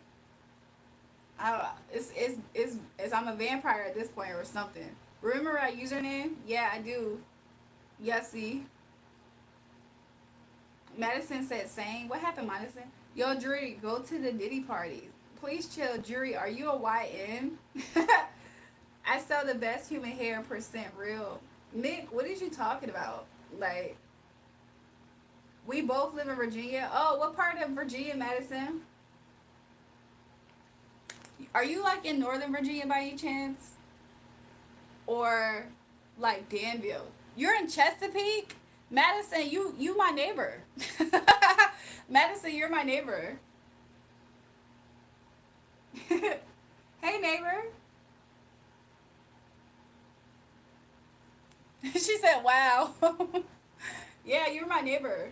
It's I'm a vampire at this point or something. Remember my username? Yeah, I do. Yessie. Madison said same. What happened, Madison? Yo, Julrae, go to the Diddy parties. Please chill, Julrae. Are you a YN? I sell the best human hair percent real. Mick, what is you talking about? Like, we both live in Virginia. Oh, what part of Virginia, Madison? Are you like in Northern Virginia by any chance? Or like Danville? You're in Chesapeake? Madison, you my neighbor. Madison, you're my neighbor. Hey, neighbor. She said, wow. Yeah, you're my neighbor.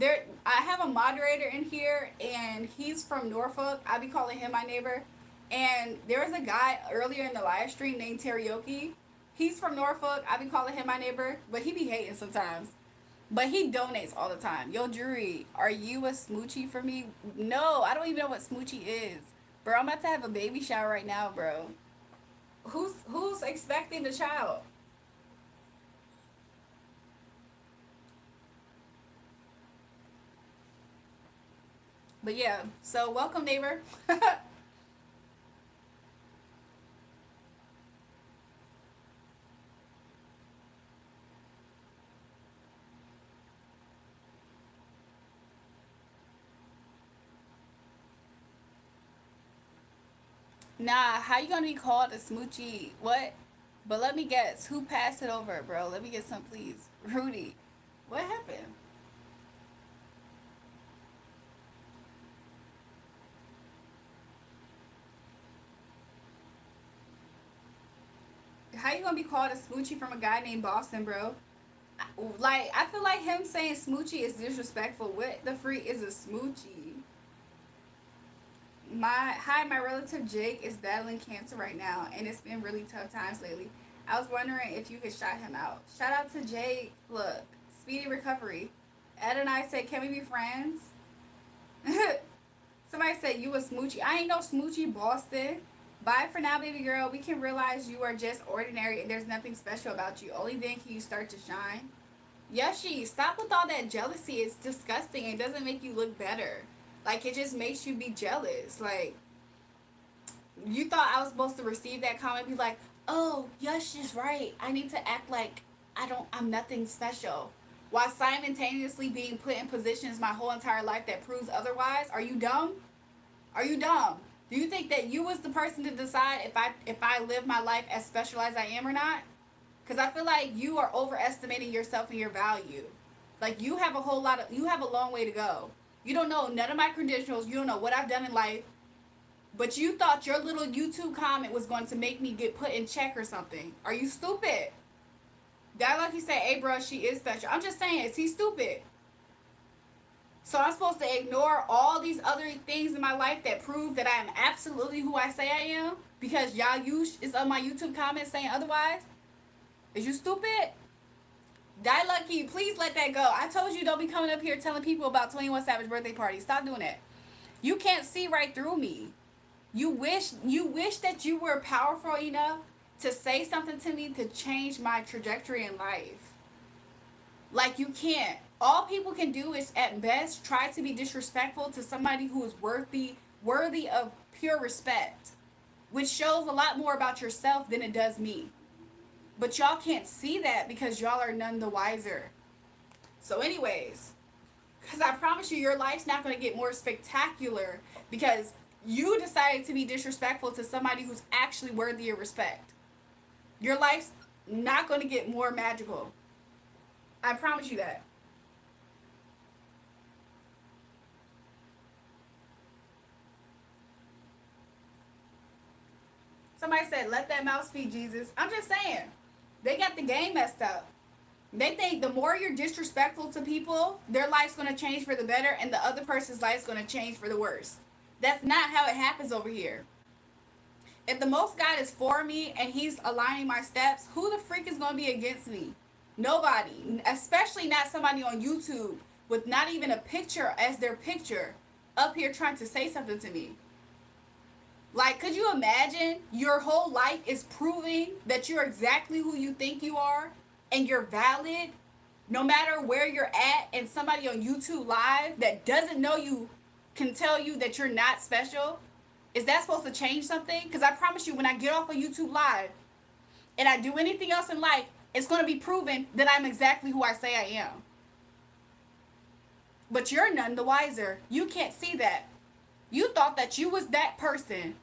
I have a moderator in here, and he's from Norfolk. I be calling him my neighbor. And there was a guy earlier in the live stream named Teriyaki. He's from Norfolk. I be calling him my neighbor, but he be hating sometimes. But he donates all the time. Yo, Julrae, are you a smoochie for me? No, I don't even know what smoochie is. Bro, I'm about to have a baby shower right now, bro. Who's expecting the child? But yeah, so welcome, neighbor. Nah, how you gonna be called a smoochie? What? But let me guess, who passed it over, bro? Let me get some, please. Rudy. What happened? you gonna be called a smoochie from a guy named Boston, bro? Like, I feel like him saying smoochie is disrespectful. What the freak is a smoochie? My relative Jake is battling cancer right now, and it's been really tough times lately. I was wondering if you could shout him out. Shout out to Jake. Look, speedy recovery. Ed and I said, can we be friends? Somebody said you a smoochie. I ain't no smoochie, Boston. Bye for now, baby girl. We can realize you are just ordinary and there's nothing special about you. Only then can you start to shine. Yoshi, stop with all that jealousy. It's disgusting. It doesn't make you look better. Like, it just makes you be jealous. Like, you thought I was supposed to receive that comment and be like, oh, Yoshi's right. I need to act like I'm nothing special. While simultaneously being put in positions my whole entire life that proves otherwise. Are you dumb? Are you dumb? Do you think that you was the person to decide if I live my life as special as I am or not? Because I feel like you are overestimating yourself and your value. Like, you have a long way to go. You don't know none of my credentials. You don't know what I've done in life. But you thought your little YouTube comment was going to make me get put in check or something. Are you stupid? That like he said, hey, bro, she is special. I'm just saying, is he stupid? So I'm supposed to ignore all these other things in my life that prove that I am absolutely who I say I am? Because y'all is on my YouTube comments saying otherwise? Is you stupid? Die Lucky, please let that go. I told you don't be coming up here telling people about 21 Savage birthday party. Stop doing that. You can't see right through me. You wish that you were powerful enough to say something to me to change my trajectory in life. Like, you can't. All people can do is, at best, try to be disrespectful to somebody who is worthy of pure respect, which shows a lot more about yourself than it does me. But y'all can't see that because y'all are none the wiser. So anyways, because I promise you, your life's not going to get more spectacular because you decided to be disrespectful to somebody who's actually worthy of respect. Your life's not going to get more magical. I promise you that. Somebody said, let that mouth speak, Jesus. I'm just saying. They got the game messed up. They think the more you're disrespectful to people, their life's going to change for the better and the other person's life's going to change for the worse. That's not how it happens over here. If the Most God is for me and he's aligning my steps, who the freak is going to be against me? Nobody. Especially not somebody on YouTube with not even a picture as their picture up here trying to say something to me. Like, could you imagine your whole life is proving that you're exactly who you think you are and you're valid no matter where you're at, and somebody on YouTube Live that doesn't know you can tell you that you're not special? Is that supposed to change something? Because I promise you, when I get off of YouTube Live and I do anything else in life, it's going to be proven that I'm exactly who I say I am. But you're none the wiser. You can't see that. You thought that you was that person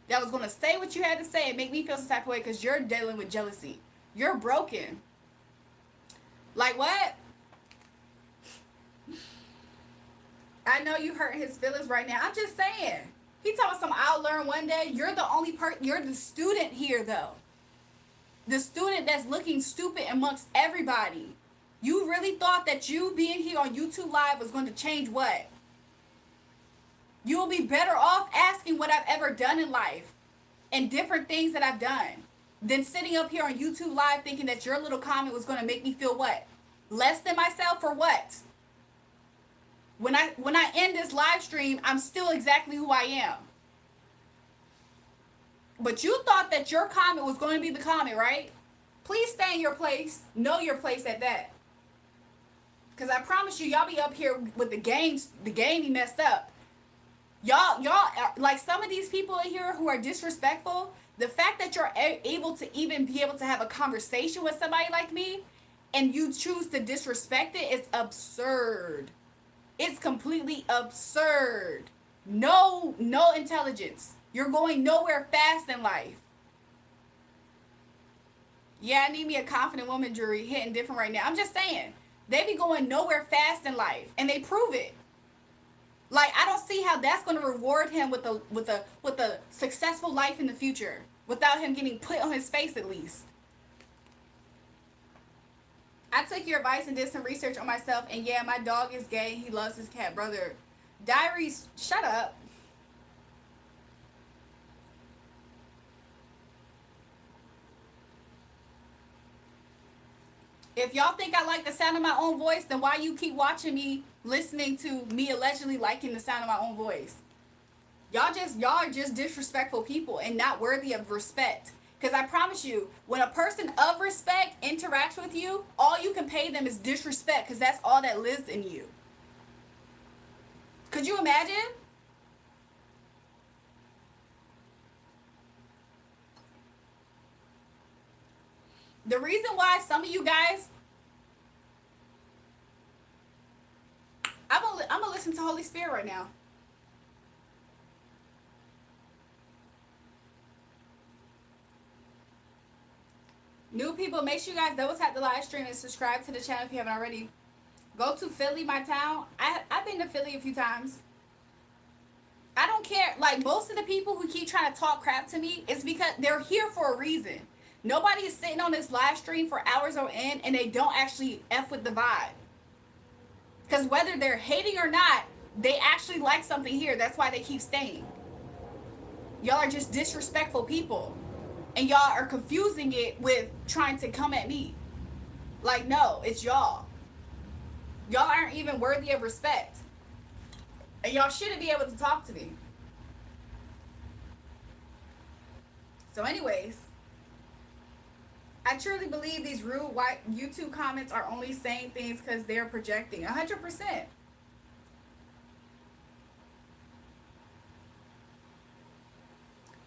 that was going to say what you had to say and make me feel some type of way because you're dealing with jealousy. You're broken. Like what? I know you hurt his feelings right now. I'm just saying. He talking some I'll learn one day. You're the only you're the student here though. The student that's looking stupid amongst everybody. You really thought that you being here on YouTube Live was going to change what? You will be better off asking what I've ever done in life and different things that I've done than sitting up here on YouTube Live thinking that your little comment was going to make me feel what? Less than myself or what? When I end this live stream, I'm still exactly who I am. But you thought that your comment was going to be the comment, right? Please stay in your place. Know your place at that. Because I promise you, y'all be up here with the game you messed up. Y'all, like some of these people in here who are disrespectful, the fact that you're able to even be able to have a conversation with somebody like me and you choose to disrespect it is absurd. It's completely absurd. No intelligence. You're going nowhere fast in life. Yeah, I need me a confident woman, jury, hitting different right now. I'm just saying. They be going nowhere fast in life, and they prove it. Like, I don't see how that's going to reward him with a successful life in the future without him getting put on his face at least. I took your advice and did some research on myself, and yeah, my dog is gay. He loves his cat brother. Diaries, shut up. If y'all think I like the sound of my own voice, then why you keep watching me, listening to me allegedly liking the sound of my own voice? Y'all are just disrespectful people and not worthy of respect. Because I promise you, when a person of respect interacts with you, all you can pay them is disrespect, because that's all that lives in you. Could you imagine? The reason why some of you guys, I'm gonna listen to Holy Spirit right now. New people, make sure you guys double tap the live stream and subscribe to the channel if you haven't already. Go to Philly, my town. I've been to Philly a few times. I don't care. Like, most of the people who keep trying to talk crap to me, it's because they're here for a reason. Nobody is sitting on this live stream for hours on end and they don't actually F with the vibe. Because whether they're hating or not, they actually like something here. That's why they keep staying. Y'all are just disrespectful people. And y'all are confusing it with trying to come at me. Like, no, it's y'all. Y'all aren't even worthy of respect. And y'all shouldn't be able to talk to me. So anyways, I truly believe these rude white YouTube comments are only saying things because they're projecting. 100%.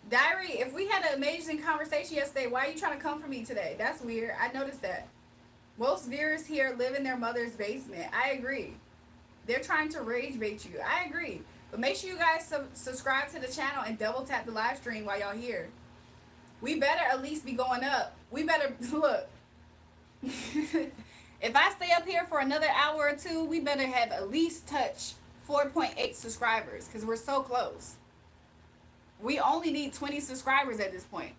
Diary, if we had an amazing conversation yesterday, why are you trying to come for me today? That's weird. I noticed that. Most viewers here live in their mother's basement. I agree. They're trying to rage bait you. I agree. But make sure you guys subscribe to the channel and double tap the live stream while y'all here. We better at least be going up. We better, look. If I stay up here for another hour or two, we better have at least touch 4.8 subscribers because we're so close. We only need 20 subscribers at this point.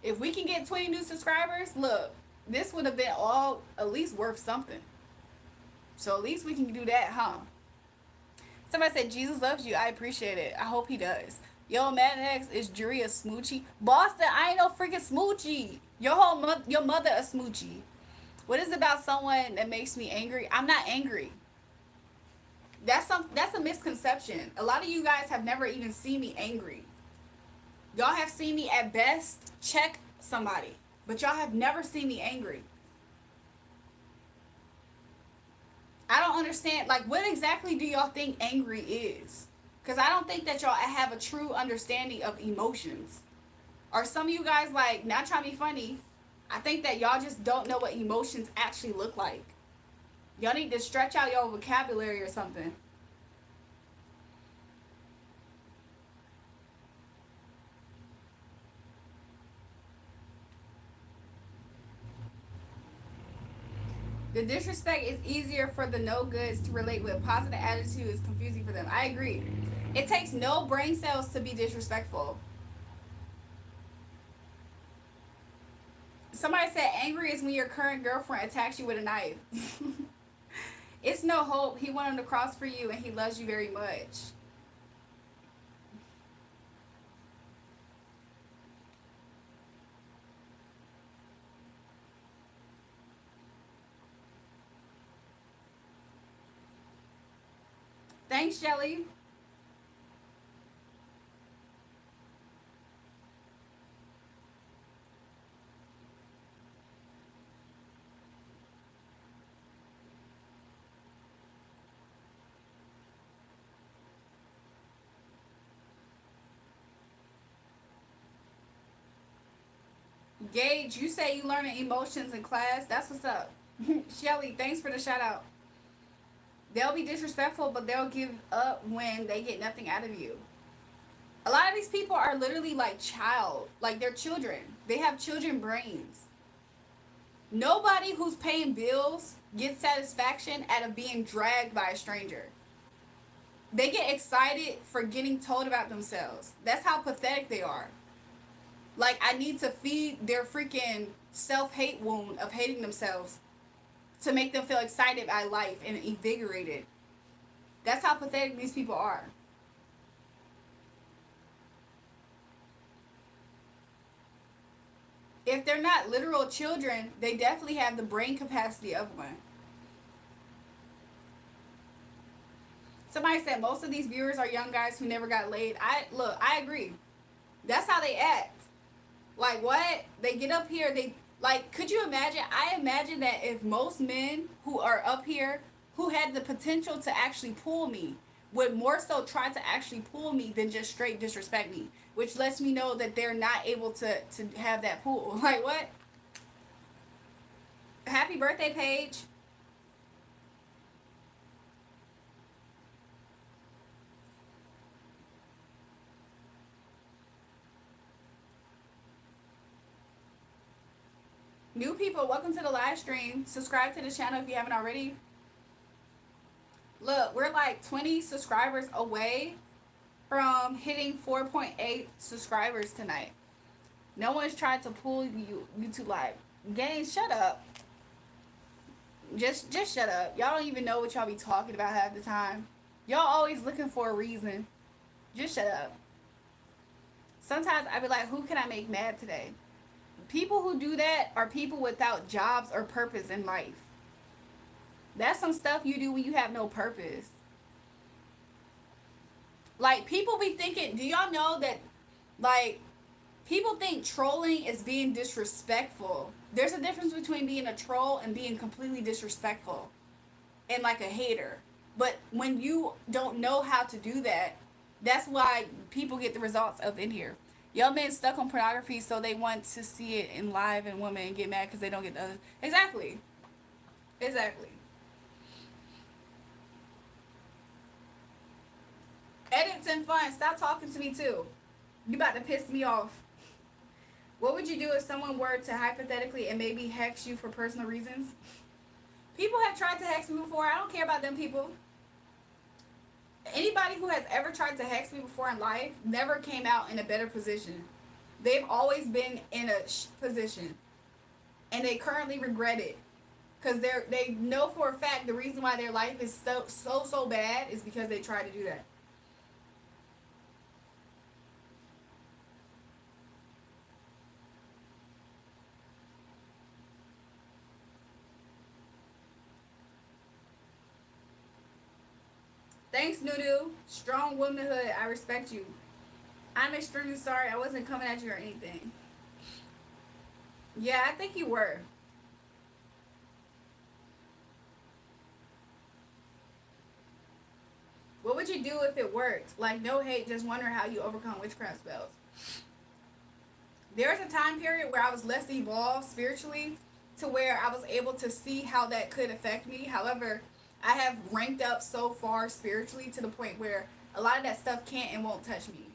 If we can get 20 new subscribers, look, this would have been all at least worth something. So at least we can do that, huh? Somebody said, Jesus loves you. I appreciate it. I hope he does. Yo, Madnex, is Jury a smoochie? Boston, I ain't no freaking smoochie. Your mother a smoochie. What is it about someone that makes me angry? I'm not angry. That's a misconception. A lot of you guys have never even seen me angry. Y'all have seen me at best check somebody, but y'all have never seen me angry. I don't understand, like, what exactly do y'all think angry is? Because I don't think that y'all have a true understanding of emotions. Are some of you guys, like, not trying to be funny, I think that y'all just don't know what emotions actually look like. Y'all need to stretch out your vocabulary or something. The disrespect is easier for the no goods to relate with. Positive attitude is confusing for them. I agree. It takes no brain cells to be disrespectful. Somebody said angry is when your current girlfriend attacks you with a knife. It's no hope. He went on the cross for you and he loves you very much. Thanks, Shelly. Gage, you say you learning emotions in class. That's what's up. Shelly, thanks for the shout out. They'll be disrespectful, but they'll give up when they get nothing out of you. A lot of these people are literally like like they're children. They have children brains. Nobody who's paying bills gets satisfaction out of being dragged by a stranger. They get excited for getting told about themselves. That's how pathetic they are. Like, I need to feed their freaking self-hate wound of hating themselves to make them feel excited by life and invigorated. That's how pathetic these people are. If they're not literal children, they definitely have the brain capacity of one. Somebody said most of these viewers are young guys who never got laid. I agree. That's how they act. Like what? They get up here, they like could you imagine? I imagine that if most men who are up here who had the potential to actually pull me would more so try to actually pull me than just straight disrespect me, which lets me know that they're not able to have that pull. Like what? Happy birthday, Paige. New people, welcome to the live stream. Subscribe to the channel if you haven't already. Look, we're like 20 subscribers away from hitting 4.8 subscribers tonight. No one's tried to pull you YouTube live. Gang, shut up. Just shut up. Y'all don't even know what y'all be talking about half the time. Y'all always looking for a reason. Just shut up. Sometimes I be like, who can I make mad today? People who do that are people without jobs or purpose in life. That's some stuff you do when you have no purpose. Like, people be thinking, do y'all know that, like, people think trolling is being disrespectful. There's a difference between being a troll and being completely disrespectful and like a hater. But when you don't know how to do that, that's why people get the results of in here. Y'all men stuck on pornography, so they want to see it in live and women and get mad because they don't get the other. Exactly. Exactly. Edits and fun. Stop talking to me too. You about to piss me off. What would you do if someone were to hypothetically and maybe hex you for personal reasons? People have tried to hex me before. I don't care about them people. Anybody who has ever tried to hex me before in life never came out in a better position. They've always been in a position, and they currently regret it because they know for a fact the reason why their life is so bad is because they tried to do that. Thanks, Nudu. Strong womanhood. I respect you. I'm extremely sorry. I wasn't coming at you or anything. Yeah, I think you were. What would you do if it worked? Like, no hate, just wonder how you overcome witchcraft spells. There was a time period where I was less evolved spiritually to where I was able to see how that could affect me. However, I have ranked up so far spiritually to the point where a lot of that stuff can't and won't touch me.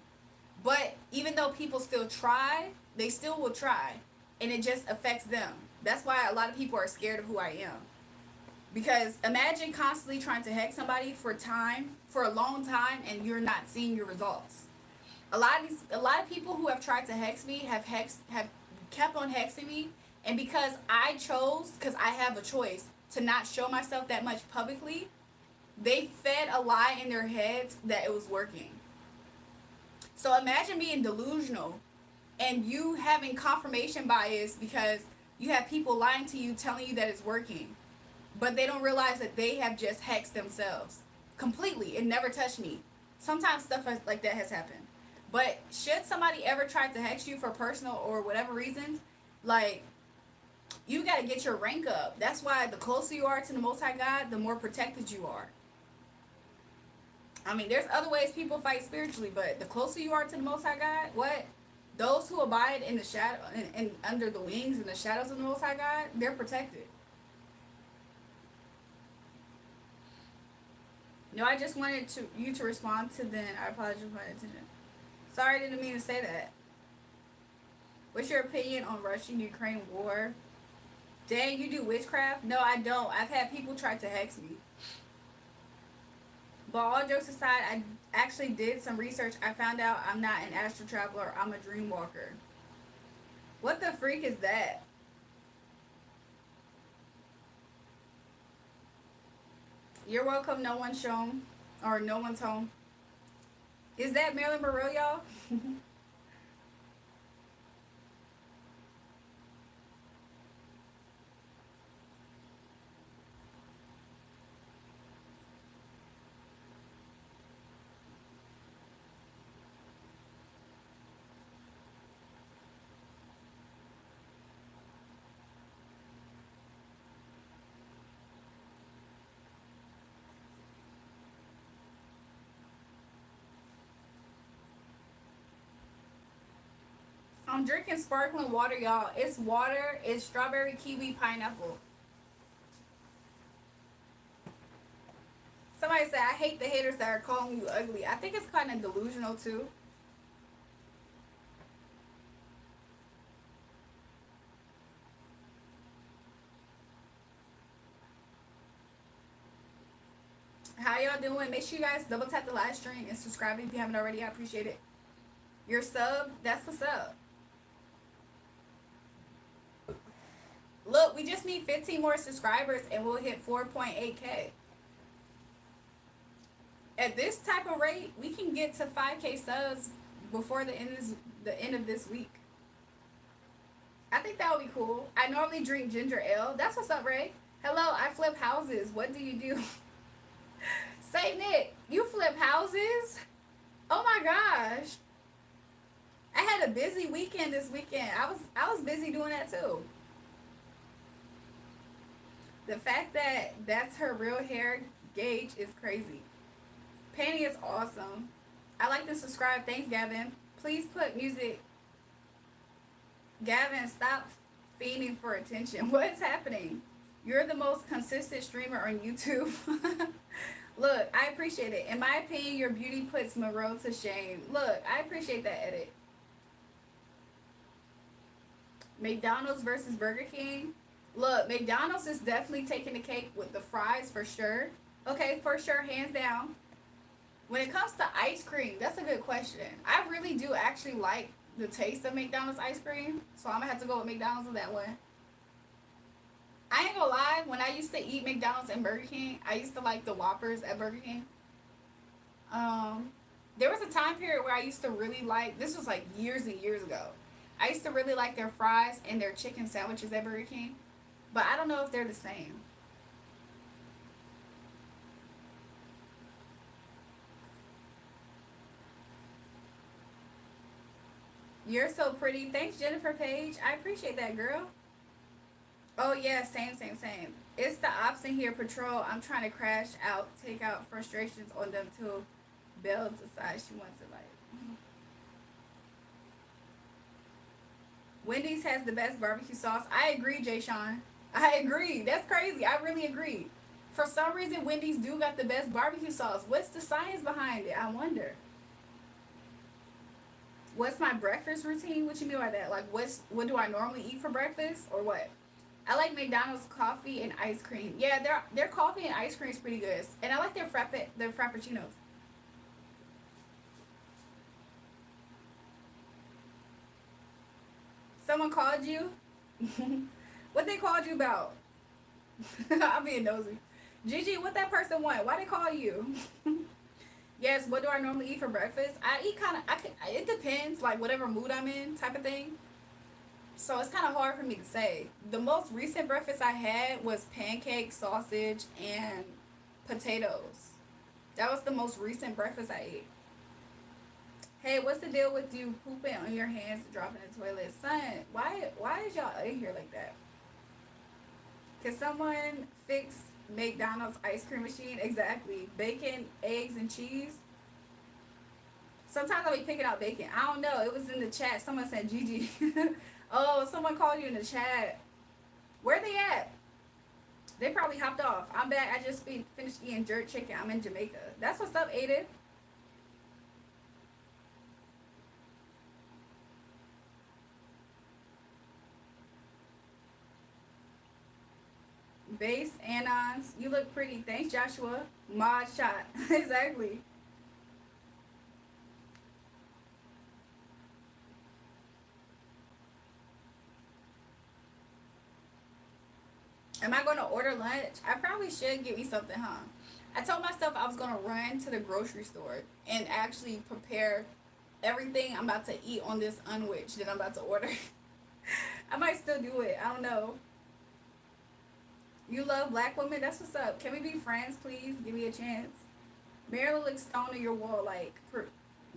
But even though people still try, they still will try. And it just affects them. That's why a lot of people are scared of who I am. Because imagine constantly trying to hex somebody for a long time, and you're not seeing your results. A lot of people who have tried to hex me have kept on hexing me, and because I have a choice to not show myself that much publicly, they fed a lie in their heads that it was working. So imagine being delusional and you having confirmation bias because you have people lying to you telling you that it's working, but they don't realize that they have just hexed themselves completely. It never touched me. Sometimes stuff like that has happened. But should somebody ever try to hex you for personal or whatever reasons, like, you got to get your rank up. That's why the closer you are to the Most High God, the more protected you are. I mean, there's other ways people fight spiritually, but the closer you are to the Most High God, what? Those who abide in the shadow and under the wings and the shadows of the Most High God, they're protected. No, I just wanted you to respond to then. I apologize for my attention. Sorry, I didn't mean to say that. What's your opinion on Russian-Ukraine war? Dang, you do witchcraft? No, I don't. I've had people try to hex me. But all jokes aside, I actually did some research. I found out I'm not an astral traveler. I'm a dream walker. What the freak is that? You're welcome. No one's shown. Or no one's home. Is that Marilyn Monroe, y'all? I'm drinking sparkling water, y'all. It's water. It's strawberry, kiwi, pineapple. Somebody said, I hate the haters that are calling you ugly. I think it's kind of delusional, too. How y'all doing? Make sure you guys double tap the live stream and subscribe if you haven't already. I appreciate it. Your sub, that's what's up. Look, we just need 15 more subscribers and we'll hit 4.8K. At this type of rate, we can get to 5K subs before the end of this week. I think that would be cool. I normally drink ginger ale. That's what's up, Ray. Hello, I flip houses. What do you do? Say, Nick, you flip houses? Oh my gosh. I had a busy weekend this weekend. I was busy doing that too. The fact that that's her real hair gauge is crazy. Painting is awesome. I like to subscribe. Thanks, Gavin. Please put music. Gavin, stop fiending for attention. What's happening? You're the most consistent streamer on YouTube. Look, I appreciate it. In my opinion, your beauty puts Monroe to shame. Look, I appreciate that edit. McDonald's versus Burger King. Look, McDonald's is definitely taking the cake with the fries for sure. Okay, for sure, hands down. When it comes to ice cream, that's a good question. I really do actually like the taste of McDonald's ice cream, so I'm gonna have to go with McDonald's with that one. I ain't gonna lie, when I used to eat McDonald's and Burger King, I used to like the Whoppers at Burger King. Um, there was a time period where I used to really like, this was like years and years ago. I used to really like their fries and their chicken sandwiches at Burger King, but I don't know if they're the same. You're so pretty. Thanks, Jennifer Page. I appreciate that, girl. Oh yeah, same, same, same. It's the ops in here, patrol. I'm trying to crash out, take out frustrations on them too. Belle decides she wants to like. Wendy's has the best barbecue sauce. I agree, Jay Sean. I agree. That's crazy. I really agree. For some reason, Wendy's do got the best barbecue sauce. What's the science behind it? I wonder. What's my breakfast routine? What you mean by that? Like, what do I normally eat for breakfast, or what? I like McDonald's coffee and ice cream. Yeah, their coffee and ice cream is pretty good, and I like their frappuccinos. Someone called you. What they called you about? I'm being nosy. Gigi, what that person want? Why they call you? Yes. What do I normally eat for breakfast? I eat kind of. It depends, like whatever mood I'm in, type of thing. So it's kind of hard for me to say. The most recent breakfast I had was pancakes, sausage, and potatoes. That was the most recent breakfast I ate. Hey, what's the deal with you pooping on your hands and dropping in the toilet? Son, why is y'all in here like that? Can someone fix McDonald's ice cream machine? Exactly. Bacon, eggs, and cheese. Sometimes I'll be picking out bacon. I don't know. It was in the chat. Someone said Gigi. Oh, someone called you in the chat. Where they at? They probably hopped off. I'm back. I just finished eating jerk chicken. I'm in Jamaica. That's what's up, Aiden. Base anons. You look pretty. Thanks, Joshua. Mod shot. Exactly. Am I going to order lunch? I probably should get me something, huh? I told myself I was gonna run to the grocery store and actually prepare everything I'm about to eat on this unwich that I'm about to order. I might still do it. I don't know. You love black women? That's what's up. Can we be friends, please? Give me a chance. Marilyn looks stone on your wall like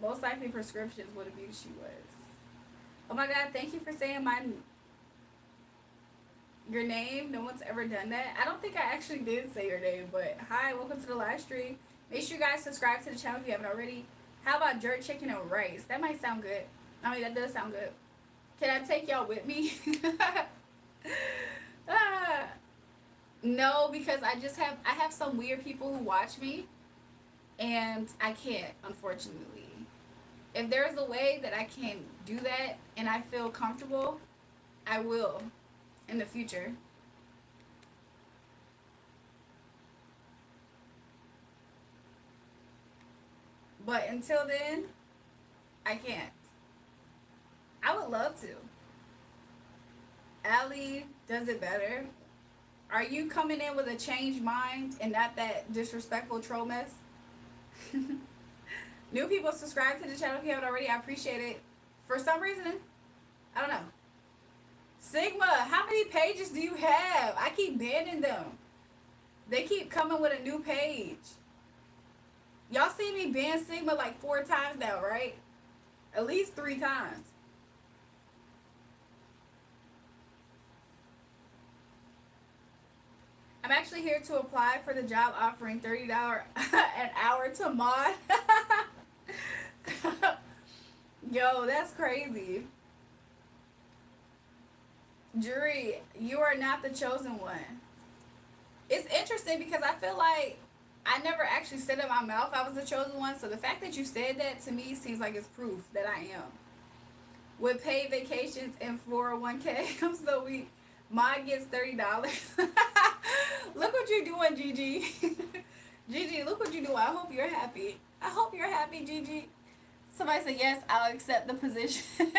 most likely prescriptions what abuse she was. Oh my god, thank you for saying your name. No one's ever done that. I don't think I actually did say your name, but hi, welcome to the live stream. Make sure you guys subscribe to the channel if you haven't already. How about jerk chicken and rice? That might sound good. I mean, that does sound good. Can I take y'all with me? ah, no, because I have some weird people who watch me, and I can't, unfortunately. If there's a way that I can do that and I feel comfortable, I will in the future. But until then, I can't. I would love to. Allie does it better. Are you coming in with a changed mind and not that disrespectful troll mess? New people, subscribe to the channel if you haven't already. I appreciate it. For some reason, I don't know. Sigma, how many pages do you have? I keep banning them. They keep coming with a new page. Y'all see me ban Sigma like 4 times now, right? At least 3 times. I'm actually here to apply for the job offering $30 an hour to mod. Yo, that's crazy. Julrae, you are not the chosen one. It's interesting because I feel like I never actually said in my mouth I was the chosen one. So the fact that you said that to me seems like it's proof that I am. With paid vacations and 401k, I'm so weak. Mod gets $30. Look what you're doing, Gigi. Gigi, look what you're doing. I hope you're happy. I hope you're happy, Gigi. Somebody said, yes, I'll accept the position.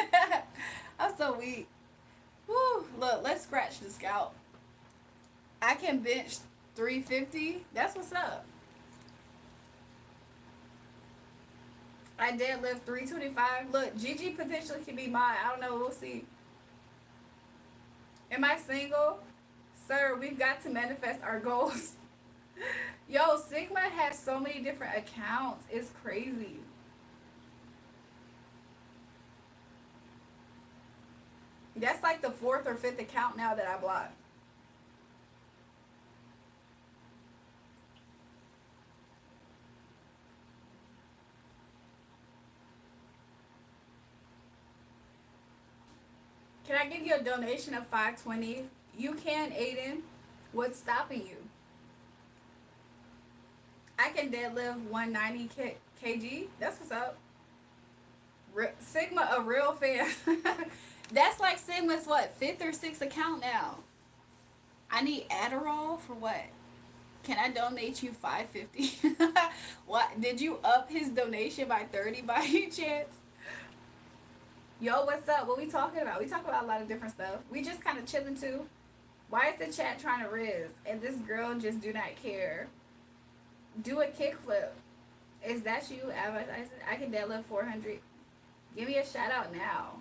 I'm so weak. Woo, look, let's scratch the scalp. I can bench 350. That's what's up. I deadlift 325. Look, Gigi potentially can be mine. I don't know. We'll see. Am I single? Sir, we've got to manifest our goals. Yo, Sigma has so many different accounts. It's crazy. That's like the 4th or 5th account now that I blocked. Can I give you a donation of $5.20? You can, Aiden. What's stopping you? I can deadlift 190 kg. That's what's up. Sigma, a real fan. That's like Sigma's what, 5th or 6th account now. I need Adderall for what? Can I donate you $5.50? What? Did you up his donation by 30 by any chance? Yo, what's up? What we talking about? We talk about a lot of different stuff. We just kind of chilling too. Why is the chat trying to riz? And this girl just do not care. Do a kickflip. Is that you? I can deadlift 400. Give me a shout out now.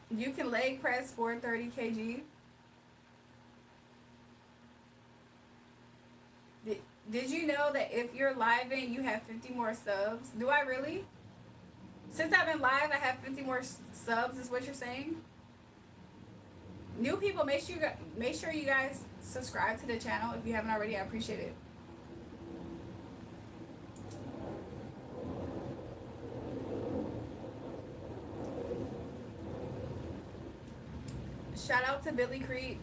You can leg press 430 kg. Did you know that if you're live in, you have 50 more subs? Do I really? Since I've been live, I have 50 more subs, is what you're saying? New people, make sure you guys subscribe to the channel if you haven't already. I appreciate it. Shout out to Billy Creek.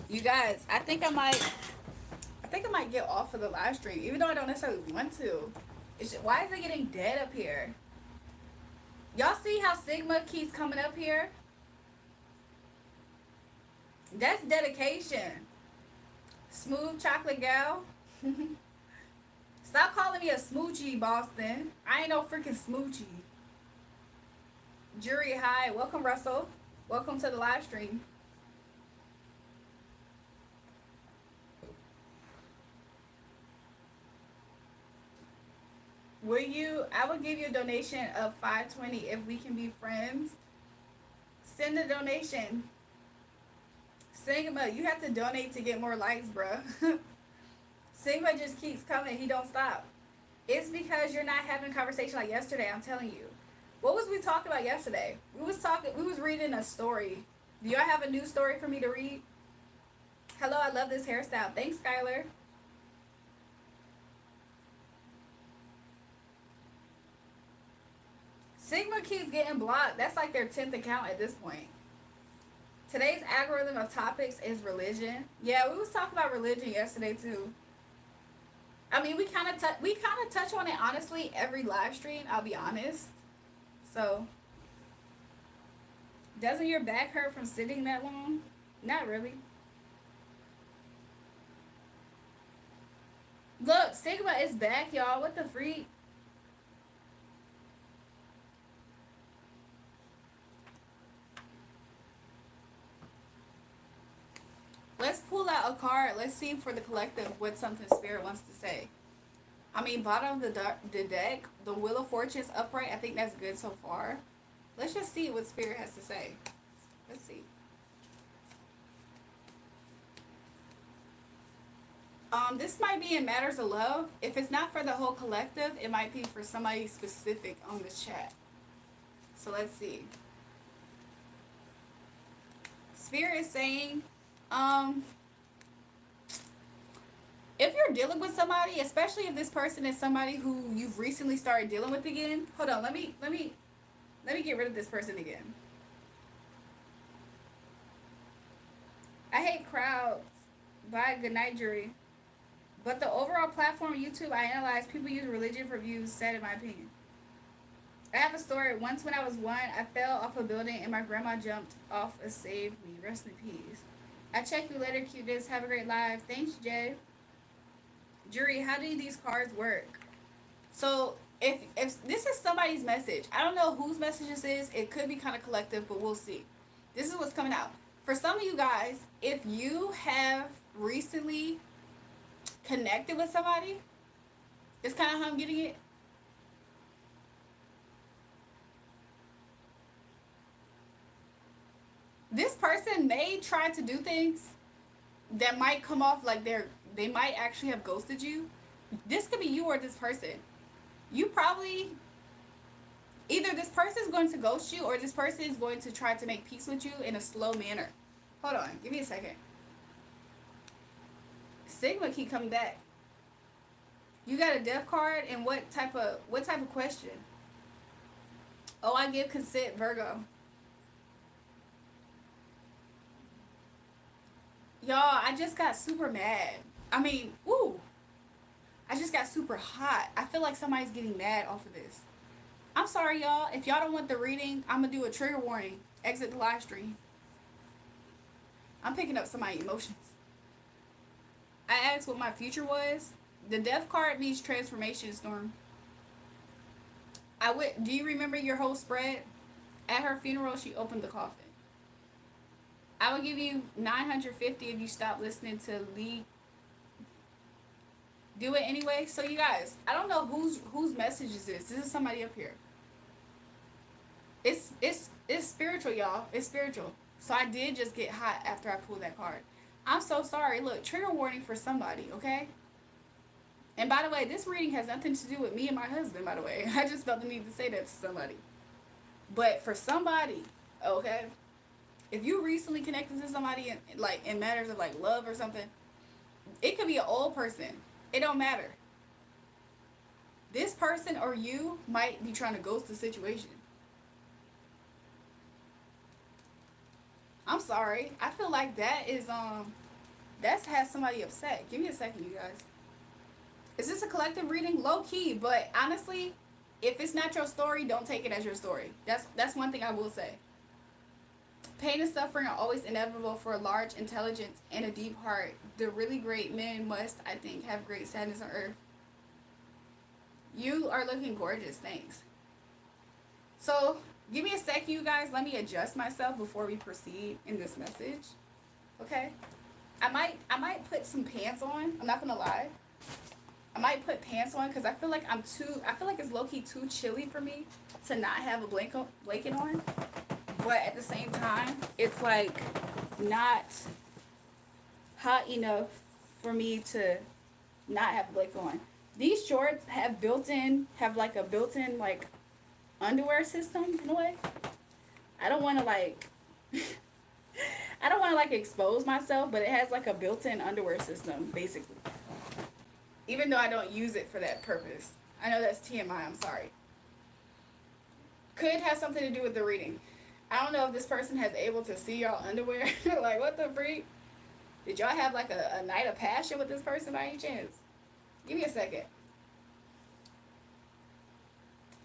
You guys, I think I might get off of the live stream, even though I don't necessarily want to. Why is it getting dead up here? Y'all see how Sigma keeps coming up here? That's dedication. Smooth chocolate gal. Stop calling me a smoochie, Boston. I ain't no freaking smoochie. Julrae, hi. Welcome, Russell. Welcome to the live stream. I will give you a donation of 520 if we can be friends. Send a donation. Sigma, you have to donate to get more likes, bruh. Sigma just keeps coming. He don't stop. It's because you're not having a conversation like yesterday, I'm telling you. What was we talking about yesterday? We was reading a story. Do y'all have a new story for me to read? Hello, I love this hairstyle. Thanks, Skylar. Sigma keeps getting blocked. That's like their 10th account at this point. Today's algorithm of topics is religion. Yeah, we was talking about religion yesterday too. I mean, we kind of touch on it honestly every live stream. I'll be honest. So, doesn't your back hurt from sitting that long? Not really. Look, Sigma is back, y'all. What the freak? Let's pull out a card. Let's see for the collective what something Spirit wants to say. I mean, bottom of the deck, the Wheel of Fortune's upright. I think that's good so far. Let's just see what Spirit has to say. Let's see. This might be in matters of love. If it's not for the whole collective, it might be for somebody specific on the chat. So let's see. Spirit is saying, if you're dealing with somebody, especially if this person is somebody who you've recently started dealing with again, hold on, let me get rid of this person again. I hate crowds. Bye, good night, Jury. But the overall platform, YouTube, I analyze people use religion for views, said in my opinion. I have a story. Once when I was 1, I fell off a building and my grandma jumped off and saved me. Rest in peace. I check you later, cuteness. Have a great live. Thanks, Jay. Jury, how do these cards work? So if this is somebody's message, I don't know whose message this is. It could be kind of collective, but we'll see. This is what's coming out. For some of you guys, if you have recently connected with somebody, it's kind of how I'm getting it. This person may try to do things that might come off like they might actually have ghosted you. This could be you or this person. You probably, either this person is going to ghost you or this person is going to try to make peace with you in a slow manner. Hold on, give me a second. Sigma keep coming back. You got a death card, and what type of question? Oh, I give consent, Virgo. Y'all, I just got super mad. I mean, ooh. I just got super hot. I feel like somebody's getting mad off of this. I'm sorry, y'all. If y'all don't want the reading, I'm going to do a trigger warning. Exit the live stream. I'm picking up somebody's emotions. I asked what my future was. The death card means transformation, Storm. Do you remember your whole spread? At her funeral, she opened the coffin. I will give you 950 if you stop listening to Lee. Do it anyway. So you guys, I don't know whose message is this. This is somebody up here. It's spiritual, y'all. It's spiritual. So I did just get hot after I pulled that card. I'm so sorry. Look, trigger warning for somebody, okay? And by the way, this reading has nothing to do with me and my husband, by the way. I just felt the need to say that to somebody. But for somebody, okay? If you recently connected to somebody in matters of like love or something, it could be an old person. It don't matter. This person or you might be trying to ghost the situation. I'm sorry. I feel like that has somebody upset. Give me a second, you guys. Is this a collective reading? Low key, but honestly, if it's not your story, don't take it as your story. That's one thing I will say. Pain and suffering are always inevitable for a large intelligence and a deep heart. The really great men must, I think, have great sadness on earth. You are looking gorgeous, thanks. So, Give me a second, you guys. Let me adjust myself before we proceed in this message. Okay? I might put some pants on. I'm not gonna lie. I might put pants on because I feel like I feel like it's low-key too chilly for me to not have a blanket on. But at the same time, it's like not hot enough for me to not have a blanket on. These shorts have like a built-in like underwear system in a way. I don't want to like I don't want to like expose myself, but it has like a built-in underwear system basically. Even though I don't use it for that purpose. I know that's TMI, I'm sorry. Could have something to do with the reading. I don't know if this person has able to see y'all underwear. Like, what the freak? Did y'all have like a night of passion with this person by any chance? Give me a second.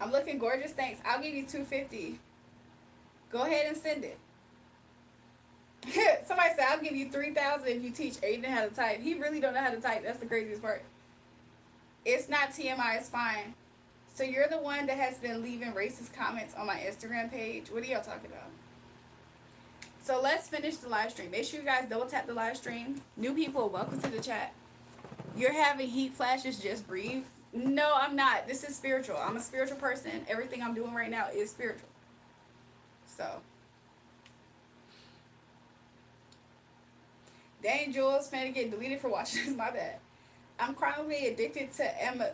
I'm looking gorgeous, thanks. I'll give you $250. Go ahead and send it. Somebody said I'll give you $3,000 if you teach Aiden how to type. He really don't know how to type. That's the craziest part. It's not TMI, it's fine. So you're the one that has been leaving racist comments on my Instagram page. What are y'all talking about? So let's finish the live stream. Make sure you guys double tap the live stream. New people, welcome to the chat. You're having heat flashes, just breathe. No, I'm not. This is spiritual. I'm a spiritual person. Everything I'm doing right now is spiritual. So. Dang, Jules, finna get deleted for watching this. My bad. I'm chronically addicted to Emma.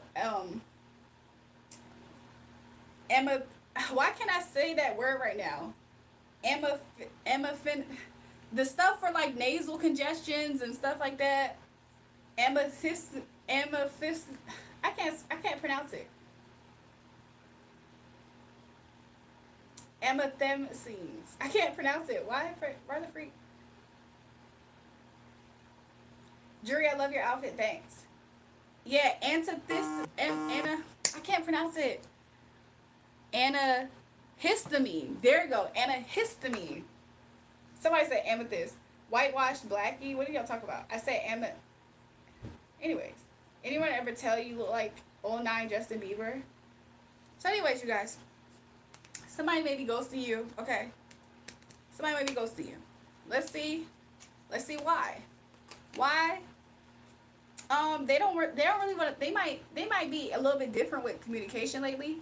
Why can't I say that word right now? The stuff for like nasal congestions and stuff like that. Amethyst. I can't pronounce it. Amethymsines. I can't pronounce it. Why the freak? Julrae, I love your outfit. Thanks. Yeah, Anna. I can't pronounce it. Antihistamine. There you go. Antihistamine. Somebody said amethyst. Whitewashed blackie. What do y'all talk about? I say Anyways, anyone ever tell you look like 09 Justin Bieber? So anyways, you guys. Somebody maybe ghosted you. Okay. Somebody maybe ghosted you. Let's see why. Why? They don't really want to. They might be a little bit different with communication lately.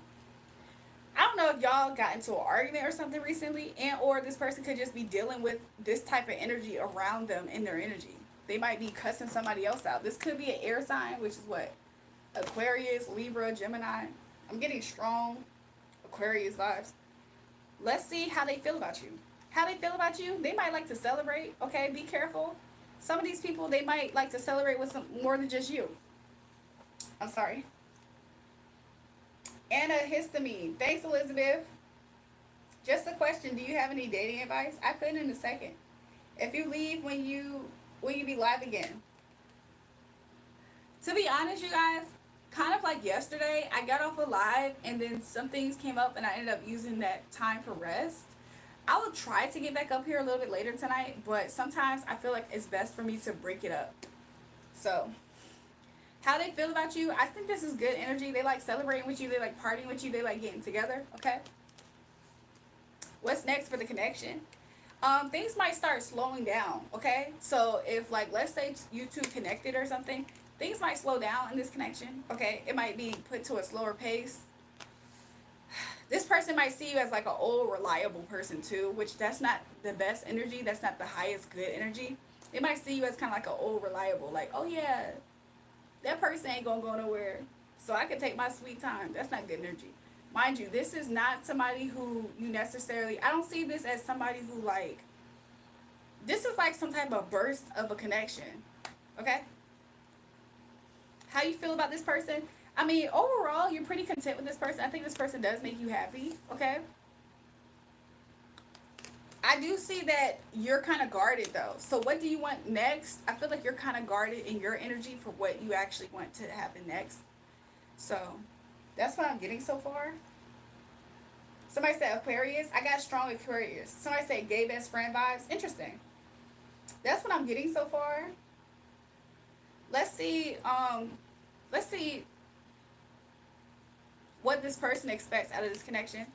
I don't know if y'all got into an argument or something recently, and or this person could just be dealing with this type of energy around them in their energy. They might be cussing somebody else out. This could be an air sign, which is what? Aquarius, Libra, Gemini. I'm getting strong Aquarius vibes. Let's see how they feel about you. How they feel about you? They might like to celebrate. Okay, be careful. Some of these people, they might like to celebrate with some more than just you. I'm sorry. Antihistamine. Thanks, Elizabeth. Just a question. Do you have any dating advice? I couldn't in a second. If you leave, will you be live again? To be honest, you guys, kind of like yesterday, I got off a live and then some things came up and I ended up using that time for rest. I will try to get back up here a little bit later tonight, but sometimes I feel like it's best for me to break it up. So, how they feel about you, I think this is good energy. They like celebrating with you. They like partying with you. They like getting together, okay? What's next for the connection? Things might start slowing down, okay? So, if, like, let's say you two connected or something, things might slow down in this connection, okay? It might be put to a slower pace. This person might see you as like an old reliable person too, which that's not the best energy. That's not the highest good energy. They might see you as kind of like an old reliable, like, oh yeah, that person ain't gonna go nowhere, so I can take my sweet time. That's not good energy. Mind you, this is not somebody who you necessarily, I don't see this as somebody who like, this is like some type of burst of a connection, okay? How you feel about this person? I mean, overall, you're pretty content with this person. I think this person does make you happy, okay? I do see that you're kind of guarded, though. So what do you want next? I feel like you're kind of guarded in your energy for what you actually want to happen next. So that's what I'm getting so far. Somebody said Aquarius. I got strong Aquarius. Somebody said gay best friend vibes. Interesting. That's what I'm getting so far. Let's see what this person expects out of this connection.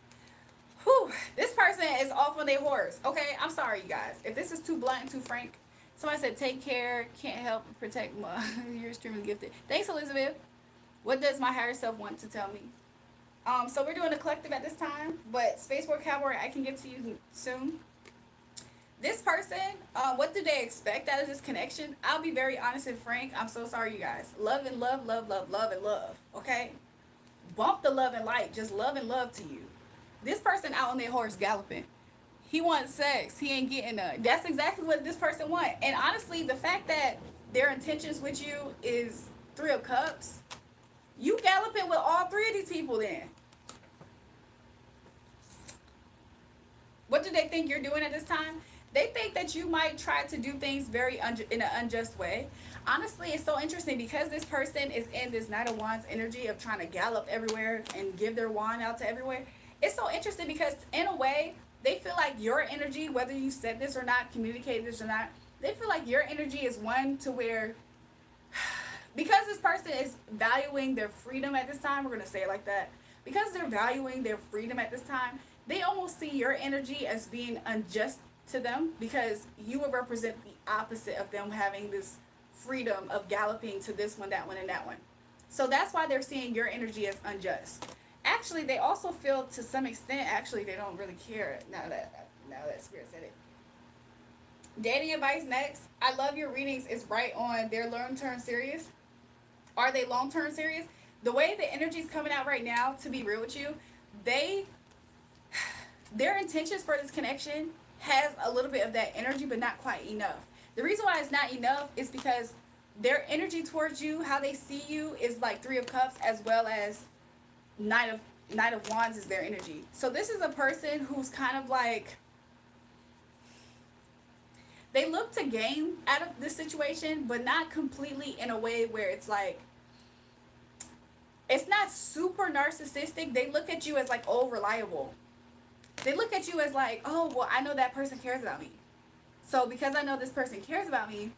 Whew, this person is off on their horse. Okay, I'm sorry, you guys. If this is too blunt and too frank, somebody said, take care, can't help protect my. You're extremely gifted. Thanks, Elizabeth. What does my higher self want to tell me? So we're doing a collective at this time, but Spaceport Cowboy, I can get to you soon. This person, what do they expect out of this connection? I'll be very honest and frank. I'm so sorry, you guys. Love and love, love, love, love and love. Okay? Bump the love and light. Just love and love to you. This person out on their horse galloping. He wants sex. He ain't getting none. That's exactly what this person wants. And honestly, the fact that their intentions with you is 3 of Cups, you galloping with all 3 of these people then. What do they think you're doing at this time? They think that you might try to do things very in an unjust way. Honestly, it's so interesting because this person is in this Knight of Wands energy of trying to gallop everywhere and give their wand out to everywhere. It's so interesting because in a way, they feel like your energy, whether you said this or not, communicated this or not, they feel like your energy is one to where, because this person is valuing their freedom at this time, we're going to say it like that, because they're valuing their freedom at this time, they almost see your energy as being unjust to them because you would represent the opposite of them having this freedom of galloping to this one, that one, and that one. So that's why they're seeing your energy as unjust. Actually, they also feel to some extent, actually, they don't really care now that Spirit said it. Dating advice next. I love your readings. It's right on. They're long-term serious. Are they long-term serious? The way the energy is coming out right now, to be real with you, their intentions for this connection has a little bit of that energy, but not quite enough. The reason why it's not enough is because their energy towards you, how they see you, is like 3 of Cups as well as Knight of Wands is their energy. So this is a person who's kind of like, they look to gain out of this situation, but not completely in a way where it's like, it's not super narcissistic. They look at you as like, oh, reliable. They look at you as like, oh, well, I know that person cares about me. So because I know this person cares about me,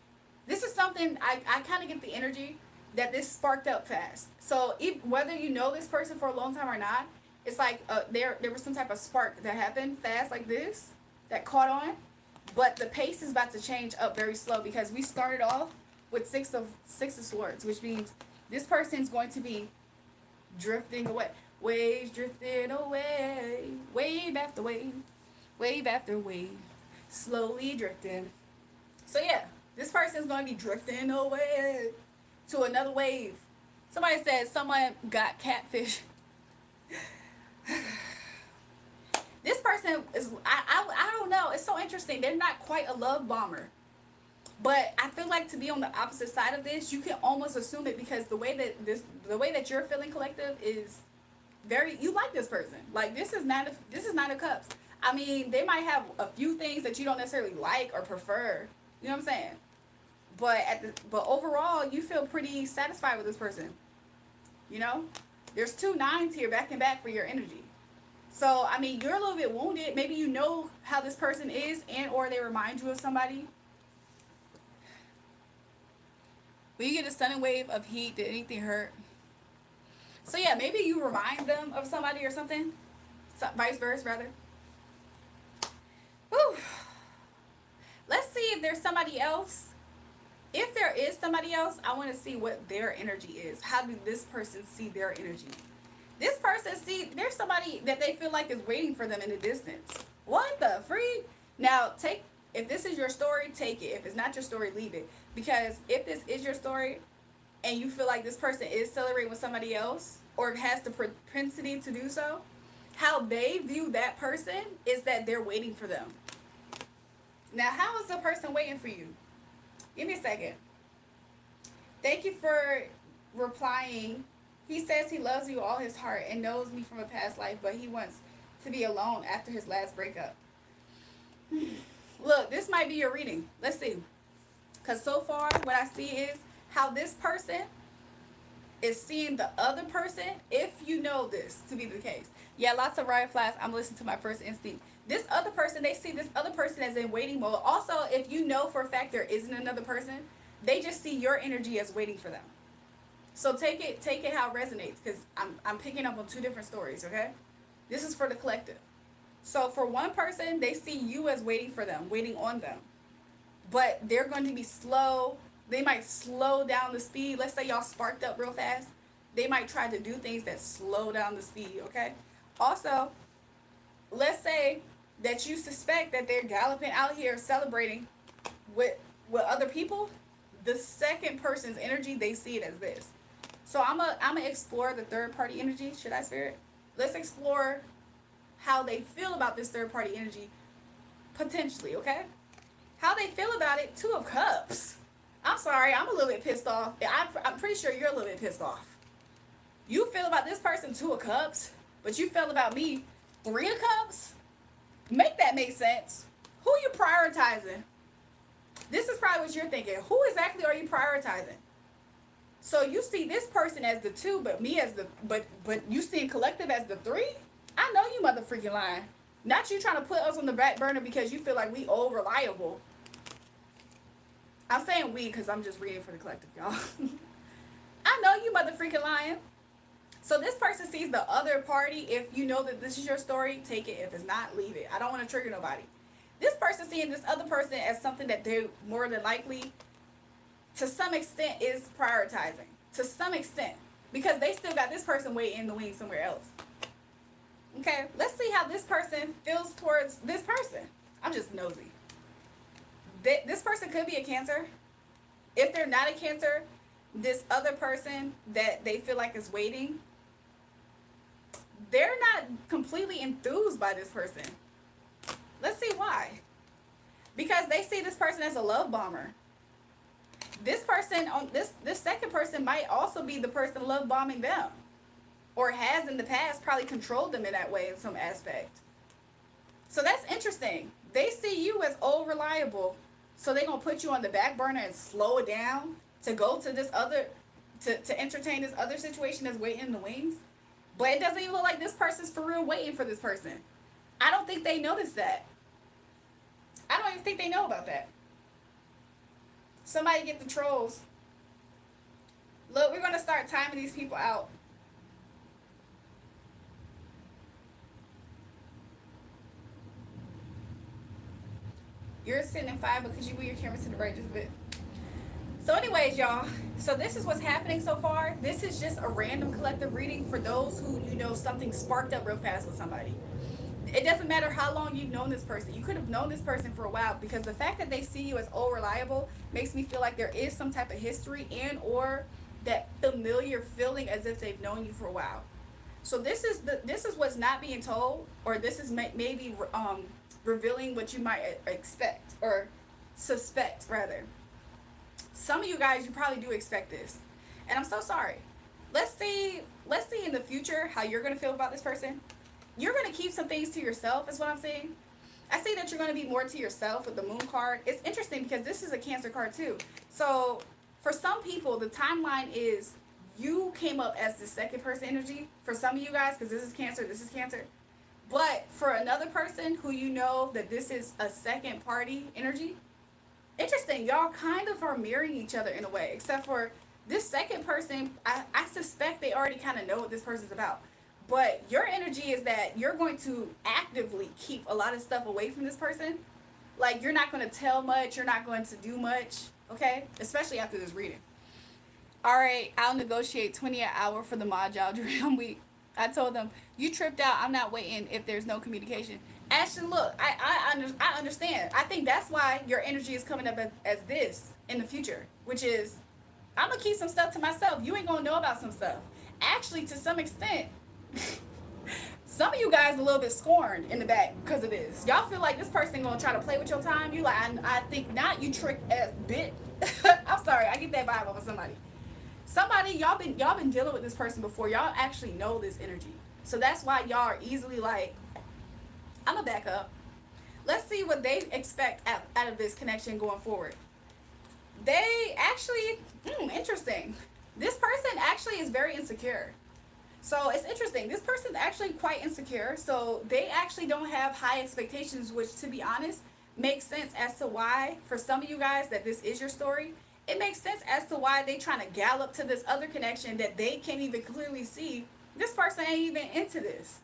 this is something I kind of get the energy that this sparked up fast. So whether you know this person for a long time or not, it's like there was some type of spark that happened fast like this that caught on. But the pace is about to change up very slow because we started off with six of Swords, which means this person's going to be drifting away. Waves drifting away, wave after wave, wave after wave, slowly drifting. So yeah, this person's going to be drifting away to another wave. Somebody said someone got catfish. This person is, I don't know, it's so interesting. They're not quite a love bomber. But I feel like to be on the opposite side of this, you can almost assume it because the way that you're feeling, collective, is very, you like this person. Like this is not a Cups. I mean, they might have a few things that you don't necessarily like or prefer. You know what I'm saying? But overall, you feel pretty satisfied with this person. You know, there's 2 9s here back and back for your energy. So I mean, you're a little bit wounded. Maybe you know how this person is, and or they remind you of somebody. When you get a sudden wave of heat, did anything hurt? So yeah, maybe you remind them of somebody or something. So, vice versa, rather. Whew. Let's see if there's somebody else. If there is somebody else, I want to see what their energy is. How do this person see their energy? This person there's somebody that they feel like is waiting for them in the distance. What the freak? Now, if this is your story, take it. If it's not your story, leave it. Because if this is your story, and you feel like this person is celebrating with somebody else or has the propensity to do so, how they view that person is that they're waiting for them. Now, how is the person waiting for you? Give me a second. Thank you for replying. He says he loves you with all his heart and knows me from a past life, but he wants to be alone after his last breakup. Look, this might be your reading. Let's see. Because so far, what I see is how this person is seeing the other person, if you know this to be the case. Yeah, lots of riot flags. I'm listening to my first instinct. This other person, they see this other person as in waiting mode. Also, if you know for a fact there isn't another person, they just see your energy as waiting for them. So take it how it resonates, because I'm picking up on 2 different stories, okay? This is for the collective. So for one person, they see you as waiting for them, waiting on them. But they're going to be slow. They might slow down the speed. Let's say y'all sparked up real fast. They might try to do things that slow down the speed, okay? Also, let's say that you suspect that they're galloping out here celebrating with other people. The second person's energy, they see it as this. So I'm gonna explore the third party energy. Should I, Spirit? Let's explore how they feel about this third party energy potentially, okay? How they feel about it. Two of Cups. I'm sorry, I'm a little bit pissed off. I'm pretty sure you're a little bit pissed off. You feel about this person Two of Cups, but you feel about me Three of Cups? Make that make sense. Who you prioritizing? This is probably what you're thinking. Who exactly are you prioritizing? So you see this person as the two, but me as the but you see collective as the three? I know you mother freaking lying. Not you trying to put us on the back burner because you feel like we old reliable. I'm saying we because I'm just reading for the collective, y'all. I know you mother freaking lying. So this person sees the other party. If you know that this is your story, take it. If it's not, leave it. I don't want to trigger nobody. This person seeing this other person as something that they more than likely, to some extent, is prioritizing. To some extent. Because they still got this person waiting in the wings somewhere else. Okay, let's see how this person feels towards this person. I'm just nosy. This person could be a Cancer. If they're not a Cancer, this other person that they feel like is waiting, they're not completely enthused by this person. Let's see why. Because they see this person as a love bomber. This person on this second person might also be the person love bombing them, or has in the past probably controlled them in that way in some aspect. So that's interesting. They see you as old reliable, so they're gonna put you on the back burner and slow it down to go to this other, to entertain this other situation that's waiting in the wings. But it doesn't even look like this person's for real waiting for this person. I don't think they noticed that. I don't even think they know about that. Somebody get the trolls. Look, we're gonna start timing these people out. You're sitting in 5 because you move your camera to the right just a bit. So anyways, y'all, so this is what's happening so far. This is just a random collective reading for those who, you know, something sparked up real fast with somebody. It doesn't matter how long you've known this person. You could have known this person for a while, because the fact that they see you as old reliable makes me feel like there is some type of history and or that familiar feeling as if they've known you for a while. So this is what's not being told, or this is maybe revealing what you might expect or suspect rather. Some of you guys, you probably do expect this, and I'm so sorry. Let's see in the future how you're gonna feel about this person. You're gonna keep some things to yourself, is what I'm saying. I see that you're gonna be more to yourself with the Moon card. It's interesting because this is a Cancer card too. So for some people, the timeline is you came up as the second person energy. For some of you guys, because this is Cancer, this is Cancer. But for another person who you know that this is a second party energy, interesting, y'all kind of are mirroring each other in a way, except for this second person, I suspect they already kind of know what this person's about. But your energy is that you're going to actively keep a lot of stuff away from this person. Like, you're not going to tell much, you're not going to do much, okay? Especially after this reading. All right, I'll negotiate 20 an hour for the mod job during week. I told them, you tripped out, I'm not waiting if there's no communication. Ashton, look, I understand. I think that's why your energy is coming up as this in the future, which is, I'm going to keep some stuff to myself. You ain't going to know about some stuff. Actually, to some extent, some of you guys a little bit scorned in the back because of this. Y'all feel like this person going to try to play with your time. You like, I think not, you trick ass bitch. I'm sorry, I get that vibe off of somebody. Somebody, y'all been dealing with this person before. Y'all actually know this energy. So that's why y'all are easily like, I'm going to back up. Let's see what they expect out of this connection going forward. They actually, interesting. This person actually is very insecure. So it's interesting. This person's actually quite insecure. So they actually don't have high expectations, which, to be honest, makes sense as to why, for some of you guys, that this is your story. It makes sense as to why they trying to gallop to this other connection that they can't even clearly see. This person ain't even into this.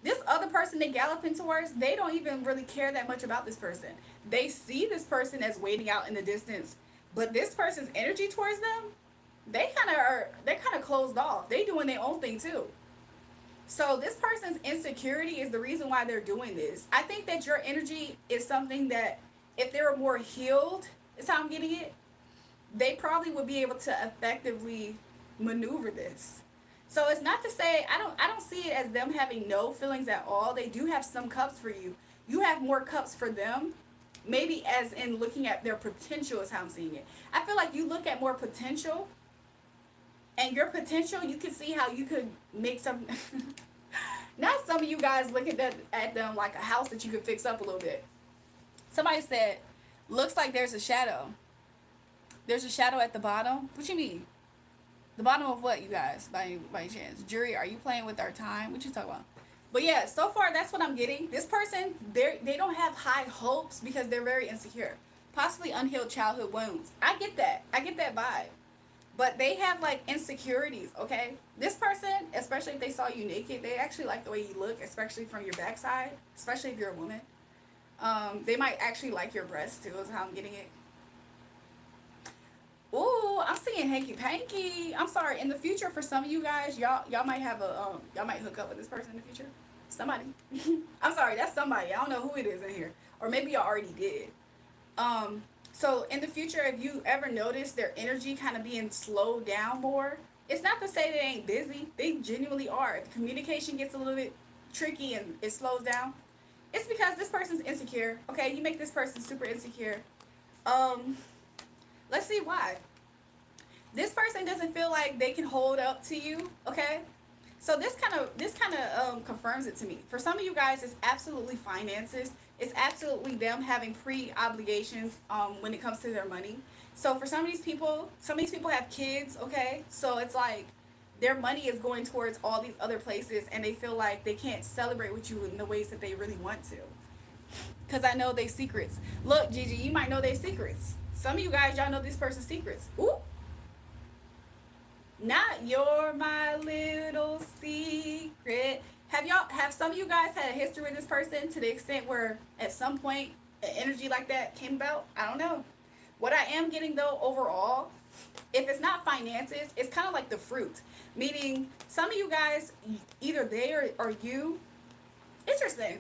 This other person they galloping towards, they don't even really care that much about this person. They see this person as waiting out in the distance, but this person's energy towards them, they're kind of closed off. They doing their own thing too. So this person's insecurity is the reason why they're doing this. I think that your energy is something that if they were more healed, is how I'm getting it, they probably would be able to effectively maneuver this. So it's not to say I don't see it as them having no feelings at all. They do have some cups for you. You have more cups for them. Maybe as in looking at their potential is how I'm seeing it. I feel like you look at more potential, and your potential, you can see how you could make some. Not some of you guys look at them like a house that you could fix up a little bit. Somebody said, looks like there's a shadow. There's a shadow at the bottom. What you mean? The bottom of what, you guys? By any chance, jury? Are you playing with our time? What you talking about? But yeah, so far that's what I'm getting. This person, they don't have high hopes because they're very insecure. Possibly unhealed childhood wounds. I get that. I get that vibe. But they have like insecurities, okay? This person, especially if they saw you naked, they actually like the way you look, especially from your backside, especially if you're a woman. They might actually like your breasts too, is how I'm getting it. Ooh, I'm seeing hanky panky. I'm sorry. In the future, for some of you guys, y'all might have y'all might hook up with this person in the future. Somebody. I'm sorry, that's somebody. I don't know who it is in here, or maybe y'all already did. So in the future, if you ever notice their energy kind of being slowed down more, it's not to say they ain't busy. They genuinely are. If communication gets a little bit tricky and it slows down, it's because this person's insecure. Okay, you make this person super insecure. Let's see why. This person doesn't feel like they can hold up to you, okay? So this kind of confirms it to me. For some of you guys, it's absolutely finances. It's absolutely them having pre-obligations when it comes to their money. So for some of these people have kids, okay? So it's like their money is going towards all these other places, and they feel like they can't celebrate with you in the ways that they really want to. Because I know they secrets. Look, Gigi, you might know their secrets. Some of you guys, y'all know this person's secrets. Ooh. Not you're my little secret. Have some of you guys had a history with this person to the extent where at some point an energy like that came about? I don't know. What I am getting though overall, if it's not finances, it's kind of like the fruit. Meaning some of you guys, either they or you, interesting.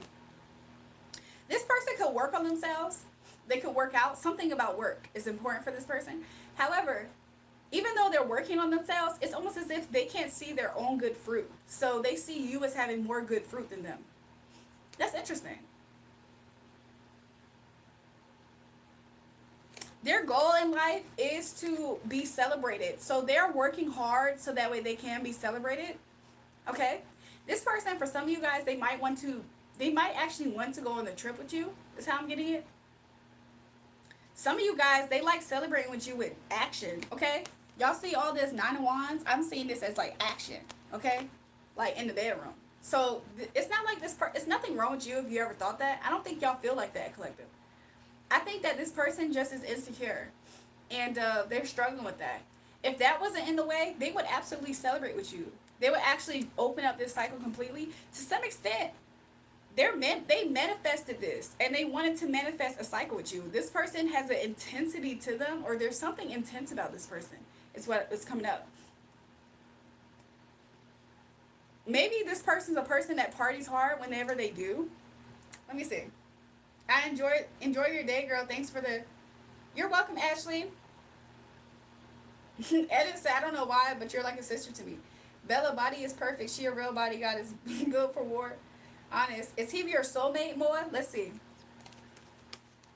This person could work on themselves. They could work out. Something about work is important for this person. However, even though they're working on themselves, it's almost as if they can't see their own good fruit. So they see you as having more good fruit than them. That's interesting. Their goal in life is to be celebrated. So they're working hard so that way they can be celebrated. Okay? This person, for some of you guys, they might actually want to go on the trip with you. Is how I'm getting it. Some of you guys, they like celebrating with you with action, okay? Y'all see all this Nine of Wands? I'm seeing this as like action, okay? Like in the bedroom. So it's not like it's nothing wrong with you if you ever thought that. I don't think y'all feel like that, collective. I think that this person just is insecure, and they're struggling with that. If that wasn't in the way, they would absolutely celebrate with you. They would actually open up this cycle completely. To some extent, they manifested this, and they wanted to manifest a cycle with you. This person has an intensity to them, or there's something intense about this person. It's what is coming up. Maybe this person's a person that parties hard whenever they do. Let me see. I enjoy your day, girl. Thanks for the. You're welcome, Ashley. Edit said, I don't know why, but you're like a sister to me. Bella body is perfect. She a real body goddess, built for war. Honest. Is he your soulmate, Moa? Let's see.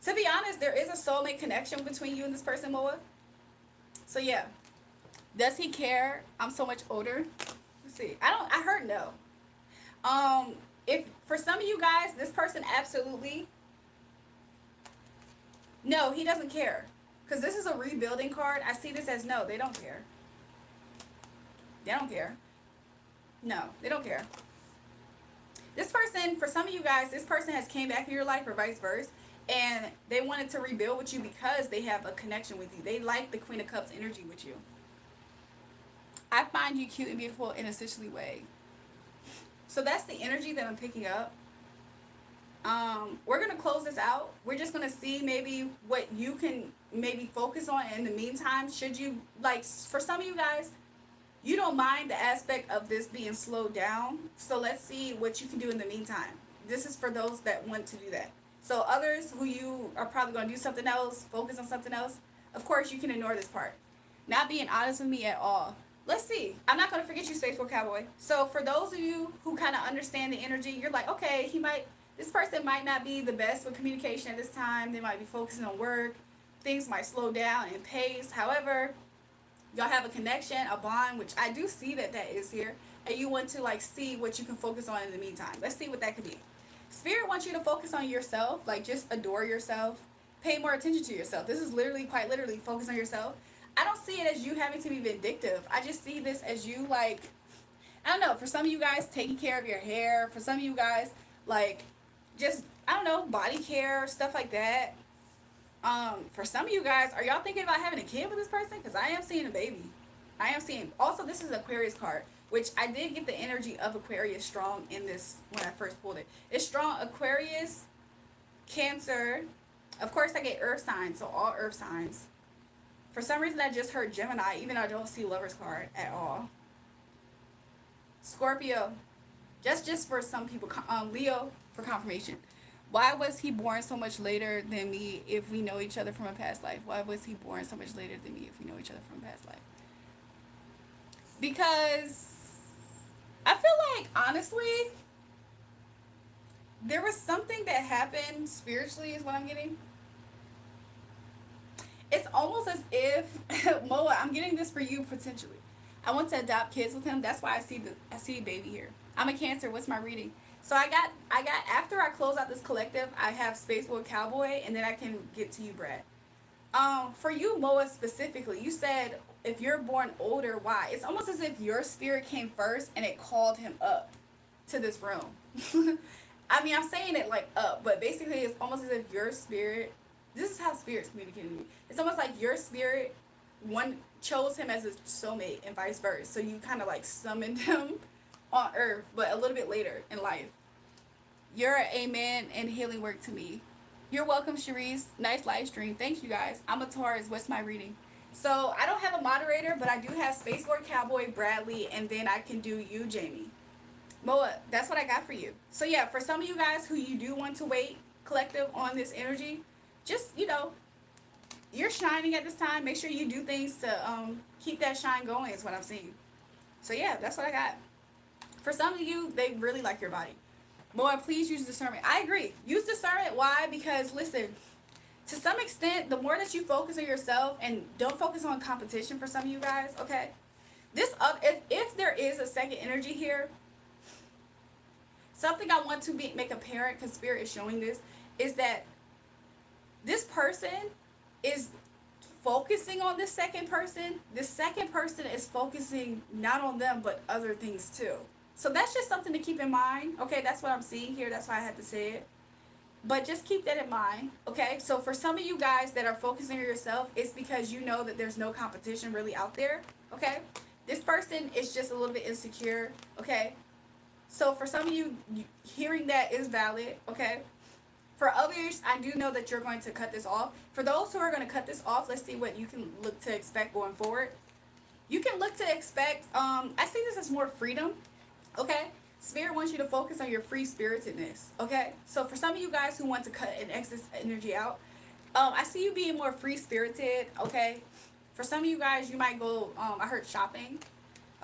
To be honest, there is a soulmate connection between you and this person, Moa. So yeah. Does he care? I'm so much older. Let's see. I heard no. If for some of you guys, this person absolutely. No, he doesn't care. Because this is a rebuilding card. I see this as no, they don't care. They don't care. No, they don't care. This person, for some of you guys, this person has came back in your life or vice versa, and they wanted to rebuild with you because they have a connection with you. They like the Queen of Cups energy with you. I find you cute and beautiful in a sisterly way. So that's the energy that I'm picking up. We're gonna close this out. We're just gonna see maybe what you can maybe focus on in the meantime. Should you like, for some of you guys, you don't mind the aspect of this being slowed down. So let's see what you can do in the meantime. This is for those that want to do that. So others who you are probably gonna do something else, focus on something else. Of course, you can ignore this part. Not being honest with me at all. Let's see. I'm not gonna forget you, Spacebook Cowboy. So for those of you who kind of understand the energy, you're like, okay, this person might not be the best with communication at this time. They might be focusing on work. Things might slow down in pace. However, y'all have a connection, a bond, which I do see that is here. And you want to like see what you can focus on in the meantime. Let's see what that could be. Spirit wants you to focus on yourself. Like just adore yourself. Pay more attention to yourself. This is literally, quite literally, focus on yourself. I don't see it as you having to be vindictive. I just see this as you like, I don't know, for some of you guys, taking care of your hair. For some of you guys, like, just, I don't know, body care, stuff like that. For some of you guys, are y'all thinking about having a kid with this person? Because I am seeing a baby. I am seeing, also this is Aquarius card, which I did get the energy of Aquarius strong in this when I first pulled it. It's strong Aquarius, Cancer. Of course, I get earth signs, so all earth signs. For some reason, I just heard Gemini, even though I don't see Lover's card at all. Scorpio, just for some people. Leo for confirmation. Why was he born so much later than me if we know each other from a past life? Why was he born so much later than me if we know each other from a past life? Because I feel like, honestly, there was something that happened spiritually is what I'm getting. It's almost as if Moa, I'm getting this for you potentially. I want to adopt kids with him. That's why I see baby here. I'm a Cancer. What's my reading? So I got after I close out this collective, I have Spaceboy Cowboy, and then I can get to you, Brad. For you, Moa, specifically, you said if you're born older, why? It's almost as if your spirit came first and it called him up to this room. I mean, I'm saying it like up, but basically it's almost as if your spirit, this is how spirits communicate with me. It's almost like your spirit one chose him as a soulmate and vice versa. So you kind of like summoned him on earth, but a little bit later in life. You're a man and healing work to me. You're welcome, Cherise. Nice live stream. Thanks, you guys. I'm a Taurus. What's my reading? So I don't have a moderator, but I do have Spaceboard Cowboy, Bradley, and then I can do you, Jamie. Moa, that's what I got for you. So yeah, for some of you guys who you do want to wait collective on this energy, just, you know, you're shining at this time. Make sure you do things to keep that shine going is what I'm seeing. So yeah, that's what I got. For some of you, they really like your body. Moa, please use discernment. I agree. Use discernment. Why? Because listen, to some extent, the more that you focus on yourself and don't focus on competition for some of you guys, okay? This if there is a second energy here, something I want to make apparent, because Spirit is showing this, is that this person is focusing on this second person. The second person is focusing not on them, but other things too. So that's just something to keep in mind. Okay, that's what I'm seeing here. That's why I had to say it. But just keep that in mind. Okay, so for some of you guys that are focusing on yourself, it's because you know that there's no competition really out there. Okay, this person is just a little bit insecure. Okay, so for some of you, hearing that is valid. Okay, for others, I do know that you're going to cut this off. For those who are going to cut this off, let's see what you can look to expect going forward. You can look to expect, I see this as more freedom. Okay, Spirit wants you to focus on your free spiritedness. Okay, so for some of you guys who want to cut an excess energy out, I see you being more free spirited. Okay, for some of you guys, you might go, I heard shopping.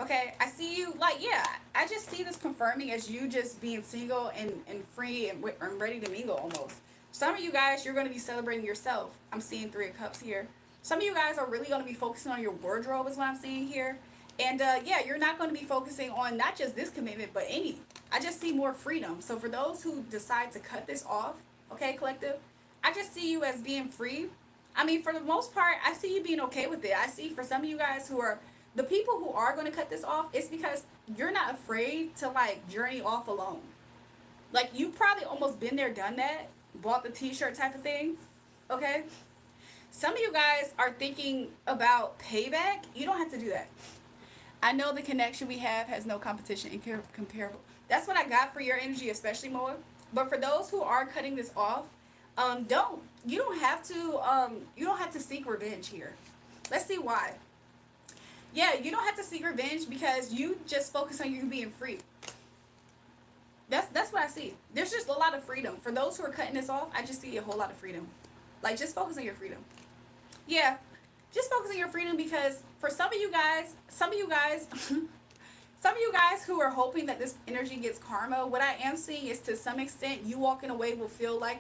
Okay, I see you, like, yeah, I just see this confirming as you just being single and free and ready to mingle almost. Some of you guys, you're going to be celebrating yourself. I'm seeing 3 of Cups here. Some of you guys are really going to be focusing on your wardrobe is what I'm seeing here. And yeah, you're not going to be focusing on not just this commitment, but any. I just see more freedom. So for those who decide to cut this off, okay, collective, I just see you as being free. I mean, for the most part, I see you being okay with it. I see for some of you guys who are, the people who are going to cut this off, it's because you're not afraid to like journey off alone. Like you probably almost been there, done that, bought the t-shirt type of thing, okay? Some of you guys are thinking about payback. You don't have to do that. I know the connection we have has no competition comparable. That's what I got for your energy, especially Moa. But for those who are cutting this off, don't you don't have to you don't have to seek revenge here. Let's see why. Yeah, you don't have to seek revenge because you just focus on you being free. That's what I see. There's just a lot of freedom. For those who are cutting this off, I just see a whole lot of freedom. Like, just focus on your freedom. Yeah, just focus on your freedom because for some of you guys, some of you guys who are hoping that this energy gets karma, what I am seeing is to some extent you walking away will feel like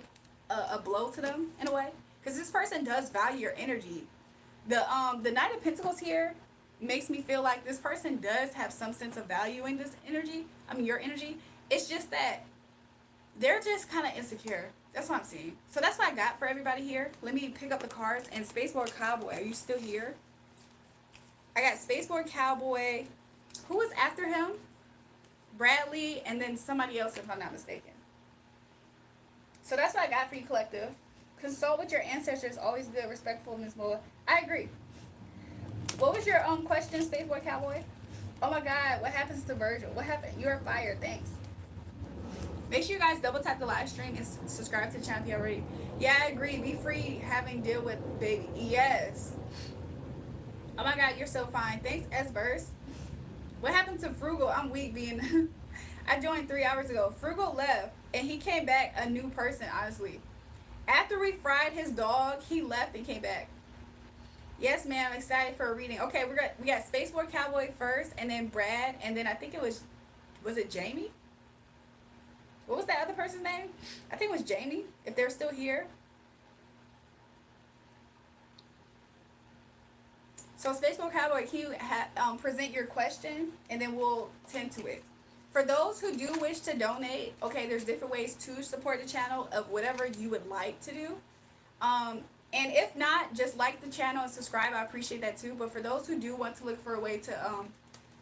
a blow to them in a way because this person does value your energy. The Knight of Pentacles here makes me feel like this person does have some sense of value in this energy. I mean, your energy. It's just that they're just kind of insecure. That's what I'm seeing. So that's what I got for everybody here. Let me pick up the cards. And Spaceboard Cowboy, are you still here? I got Spaceboard Cowboy. Who was after him? Bradley, and then somebody else, if I'm not mistaken. So that's what I got for you, collective. Consult with your ancestors. Always good, respectful, Ms. Moa. I agree. What was your question, Spaceboard Cowboy? Oh my God, what happens to Virgil? What happened? You're fired. Thanks. Make sure you guys double tap the live stream and subscribe to the channel if you already. Yeah, I agree. Be free having deal with baby. Yes. Oh my God, you're so fine. Thanks, S-Verse. What happened to Frugal? I'm weak being... I joined 3 hours ago. Frugal left, and he came back a new person, honestly. After we fried his dog, he left and came back. Yes, ma'am. Excited for a reading. Okay, we got Spaceboard Cowboy first, and then Brad, and then I think it was it Jamie? What was that other person's name? I think it was Jamie, if they're still here. So Spaceboard Cowboy, can you present your question, and then we'll tend to it. For those who do wish to donate, okay, there's different ways to support the channel of whatever you would like to do. And if not, just like the channel and subscribe. I appreciate that too. But for those who do want to look for a way to,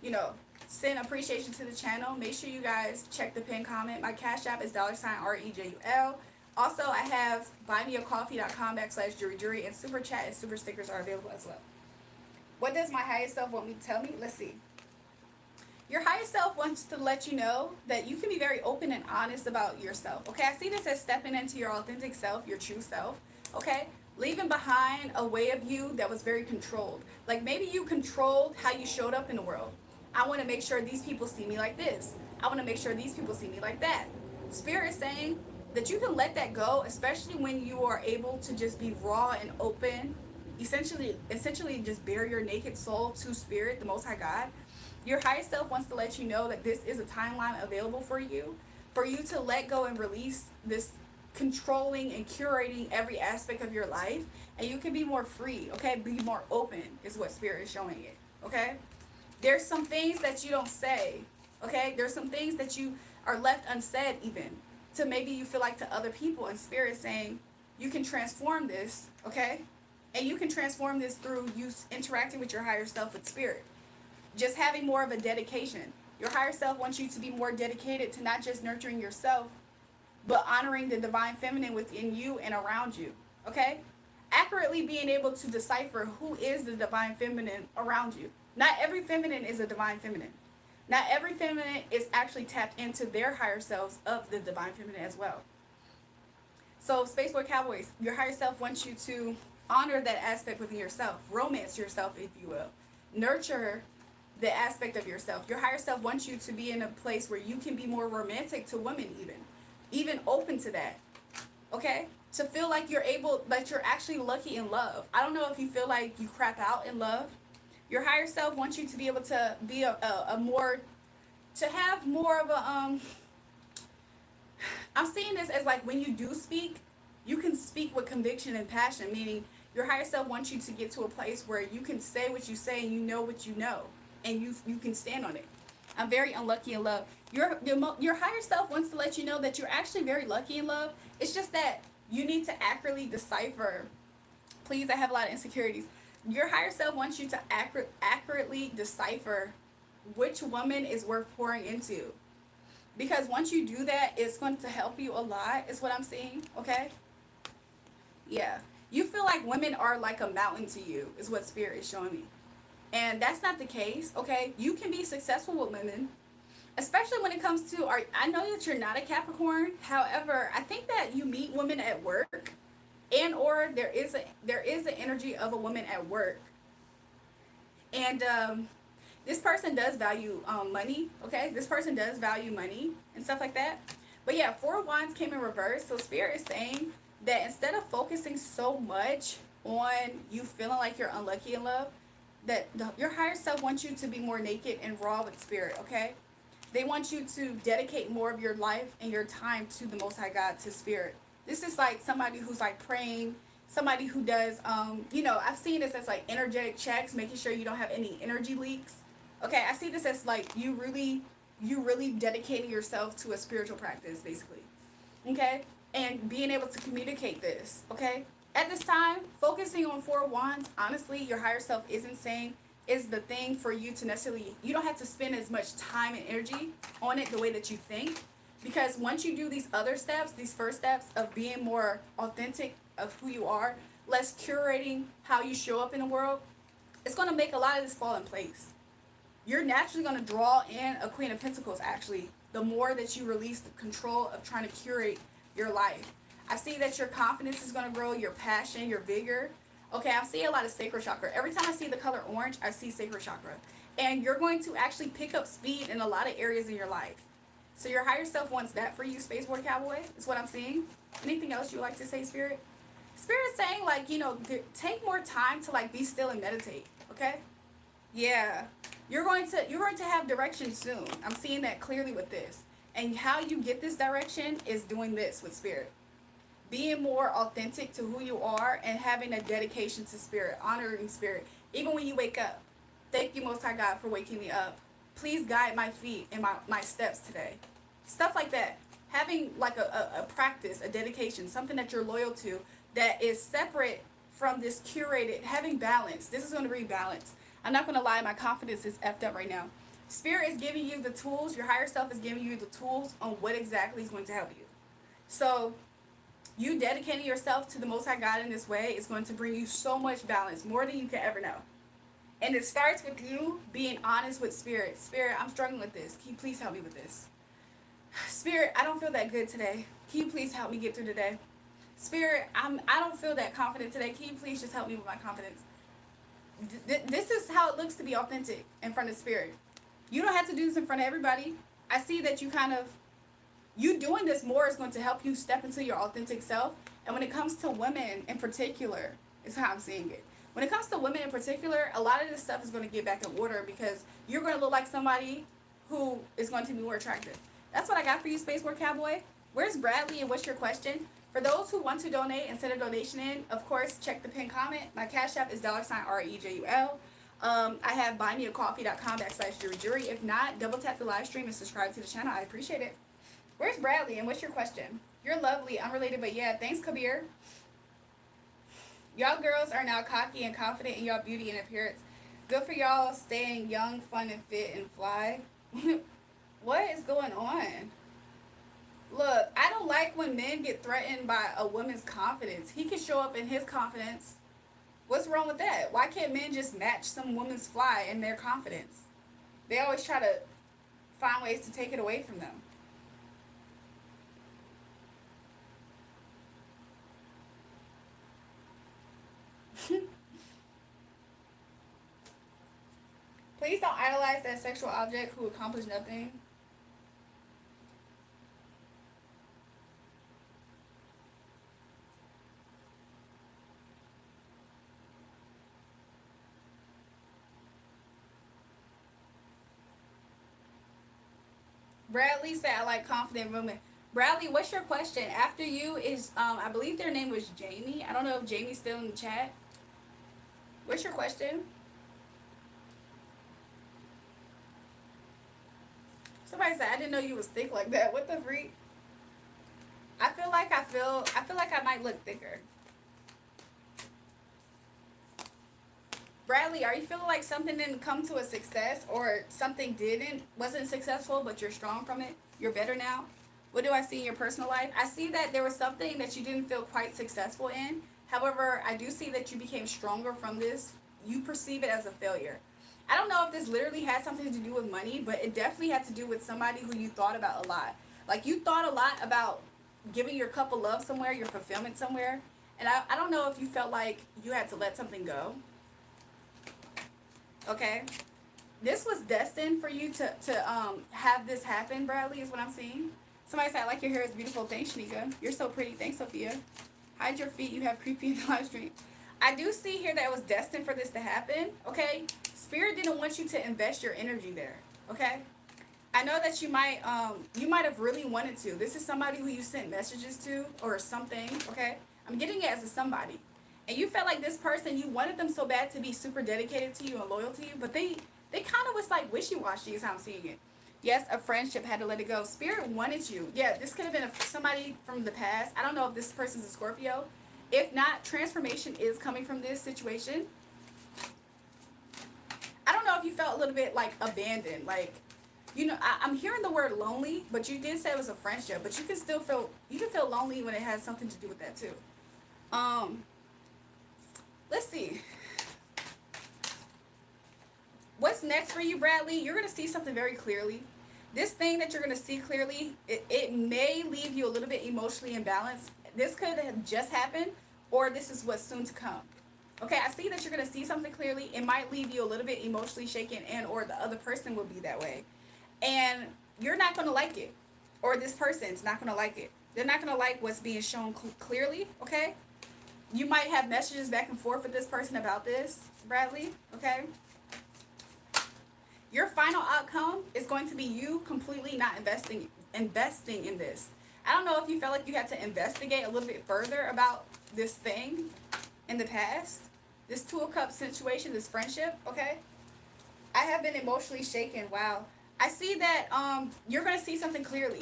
you know, send appreciation to the channel, make sure you guys check the pinned comment. My cash app is $REJUL. Also, I have buymeacoffee.com/JulraeJulrae, and super chat and super stickers are available as well. What does my higher self want me to tell me? Let's see. Your higher self wants to let you know that you can be very open and honest about yourself. Okay, I see this as stepping into your authentic self, your true self. Okay, leaving behind a way of you that was very controlled. Like maybe you controlled how you showed up in the world. I want to make sure these people see me like this. I want to make sure these people see me like that. Spirit is saying that you can let that go, especially when you are able to just be raw and open. Essentially just bare your naked soul to Spirit, the Most High God. Your higher self wants to let you know that this is a timeline available for you to let go and release this controlling and curating every aspect of your life, and you can be more free, okay? Be more open is what Spirit is showing it, okay? There's some things that you don't say, okay? There's some things that you are left unsaid even to maybe you feel like to other people, and Spirit is saying you can transform this, okay? And you can transform this through you interacting with your higher self with Spirit. Just having more of a dedication. Your higher self wants you to be more dedicated to not just nurturing yourself, but honoring the divine feminine within you and around you, okay? Accurately being able to decipher who is the divine feminine around you. Not every feminine is a divine feminine. Not every feminine is actually tapped into their higher selves of the divine feminine as well. So, Spaceboy Cowboys, your higher self wants you to honor that aspect within yourself. Romance yourself, if you will. Nurture the aspect of yourself. Your higher self wants you to be in a place where you can be more romantic to women even open to that, okay? To feel like you're able, that you're actually lucky in love. I don't know if you feel like you crap out in love. Your higher self wants you to be able to be a more, to have more of a, I'm seeing this as like when you do speak, you can speak with conviction and passion, meaning your higher self wants you to get to a place where you can say what you say and you know what you know. And you can stand on it. I'm very unlucky in love. Your higher self wants to let you know that you're actually very lucky in love. It's just that you need to accurately decipher. Please, I have a lot of insecurities. Your higher self wants you to accurately decipher which woman is worth pouring into. Because once you do that, it's going to help you a lot, is what I'm seeing, okay? Yeah. You feel like women are like a mountain to you, is what Spirit is showing me. And that's not the case, okay? You can be successful with women. especially when it comes to, I know that you're not a Capricorn. However, I think that you meet women at work, and or there is an energy of a woman at work, and this person does value money. Okay, this person does value money and stuff like that. But yeah, Four of Wands came in reverse. So Spirit is saying that instead of focusing so much on you feeling like you're unlucky in love, that your higher self wants you to be more naked and raw with Spirit. Okay, they want you to dedicate more of your life and your time to the Most High God, to Spirit. This is like somebody who's like praying, somebody who does, I've seen this as like energetic checks, making sure you don't have any energy leaks. Okay, I see this as like you really dedicating yourself to a spiritual practice, basically. Okay, and being able to communicate this. Okay, at this time, focusing on Four Wands, honestly, your higher self isn't saying is the thing for you to necessarily, you don't have to spend as much time and energy on it the way that you think, because once you do these other steps, these first steps of being more authentic of who you are, less curating how you show up in the world, it's going to make a lot of this fall in place. You're naturally going to draw in a Queen of Pentacles, actually, the more that you release the control of trying to curate your life. I see that your confidence is going to grow, your passion, your vigor. Okay, I see a lot of sacral chakra. Every time I see the color orange, I see sacral chakra. And you're going to actually pick up speed in a lot of areas in your life. So your higher self wants that for you, Spaceboard Cowboy, is what I'm seeing. Anything else you would like to say, Spirit? Spirit's saying, like, take more time to, like, be still and meditate, okay? Yeah. You're going to have direction soon. I'm seeing that clearly with this. And how you get this direction is doing this with Spirit. Being more authentic to who you are and having a dedication to Spirit, honoring Spirit. Even when you wake up. Thank you, Most High God, for waking me up. Please guide my feet and my steps today. Stuff like that. Having like a practice, a dedication, something that you're loyal to that is separate from this curated, having balance. This is going to bring balance. I'm not going to lie, my confidence is effed up right now. Spirit is giving you the tools, your higher self is giving you the tools on what exactly is going to help you. So, you dedicating yourself to the Most High God in this way is going to bring you so much balance, more than you can ever know. And it starts with you being honest with Spirit. Spirit, I'm struggling with this. Can you please help me with this? Spirit, I don't feel that good today. Can you please help me get through today? Spirit, I don't feel that confident today. Can you please just help me with my confidence? This is how it looks to be authentic in front of Spirit. You don't have to do this in front of everybody. I see that you doing this more is going to help you step into your authentic self. And when it comes to women in particular, is how I'm seeing it. When it comes to women in particular, a lot of this stuff is going to get back in order because you're going to look like somebody who is going to be more attractive. That's what I got for you, Spaceboard Cowboy. Where's Bradley and what's your question? For those who want to donate and send a donation in, of course, check the pinned comment. My Cash App is $REJUL. I have buymeacoffee.com/JulraeJulrae. If not, double tap the live stream and subscribe to the channel. I appreciate it. Where's Bradley and what's your question? You're lovely, unrelated, but yeah, thanks, Kabir. Y'all girls are now cocky and confident in y'all beauty and appearance. Good for y'all staying young, fun, and fit and fly. What is going on? Look, I don't like when men get threatened by a woman's confidence. He can show up in his confidence. What's wrong with that? Why can't men just match some woman's fly in their confidence? They always try to find ways to take it away from them. Please don't idolize that sexual object who accomplished nothing. Bradley said, I like confident women. Bradley, what's your question? After you is, I believe their name was Jamie. I don't know if Jamie's still in the chat. What's your question? Somebody said, I didn't know you was thick like that. What the freak? I feel like I might look thicker. Bradley, are you feeling like something didn't come to a success or something wasn't successful, but you're strong from it? You're better now? What do I see in your personal life? I see that there was something that you didn't feel quite successful in. However, I do see that you became stronger from this. You perceive it as a failure. I don't know if this literally had something to do with money, but it definitely had to do with somebody who you thought about a lot. Like you thought a lot about giving your cup of love somewhere, your fulfillment somewhere. And I don't know if you felt like you had to let something go. Okay? This was destined for you to have this happen, Bradley, is what I'm seeing. Somebody said, I like your hair is beautiful. Thanks, Shanika. You're so pretty. Thanks, Sophia. Hide your feet. You have creepy in the live stream. I do see here that it was destined for this to happen, okay? Spirit didn't want you to invest your energy there, okay? I know that you might have really wanted to. This is somebody who you sent messages to or something, okay? I'm getting it as a somebody. And you felt like this person, you wanted them so bad to be super dedicated to you and loyal to you, but they kind of was like wishy-washy is how I'm seeing it. Yes, a friendship had to let it go. Spirit wanted you. Yeah, this could have been somebody from the past. I don't know if this person's a Scorpio. If not, transformation is coming from this situation. I don't know if you felt a little bit like abandoned. Like, you know, I'm hearing the word lonely, but you did say it was a friendship. But you can still feel, you can feel lonely when it has something to do with that too. Let's see. What's next for you, Bradley? You're going to see something very clearly. This thing that you're going to see clearly, it may leave you a little bit emotionally imbalanced. This could have just happened, or this is what's soon to come. Okay, I see that you're going to see something clearly. It might leave you a little bit emotionally shaken, and or the other person will be that way. And you're not going to like it, or this person's not going to like it. They're not going to like what's being shown clearly, okay? You might have messages back and forth with this person about this, Bradley, okay? Your final outcome is going to be you completely not investing in this. I don't know if you felt like you had to investigate a little bit further about this thing in the past. This Two of Cups situation, this friendship, okay? I have been emotionally shaken. Wow. I see that you're going to see something clearly.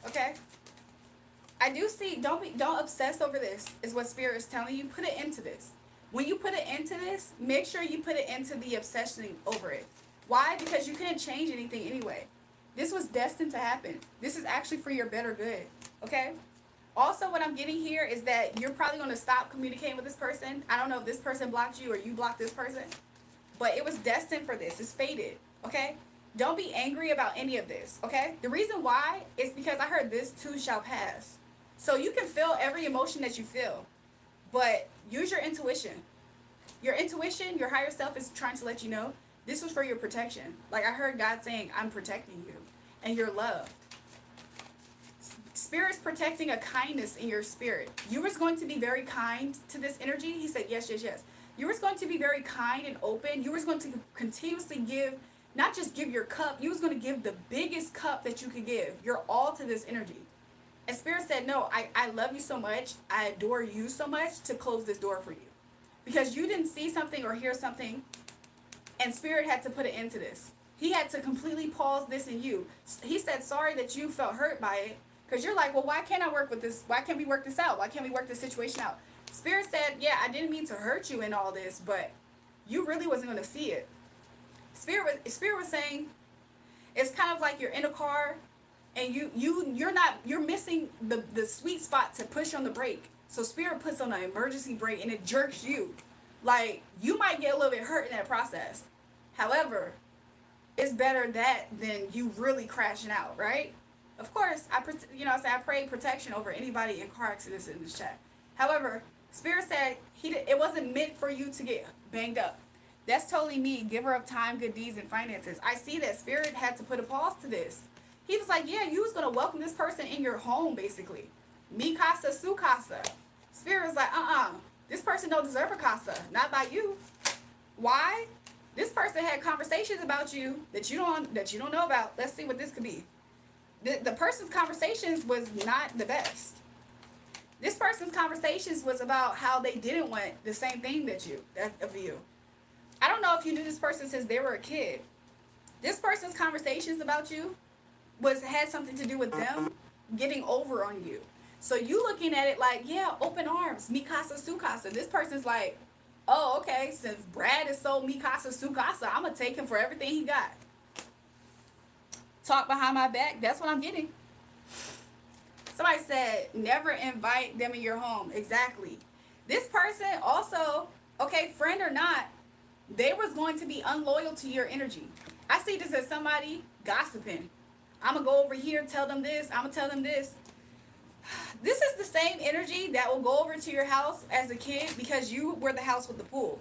Okay? I do see, don't obsess over this, is what Spirit is telling you. Put it into this. When you put it into this, make sure you put it into the obsession over it. Why? Because you couldn't change anything anyway. This was destined to happen. This is actually for your better good. Okay? Also, what I'm getting here is that you're probably going to stop communicating with this person. I don't know if this person blocked you or you blocked this person. But it was destined for this. It's fated. Okay? Don't be angry about any of this. Okay? The reason why is because I heard this too shall pass. So you can feel every emotion that you feel. But use your intuition. Your intuition, your higher self is trying to let you know this was for your protection. Like I heard God saying, I'm protecting you. And you're loved. Spirit's protecting a kindness in your spirit. You was going to be very kind to this energy. He said, yes, yes, yes. You was going to be very kind and open. You was going to continuously give, not just give your cup. You was going to give the biggest cup that you could give. Your all to this energy. And Spirit said, no, I love you so much. I adore you so much to close this door for you. Because you didn't see something or hear something. And Spirit had to put it into this. He had to completely pause this in you. He said, sorry that you felt hurt by it. Because you're like, well, why can't I work with this? Why can't we work this out? Why can't we work this situation out? Spirit said, yeah, I didn't mean to hurt you in all this, but you really wasn't going to see it. Spirit was saying, it's kind of like you're in a car and you're missing the sweet spot to push on the brake. So Spirit puts on an emergency brake and it jerks you. Like, you might get a little bit hurt in that process. However, it's better that than you really crashing out, right? Of course, I pray protection over anybody in car accidents in this chat. However, Spirit said it wasn't meant for you to get banged up. That's totally me, giver of time, good deeds, and finances. I see that Spirit had to put a pause to this. He was like, yeah, you was going to welcome this person in your home, basically. Mi casa, su casa. Spirit was like, this person don't deserve a casa, not by you. Why? This person had conversations about you that you don't know about. Let's see what this could be. The person's conversations was not the best. This person's conversations was about how they didn't want the same thing of you. I don't know if you knew this person since they were a kid. This person's conversations about you had something to do with them getting over on you. So you looking at it like, yeah, open arms, mi casa, su casa. This person's like, oh, okay, since Brad is so mi casa, su casa, I'm going to take him for everything he got. Talk behind my back, that's what I'm getting. Somebody said, never invite them in your home. Exactly. This person also, okay, friend or not, They was going to be unloyal to your energy. I see this as somebody gossiping. I'm going to go over here, tell them this. I'm going to tell them this. This is the same energy that will go over to your house as a kid because you were the house with the pool.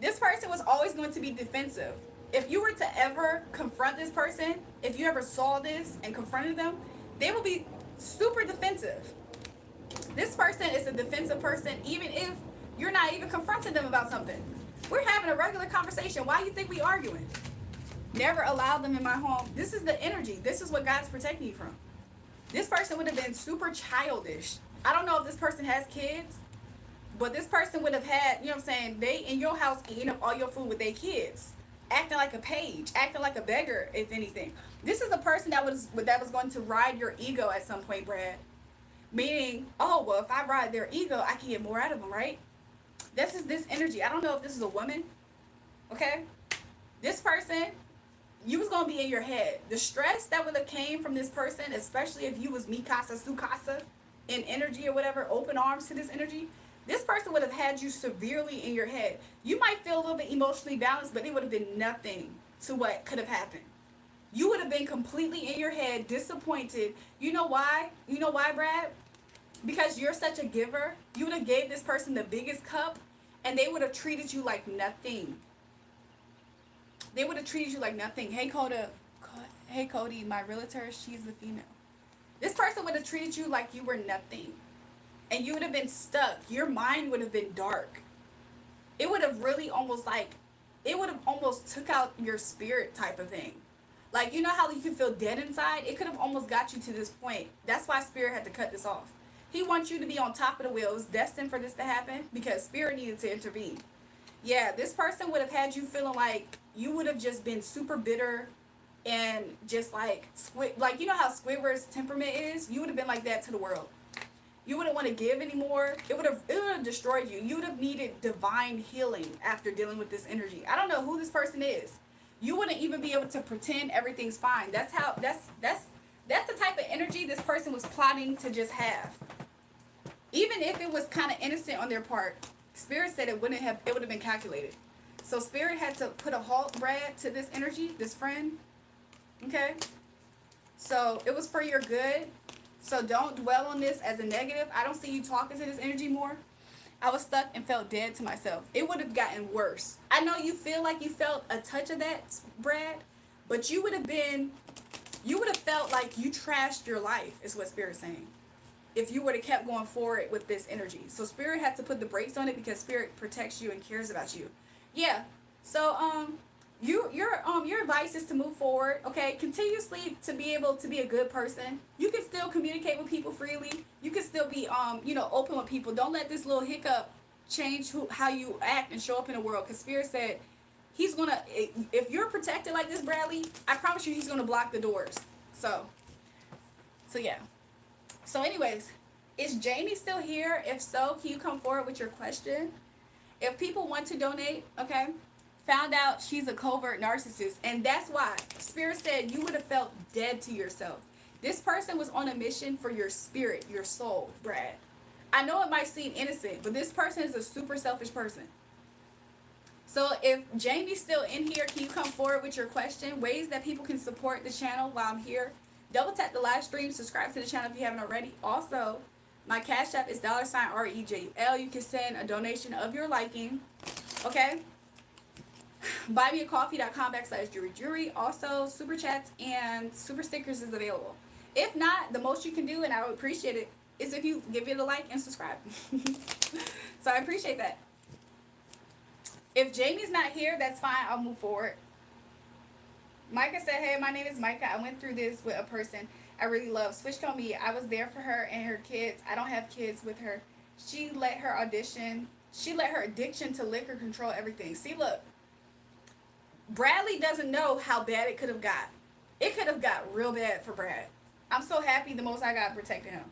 This person was always going to be defensive. If you were to ever confront this person, if you ever saw this and confronted them, they will be super defensive. This person is a defensive person even if you're not even confronting them about something. We're having a regular conversation. Why do you think we arguing? Never allow them in my home. This is the energy. This is what God's protecting you from. This person would have been super childish. I don't know if this person has kids, but this person would have had, you know what I'm saying, they in your house eating up all your food with their kids, acting like a page, acting like a beggar, if anything. This is a person that was going to ride your ego at some point, Brad. Meaning, oh, well, if I ride their ego, I can get more out of them, right? This is this energy. I don't know if this is a woman, okay? This person, you was going to be in your head. The stress that would have came from this person, especially if you was Mikasa, Sukasa, in energy or whatever, open arms to this energy, this person would have had you severely in your head. You might feel a little bit emotionally balanced, but it would have been nothing to what could have happened. You would have been completely in your head, disappointed. You know why? You know why, Brad? Because you're such a giver. You would have gave this person the biggest cup, and they would have treated you like nothing. They would have treated you like nothing. Hey, Cody, my realtor, she's the female. This person would have treated you like you were nothing. And you would have been stuck. Your mind would have been dark. It would have really almost took out your spirit type of thing. Like, you know how you can feel dead inside? It could have almost got you to this point. That's why Spirit had to cut this off. He wants you to be on top of the wheel. It was destined for this to happen because Spirit needed to intervene. Yeah, this person would have had you feeling like you would have just been super bitter and just like you know how Squidward's temperament is? You would have been like that to the world. You wouldn't want to give anymore. It would have destroyed you. You would have needed divine healing after dealing with this energy. I don't know who this person is. You wouldn't even be able to pretend everything's fine. That's the type of energy this person was plotting to just have. Even if it was kind of innocent on their part, Spirit said it would have been calculated. So Spirit had to put a halt, Brad, to this energy, this friend. Okay? So it was for your good. So don't dwell on this as a negative. I don't see you talking to this energy more. I was stuck and felt dead to myself. It would have gotten worse. I know you feel like you felt a touch of that, Brad, but you would have felt like you trashed your life, is what Spirit's saying, if you would have kept going forward with this energy. So Spirit had to put the brakes on it because Spirit protects you and cares about you. Yeah. So your advice is to move forward, okay? Continuously to be able to be a good person. You can still communicate with people freely. You can still be open with people. Don't let this little hiccup change how you act and show up in the world. Because Spirit said he's gonna, if you're protected like this, Bradley, I promise you he's gonna block the doors. So yeah. So anyways, is Jamie still here? If so, can you come forward with your question? If people want to donate, okay? Found out she's a covert narcissist, and that's why Spirit said you would have felt dead to yourself. This person was on a mission for your spirit, your soul, Brad. I know it might seem innocent, but this person is a super selfish person. So if Jamie's still in here, can you come forward with your question? Ways that people can support the channel while I'm here. Double tap the live stream, subscribe to the channel if you haven't already. Also, my Cash App is $REJUL. You can send a donation of your liking, okay? buymeacoffee.com/JulraeJulrae. Also, super chats and super stickers is available. If not, the most you can do, and I would appreciate it, is if you give it a like and subscribe. So I appreciate that. If Jamie's not here, that's fine. I'll move forward. Micah said, hey, my name is Micah. I went through this with a person I really love. Switched on me. I was there for her and her kids. I don't have kids with her. She let her addiction to liquor control everything. See, look. Bradley doesn't know how bad it could have got. It could have got real bad for Brad. I'm so happy the Most High God protected him.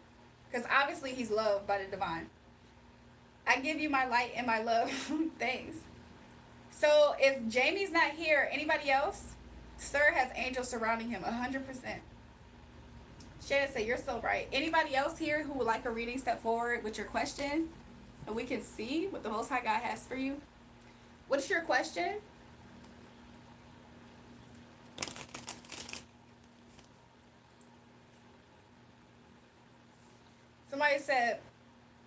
Because obviously he's loved by the divine. I give you my light and my love. Thanks. So if Jamie's not here, anybody else? Sir has angels surrounding him 100%. Shannon said, you're so right. Anybody else here who would like a reading, step forward with your question? And we can see what the Most High God has for you. What is your question? Somebody said,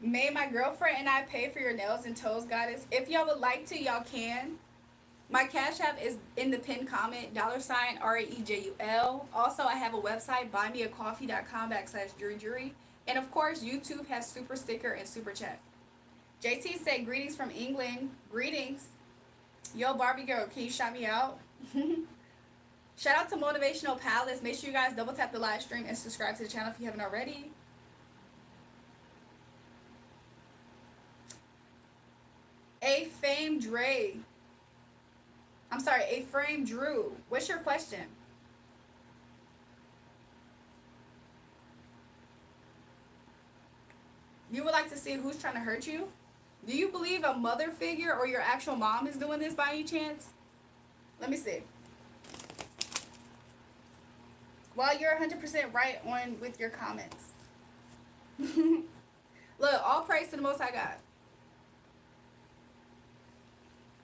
may my girlfriend and I pay for your nails and toes, goddess? If y'all would like to, y'all can. My Cash App is in the pinned comment, $ RAEJUL. Also, I have a website, buymeacoffee.com/JulraeJulrae. And of course, YouTube has super sticker and super chat. JT said, greetings from England. Greetings. Yo, Barbie girl, can you shout me out? Shout out to Motivational Palace. Make sure you guys double tap the live stream and subscribe to the channel if you haven't already. A Fame Dre. I'm sorry, A Frame Drew. What's your question? You would like to see who's trying to hurt you? Do you believe a mother figure or your actual mom is doing this by any chance? Let me see. Well, you're 100% right on with your comments. Look, all praise to the Most High God.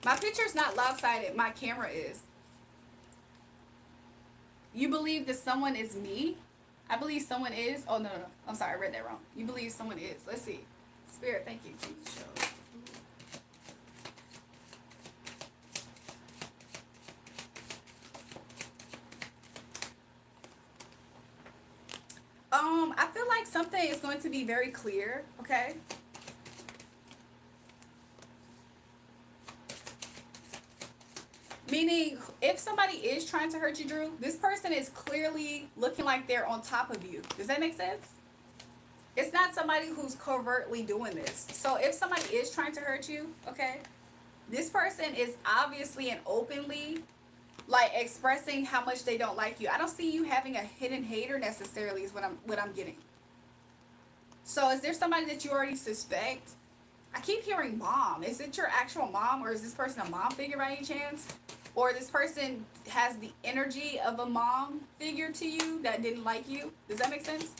My picture's not lopsided. My camera is. You believe that someone is me? I believe someone is. Oh, no. I'm sorry. I read that wrong. You believe someone is. Let's see. Spirit, thank you. I feel like something is going to be very clear, okay? Meaning, if somebody is trying to hurt you, Drew, this person is clearly looking like they're on top of you. Does that make sense? It's not somebody who's covertly doing this. So if somebody is trying to hurt you, okay, this person is obviously and openly like expressing how much they don't like you. I don't see you having a hidden hater necessarily is what I'm getting. So is there somebody that you already suspect? I keep hearing mom. Is it your actual mom, or is this person a mom figure by any chance? Or this person has the energy of a mom figure to you that didn't like you? Does that make sense?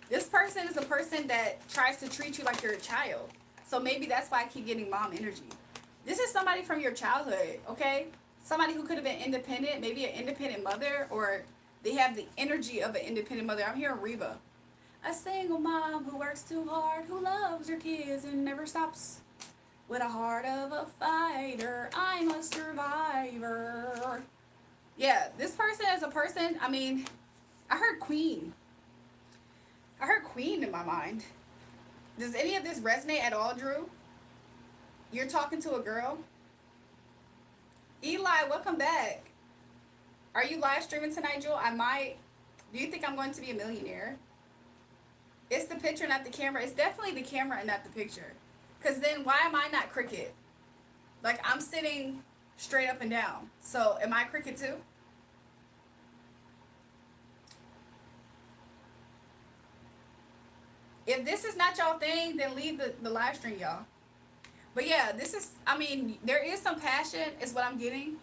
This person is a person that tries to treat you like you're a child. So maybe that's why I keep getting mom energy. This is somebody from your childhood, okay? Somebody who could have been independent, maybe an independent mother, or they have the energy of an independent mother. I'm hearing Reba. A single mom who works too hard, who loves her kids and never stops. With a heart of a fighter, I'm a survivor. Yeah, this person is a person, I mean, I heard queen. I heard queen in my mind. Does any of this resonate at all, Drew? You're talking to a girl? Eli, welcome back. Are you live streaming tonight, Jewel? I might. Do you think I'm going to be a millionaire? It's the picture, not the camera. It's definitely the camera and not the picture. Because then why am I not crooked? Like, I'm sitting straight up and down. So, am I crooked too? If this is not y'all thing, then leave the live stream, y'all. But yeah, this is, I mean, there is some passion is what I'm getting.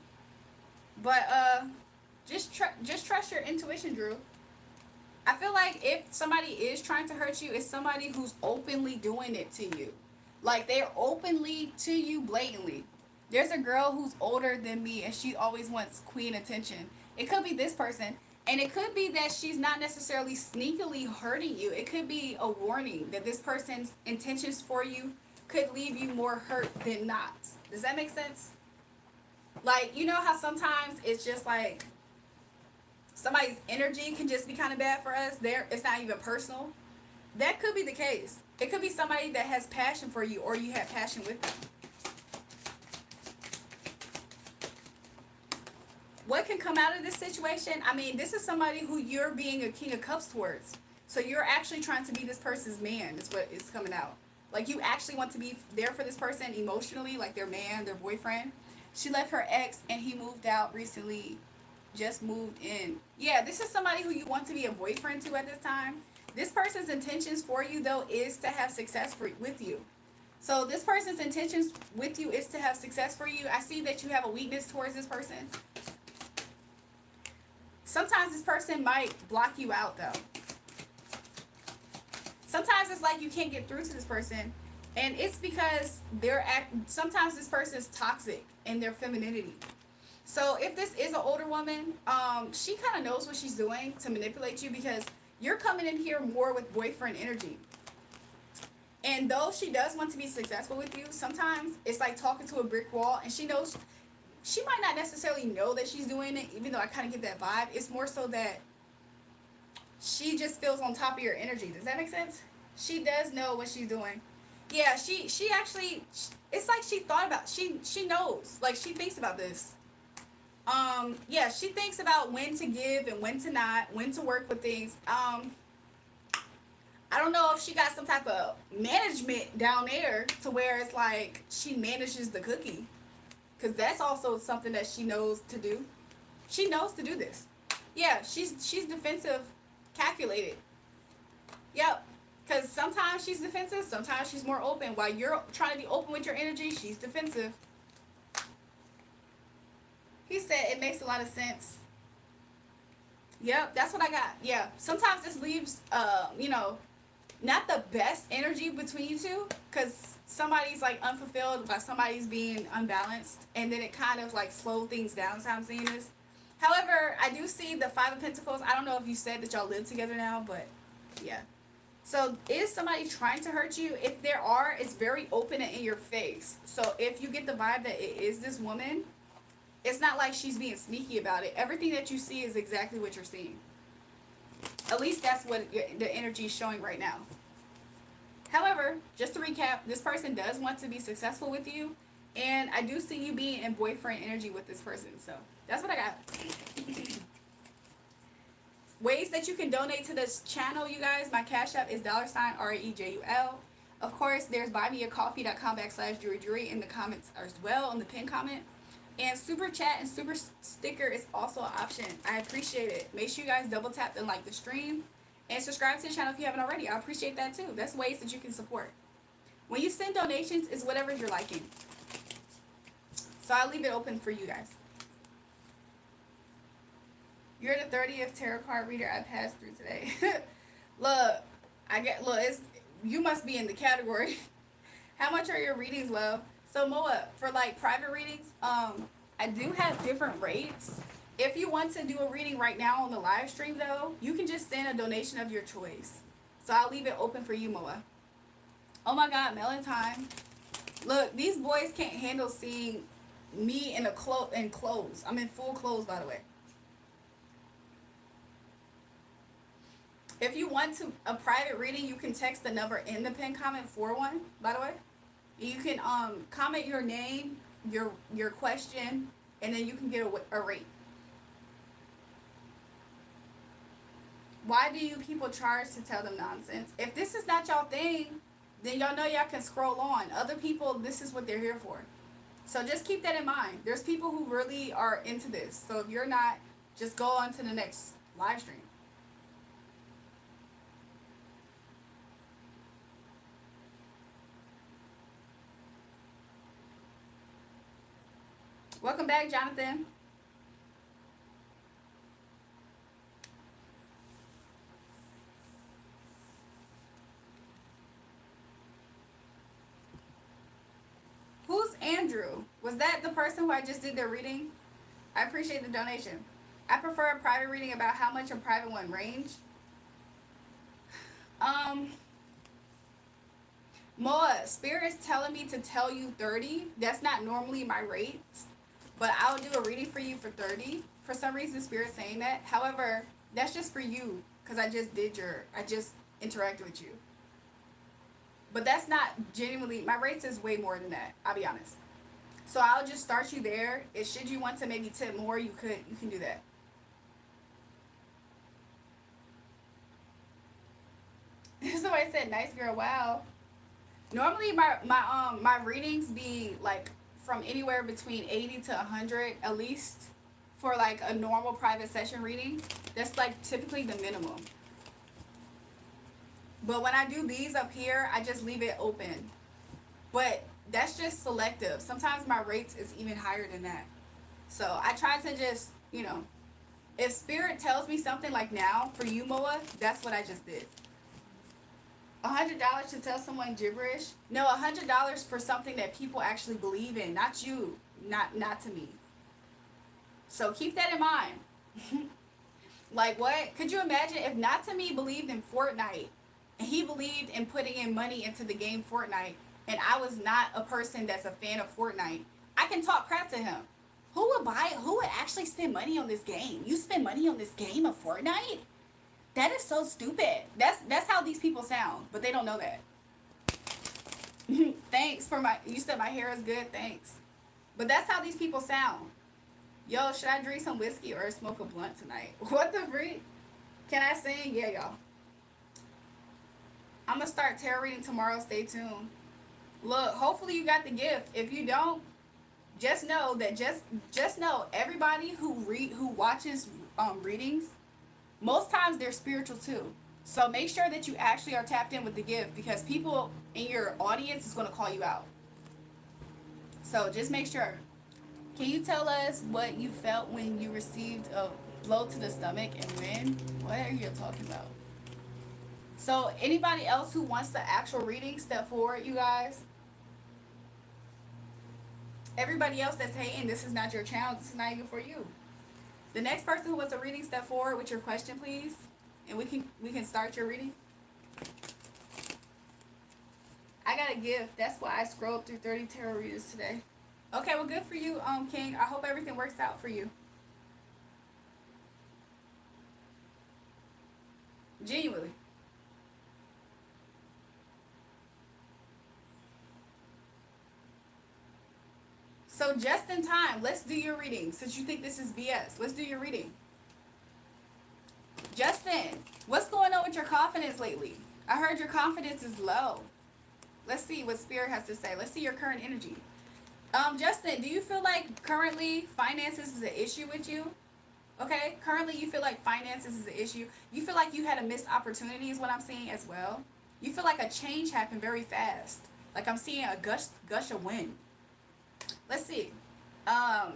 But just trust your intuition, Drew. I feel like if somebody is trying to hurt you, it's somebody who's openly doing it to you. Like, they're openly to you blatantly. There's a girl who's older than me and she always wants queen attention. It could be this person. And it could be that she's not necessarily sneakily hurting you. It could be a warning that this person's intentions for you could leave you more hurt than not. Does that make sense? Like, you know how sometimes it's just like somebody's energy can just be kind of bad for us. It's not even personal. That could be the case. It could be somebody that has passion for you, or you have passion with them. What can come out of this situation? I mean, this is somebody who you're being a king of cups towards. So you're actually trying to be this person's man, is what is coming out. Like, you actually want to be there for this person emotionally, like their man, their boyfriend. She left her ex and he moved out recently, just moved in. Yeah, this is somebody who you want to be a boyfriend to at this time. This person's intentions for you, though, is to have success with you. So this person's intentions with you is to have success for you. I see that you have a weakness towards this person. Sometimes this person might block you out, though. Sometimes it's like you can't get through to this person, And it's because sometimes this person is toxic in their femininity. So if this is an older woman, she kind of knows what she's doing to manipulate you, because you're coming in here more with boyfriend energy. And though she does want to be successful with you, sometimes it's like talking to a brick wall, and she knows she might not necessarily know that she's doing it, even though I kind of get that vibe. It's more so that she just feels on top of your energy. Does that make sense? She does know what she's doing. Yeah, she actually, it's like she thought about, she knows, like she thinks about this. Yeah, she thinks about when to give and when to not, when to work with things. I don't know if she got some type of management down there to where it's like she manages the cookie, because that's also something that she knows to do. She knows to do this. Yeah, she's defensive, calculated. Yep. Because sometimes she's defensive, sometimes she's more open. While you're trying to be open with your energy, she's defensive. He said it makes a lot of sense. Yep, that's what I got. Yeah. Sometimes this leaves, not the best energy between you two, because somebody's like unfulfilled, but somebody's being unbalanced, and then it kind of like slowed things down. So I'm seeing this. However, I do see the Five of Pentacles. I don't know if you said that y'all live together now, but yeah. So is somebody trying to hurt you? If there are, it's very open and in your face. So if you get the vibe that it is this woman, it's not like she's being sneaky about it. Everything that you see is exactly what you're seeing. At least that's what the energy is showing right now. However, just to recap, this person does want to be successful with you. And I do see you being in boyfriend energy with this person. So that's what I got. Ways that you can donate to this channel, you guys. My Cash App is $RAEJUL. Of course, there's buymeacoffee.com/JulraeJulrae in the comments as well, in the pinned comment. And super chat and super sticker is also an option. I appreciate it. Make sure you guys double tap and like the stream. And subscribe to the channel if you haven't already. I appreciate that too. That's ways that you can support. When you send donations, it's whatever you're liking. So I'll leave it open for you guys. You're the 30th tarot card reader I passed through today. Look, you must be in the category. How much are your readings, love? So Moa, for like private readings, I do have different rates. If you want to do a reading right now on the live stream though, you can just send a donation of your choice. So I'll leave it open for you, Moa. Oh my God, melon time. Look, these boys can't handle seeing me in clothes. I'm in full clothes, by the way. If you want a private reading, you can text the number in the pinned comment for one, by the way. You can comment your name, your question, and then you can get a rate. Why do you people charge to tell them nonsense? If this is not y'all thing, then y'all know y'all can scroll on. Other people, this is what they're here for. So just keep that in mind. There's people who really are into this. So if you're not, just go on to the next live stream. Welcome back, Jonathan. Who's Andrew? Was that the person who I just did their reading? I appreciate the donation. I prefer a private reading. About how much a private one range? Moa, Spirit's telling me to tell you 30. That's not normally my rates, but I'll do a reading for you for 30. For some reason, Spirit's saying that. However, that's just for you, because I just interacted with you. But that's not genuinely, my rates is way more than that, I'll be honest. So I'll just start you there. If should you want to maybe tip more, you can do that. Somebody said, nice girl, wow. Normally my readings be like from anywhere between 80 to 100 at least for like a normal private session reading. That's like typically the minimum. But when I do these up here, I just leave it open. But that's just selective. Sometimes my rates is even higher than that. So I try to just, if Spirit tells me something like now for you, Moa, that's what I just did. $100 to tell someone gibberish? No, $100 for something that people actually believe in, not you, not to me. So keep that in mind. Like what? Could you imagine if not to me believed in Fortnite, and he believed in putting in money into the game Fortnite, and I was not a person that's a fan of Fortnite? I can talk crap to him. Who would buy it? Who would actually spend money on this game? You spend money on this game of Fortnite? That is so stupid. That's how these people sound, but they don't know that. Thanks for you said my hair is good, thanks. But that's how these people sound. Yo, should I drink some whiskey or smoke a blunt tonight? What the freak? Can I sing? Yeah, y'all. I'm gonna start tarot reading tomorrow. Stay tuned. Look, hopefully you got the gift. If you don't, just know that just know everybody who watches readings, most times they're spiritual too. So make sure that you actually are tapped in with the gift, because people in your audience is going to call you out. So just make sure. Can you tell us what you felt when you received a blow to the stomach and when? What are you talking about? So anybody else who wants the actual reading, step forward, you guys. Everybody else that's hating, this is not your channel. This is not even for you. The next person who wants a reading, step forward with your question, please, and we can start your reading. I got a gift. That's why I scrolled through 30 tarot readers today. Okay, well, good for you, King. I hope everything works out for you. Genuinely. So just in time, let's do your reading. Since you think this is BS, let's do your reading. Justin, what's going on with your confidence lately? I heard your confidence is low. Let's see what Spirit has to say. Let's see your current energy. Justin, do you feel like currently finances is an issue with you? Okay, currently you feel like finances is an issue. You feel like you had a missed opportunity is what I'm seeing as well. You feel like a change happened very fast. Like I'm seeing a gush of wind. Let's see. Yeah,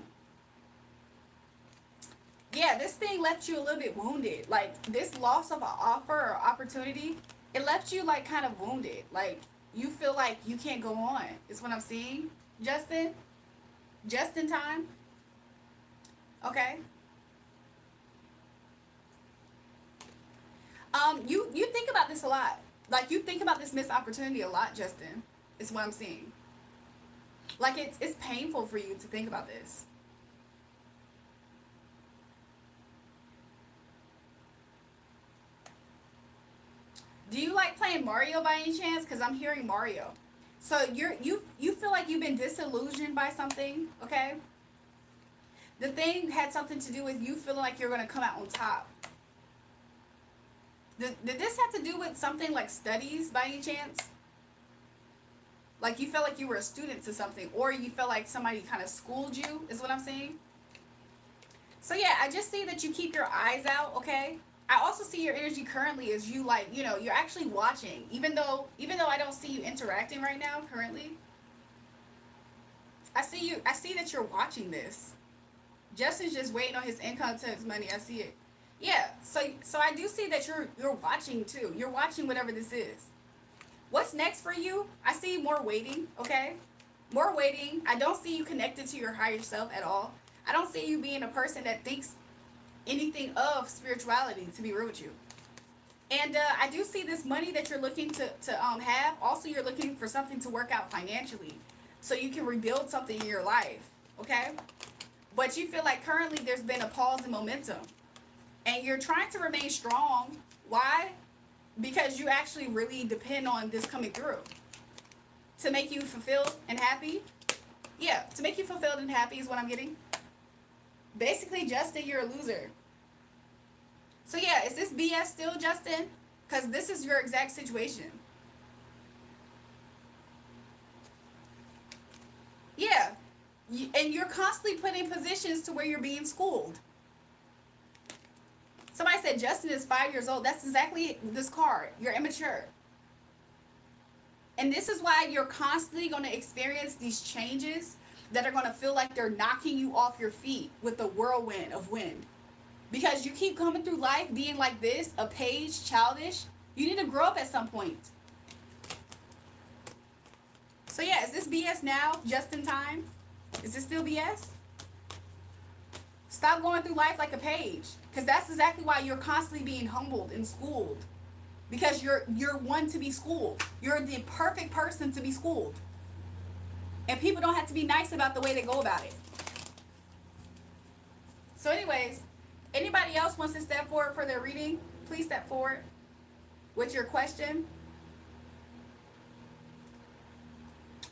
this thing left you a little bit wounded. Like this loss of an offer or opportunity, it left you like kind of wounded. Like you feel like you can't go on. Is what I'm seeing. Justin? Just in time? Okay. You think about this a lot. Like you think about this missed opportunity a lot, Justin. Is what I'm seeing. Like it's painful for you to think about this. Do you like playing Mario by any chance? Because I'm hearing Mario. So you feel like you've been disillusioned by something, okay? The thing had something to do with you feeling like you're going to come out on top. Did this have to do with something like studies by any chance? Like you felt like you were a student to something, or you felt like somebody kind of schooled you, is what I'm saying. So yeah, I just see that you keep your eyes out, okay? I also see your energy currently as you like, you know, you're actually watching, even though I don't see you interacting right now currently. I see that you're watching this. Justin's just waiting on his income tax money. I see it. Yeah, so I do see that you're watching too. You're watching whatever this is. What's next for you? I see more waiting, okay? More waiting. I don't see you connected to your higher self at all. I don't see you being a person that thinks anything of spirituality, to be real with you. And I do see this money that you're looking to have. Also, you're looking for something to work out financially so you can rebuild something in your life, okay? But you feel like currently there's been a pause in momentum. And you're trying to remain strong. Why? Because you actually really depend on this coming through. To make you fulfilled and happy. Yeah, to make you fulfilled and happy is what I'm getting. Basically, Justin, you're a loser. So yeah, is this BS still, Justin? Because this is your exact situation. Yeah. And you're constantly put in positions to where you're being schooled. Somebody said Justin is 5 years old. That's exactly this card. You're immature. And this is why you're constantly going to experience these changes that are going to feel like they're knocking you off your feet with the whirlwind of wind. Because you keep coming through life being like this, a page, childish. You need to grow up at some point. So yeah, is this BS now? Just in time? Is this still BS? Stop going through life like a page, because that's exactly why you're constantly being humbled and schooled. Because you're one to be schooled. You're the perfect person to be schooled. And people don't have to be nice about the way they go about it. So anyways, anybody else wants to step forward for their reading, please step forward with your question.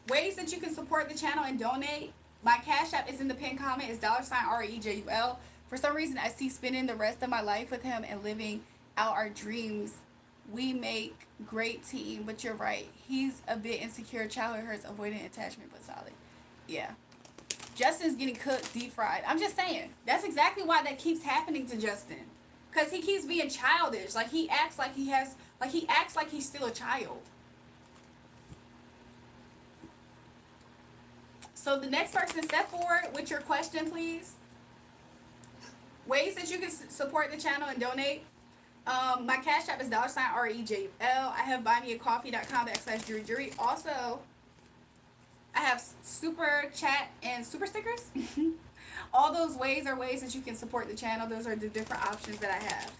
Ways that you can support the channel and donate. My Cash App is in the pinned comment. It's $ReJul. For some reason, I see spending the rest of my life with him and living out our dreams. We make great team, but you're right. He's a bit insecure. Childhood hurts, avoiding attachment, but solid. Yeah. Justin's getting cooked, deep fried. I'm just saying. That's exactly why that keeps happening to Justin. Because he keeps being childish. Like, he acts like he acts like he's still a child. So the next person, step forward with your question, please. Ways that you can support the channel and donate. My Cash App is $ReJul. I have buymeacoffee.com/JulraeJulrae. Also, I have super chat and super stickers. All those ways are ways that you can support the channel. Those are the different options that I have.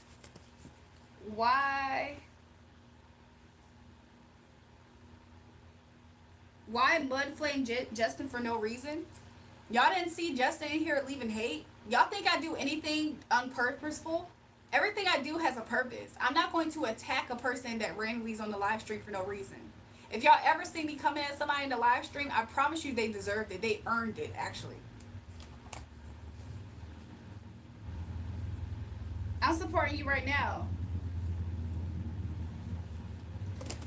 Why mudflame Justin for no reason? Y'all didn't see Justin in here leaving hate? Y'all think I do anything unpurposeful? Everything I do has a purpose. I'm not going to attack a person that randomly is on the live stream for no reason. If y'all ever see me coming at somebody in the live stream, I promise you they deserved it. They earned it, actually. I'm supporting you right now.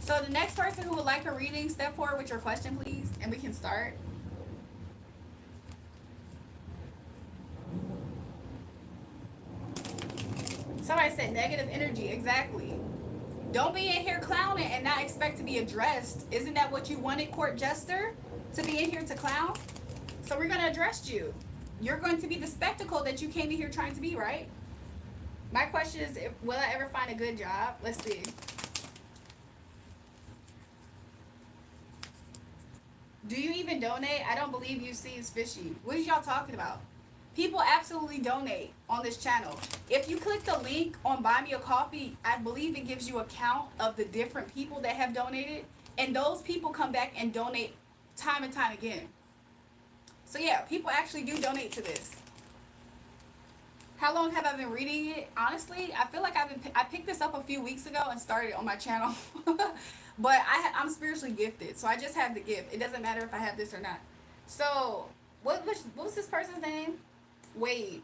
So the next person who would like a reading, step forward with your question, please, and we can start. Somebody said negative energy. Exactly. Don't be in here clowning and not expect to be addressed. Isn't that what you wanted, Court Jester? To be in here to clown? So we're going to address you. You're going to be the spectacle that you came in here trying to be, right? My question is, will I ever find a good job? Let's see. Do you even donate? I don't believe you see it's fishy. What are y'all talking about? People absolutely donate on this channel. If you click the link on Buy Me a Coffee, I believe it gives you a count of the different people that have donated. And those people come back and donate time and time again. So yeah, people actually do donate to this. How long have I been reading it? Honestly, I feel like I picked this up a few weeks ago and started on my channel. But I'm spiritually gifted, so I just have the gift. It doesn't matter if I have this or not. So, what was this person's name? Wade.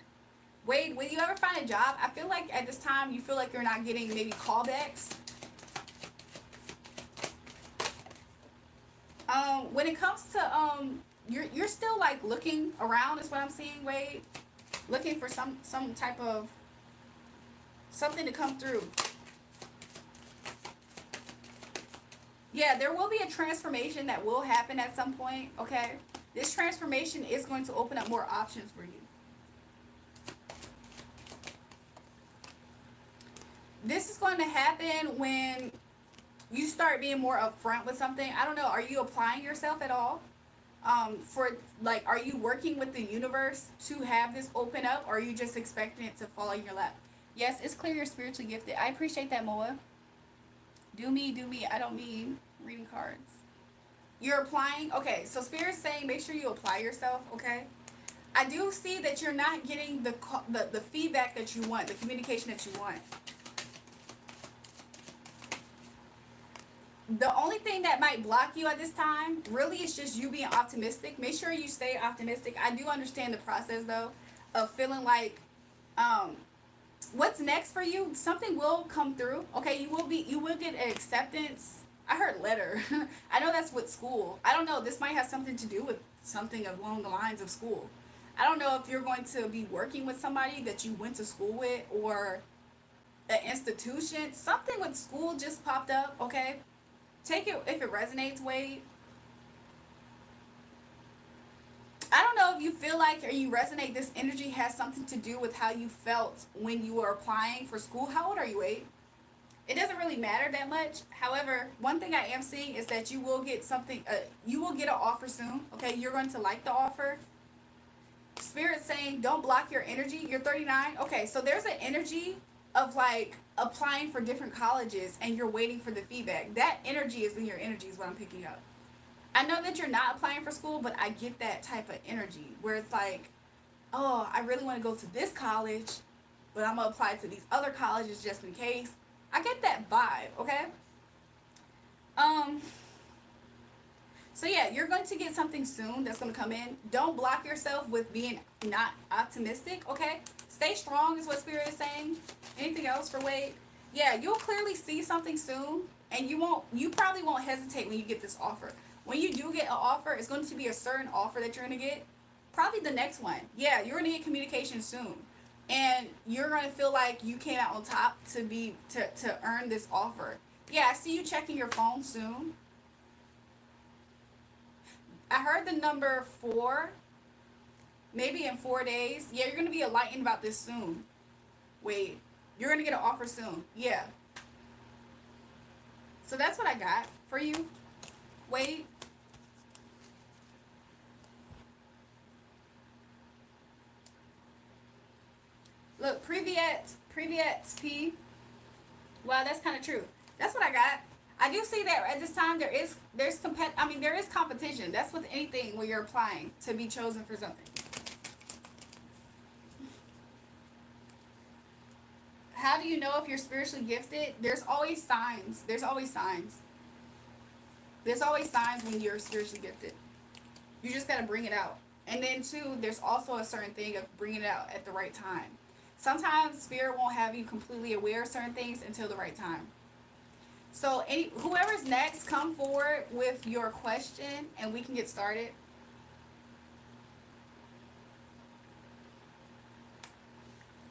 Wade, when you ever find a job, I feel like at this time you feel like you're not getting maybe callbacks. When it comes to you're still like looking around is what I'm seeing, Wade. Looking for some type of something to come through. Yeah, there will be a transformation that will happen at some point, okay? This transformation is going to open up more options for you. This is going to happen when you start being more upfront with something. I don't know, are you applying yourself at all? Are you working with the universe to have this open up, or are you just expecting it to fall in your lap? Yes, it's clear you're spiritually gifted. I appreciate that, Moa. Do me. I don't mean reading cards. You're applying? Okay, so Spirit's saying make sure you apply yourself, okay? I do see that you're not getting the feedback that you want, the communication that you want. The only thing that might block you at this time really is just you being optimistic. Make sure you stay optimistic. I do understand the process, though, of feeling like what's next for you, something will come through. Okay, you will get an acceptance. I heard letter. I know that's with school. I don't know, this might have something to do with something along the lines of school. I don't know if you're going to be working with somebody that you went to school with, or an institution. Something with school just popped up, okay? Take it if it resonates, Wade. I don't know if you feel like, or you resonate, this energy has something to do with how you felt when you were applying for school. How old are you, Wade? It doesn't really matter that much. However, one thing I am seeing is that you will get something, you will get an offer soon. Okay, you're going to like the offer. Spirit saying don't block your energy. You're 39. Okay, so there's an energy of like applying for different colleges and you're waiting for the feedback. That energy is in your energy is what I'm picking up. I know that you're not applying for school, but I get that type of energy where it's like, oh, I really want to go to this college, but I'm gonna apply to these other colleges just in case. I get that vibe, okay? Um, so yeah, you're going to get something soon that's gonna come in. Don't block yourself with being not optimistic, okay? Stay strong is what Spirit is saying. Anything else for Wade? Yeah, you'll clearly see something soon, and you probably won't hesitate when you get this offer. When you do get an offer, it's going to be a certain offer that you're gonna get. Probably the next one. Yeah, you're gonna get communication soon. And you're gonna feel like you came out on top to earn this offer. Yeah, I see you checking your phone soon. I heard the number 4, maybe in 4 days. Yeah, you're gonna be enlightened about this soon. Wait, you're gonna get an offer soon. Yeah. So that's what I got for you. Wait. Look, Privyet P. Wow, that's kind of true. That's what I got. I do see that at this time there is competition. That's with anything when you're applying to be chosen for something. How do you know if you're spiritually gifted? There's always signs. There's always signs. There's always signs when you're spiritually gifted. You just gotta bring it out. And then too, there's also a certain thing of bringing it out at the right time. Sometimes Spirit won't have you completely aware of certain things until the right time. So whoever's next, come forward with your question and we can get started.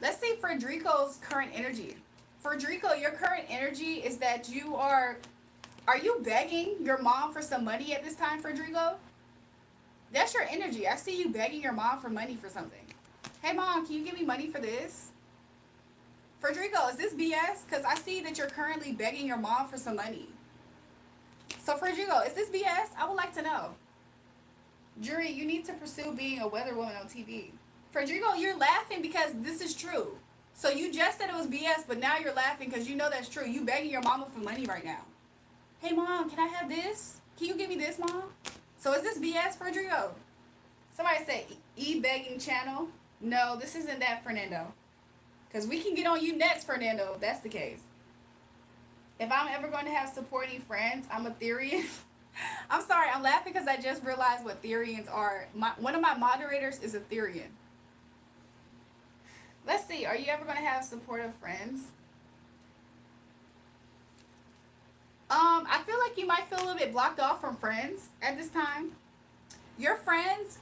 Let's see Frederico's current energy. Frederico, your current energy is that are you begging your mom for some money at this time, Frederico? That's your energy. I see you begging your mom for money for something. Hey mom, can you give me money for this? Frederico, is this BS? Because I see that you're currently begging your mom for some money. So Frederico, is this BS? I would like to know. Jury, you need to pursue being a weather woman on TV. Frederico, you're laughing because this is true. So you just said it was BS, but now you're laughing because you know that's true. You begging your mama for money right now. Hey mom, can I have this? Can you give me this, mom? So is this BS, Frederico? Somebody said e-begging channel. No, this isn't that, Fernando. Because we can get on you next, Fernando, if that's the case. If I'm ever going to have supporting friends, I'm a Therian. I'm sorry, I'm laughing because I just realized what Therians are. One of my moderators is a Therian. Let's see, are you ever going to have supportive friends? I feel like you might feel a little bit blocked off from friends at this time. Your friends,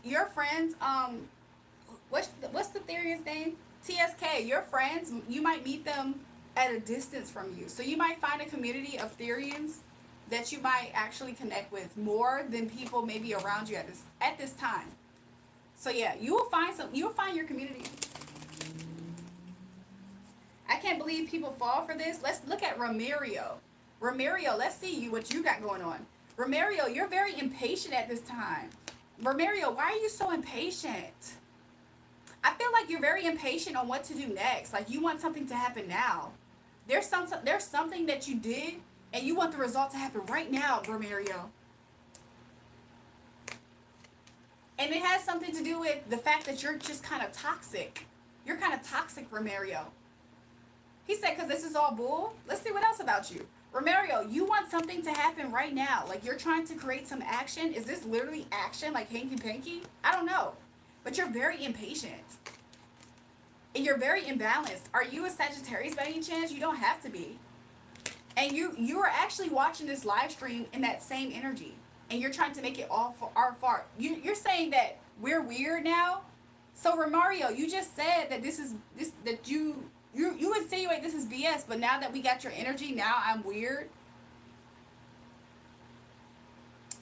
what's the Therian's name? TSK, your friends, you might meet them at a distance from you. So you might find a community of Therians that you might actually connect with more than people maybe around you at this time. So yeah, you will find your community. I can't believe people fall for this. Let's look at Romario. Romario, let's see what you got going on. Romario, you're very impatient at this time. Romario, why are you so impatient? I feel like you're very impatient on what to do next. Like you want something to happen now. There's something that you did and you want the result to happen right now, Romario. And it has something to do with the fact that you're just kind of toxic. You're kind of toxic, Romario. He said, because this is all bull. Let's see what else about you. Romario, you want something to happen right now. Like you're trying to create some action. Is this literally action like hanky-panky? I don't know. But you're very impatient. And you're very imbalanced. Are you a Sagittarius by any chance? You don't have to be. And you are actually watching this live stream in that same energy. And you're trying to make it all for our fault. You're saying that we're weird now? So Romario, you just said that you insinuate this is BS, but now that we got your energy, now I'm weird.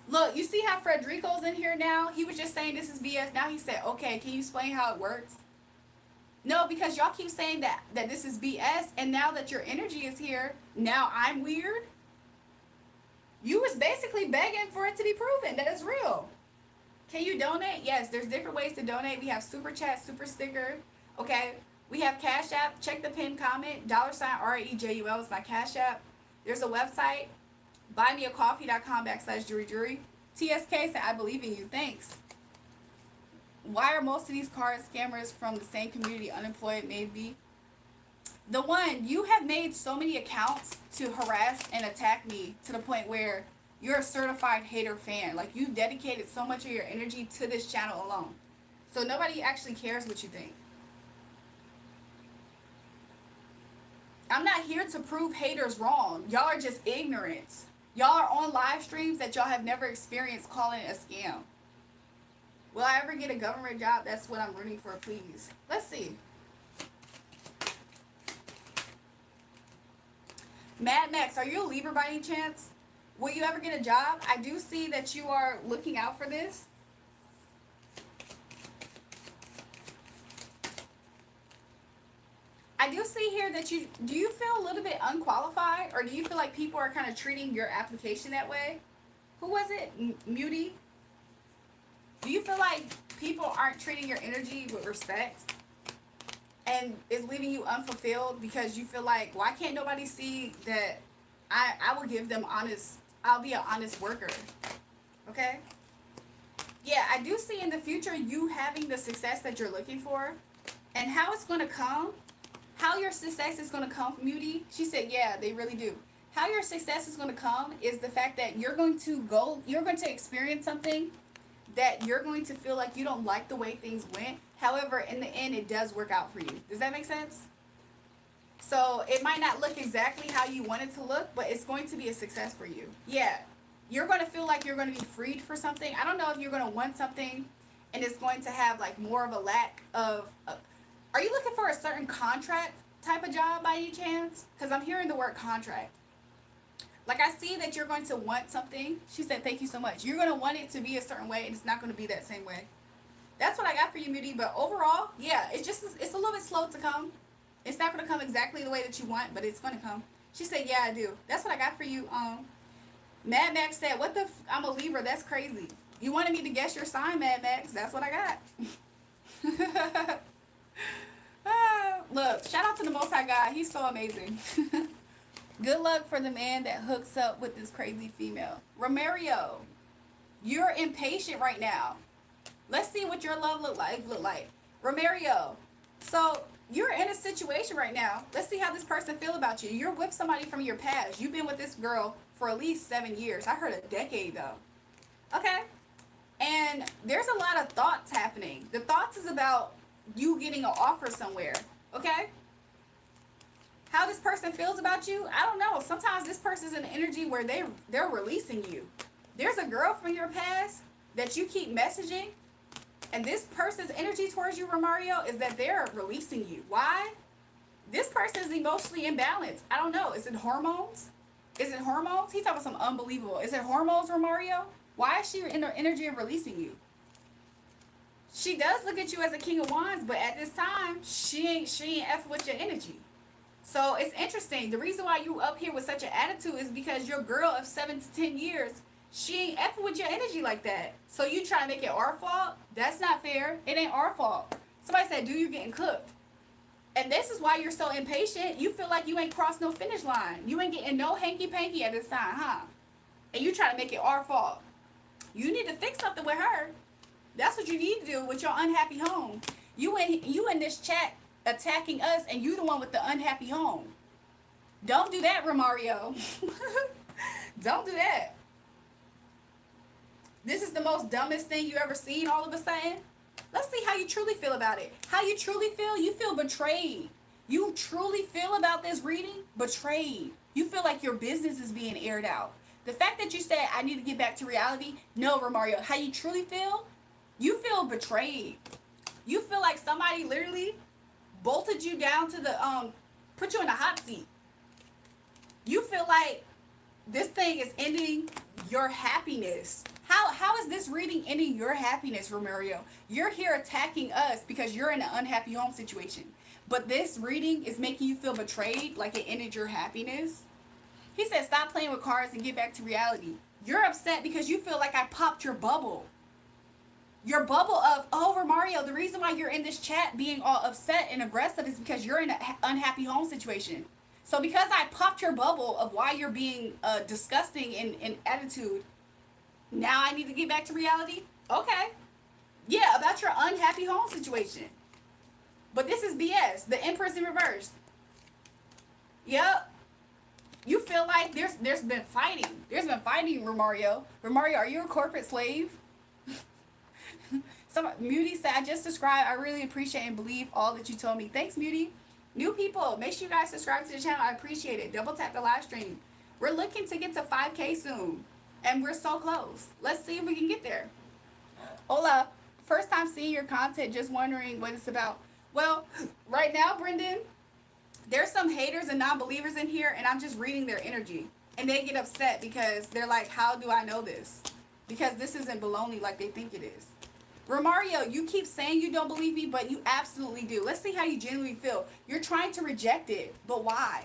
Look, you see how Frederico's in here now? He was just saying this is BS. Now he said, okay, can you explain how it works? No, because y'all keep saying that this is BS, and now that your energy is here, now I'm weird. You was basically begging for it to be proven that it's real. Can you donate? Yes, there's different ways to donate. We have super chat, super sticker. Okay, we have Cash App. Check the pinned comment. $RAEJUL is my Cash App. There's a website, buymeacoffee.com/JulraeJulrae. TSK said, I believe in you. Thanks. Why are most of these card scammers from the same community unemployed? Maybe. The one, you have made so many accounts to harass and attack me to the point where you're a certified hater fan. Like, you've dedicated so much of your energy to this channel alone. So nobody actually cares what you think. I'm not here to prove haters wrong. Y'all are just ignorant. Y'all are on live streams that y'all have never experienced calling it a scam. Will I ever get a government job? That's what I'm rooting for, please. Let's see. Mad Max, are you a Libra by any chance? Will you ever get a job? I do see that you are looking out for this. I do see here that do you feel a little bit unqualified, or do you feel like people are kind of treating your application that way? Who was it? Muty? Do you feel like people aren't treating your energy with respect and is leaving you unfulfilled because you feel like, why can't nobody see that I will give them I'll be an honest worker? Okay? Yeah, I do see in the future you having the success that you're looking for, and how it's going to come. How your success is going to come from Muty, she said, yeah, they really do. How your success is going to come is the fact that you're going to experience something that you're going to feel like you don't like the way things went. However, in the end, it does work out for you. Does that make sense? So it might not look exactly how you want it to look, but it's going to be a success for you. Yeah, you're going to feel like you're going to be freed for something. I don't know if you're going to want something and it's going to have like more of a lack of... Are you looking for a certain contract type of job by any chance? Because I'm hearing the word contract. Like, I see that you're going to want something. She said, thank you so much. You're going to want it to be a certain way, and it's not going to be that same way. That's what I got for you, Muty. But overall, yeah, it's a little bit slow to come. It's not going to come exactly the way that you want, but it's going to come. She said, yeah, I do. That's what I got for you. Mad Max said, what the I'm a Libra. That's crazy. You wanted me to guess your sign, Mad Max. That's what I got. Look, shout out to the Most High God. He's so amazing. Good luck for the man that hooks up with this crazy female. Romario, you're impatient right now. Let's see what your love look like. Romario, so you're in a situation right now. Let's see how this person feel about you. You're with somebody from your past. You've been with this girl for at least 7 years. I heard a decade though. Okay. And there's a lot of thoughts happening. The thoughts is about you getting an offer somewhere. Okay. How this person feels about you, I don't know. Sometimes this person's in an energy where they're releasing you. There's a girl from your past that you keep messaging, and this person's energy towards you, Romario, is that they're releasing you. Why? This person is emotionally imbalanced. I don't know. Is it hormones? Is it hormones? He's talking about some unbelievable. Is it hormones, Romario? Why is she in her energy of releasing you? She does look at you as a King of Wands, but at this time, she ain't F with your energy. So it's interesting. The reason why you up here with such an attitude is because your girl of 7 to 10 years, she ain't effing with your energy like that. So you try to make it our fault? That's not fair. It ain't our fault. Somebody said, dude, you're getting cooked. And this is why you're so impatient. You feel like you ain't crossed no finish line. You ain't getting no hanky-panky at this time, huh? And you try to make it our fault. You need to fix something with her. That's what you need to do with your unhappy home. You in this chat attacking us, and you the one with the unhappy home. Don't do that, Romario. Don't do that. This is the most dumbest thing you ever seen all of a sudden. Let's see how you truly feel about it. How you truly feel? You feel betrayed. You truly feel about this reading? Betrayed. You feel like your business is being aired out. The fact that you said, I need to get back to reality. No, Romario. How you truly feel? You feel betrayed. You feel like somebody literally bolted you down to the, put you in a hot seat. You feel like this thing is ending your happiness. How is this reading ending your happiness, Romario? You're here attacking us because you're in an unhappy home situation. But this reading is making you feel betrayed, like it ended your happiness. He said, stop playing with cards and get back to reality. You're upset because you feel like I popped your bubble. Your bubble of, oh, Romario, the reason why you're in this chat being all upset and aggressive is because you're in an unhappy home situation. So because I popped your bubble of why you're being disgusting in attitude, now I need to get back to reality? Okay. Yeah, about your unhappy home situation. But this is BS. The Empress in reverse. Yep. You feel like there's been fighting. There's been fighting, Romario. Romario, are you a corporate slave? Muty said, I just subscribed. I really appreciate and believe all that you told me. Thanks, Muty. New people, make sure you guys subscribe to the channel. I appreciate it. Double tap the live stream. We're looking to get to 5K soon. And we're so close. Let's see if we can get there. Hola. First time seeing your content, just wondering what it's about. Well, right now, Brendan, there's some haters and non-believers in here, and I'm just reading their energy. And they get upset because they're like, how do I know this? Because this isn't baloney like they think it is. Romario, you keep saying you don't believe me, but you absolutely do. Let's see how you genuinely feel. You're trying to reject it, but why?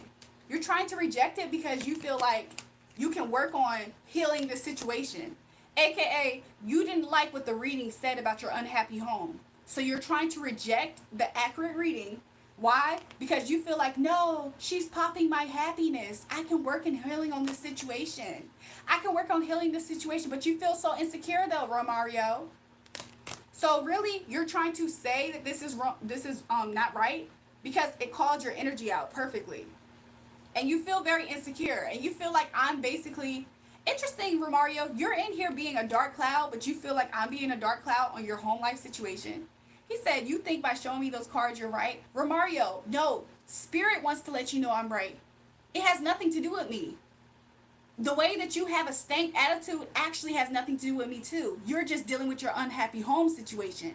You're trying to reject it because you feel like you can work on healing the situation. AKA, you didn't like what the reading said about your unhappy home. So you're trying to reject the accurate reading. Why? Because you feel like, no, she's popping my happiness. I can work in healing on this situation. I can work on healing this situation, but you feel so insecure though, Romario. So really, you're trying to say that this is wrong, this is not right, because it called your energy out perfectly. And you feel very insecure, and you feel like I'm basically, interesting, Romario, you're in here being a dark cloud, but you feel like I'm being a dark cloud on your home life situation. He said, you think by showing me those cards you're right? Romario, no, Spirit wants to let you know I'm right. It has nothing to do with me. The way that you have a stank attitude actually has nothing to do with me too. You're just dealing with your unhappy home situation.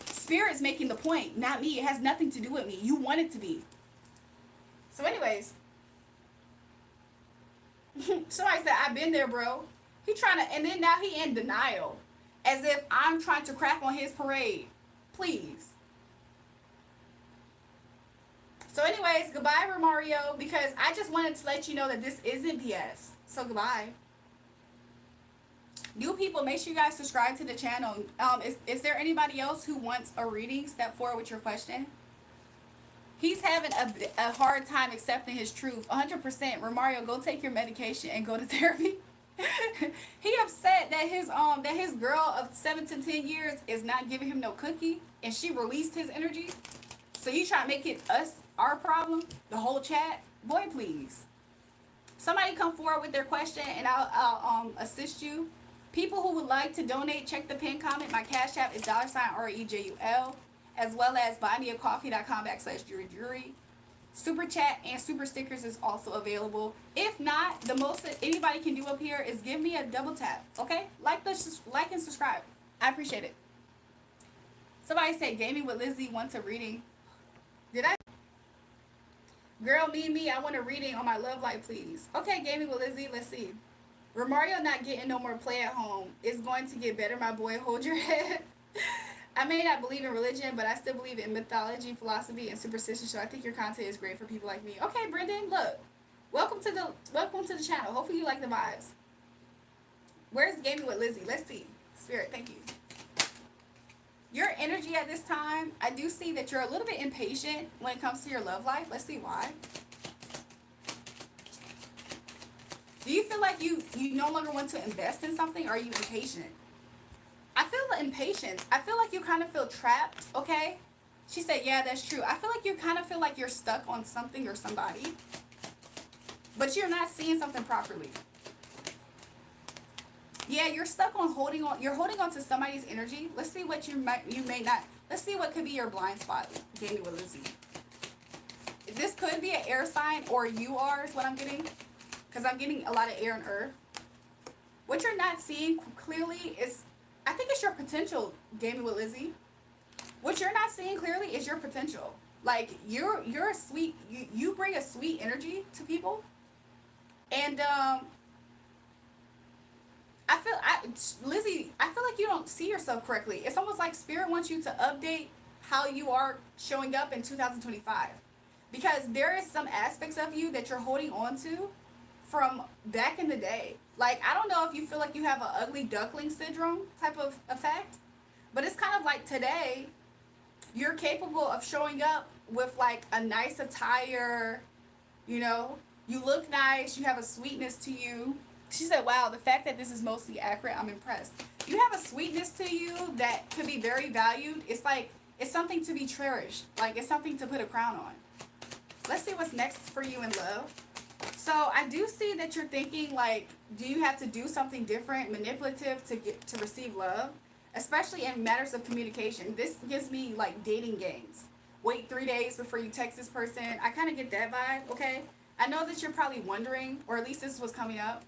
Spirit's making the point, not me. It has nothing to do with me. You want it to be. So anyways, somebody said, I've been there, bro. He trying to, and then now he in denial. As if I'm trying to crap on his parade. Please. So anyways, goodbye, Romario, because I just wanted to let you know that this isn't BS. So goodbye. New people, make sure you guys subscribe to the channel. Is there anybody else who wants a reading? Step forward with your question. He's having a hard time accepting his truth. 100%. Romario, go take your medication and go to therapy. He upset that his girl of 7 to 10 years is not giving him no cookie, and she released his energy. So you try to make it us our problem, the whole chat. Boy, please. Somebody come forward with their question, and I'll assist you. People who would like to donate, check the pinned comment. My cash app is $REJUL, as well as buymeacoffee.com/JulraeJulrae. Super chat and super stickers is also available. If not, the most that anybody can do up here is give me a double tap. Okay, like and subscribe. I appreciate it. Somebody said gaming with Lizzie wants a reading. Did I? Girl, me, I want a reading on my love life, please. Okay, gaming with Lizzie. Let's see. Romario not getting no more play at home. It's going to get better, my boy. Hold your head. I may not believe in religion, but I still believe in mythology, philosophy, and superstition. So I think your content is great for people like me. Okay, Brendan, look. Welcome to the channel. Hopefully you like the vibes. Where's gaming with Lizzie? Let's see. Spirit, thank you. Your energy at this time, I do see that you're a little bit impatient when it comes to your love life. Let's see why. Do you feel like you no longer want to invest in something, or are you impatient? I feel the impatience. I feel like you kind of feel trapped, okay? She said, yeah, that's true. I feel like you kind of feel like you're stuck on something or somebody, but you're not seeing something properly. Yeah, you're stuck on holding on. You're holding on to somebody's energy. Let's see what you may not. Let's see what could be your blind spot, Jamie with Lizzie. This could be an air sign, or you are, is what I'm getting. Because I'm getting a lot of air and earth. What you're not seeing clearly is, I think it's your potential, gaming with Lizzie. What you're not seeing clearly is your potential. Like, you're a sweet, you bring a sweet energy to people. And, Lizzie, I feel like you don't see yourself correctly. It's almost like Spirit wants you to update how you are showing up in 2025. Because there is some aspects of you that you're holding on to from back in the day. Like, I don't know if you feel like you have an ugly duckling syndrome type of effect, but it's kind of like today, you're capable of showing up with like a nice attire, you know, you look nice, you have a sweetness to you. She said, wow, the fact that this is mostly accurate, I'm impressed. You have a sweetness to you that could be very valued. It's like, it's something to be cherished. Like, it's something to put a crown on. Let's see what's next for you in love. So I do see that you're thinking like, do you have to do something different, manipulative to receive love? Especially in matters of communication. This gives me like dating games. Wait 3 days before you text this person. I kind of get that vibe, okay? I know that you're probably wondering, or at least this was coming up,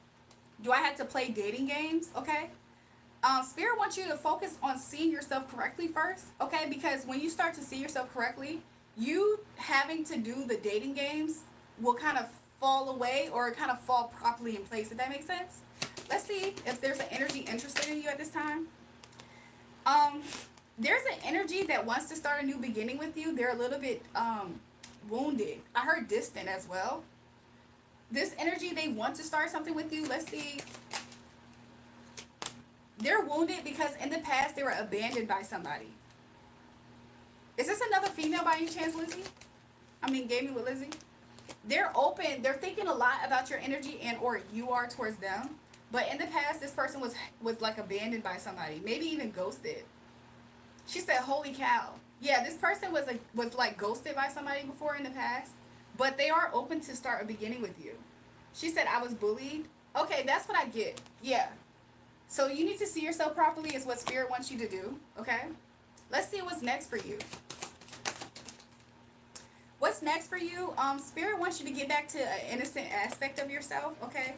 do I have to play dating games, okay? Spirit wants you to focus on seeing yourself correctly first, okay? Because when you start to see yourself correctly, you having to do the dating games will kind of fall away or kind of fall properly in place, if that makes sense. Let's see if there's an energy interested in you at this time. There's an energy that wants to start a new beginning with you. They're a little bit wounded. I heard distant as well. This energy, they want to start something with you. Let's see. They're wounded because in the past they were abandoned by somebody. Is this another female by any chance, Lizzie? I mean, Gaming with Lizzie? They're open. They're thinking a lot about your energy and or you are towards them. But in the past, this person was like abandoned by somebody. Maybe even ghosted. She said, holy cow. Yeah, this person was like ghosted by somebody before in the past. But they are open to start a beginning with you. She said, I was bullied. Okay, that's what I get. Yeah. So you need to see yourself properly is what Spirit wants you to do. Okay? Let's see what's next for you. What's next for you? Spirit wants you to get back to an innocent aspect of yourself. Okay?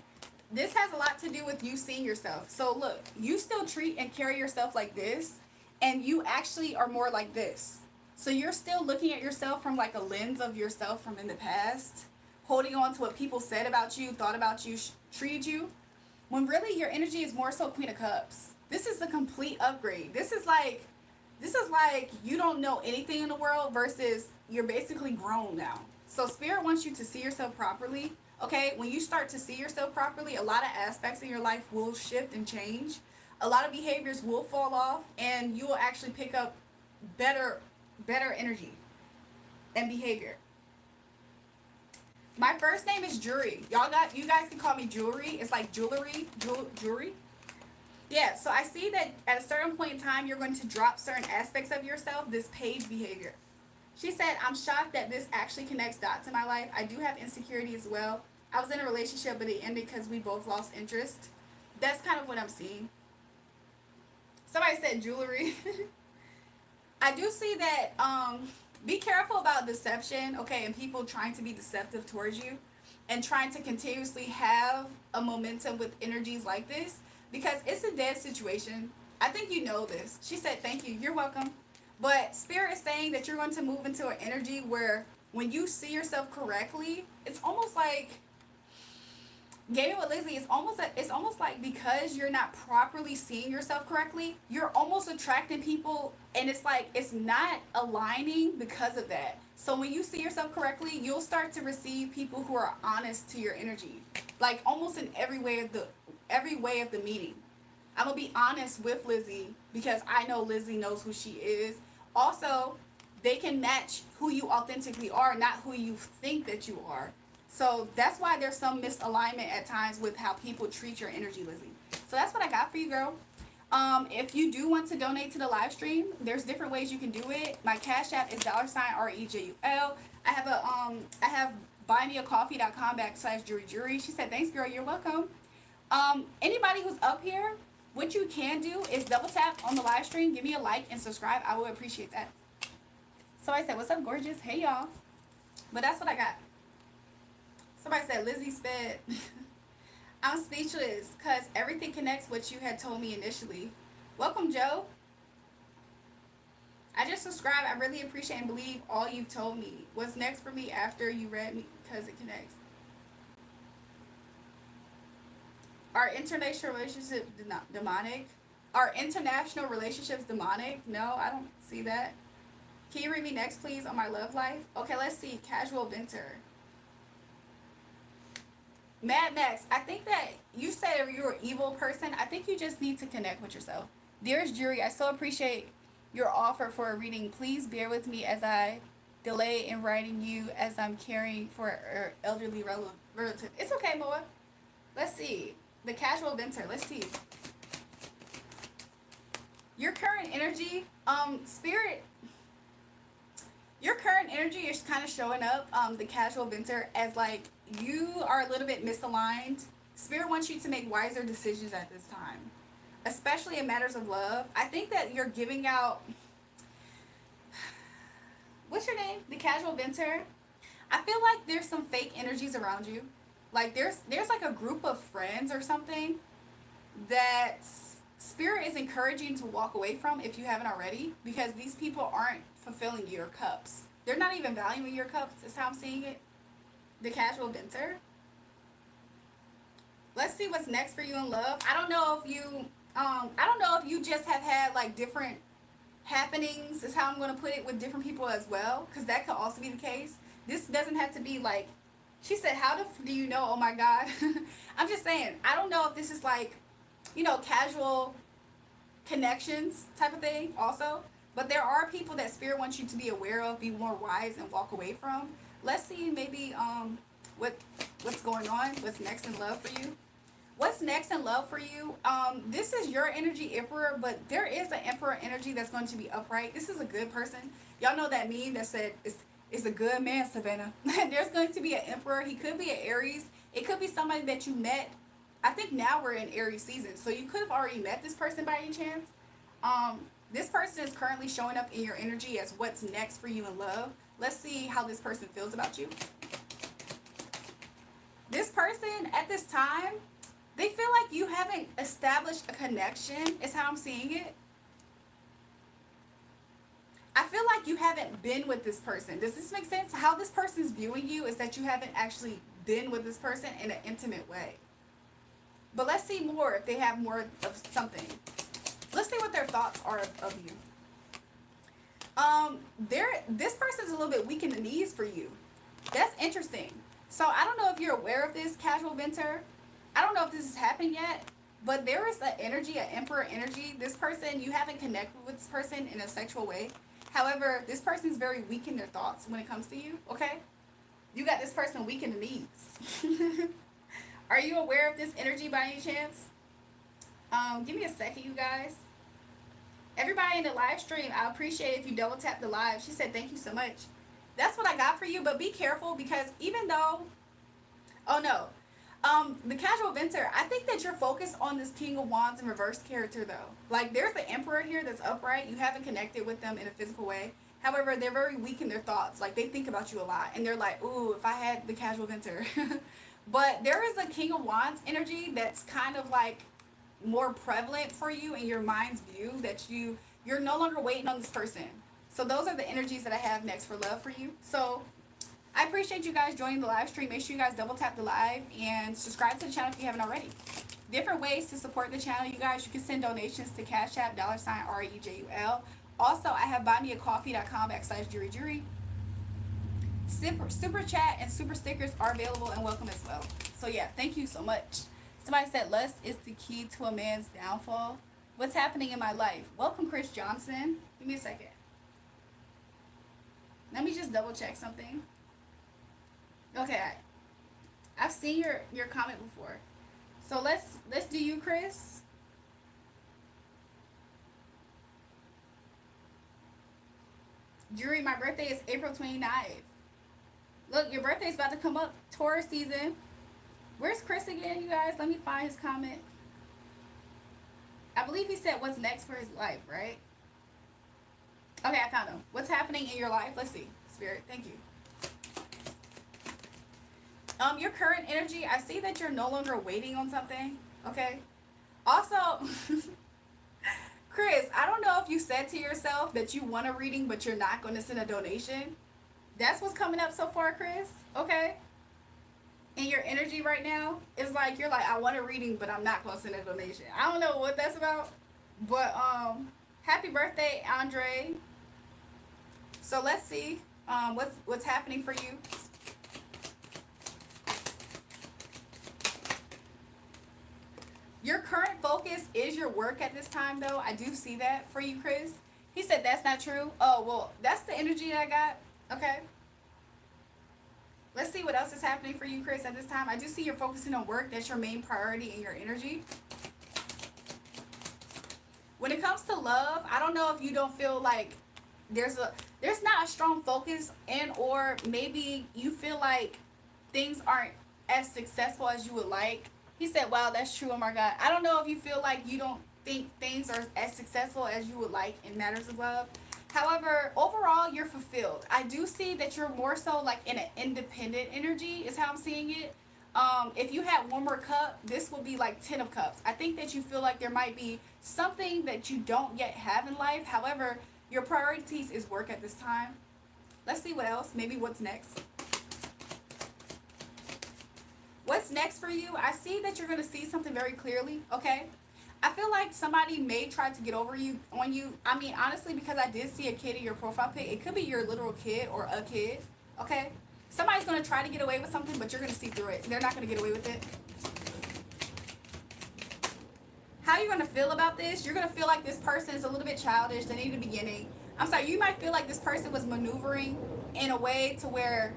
This has a lot to do with you seeing yourself. So look, you still treat and carry yourself like this, and you actually are more like this. So you're still looking at yourself from like a lens of yourself from in the past, holding on to what people said about you, thought about you, treated you, when really your energy is more so Queen of Cups. This is the complete upgrade. This is like you don't know anything in the world versus you're basically grown now. So Spirit wants you to see yourself properly. Okay, when you start to see yourself properly, a lot of aspects in your life will shift and change. A lot of behaviors will fall off, and you will actually pick up better energy and behavior. My first name is Julrae. You guys can call me Jewelry. It's like jewelry. Yeah, so I see that at a certain point in time, you're going to drop certain aspects of yourself, this page behavior. She said, I'm shocked that this actually connects dots in my life. I do have insecurity as well. I was in a relationship, but it ended because we both lost interest. That's kind of what I'm seeing. Somebody said jewelry. I do see that, be careful about deception, okay, and people trying to be deceptive towards you and trying to continuously have a momentum with energies like this because it's a dead situation. I think you know this. She said, thank you. You're welcome. But Spirit is saying that you're going to move into an energy where when you see yourself correctly, it's almost like Gaming with Lizzie, it's almost like because you're not properly seeing yourself correctly, you're almost attracting people and it's like it's not aligning because of that. So when you see yourself correctly, you'll start to receive people who are honest to your energy. Like almost in every way of the meaning. I'm gonna be honest with Lizzie because I know Lizzie knows who she is. Also, they can match who you authentically are, not who you think that you are. So that's why there's some misalignment at times with how people treat your energy, Lizzie. So that's what I got for you, girl. If you do want to donate to the live stream, there's different ways you can do it. My Cash App is $REJUL. I have buymeacoffee.com/JulraeJulrae. She said, thanks, girl. You're welcome. Anybody who's up here, what you can do is double tap on the live stream, give me a like and subscribe. I would appreciate that. So I said, what's up, gorgeous? Hey, y'all. But that's what I got. Somebody said, Lizzie sped. I'm speechless because everything connects what you had told me initially. Welcome, Joe. I just subscribed. I really appreciate and believe all you've told me. What's next for me after you read me because it connects? Are international relationships demonic? Are international relationships demonic? No, I don't see that. Can you read me next, please, on my love life? Okay, let's see. Casual banter. Mad Max, I think that you said you're an evil person. I think you just need to connect with yourself. Dearest jury, I so appreciate your offer for a reading. Please bear with me as I delay in writing you as I'm caring for an elderly relative. It's okay, Moa. Let's see. The casual venter. Let's see. Your current energy, spirit, your current energy is kind of showing up, the casual venter, as like you are a little bit misaligned. Spirit wants you to make wiser decisions at this time, especially in matters of love. I think that you're giving out, what's your name? The casual venter. I feel like there's some fake energies around you. Like there's like a group of friends or something that spirit is encouraging to walk away from if you haven't already, because these people aren't fulfilling your cups. They're not even valuing your cups, is how I'm seeing it. The casual venter. Let's see what's next for you in love. I don't know if you just have had like different happenings, is how I'm going to put it, with different people as well, because that could also be the case. This doesn't have to be like, she said, how do you know? Oh my God. I'm just saying, I don't know if this is like, casual connections type of thing also. But there are people that spirit wants you to be aware of, be more wise, and walk away from. Let's see maybe what's going on, what's next in love for you. What's next in love for you? This is your energy, Emperor, but there is an Emperor energy that's going to be upright. This is a good person. Y'all know that meme that said, it's a good man, Savannah. There's going to be an Emperor. He could be an Aries. It could be somebody that you met. I think now we're in Aries season, so you could have already met this person by any chance. This person is currently showing up in your energy as what's next for you in love. Let's see how this person feels about you. This person, at this time, they feel like you haven't established a connection, is how I'm seeing it. I feel like you haven't been with this person. Does this make sense? How this person is viewing you is that you haven't actually been with this person in an intimate way. But let's see more if they have more of something. Let's see what their thoughts are of you. This person's a little bit weak in the knees for you. That's interesting. So I don't know if you're aware of this, casual venter. I don't know if this has happened yet, but there is an energy, an Emperor energy. This person, you haven't connected with this person in a sexual way. However, this person's very weak in their thoughts when it comes to you, okay? You got this person weak in the knees. Are you aware of this energy by any chance? Give me a second, you guys. Everybody in the live stream, I appreciate if you double tap the live. She said, thank you so much. That's what I got for you, but be careful, because even though, oh no, the casual venter, I think that you're focused on this King of Wands in reverse character though. Like there's the Emperor here that's upright. You haven't connected with them in a physical way. However, they're very weak in their thoughts. Like they think about you a lot, and they're like, ooh, if I had the casual venter. But there is a King of Wands energy that's kind of like more prevalent for you in your mind's view, that you're no longer waiting on this person. So those are the energies that I have next for love for you. So I appreciate you guys joining the live stream. Make sure you guys double tap the live and subscribe to the channel if you haven't already. Different ways to support the channel, you guys. You can send donations to Cash App, $REJUL. Also, I have buymeacoffee.com/JulraeJulrae. Super chat and super stickers are available and welcome as well. So yeah, thank you so much. Somebody said lust is the key to a man's downfall. What's happening in my life? Welcome, Chris Johnson. Give me a second. Let me just double check something. Okay, I've seen your comment before. So let's do you, Chris. Jury, my birthday is April 29th. Look, your birthday's about to come up. Taurus season. Where's Chris again, you guys? Let me find his comment. I believe he said what's next for his life, right? Okay, I found him. What's happening in your life? Let's see. Spirit, thank you. Your current energy, I see that you're no longer waiting on something, okay? Also, Chris, I don't know if you said to yourself that you want a reading, but you're not going to send a donation. That's what's coming up so far, Chris, okay? And your energy right now is like, you're like, I want a reading, but I'm not going to send a donation. I don't know what that's about, but happy birthday, Andre. So let's see what's happening for you. Your current focus is your work at this time, though. I do see that for you, Chris. He said that's not true. Oh, well, that's the energy that I got. Okay. Let's see what else is happening for you, Chris, at this time. I do see you're focusing on work. That's your main priority in your energy. When it comes to love, I don't know if you don't feel like there's not a strong focus, and or maybe you feel like things aren't as successful as you would like. He said, wow, that's true. Oh my God. I don't know if you feel like you don't think things are as successful as you would like in matters of love. However, overall, you're fulfilled. I do see that you're more so like in an independent energy, is how I'm seeing it. If you had one more cup, this will be like 10 of cups. I think that you feel like there might be something that you don't yet have in life. However, your priorities is work at this time. Let's see what else. Maybe what's next. What's next for you? I see that you're going to see something very clearly, okay? I feel like somebody may try to get over you on you. I mean, honestly, because I did see a kid in your profile pic. It could be your literal kid or a kid, okay? Somebody's going to try to get away with something, but you're going to see through it. They're not going to get away with it. How are you going to feel about this? You're going to feel like this person is a little bit childish than in the beginning. I'm sorry, you might feel like this person was maneuvering in a way to where,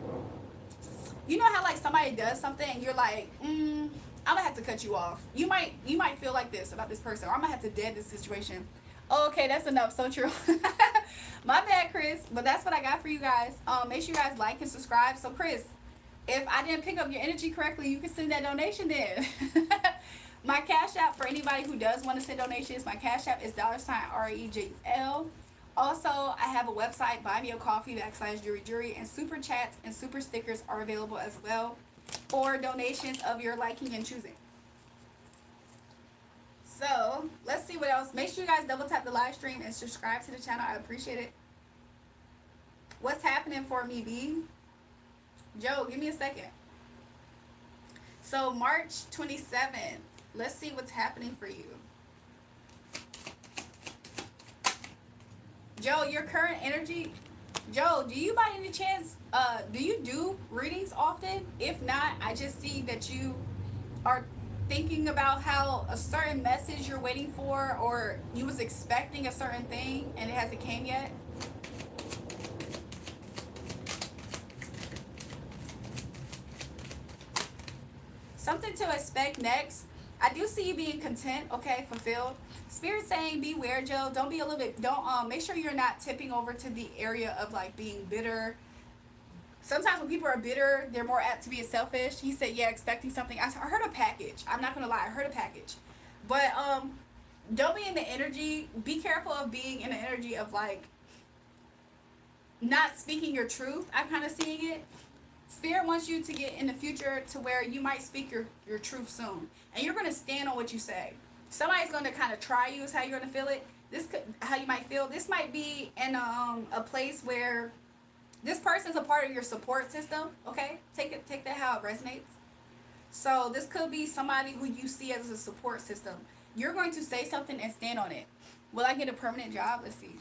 you know how like somebody does something and you're like, I'm gonna have to cut you off. You might feel like this about this person, or I'm gonna have to dead this situation. Oh, okay, that's enough. So true. My bad, Chris, but that's what I got for you guys. Make sure you guys like and subscribe. So Chris, if I didn't pick up your energy correctly, you can send that donation then. My cash app for anybody who does want to send donations, my cash app is $REJL. Also, I have a website, buy me a coffee /JulraeJulrae, and super chats and super stickers are available as well for donations of your liking and choosing. So, let's see what else. Make sure you guys double tap the live stream and subscribe to the channel. I appreciate it. What's happening for me, B? Joe, give me a second. So, March 27th. Let's see what's happening for you. Joe, your current energy. Joe, do you by any chance, do you do readings often? If not, I just see that you are thinking about how a certain message you're waiting for, or you was expecting a certain thing and it hasn't came yet. Something to expect next. I do see you being content, okay, fulfilled. Spirit saying beware, Joe. Don't be a little bit, don't, make sure you're not tipping over to the area of like being bitter. Sometimes when people are bitter, they're more apt to be selfish. He said, yeah, expecting something. I heard a package. I'm not going to lie. I heard a package. But don't be in the energy. Be careful of being in the energy of like not speaking your truth. I'm kind of seeing it. Spirit wants you to get in the future to where you might speak your truth soon. And you're going to stand on what you say. Somebody's going to kind of try you is how you're going to feel it. This could, how you might feel. This might be in a place where this person's a part of your support system, okay? Take that how it resonates. So this could be somebody who you see as a support system. You're going to say something and stand on it. Will I get a permanent job? Let's see.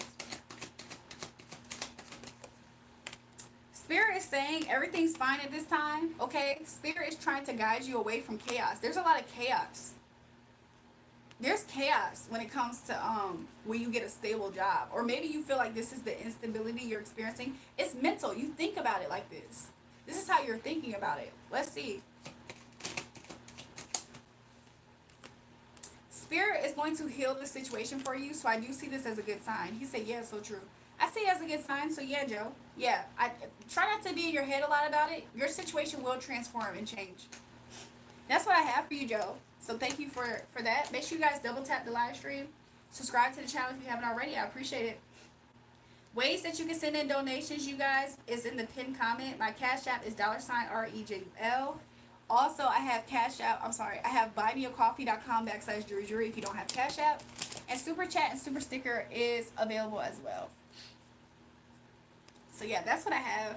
Spirit is saying everything's fine at this time, okay? Spirit is trying to guide you away from chaos. There's a lot of chaos. There's chaos when it comes to when you get a stable job, or maybe you feel like this is the instability you're experiencing. It's mental. You think about it like this. This is how you're thinking about it. Let's see. Spirit is going to heal the situation for you, so I do see this as a good sign. He said, yeah, so true. I see it as a good sign, so yeah, Joe. Yeah, I try not to be in your head a lot about it. Your situation will transform and change. That's what I have for you, Joe. So thank you for that. Make sure you guys double tap the live stream. Subscribe to the channel if you haven't already. I appreciate it. Ways that you can send in donations, you guys, is in the pinned comment. My cash app is $REJUL. Also, I have I have buymeacoffee.com /JulraeJulrae if you don't have cash app. And super chat and super sticker is available as well. So yeah, that's what I have.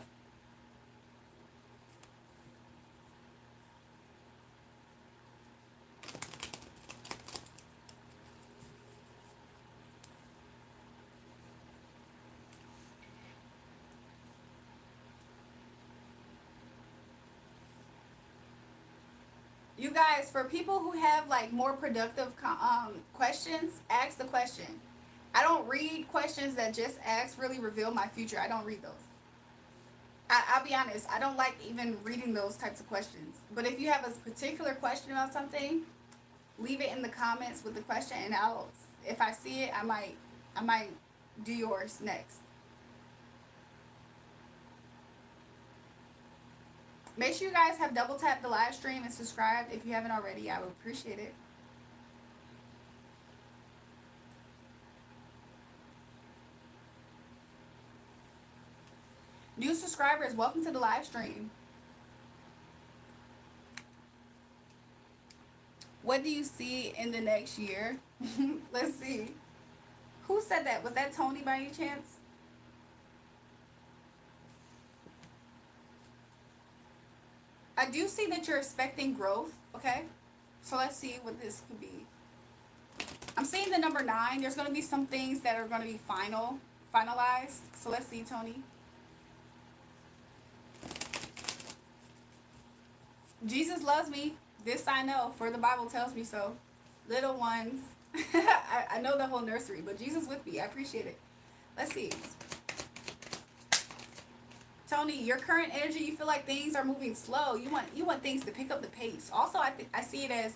You guys, for people who have like more productive questions, ask the question. I don't read questions that just ask really reveal my future. I don't read those. I'll be honest, I don't like even reading those types of questions. But if you have a particular question about something, leave it in the comments with the question, and I'll, if I see it, I might do yours next. Make sure you guys have double tapped the live stream and subscribed if you haven't already. I would appreciate it. New subscribers, welcome to the live stream. What do you see in the next year? Let's see. Who said that? Was that Tony by any chance? I do see that you're expecting growth, okay? So let's see what this could be. I'm seeing the number 9. There's going to be some things that are going to be finalized. So let's see, Tony. Jesus loves me. This I know, for the Bible tells me so. Little ones. I know the whole nursery, but Jesus with me. I appreciate it. Let's see. Tony, your current energy, you feel like things are moving slow. You want things to pick up the pace. Also, I see it as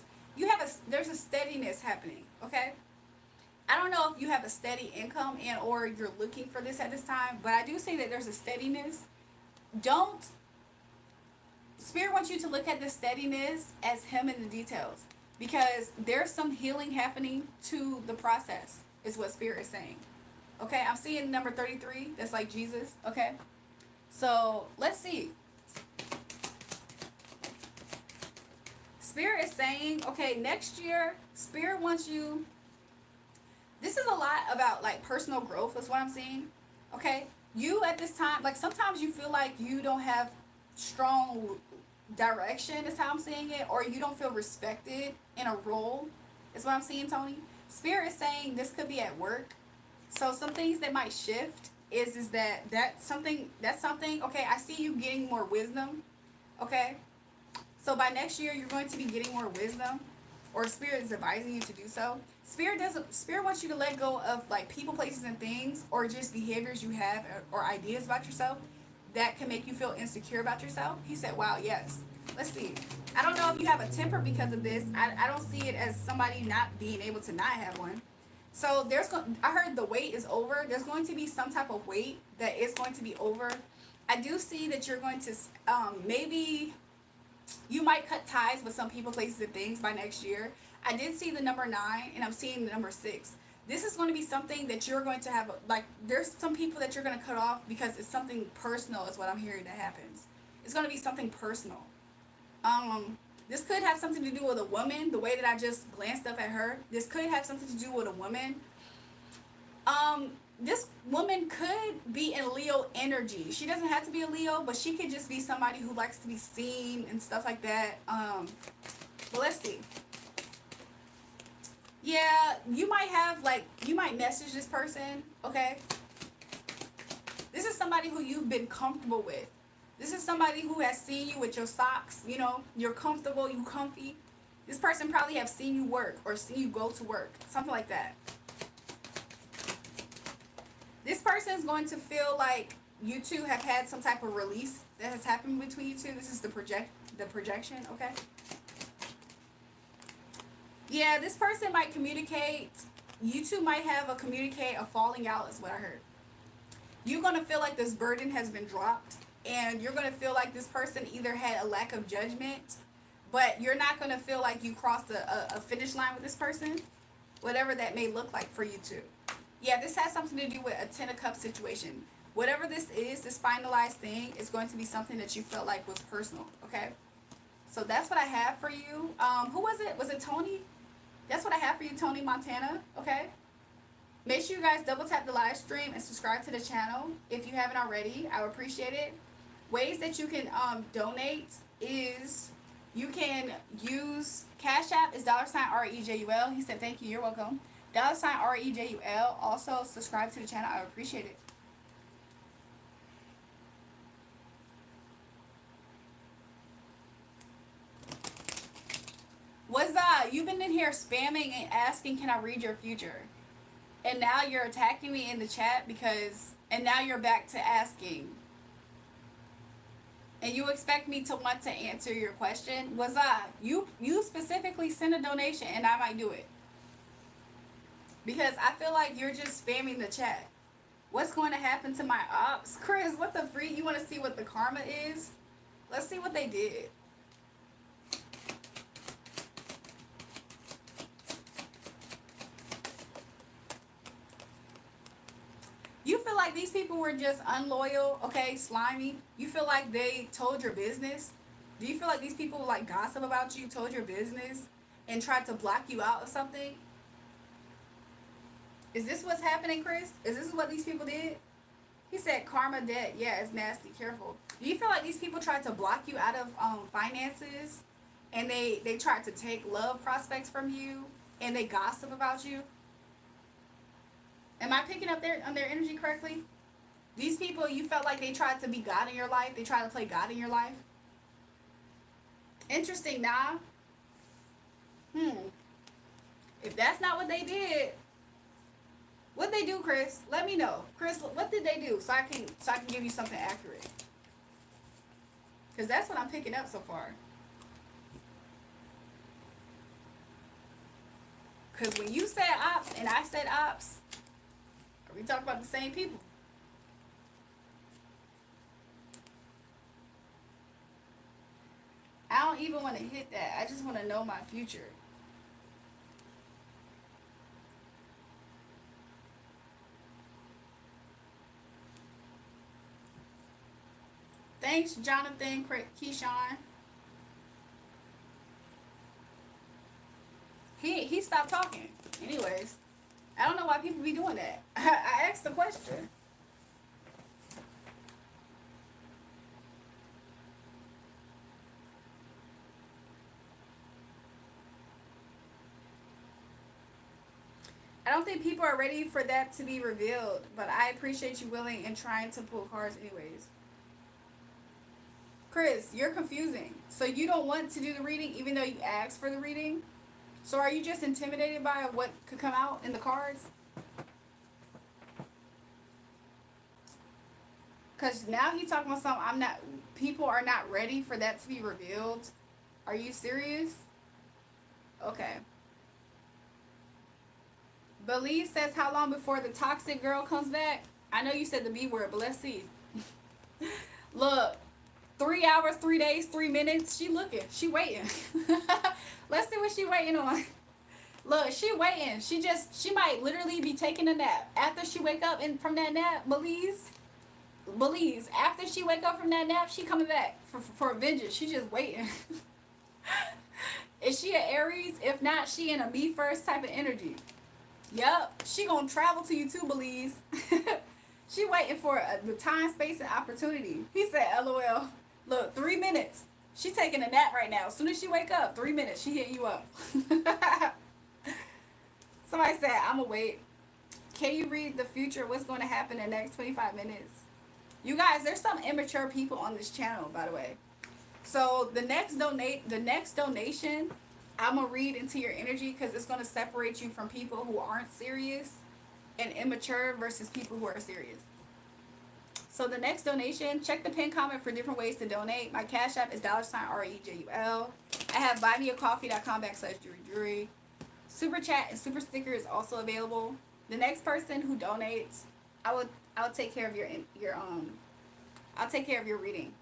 there's a steadiness happening, okay? I don't know if you have a steady income and or you're looking for this at this time, but I do say that there's a steadiness. Spirit wants you to look at the steadiness as him in the details, because there's some healing happening to the process, is what Spirit is saying. Okay, I'm seeing number 33. That's like Jesus. Okay, so let's see. Spirit is saying, okay, next year, Spirit wants you. This is a lot about like personal growth, is what I'm seeing. Okay, you at this time, like sometimes you feel like you don't have strong direction, is how I'm seeing it, or you don't feel respected in a role, is what I'm seeing, Tony. Spirit is saying this could be at work. So some things that might shift is that's something. Okay, I see you getting more wisdom. Okay, so by next year you're going to be getting more wisdom, or Spirit is advising you to do so. Spirit wants you to let go of like people, places, and things, or just behaviors you have or ideas about yourself that can make you feel insecure about yourself. He said, wow, yes. Let's see. I don't know if you have a temper because of this. I don't see it as somebody not being able to not have one. So I heard the wait is over. There's going to be some type of wait that is going to be over. I do see that you're going to, maybe you might cut ties with some people, places, and things by next year. I did see the number 9, and I'm seeing the number 6. This is going to be something that you're going to have, like, there's some people that you're going to cut off because it's something personal, is what I'm hearing that happens. It's going to be something personal. This could have something to do with a woman, the way that I just glanced up at her. This could have something to do with a woman. This woman could be in Leo energy. She doesn't have to be a Leo, but she could just be somebody who likes to be seen and stuff like that. But let's see. Yeah, you might message this person, okay? This is somebody who you've been comfortable with. This is somebody who has seen you with your socks, you're comfortable, you comfy. This person probably have seen you work or seen you go to work, something like that. This person is going to feel like you two have had some type of release that has happened between you two. This is the projection, okay? Yeah, this person might communicate. You two might have a falling out, is what I heard. You're going to feel like this burden has been dropped, and you're going to feel like this person either had a lack of judgment, but you're not going to feel like you crossed a finish line with this person, whatever that may look like for you two. Yeah, this has something to do with a 10 of Cups situation. Whatever this is, this finalized thing is going to be something that you felt like was personal, okay? So that's what I have for you. Who was it? Was it Tony? That's what I have for you, Tony Montana, okay? Make sure you guys double tap the live stream and subscribe to the channel if you haven't already. I would appreciate it. Ways that you can donate is you can use Cash App is $REJUL. He said thank you, you're welcome. $REJUL. Also subscribe to the channel. I would appreciate it. you've been in here spamming and asking, can I read your future? And now you're attacking me in the chat because, and now you're back to asking. And you expect me to want to answer your question? Was I? You specifically sent a donation and I might do it. Because I feel like you're just spamming the chat. What's going to happen to my ops? Chris, what the freak? You want to see what the karma is? Let's see what they did. You feel like these people were just unloyal, okay, slimy? You feel like they told your business? Do you feel like these people like gossip about you, told your business, and tried to block you out of something? Is this what's happening, Chris? Is this what these people did? He said karma debt. Yeah, it's nasty. Careful. Do you feel like these people tried to block you out of finances, and they tried to take love prospects from you, and they gossip about you? Am I picking up on their energy correctly? These people, you felt like they tried to be God in your life. They tried to play God in your life. Interesting, nah. If that's not what they did, what'd they do, Chris? Let me know. Chris, what did they do so I can give you something accurate? Because that's what I'm picking up so far. Because when you said ops and I said ops, are we talking about the same people? I don't even want to hit that. I just want to know my future. Thanks, Jonathan Keyshawn. He stopped talking. Anyways, I don't know why people be doing that. I asked the question. I don't think people are ready for that to be revealed, but I appreciate you willing and trying to pull cards anyways. Chris, you're confusing. So you don't want to do the reading even though you asked for the reading? So are you just intimidated by what could come out in the cards? Because now he's talking about something people are not ready for that to be revealed. Are you serious? Okay. Belize says, how long before the toxic girl comes back? I know you said the B word, but let's see. Look, 3 hours, 3 days, 3 minutes. She looking. She waiting. Let's see what she waiting on. Look, she waiting. She might literally be taking a nap. After she wake up from that nap, Belize, after she wake up from that nap, she coming back for vengeance. She just waiting. Is she an Aries? If not, she in a me first type of energy. Yup, she gonna travel to you too, Belize. She waiting for the time, space, and opportunity. He said, LOL. Look, 3 minutes. She taking a nap right now. As soon as she wake up, 3 minutes, she hit you up. Somebody said, I'ma wait. Can you read the future? What's going to happen in the next 25 minutes? You guys, there's some immature people on this channel, by the way. So the next donation, I'm gonna read into your energy because it's gonna separate you from people who aren't serious and immature versus people who are serious. So the next donation, check the pin comment for different ways to donate. My cash app is $REJUL. I have buymeacoffee.com/JulraeJulrae. Super chat and super sticker is also available. The next person who donates, I'll take care of your I'll take care of your reading.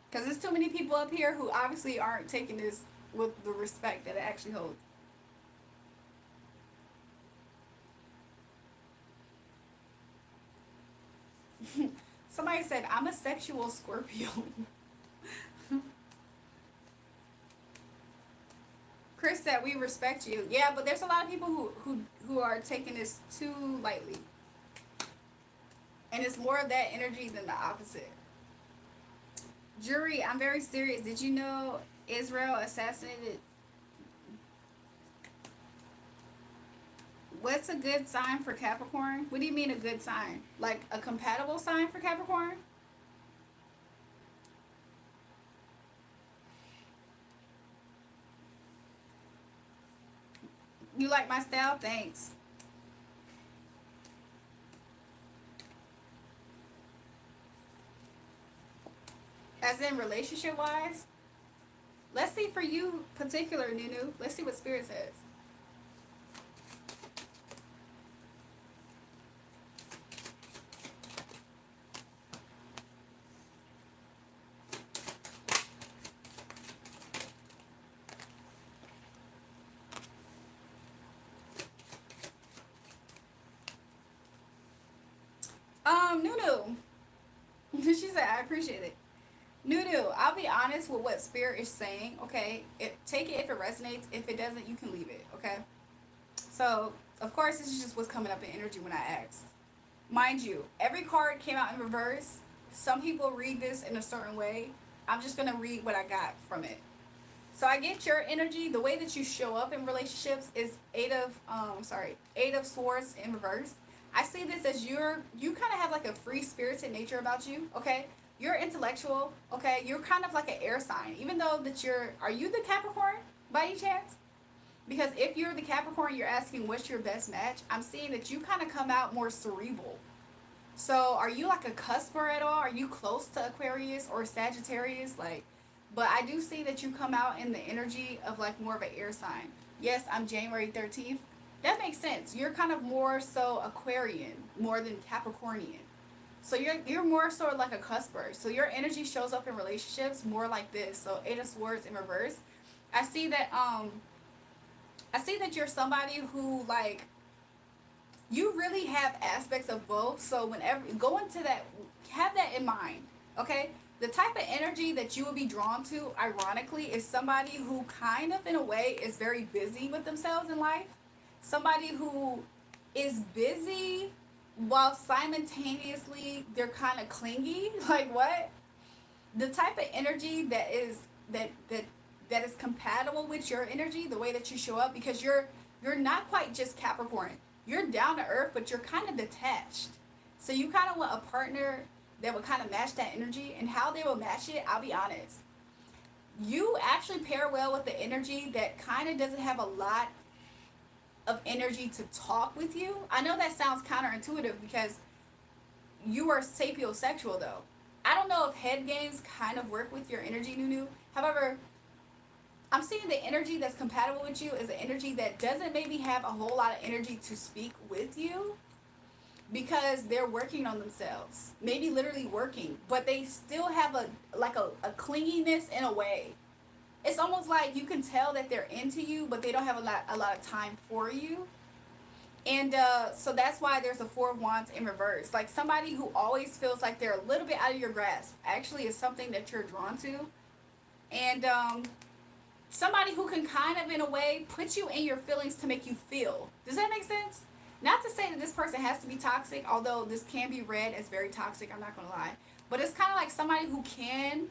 Because there's too many people up here who obviously aren't taking this with the respect that it actually holds. Somebody said, I'm a sexual Scorpio. Chris said, we respect you. Yeah, but there's a lot of people who are taking this too lightly. And it's more of that energy than the opposite. Jury, I'm very serious. Did you know Israel assassinated? What's a good sign for Capricorn? What do you mean a good sign? Like a compatible sign for Capricorn? You like my style? Thanks. As in relationship wise? Let's see for you particular, Nunu. Let's see what Spirit says. Nunu. She said, I appreciate it. Nunu, I'll be honest with what Spirit is saying, okay? Take it if it resonates. If it doesn't, you can leave it, okay? So, of course, this is just what's coming up in energy when I asked. Mind you, every card came out in reverse. Some people read this in a certain way. I'm just going to read what I got from it. So I get your energy. The way that you show up in relationships is Eight of Swords in reverse. I see this as you kind of have like a free spirited nature about you, okay? You're intellectual, okay? You're kind of like an air sign, even though that are you the Capricorn by any chance? Because if you're the Capricorn, you're asking what's your best match. I'm seeing that you kind of come out more cerebral. So are you like a cusper at all? Are you close to Aquarius or Sagittarius? But I do see that you come out in the energy of like more of an air sign. Yes, I'm January 13th. That makes sense. You're kind of more so Aquarian more than Capricornian. So you're more sort of like a cusper. So your energy shows up in relationships more like this. So Eight of Swords in reverse. I see that you're somebody who like you really have aspects of both. So whenever go into that, have that in mind. Okay? The type of energy that you will be drawn to, ironically, is somebody who kind of in a way is very busy with themselves in life. Somebody who is busy while simultaneously they're kind of clingy. Like what? The type of energy that is compatible with your energy, the way that you show up, because you're not quite just Capricorn. You're down to earth, but you're kind of detached. So you kind of want a partner that would kind of match that energy, and how they will match it, I'll be honest. You actually pair well with the energy that kind of doesn't have a lot of energy to talk with you. I know that sounds counterintuitive because you are sapiosexual though. I don't know if head games kind of work with your energy, Nunu. However, I'm seeing the energy that's compatible with you is the energy that doesn't maybe have a whole lot of energy to speak with you because they're working on themselves. Maybe literally working, but they still have a clinginess in a way. It's almost like you can tell that they're into you, but they don't have a lot of time for you. And so that's why there's a Four of Wands in reverse. Like somebody who always feels like they're a little bit out of your grasp actually is something that you're drawn to. And somebody who can kind of, in a way, put you in your feelings to make you feel. Does that make sense? Not to say that this person has to be toxic, although this can be read as very toxic, I'm not going to lie. But it's kind of like somebody who can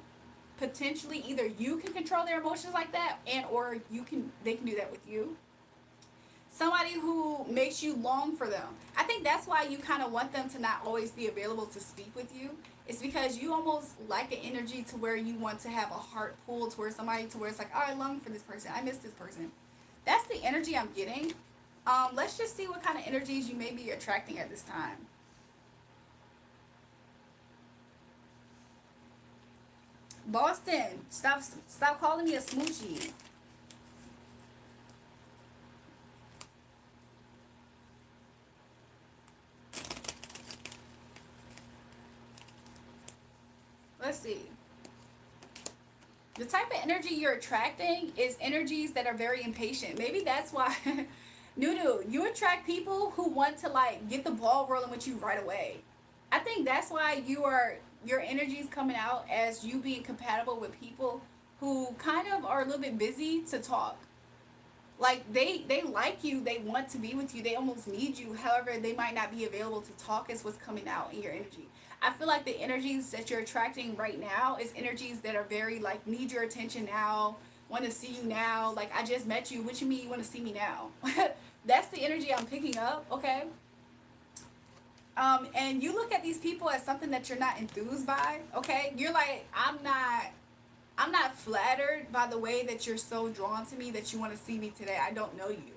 potentially, either you can control their emotions like that, and or they can do that with you. Somebody who makes you long for them. I think that's why you kind of want them to not always be available to speak with you. It's because you almost like an energy to where you want to have a heart pull towards somebody, to where it's like, oh, I long for this person, I miss this person. That's the energy I'm getting. Let's just see what kind of energies you may be attracting at this time. Boston, stop calling me a smoochie. Let's see. The type of energy you're attracting is energies that are very impatient. Maybe that's why Nunu, you attract people who want to like get the ball rolling with you right away. I think that's why your energy is coming out as you being compatible with people who kind of are a little bit busy to talk. Like they like you, they want to be with you, they almost need you. However, they might not be available to talk, is what's coming out in your energy. I feel like the energies that you're attracting right now is energies that are very like need your attention now, want to see you now. Like I just met you, what you mean you want to see me now? That's the energy I'm picking up, okay? And you look at these people as something that you're not enthused by, okay? You're like, I'm not flattered by the way that you're so drawn to me that you want to see me today. I don't know you.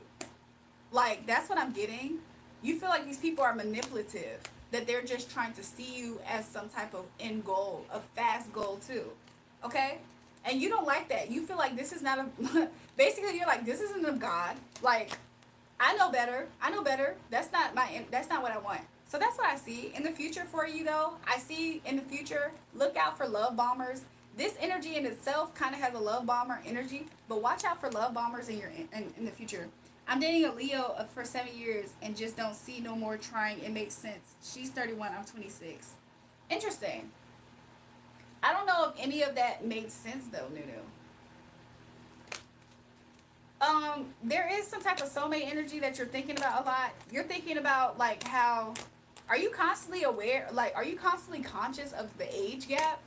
Like, that's what I'm getting. You feel like these people are manipulative, that they're just trying to see you as some type of end goal, a fast goal too. Okay? And you don't like that. You feel like this is not a basically you're like, this isn't of God. Like, I know better. I know better. That's not what I want. So that's what I see in the future for you though. I see in the future, look out for love bombers. This energy in itself kind of has a love bomber energy, but watch out for love bombers in the future. I'm dating a Leo for 7 years and just don't see no more trying. It makes sense. She's 31. I'm 26. Interesting. I don't know if any of that made sense though, Nunu. There is some type of soulmate energy that you're thinking about a lot. You're thinking about like how are you constantly aware, like are you constantly conscious of the age gap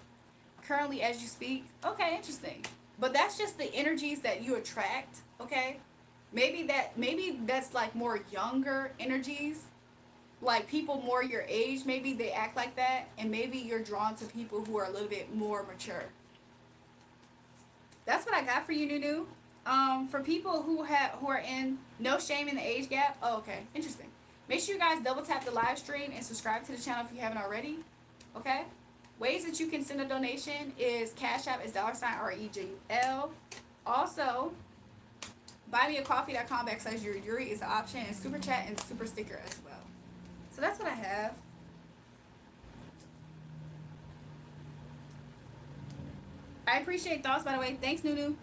currently as you speak? Okay, interesting. But that's just the energies that you attract, okay? Maybe that's like more younger energies, like people more your age, maybe they act like that, and maybe you're drawn to people who are a little bit more mature. That's what I got for you, Nunu. For people who are in no shame in the age gap. Oh, okay, interesting. Make sure you guys double tap the live stream and subscribe to the channel if you haven't already. Okay. Ways that you can send a donation is Cash App is $REJL. Also, buymeacoffee.com/JulraeJulrae is the option, and super chat and super sticker as well. So that's what I have. I appreciate thoughts, by the way. Thanks, Nunu.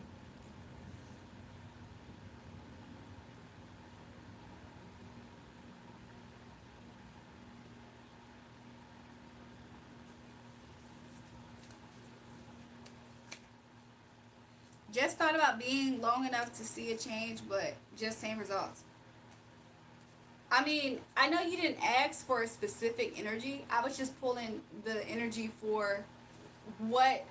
Just thought about being long enough to see a change, but just same results. I mean, I know you didn't ask for a specific energy. I was just pulling the energy for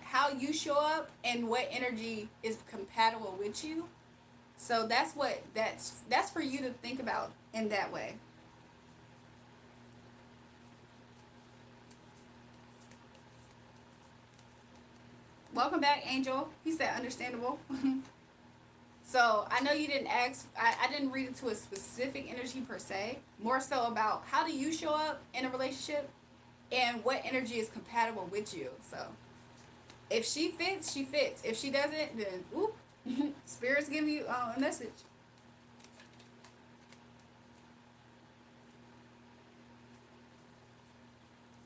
how you show up and what energy is compatible with you. So that's for you to think about in that way. Welcome back, Angel. He said understandable. So I know you didn't ask. I didn't read into a specific energy per se. More so about how do you show up in a relationship and what energy is compatible with you. So if she fits, she fits. If she doesn't, then whoop. Spirits give you a message.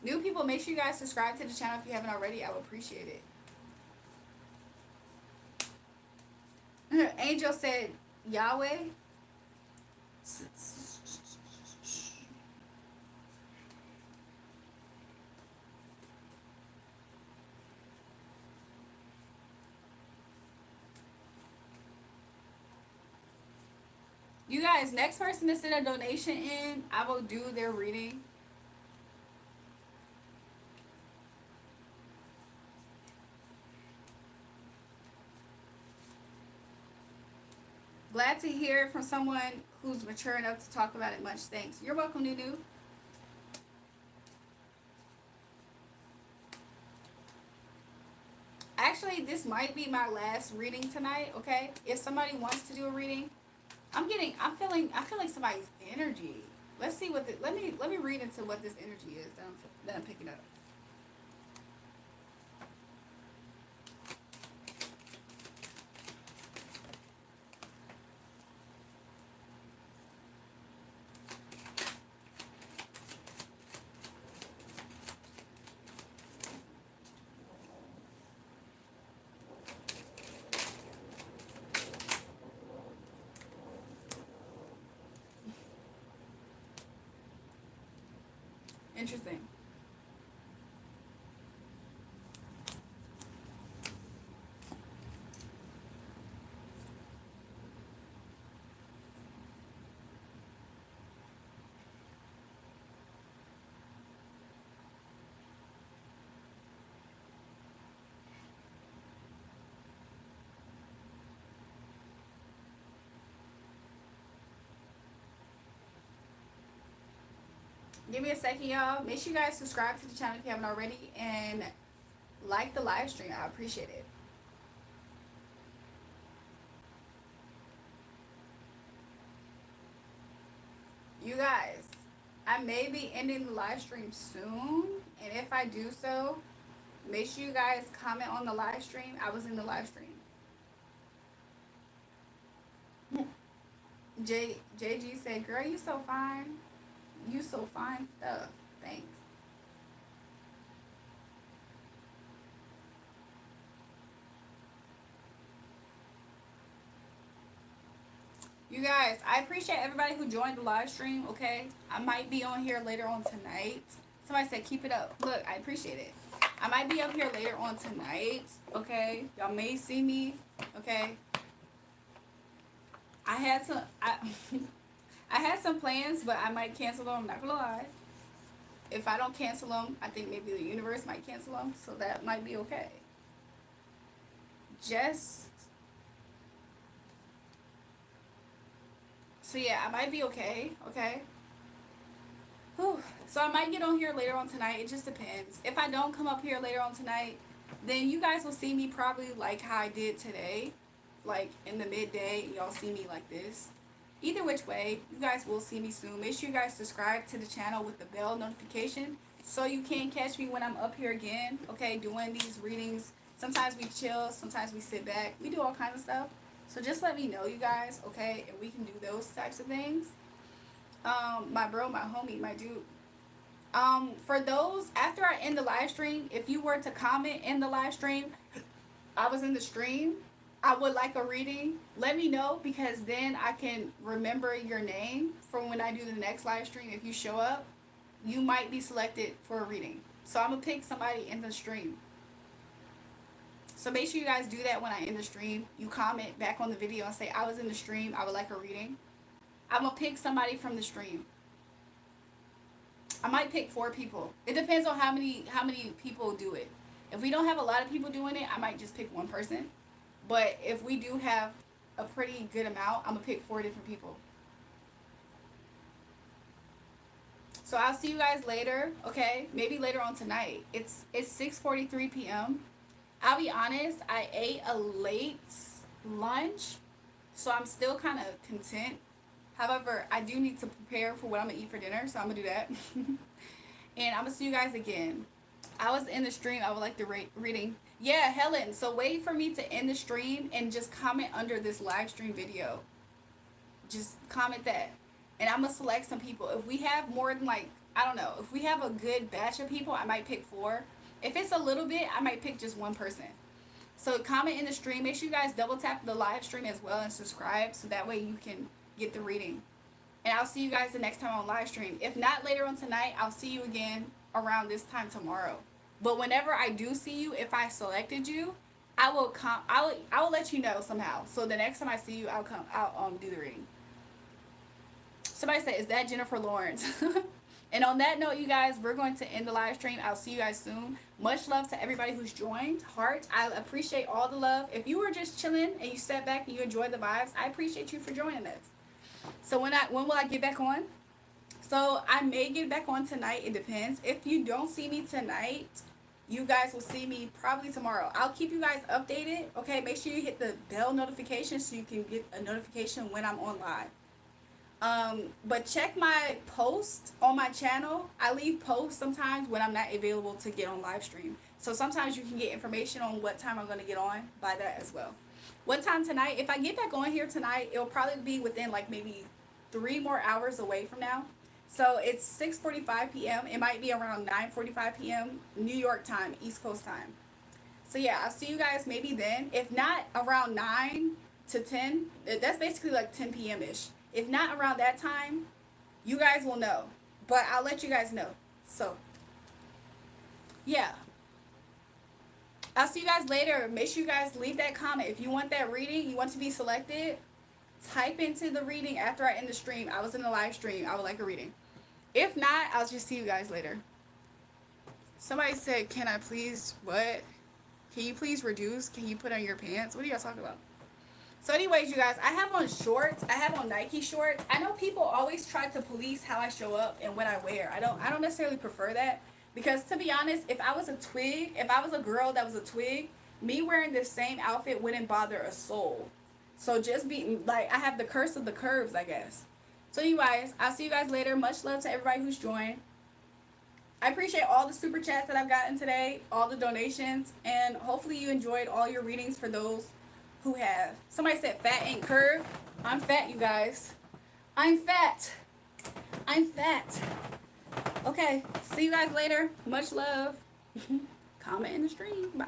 New people, make sure you guys subscribe to the channel if you haven't already. I would appreciate it. Angel said Yahweh. You guys, next person to send a donation in, I will do their reading. Glad to hear from someone who's mature enough to talk about it much. Thanks. You're welcome, Nunu. Actually, this might be my last reading tonight, okay? If somebody wants to do a reading, I'm feeling somebody's energy. Let's see let me read into what this energy is that I'm picking up. Interesting. Give me a second, y'all. Make sure you guys subscribe to the channel if you haven't already and like the live stream. I appreciate it. You guys, I may be ending the live stream soon, and if I do so, make sure you guys comment on the live stream. I was in the live stream. JG said, "Girl, you so fine. You so fine stuff. Thanks." You guys, I appreciate everybody who joined the live stream, okay? I might be on here later on tonight. Somebody said, keep it up. Look, I appreciate it. I might be up here later on tonight, okay? Y'all may see me, okay? I had some, I had some plans, but I might cancel them. I'm not gonna lie. If I don't cancel them, I think maybe the universe might cancel them, so that might be okay. Just so yeah, I might be okay. Okay. Whew. So I might get on here later on tonight. It just depends. If I don't come up here later on tonight, then you guys will see me probably like how I did today, like in the midday. Y'all see me like this. Either which way, you guys will see me soon. Make sure you guys subscribe to the channel with the bell notification so you can catch me when I'm up here again, okay, doing these readings. Sometimes we chill, sometimes we sit back. We do all kinds of stuff. So just let me know, you guys, okay, and we can do those types of things. My bro, my homie, my dude. For those, after I end the live stream, if you were to comment in the live stream, I was in the stream, I would like a reading, let me know, because then I can remember your name from when I do the next live stream. If you show up, you might be selected for a reading. So I'm going to pick somebody in the stream. So make sure you guys do that when I end the stream. You comment back on the video and say, I was in the stream, I would like a reading. I'm going to pick somebody from the stream. I might pick 4 people. It depends on how many people do it. If we don't have a lot of people doing it, I might just pick 1 person. But if we do have a pretty good amount, I'm going to pick 4 different people. So I'll see you guys later, okay? Maybe later on tonight. It's 6:43 p.m. I'll be honest, I ate a late lunch, so I'm still kind of content. However, I do need to prepare for what I'm going to eat for dinner, so I'm going to do that. And I'm going to see you guys again. I was in the stream. I would like the reading. Yeah, Helen. So wait for me to end the stream and just comment under this live stream video. Just comment that. And I'm going to select some people. If we have more than like, I don't know. If we have a good batch of people, I might pick 4. If it's a little bit, I might pick just 1 person. So comment in the stream. Make sure you guys double tap the live stream as well and subscribe. So that way you can get the reading. And I'll see you guys the next time on live stream. If not later on tonight, I'll see you again around this time tomorrow. But whenever I do see you, if I selected you, I will let you know somehow. So the next time I see you, I'll do the reading. Somebody said, is that Jennifer Lawrence? And on that note, you guys, we're going to end the live stream. I'll see you guys soon. Much love to everybody who's joined. Heart, I appreciate all the love. If you were just chilling and you sat back and you enjoyed the vibes, I appreciate you for joining us. So when will I get back on? So I may get back on tonight. It depends. If you don't see me tonight, you guys will see me probably tomorrow. I'll keep you guys updated. Okay, make sure you hit the bell notification so you can get a notification when I'm on live. But check my post on my channel. I leave posts sometimes when I'm not available to get on live stream. So sometimes you can get information on what time I'm going to get on by that as well. What time tonight? If I get back on here tonight, it'll probably be within like maybe 3 more hours away from now. So it's 6:45 p.m. It might be around 9:45 p.m. New York time, East Coast time. So yeah, I'll see you guys maybe then. If not around 9 to 10, that's basically like 10 p.m.-ish. If not around that time, you guys will know. But I'll let you guys know. So, yeah. I'll see you guys later. Make sure you guys leave that comment. If you want that reading, you want to be selected, type into the reading after I end the stream. I was in the live stream. I would like a reading. If not, I'll just see you guys later. Somebody said, can I please, what? Can you please reduce? Can you put on your pants? What are y'all talking about? So anyways, you guys, I have on shorts. I have on Nike shorts. I know people always try to police how I show up and what I wear. I don't necessarily prefer that. Because to be honest, if I was a twig, if I was a girl that was a twig, me wearing this same outfit wouldn't bother a soul. So just be like, I have the curse of the curves, I guess. So you guys, I'll see you guys later. Much love to everybody who's joined. I appreciate all the super chats that I've gotten today, all the donations, and hopefully you enjoyed all your readings for those who have. Somebody said fat ain't curved. I'm fat, you guys. I'm fat. I'm fat. Okay, see you guys later. Much love. Comment in the stream. Bye.